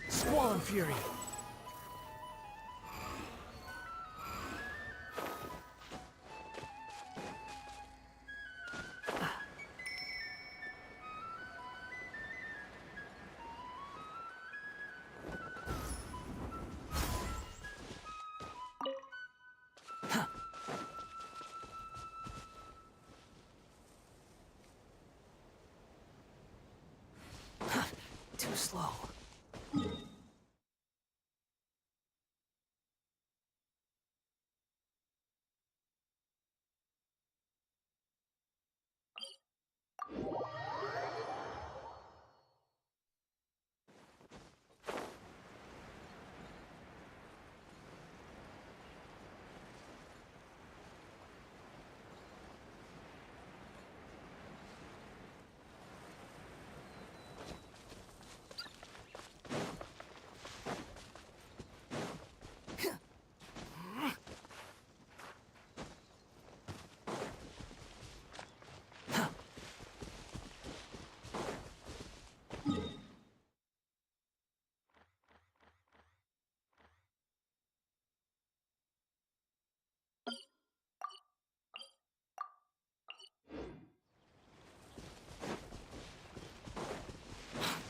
Speaker 13: Squall and Fury. Too slow.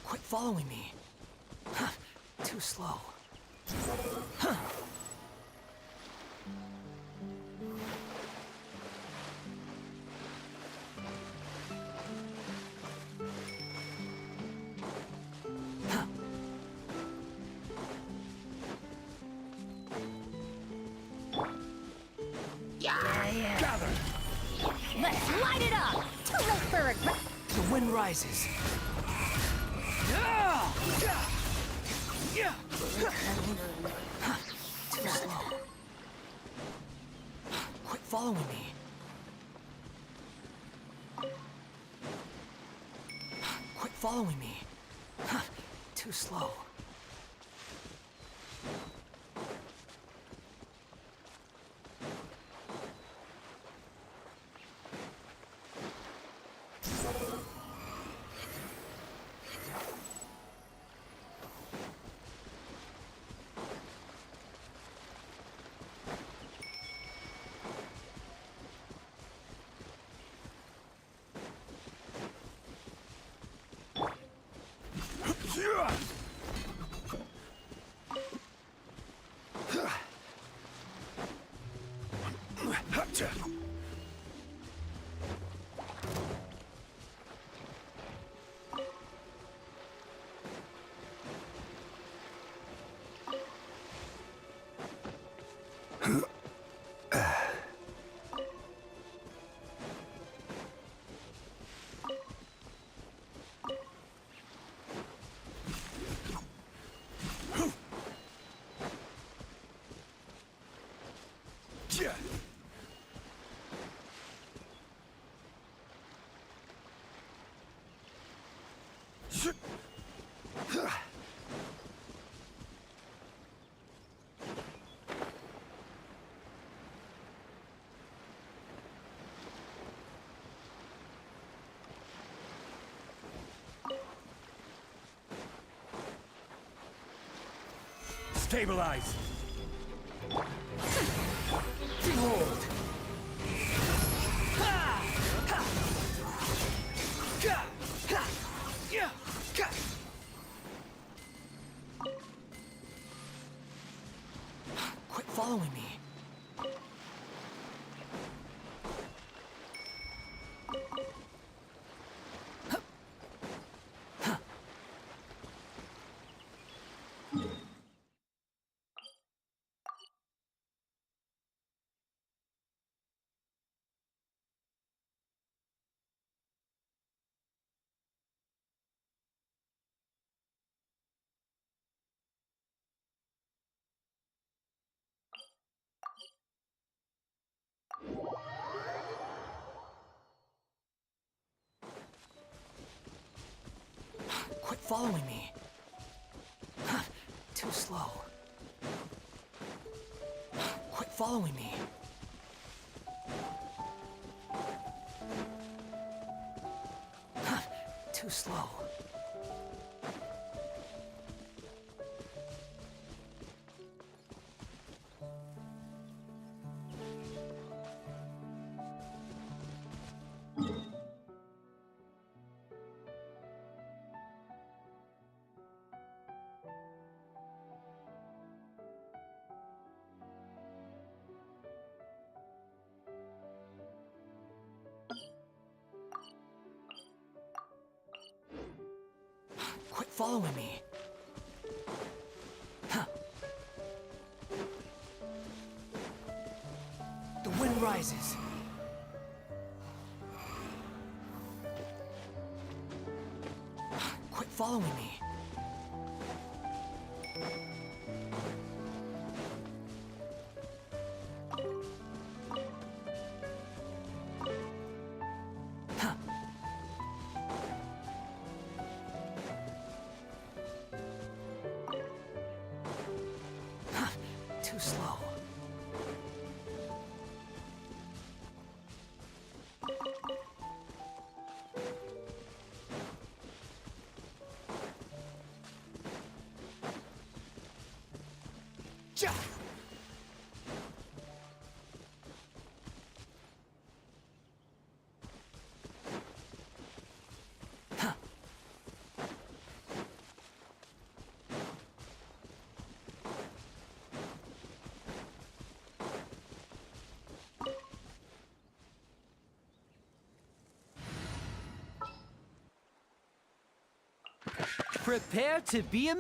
Speaker 13: Quit following me. Too slow. Gather!
Speaker 12: Let's light it up! Too late for regret!
Speaker 13: The wind rises. Too slow. Quit following me. Quit following me. Too slow.
Speaker 3: Stabilize! Behold!
Speaker 13: Quit following me. Quit following me. Too slow. Quit following me. Too slow. Quit following me. The wind rises. Quit following me. Too slow. Ja!
Speaker 11: Prepare to be a...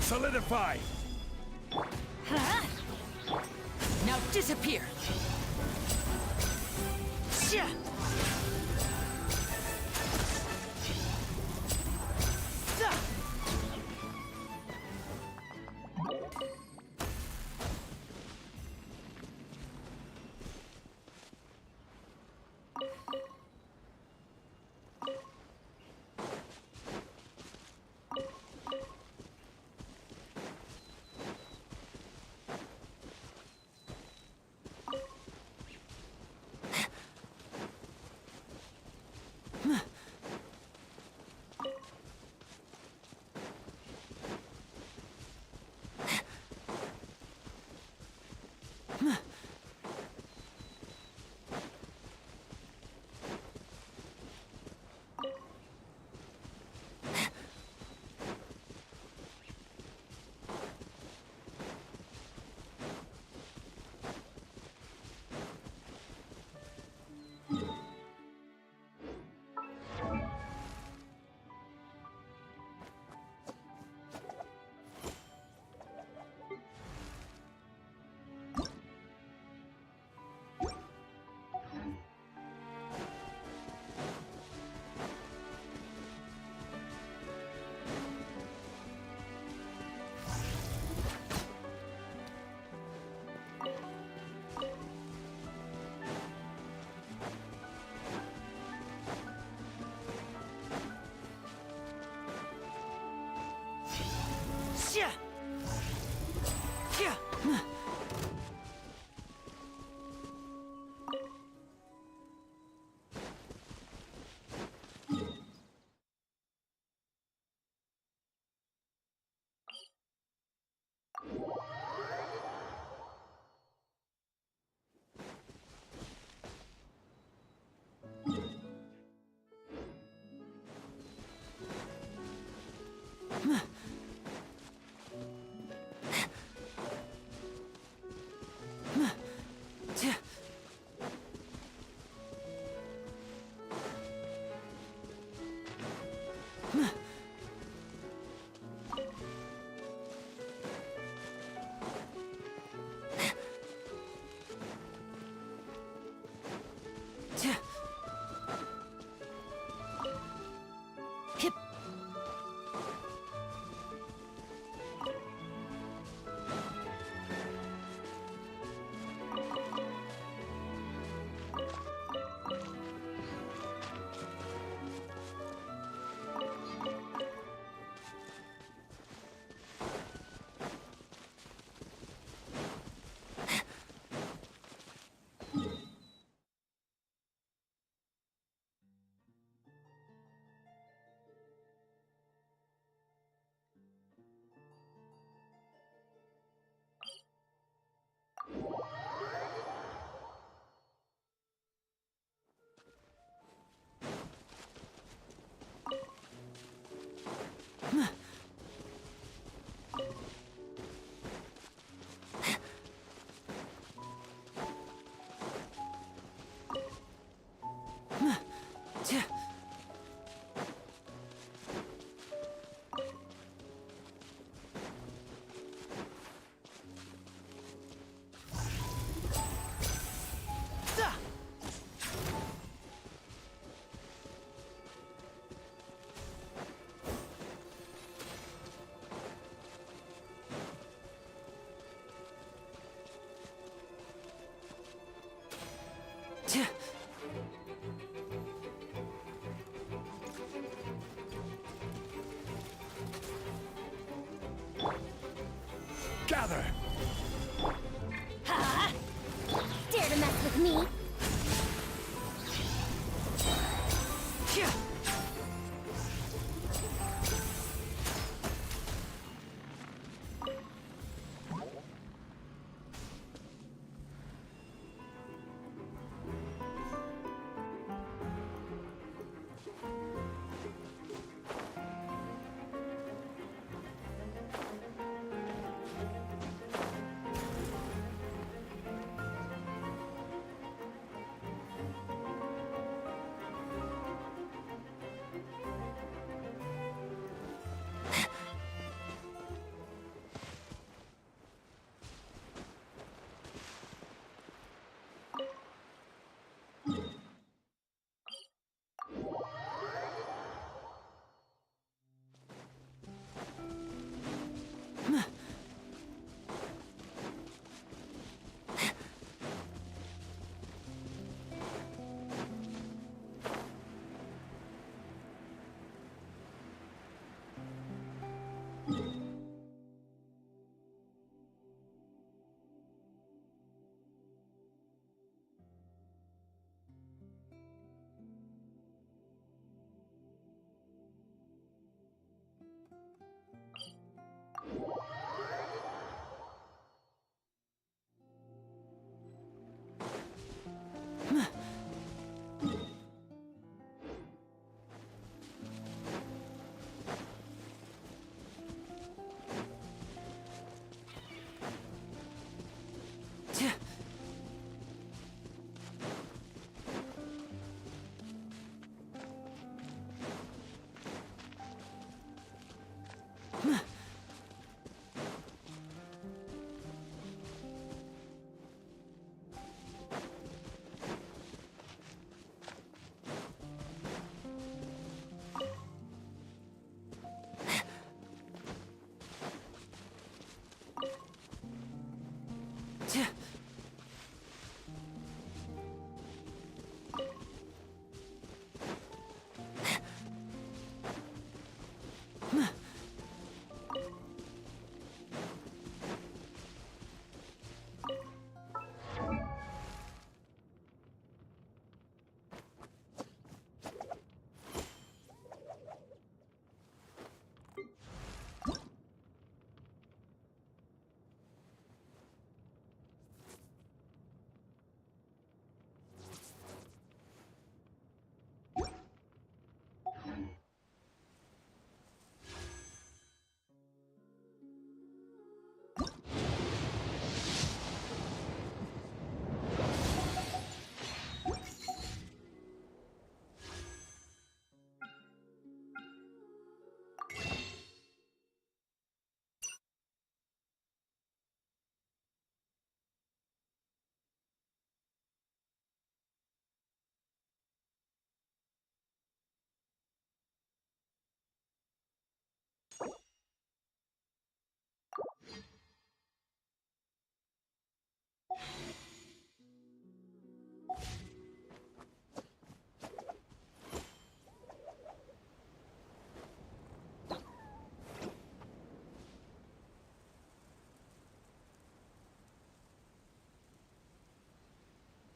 Speaker 3: Solidify!
Speaker 9: Now disappear!
Speaker 4: Huh? Dare to mess with me?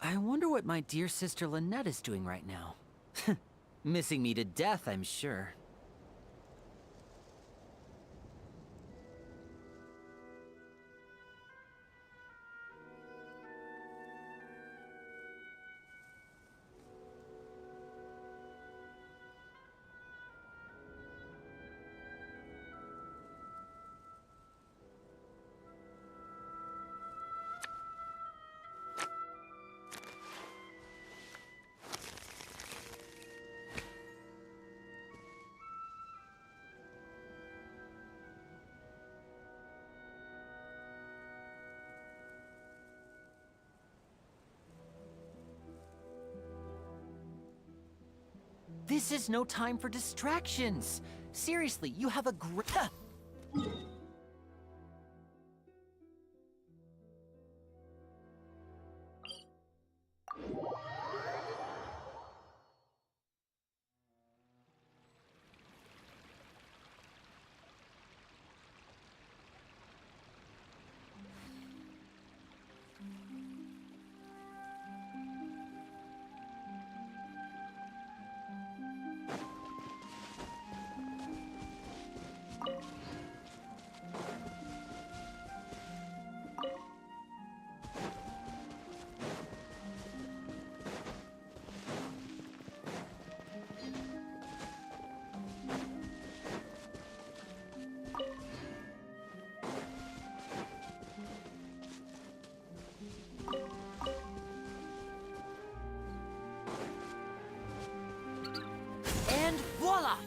Speaker 9: I wonder what my dear sister Lynette is doing right now. Missing me to death, I'm sure. This is no time for distractions. Seriously, you have a great... And voila!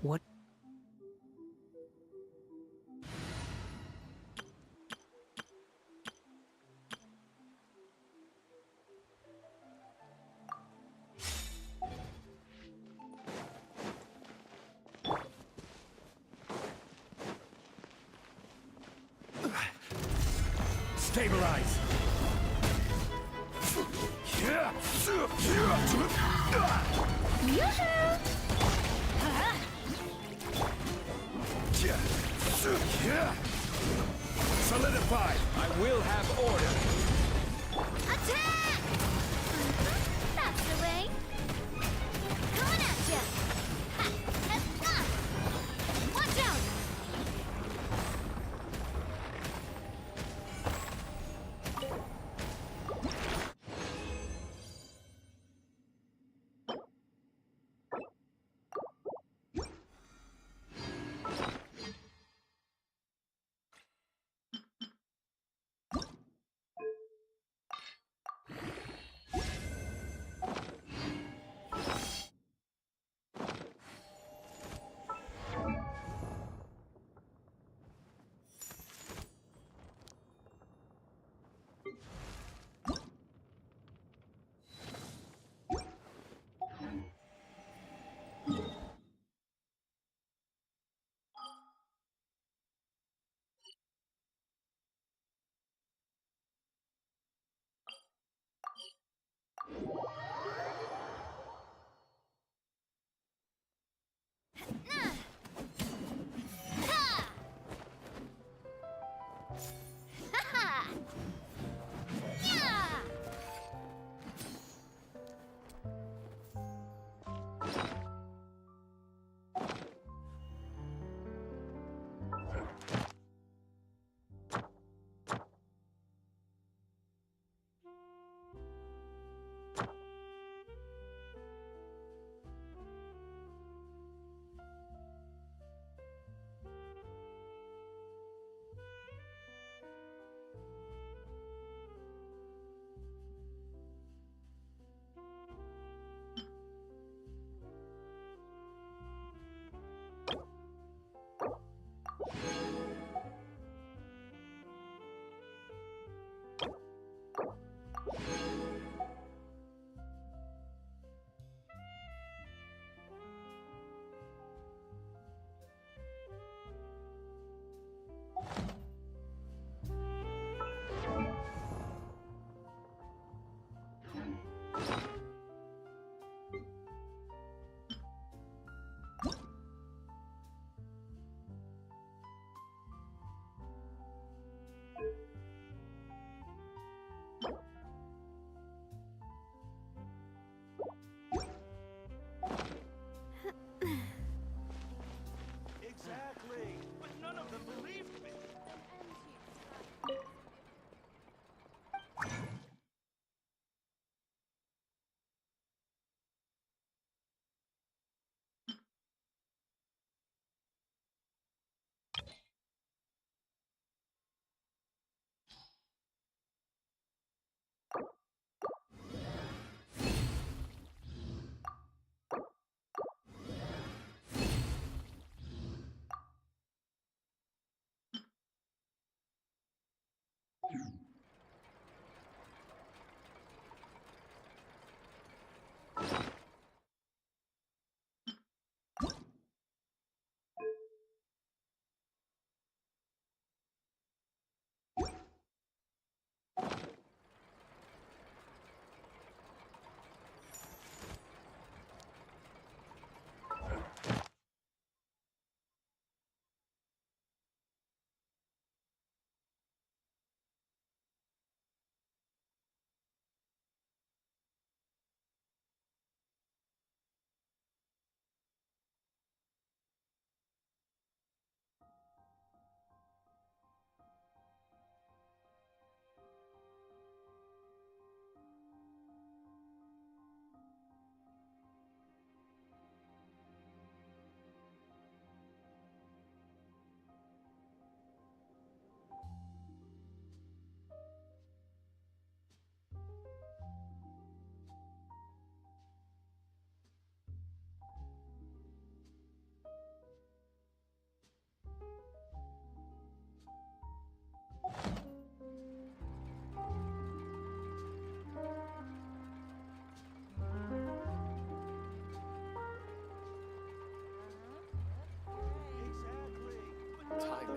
Speaker 11: What?
Speaker 3: Stabilize! Solidify! I will have order!
Speaker 4: Attack! That's the way. Coming at ya! Ha! Watch out!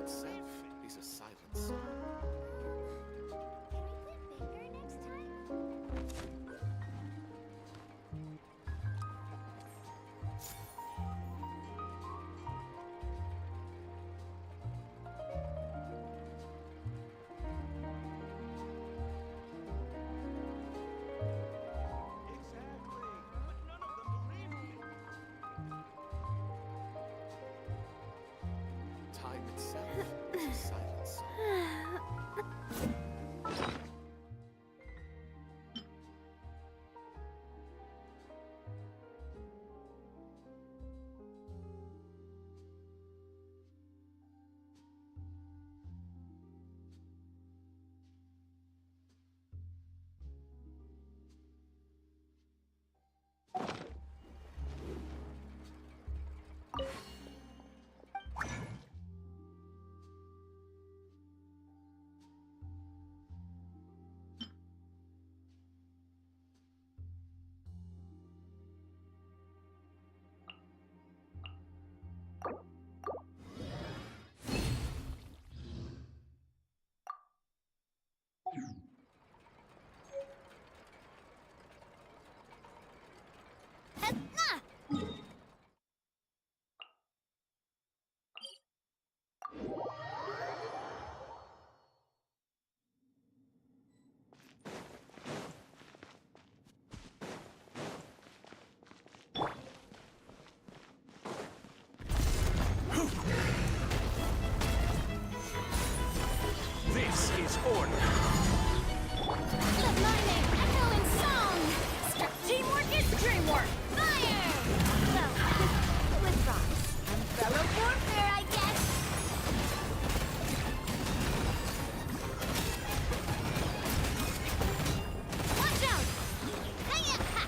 Speaker 13: itself is a silent song.
Speaker 4: Can we play bigger next time?
Speaker 3: Exactly. But none of them believe me.
Speaker 13: Time itself is a silent song.
Speaker 3: This is order.
Speaker 12: Let my name echo in song! Teamwork is dreamwork! Fire! Well, with rocks. Umbrella warfare, I guess! Watch out! Hiya! Ha!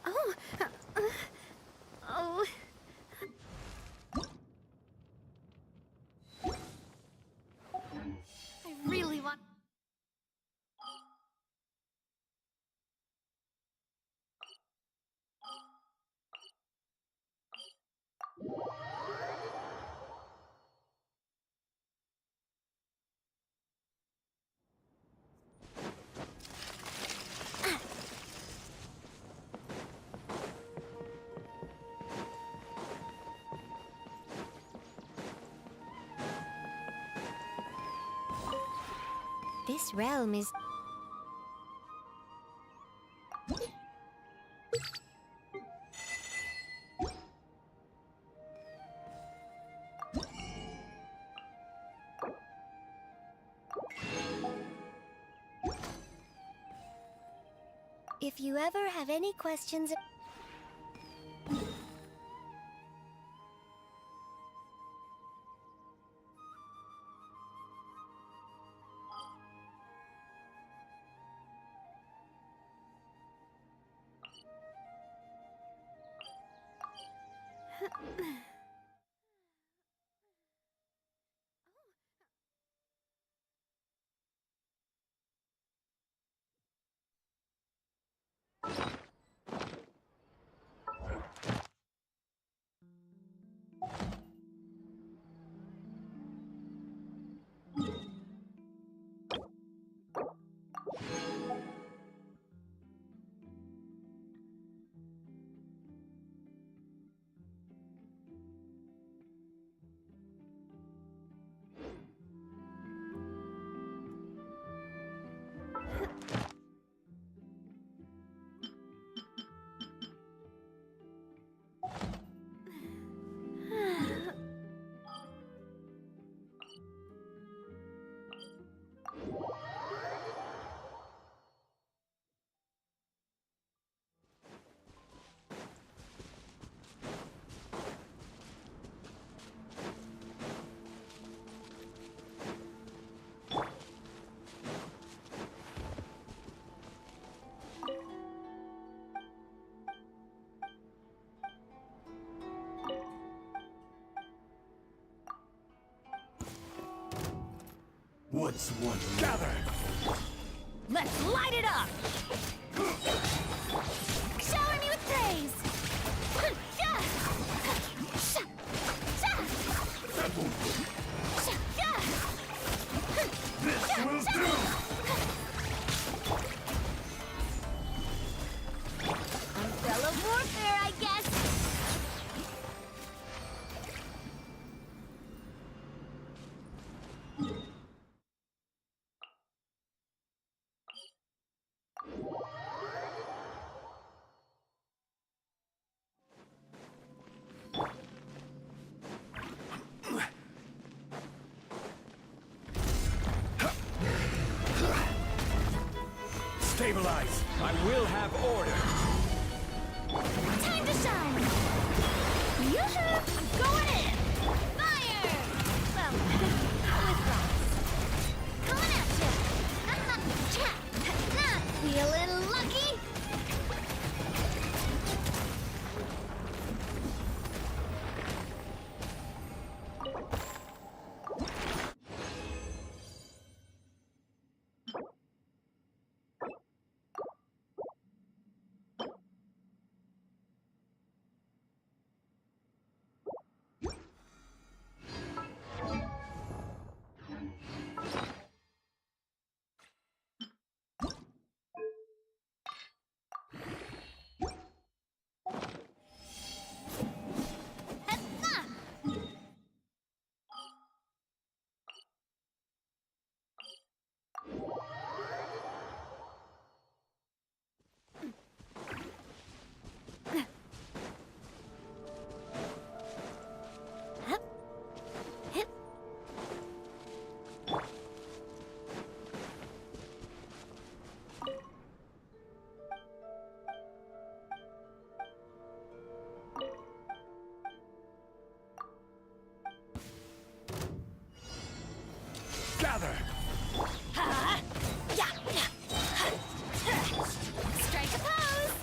Speaker 12: Oh. Oh. I really want. This realm is... If you ever have any questions...
Speaker 3: What's one? Gather!
Speaker 12: Let's light it up! Shower me with praise!
Speaker 3: This will do!
Speaker 12: Umbrella warfare, I guess!
Speaker 3: Stabilize! I will have order!
Speaker 12: Time to shine! Yoo-hoo! I'm going in! Fire! Well, with rocks. Coming at ya! Feeling lucky?
Speaker 3: Gather!
Speaker 12: Strike a pose!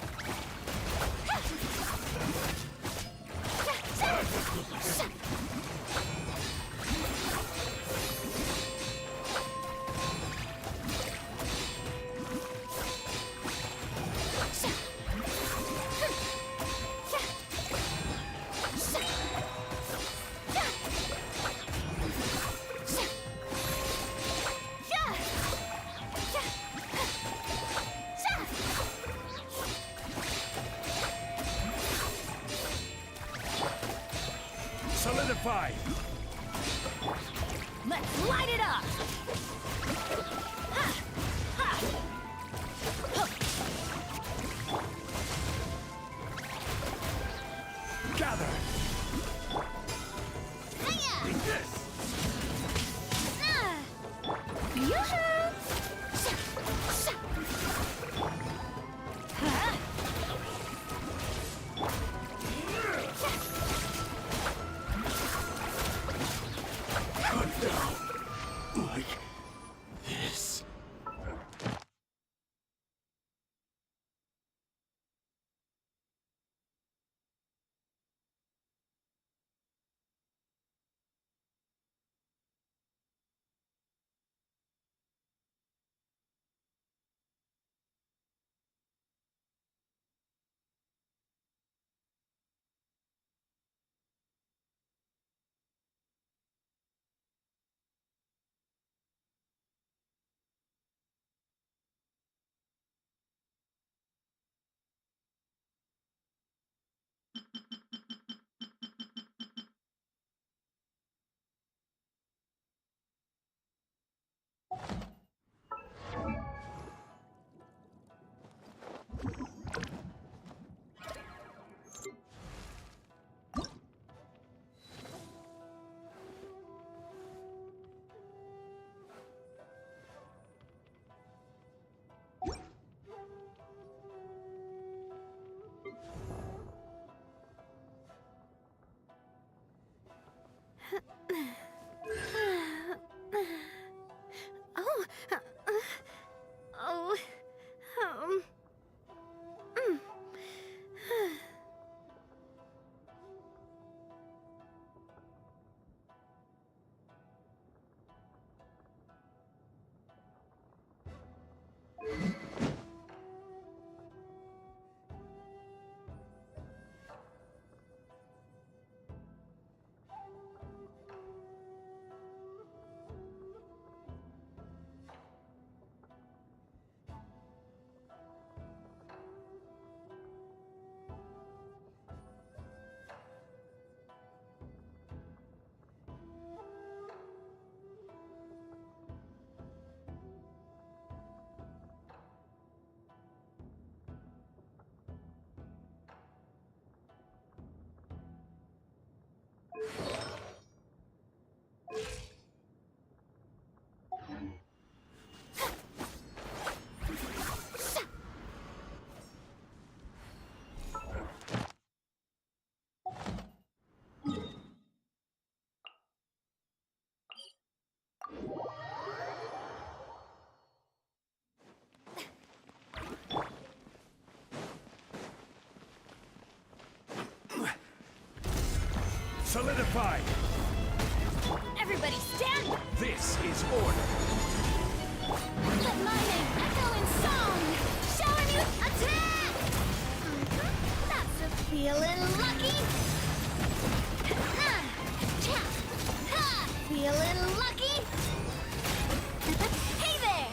Speaker 3: Solidify!
Speaker 12: Let's light it up!
Speaker 3: Gather!
Speaker 12: Ignis!
Speaker 3: Cut down! Like this. solidified!
Speaker 12: Everybody stand!
Speaker 3: This is order!
Speaker 12: Let my name echo in song! Showing you attack! That's a feeling lucky! Feeling lucky? Hey there!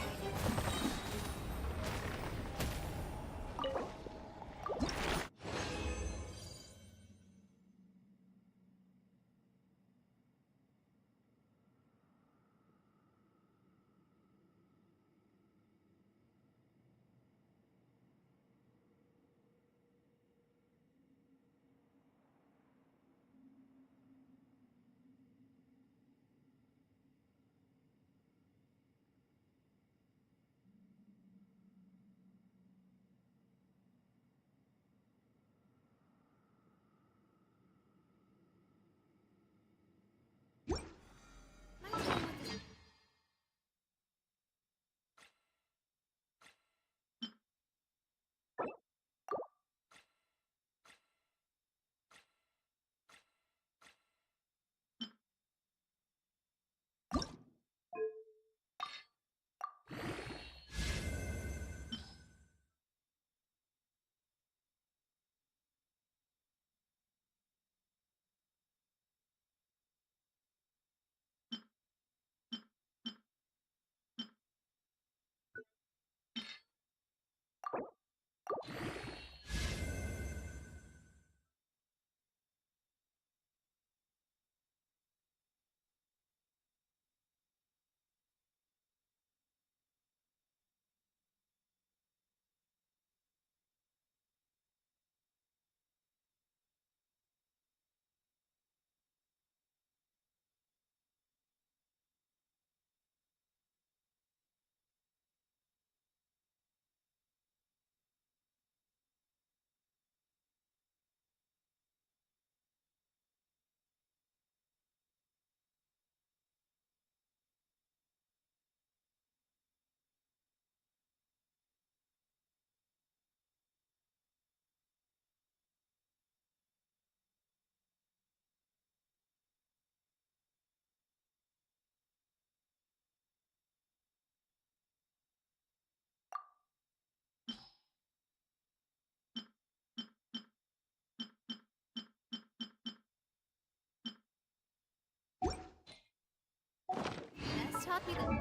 Speaker 12: Let's talk you guys.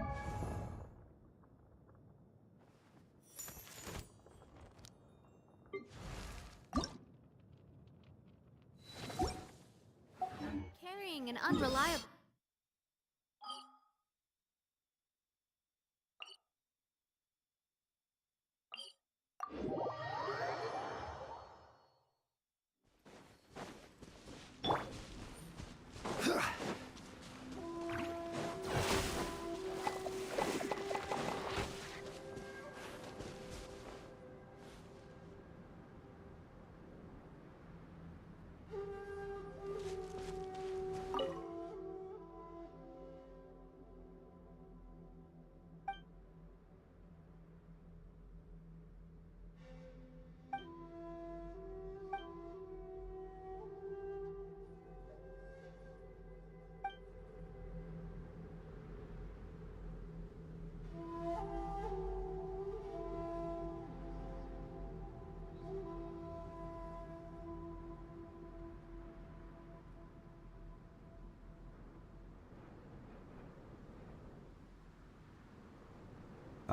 Speaker 12: Carrying an unreliable.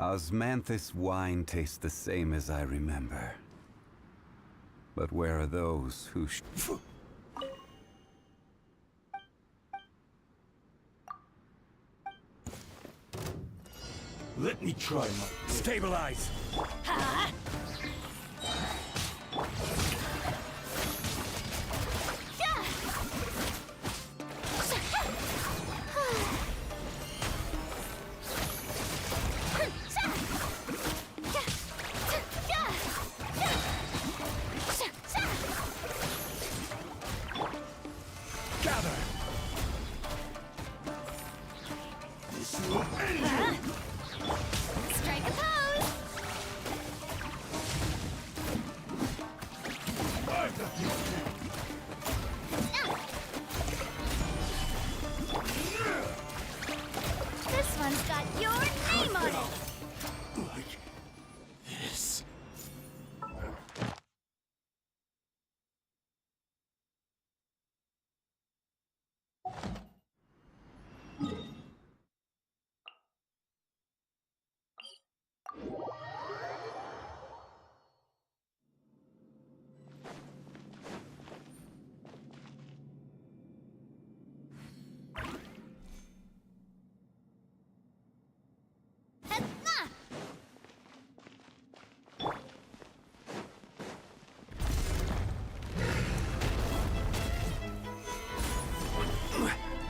Speaker 18: Osmanthus wine tastes the same as I remember. But where are those who
Speaker 3: Let me try my... Stabilize!
Speaker 12: Strike a pose! Archon's got your name on it!
Speaker 3: Like this.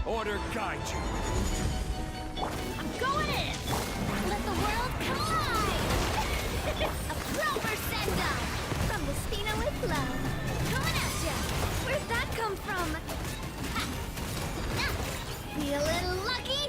Speaker 3: Order guide you.
Speaker 12: I'm going in! Let the world collide! A proper send-off! From the Spina with love. Coming at ya! Where'd that come from? Feeling lucky?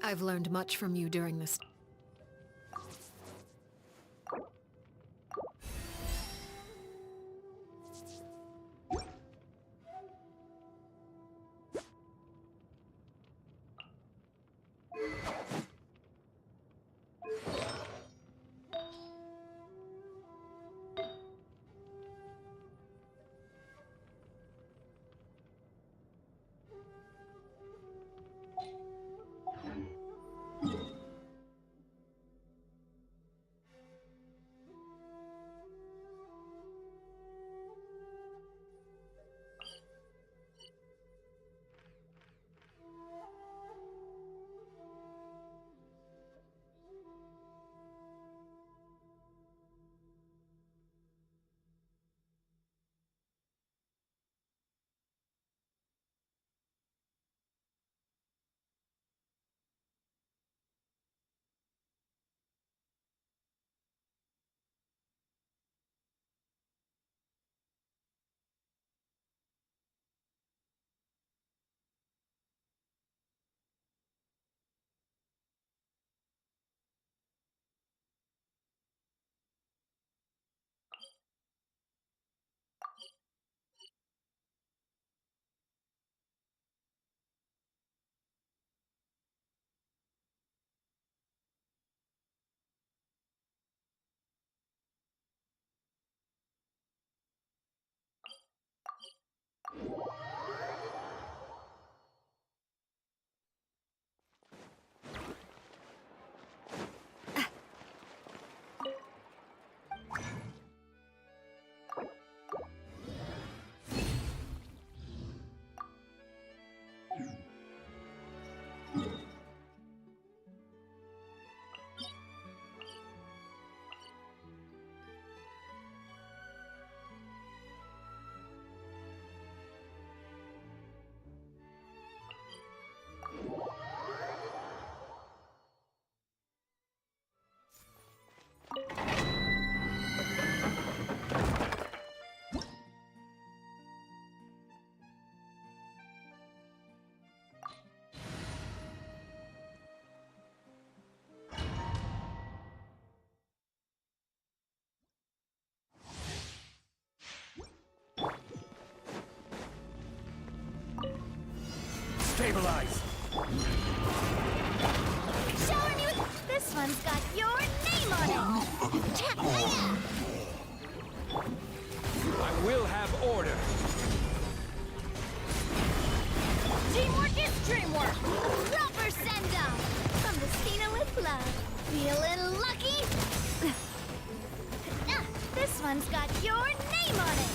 Speaker 10: I've learned much from you during this.
Speaker 3: Stabilize!
Speaker 12: Shower me with... This one's got your name on it! Yeah.
Speaker 3: I will have order!
Speaker 12: Teamwork is dreamwork! Proper send-off! From the Stina with love. Feeling lucky? This one's got your name on it!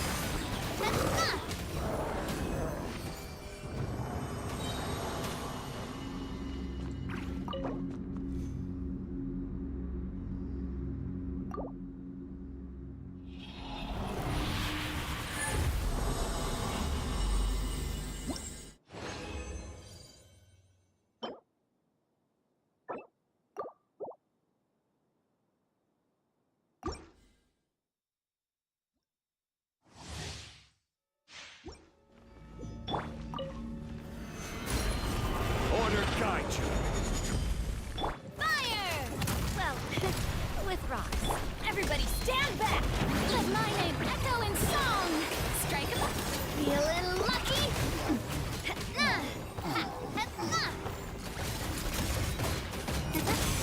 Speaker 3: Order guide you!
Speaker 12: Fire! Well, with rocks. Everybody stand back! Let my name echo in song! Strike 'em up! Feeling lucky?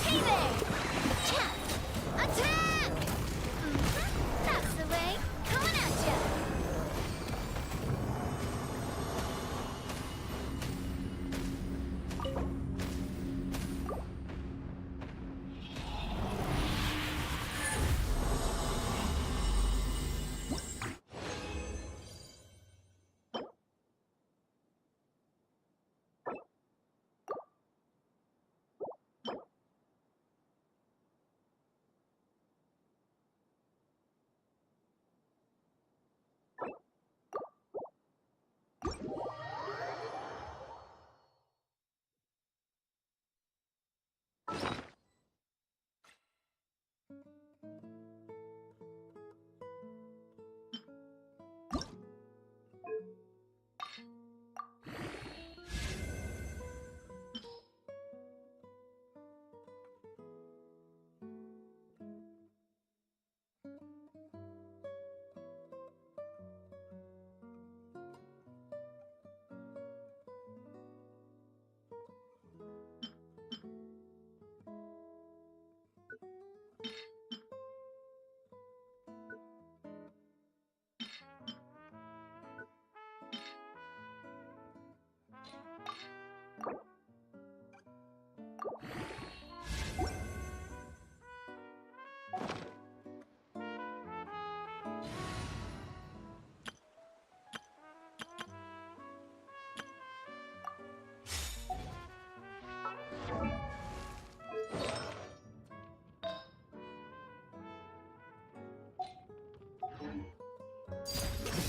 Speaker 12: Hey there! Chap! Attack! That's the way! Coming at ya!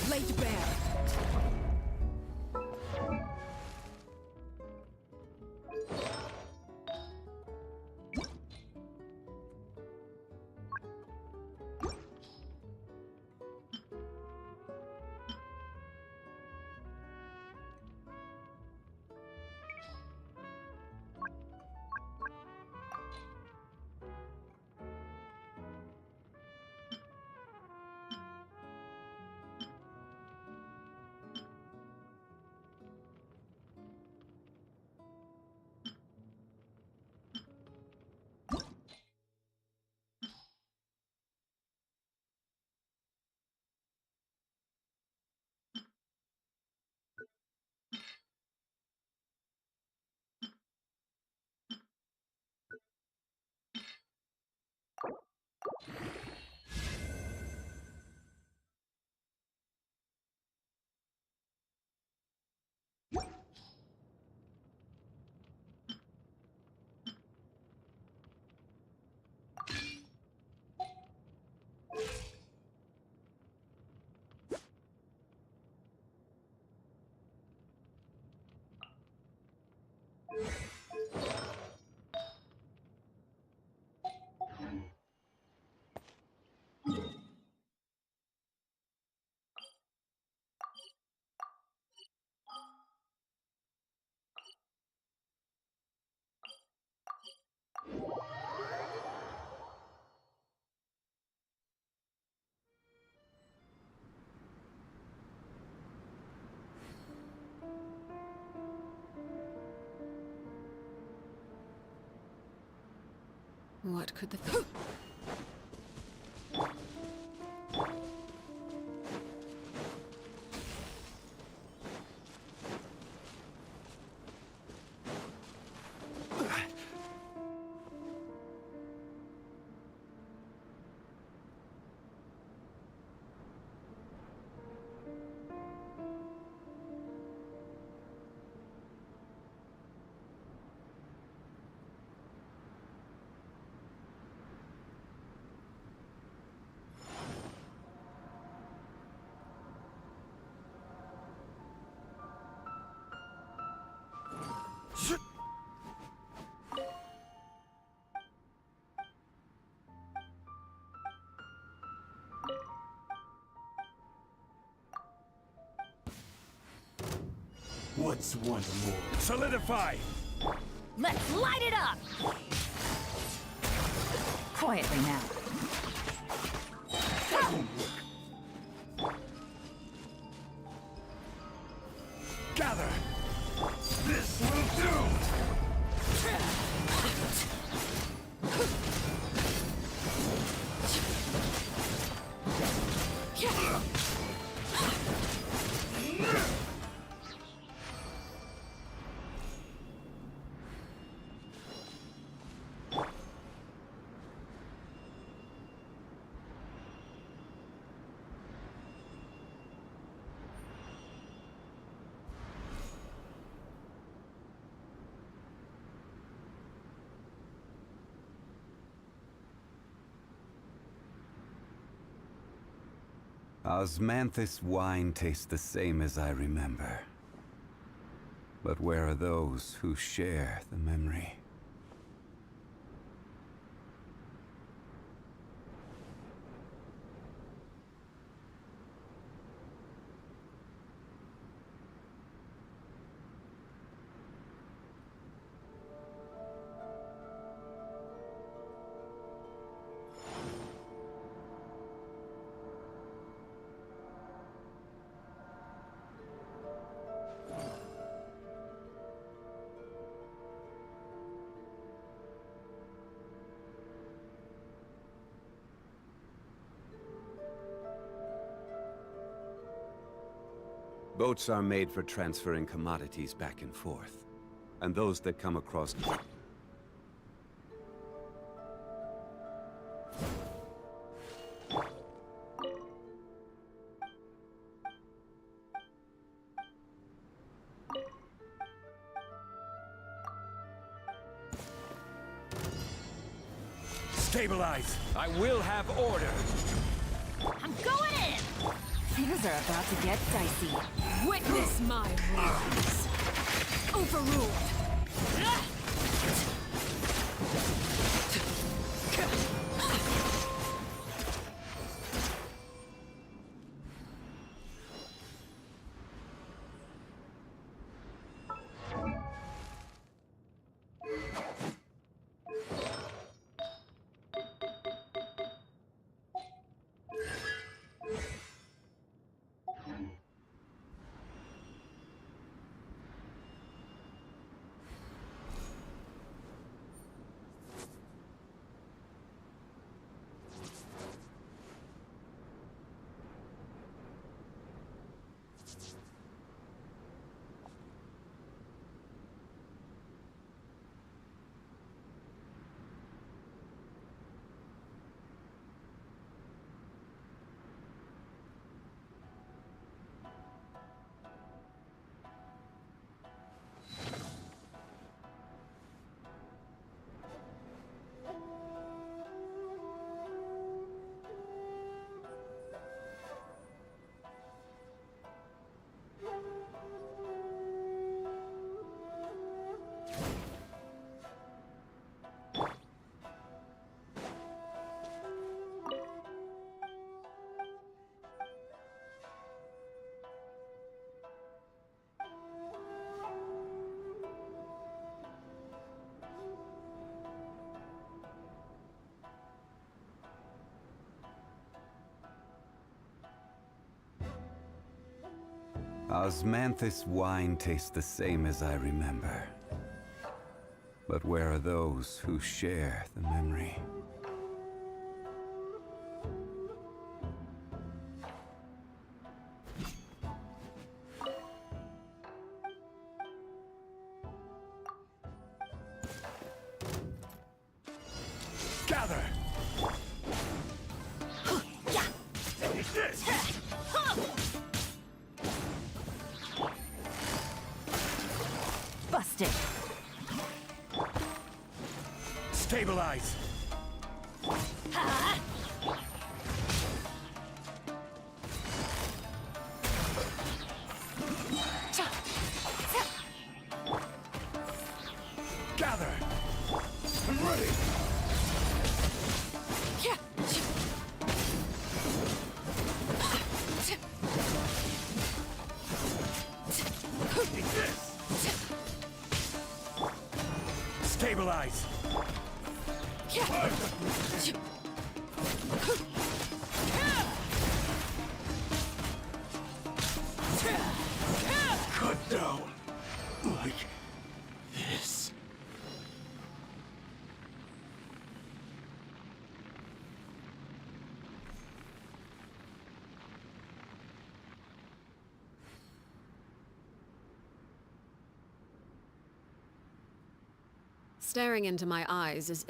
Speaker 19: Laid bare.
Speaker 10: What could the...
Speaker 20: What's one more? Solidify!
Speaker 17: Let's light it up! Quietly now.
Speaker 20: Gather! This will do!
Speaker 18: Osmanthus wine tastes the same as I remember. But where are those who share the memory? Boats are made for transferring commodities back and forth, and those that come across...
Speaker 20: Stabilize! I will have order!
Speaker 17: I'm going in! Things are about to get dicey.
Speaker 19: Witness my rules. Overruled.
Speaker 18: Osmanthus wine tastes the same as I remember. But where are those who share the memory?
Speaker 20: Gather!
Speaker 6: Busted.
Speaker 20: Stabilize! Gather! I'm ready! Stabilize! Cut down like this.
Speaker 10: Staring into my eyes is...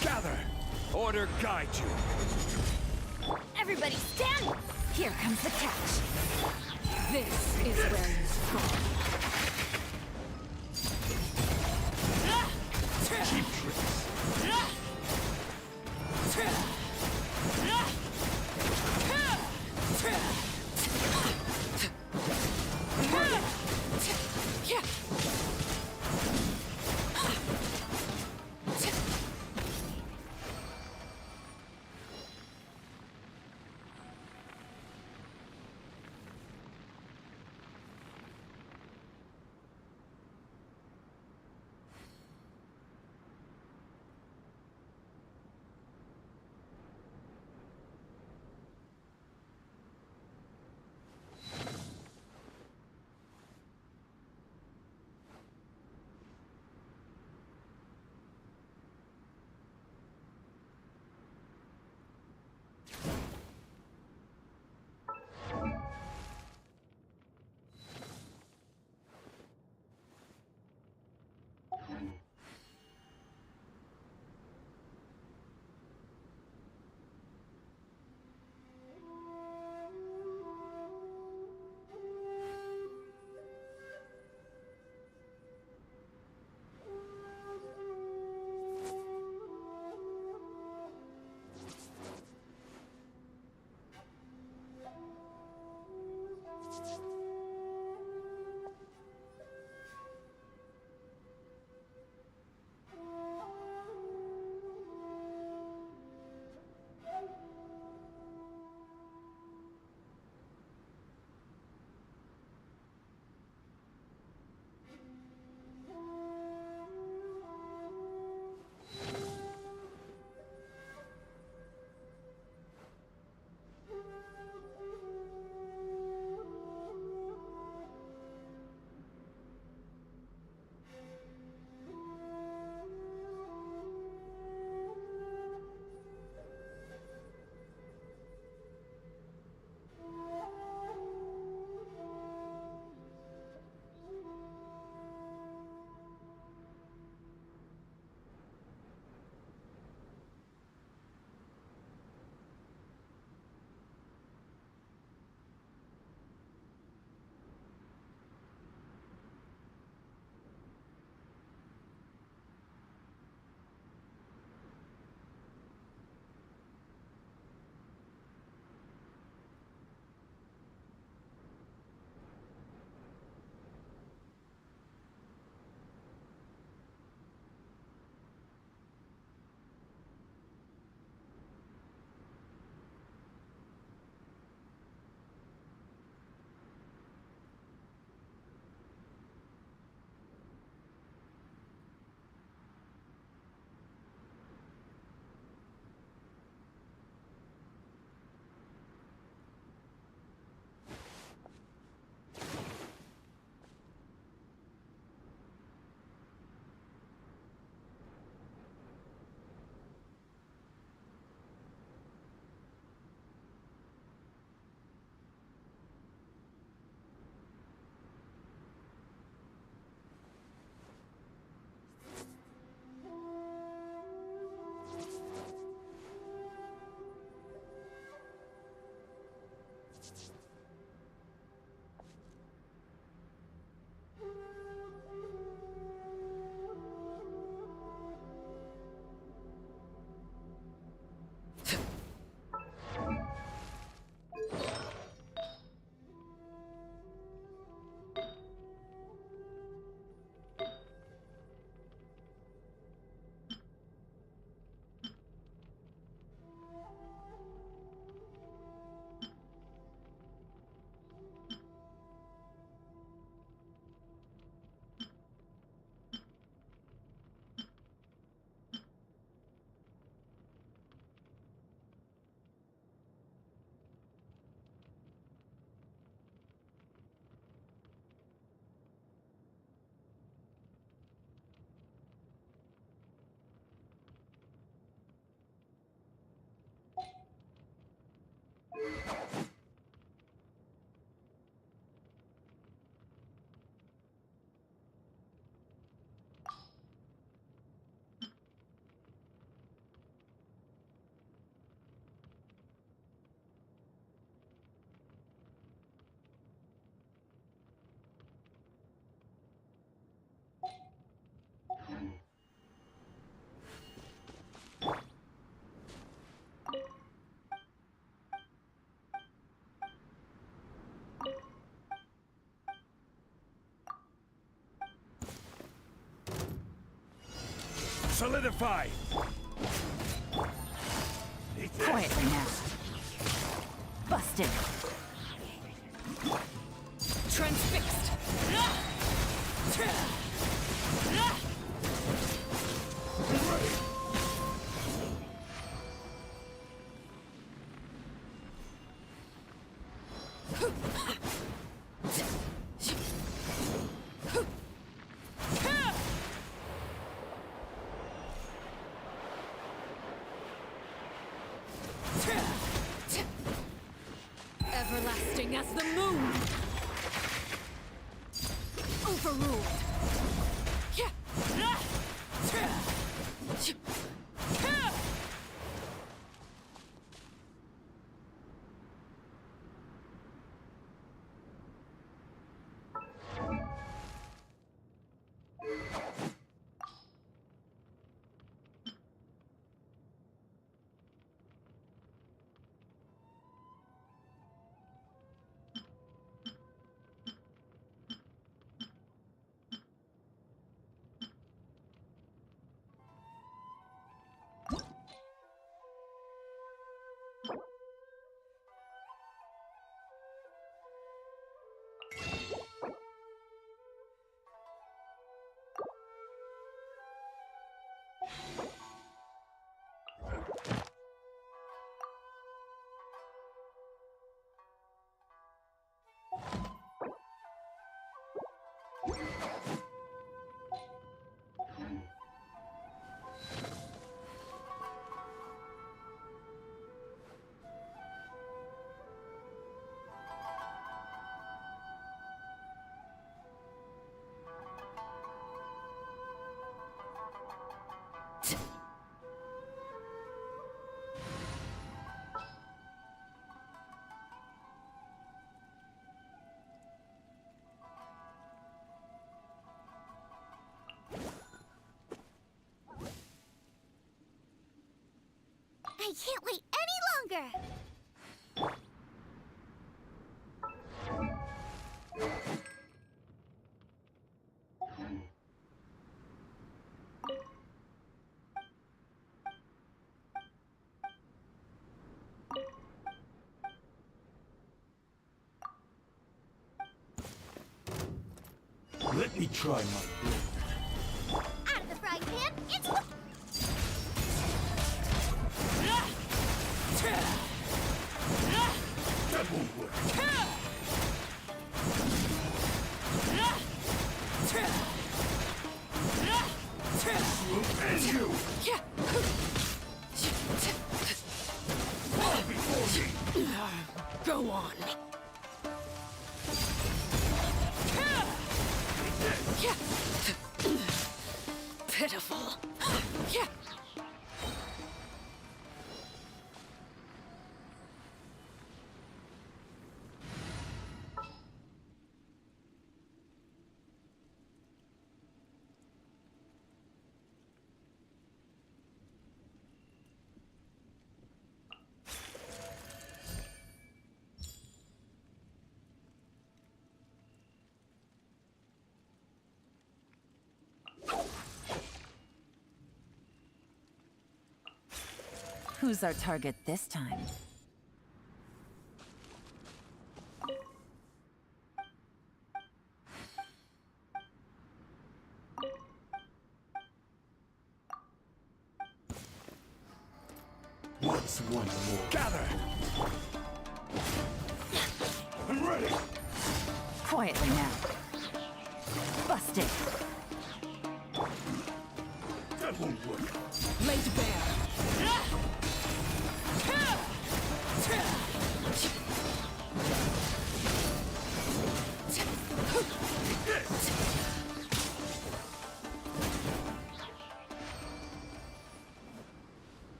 Speaker 20: Gather! Order guide you.
Speaker 17: Everybody stand! Here comes the catch. This is where you fall.
Speaker 20: Keep tricks. Solidify!
Speaker 6: Quietly now. Busted.
Speaker 19: Transfixed. Everlasting as the moon. Overruled.
Speaker 4: I can't wait any longer!
Speaker 20: Let me try my blade.
Speaker 4: Out of the frying pan, it's...
Speaker 20: That won't work. And you! Fall before me!
Speaker 19: Go on. Pitiful.
Speaker 6: Who's our target this time?
Speaker 20: What's one more? Gather! I'm ready!
Speaker 6: Quietly now. Busted.
Speaker 20: That won't work.
Speaker 19: Laid bare.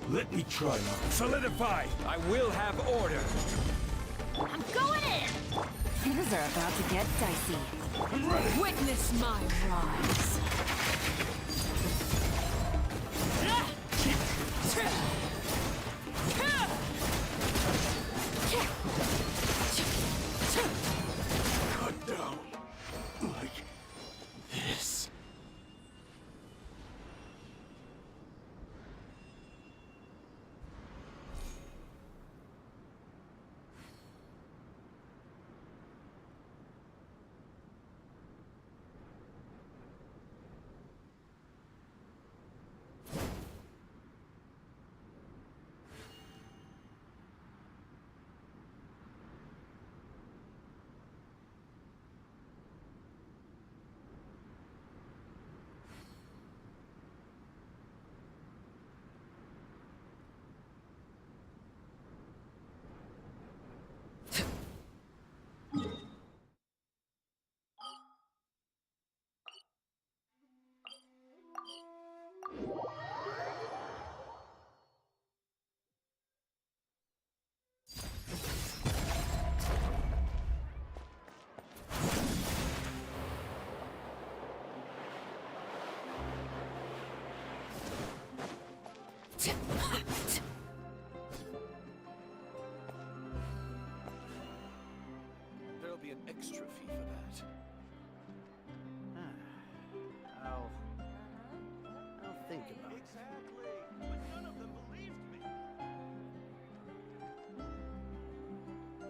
Speaker 20: Let me try now. Solidify! I will have order!
Speaker 19: I'm I'm going in!
Speaker 6: Things are about to get dicey.
Speaker 20: I'm ready!
Speaker 19: Witness my rise.
Speaker 20: Cut down. Like this.
Speaker 3: There'll be an extra fee for that.
Speaker 21: I'll think about it.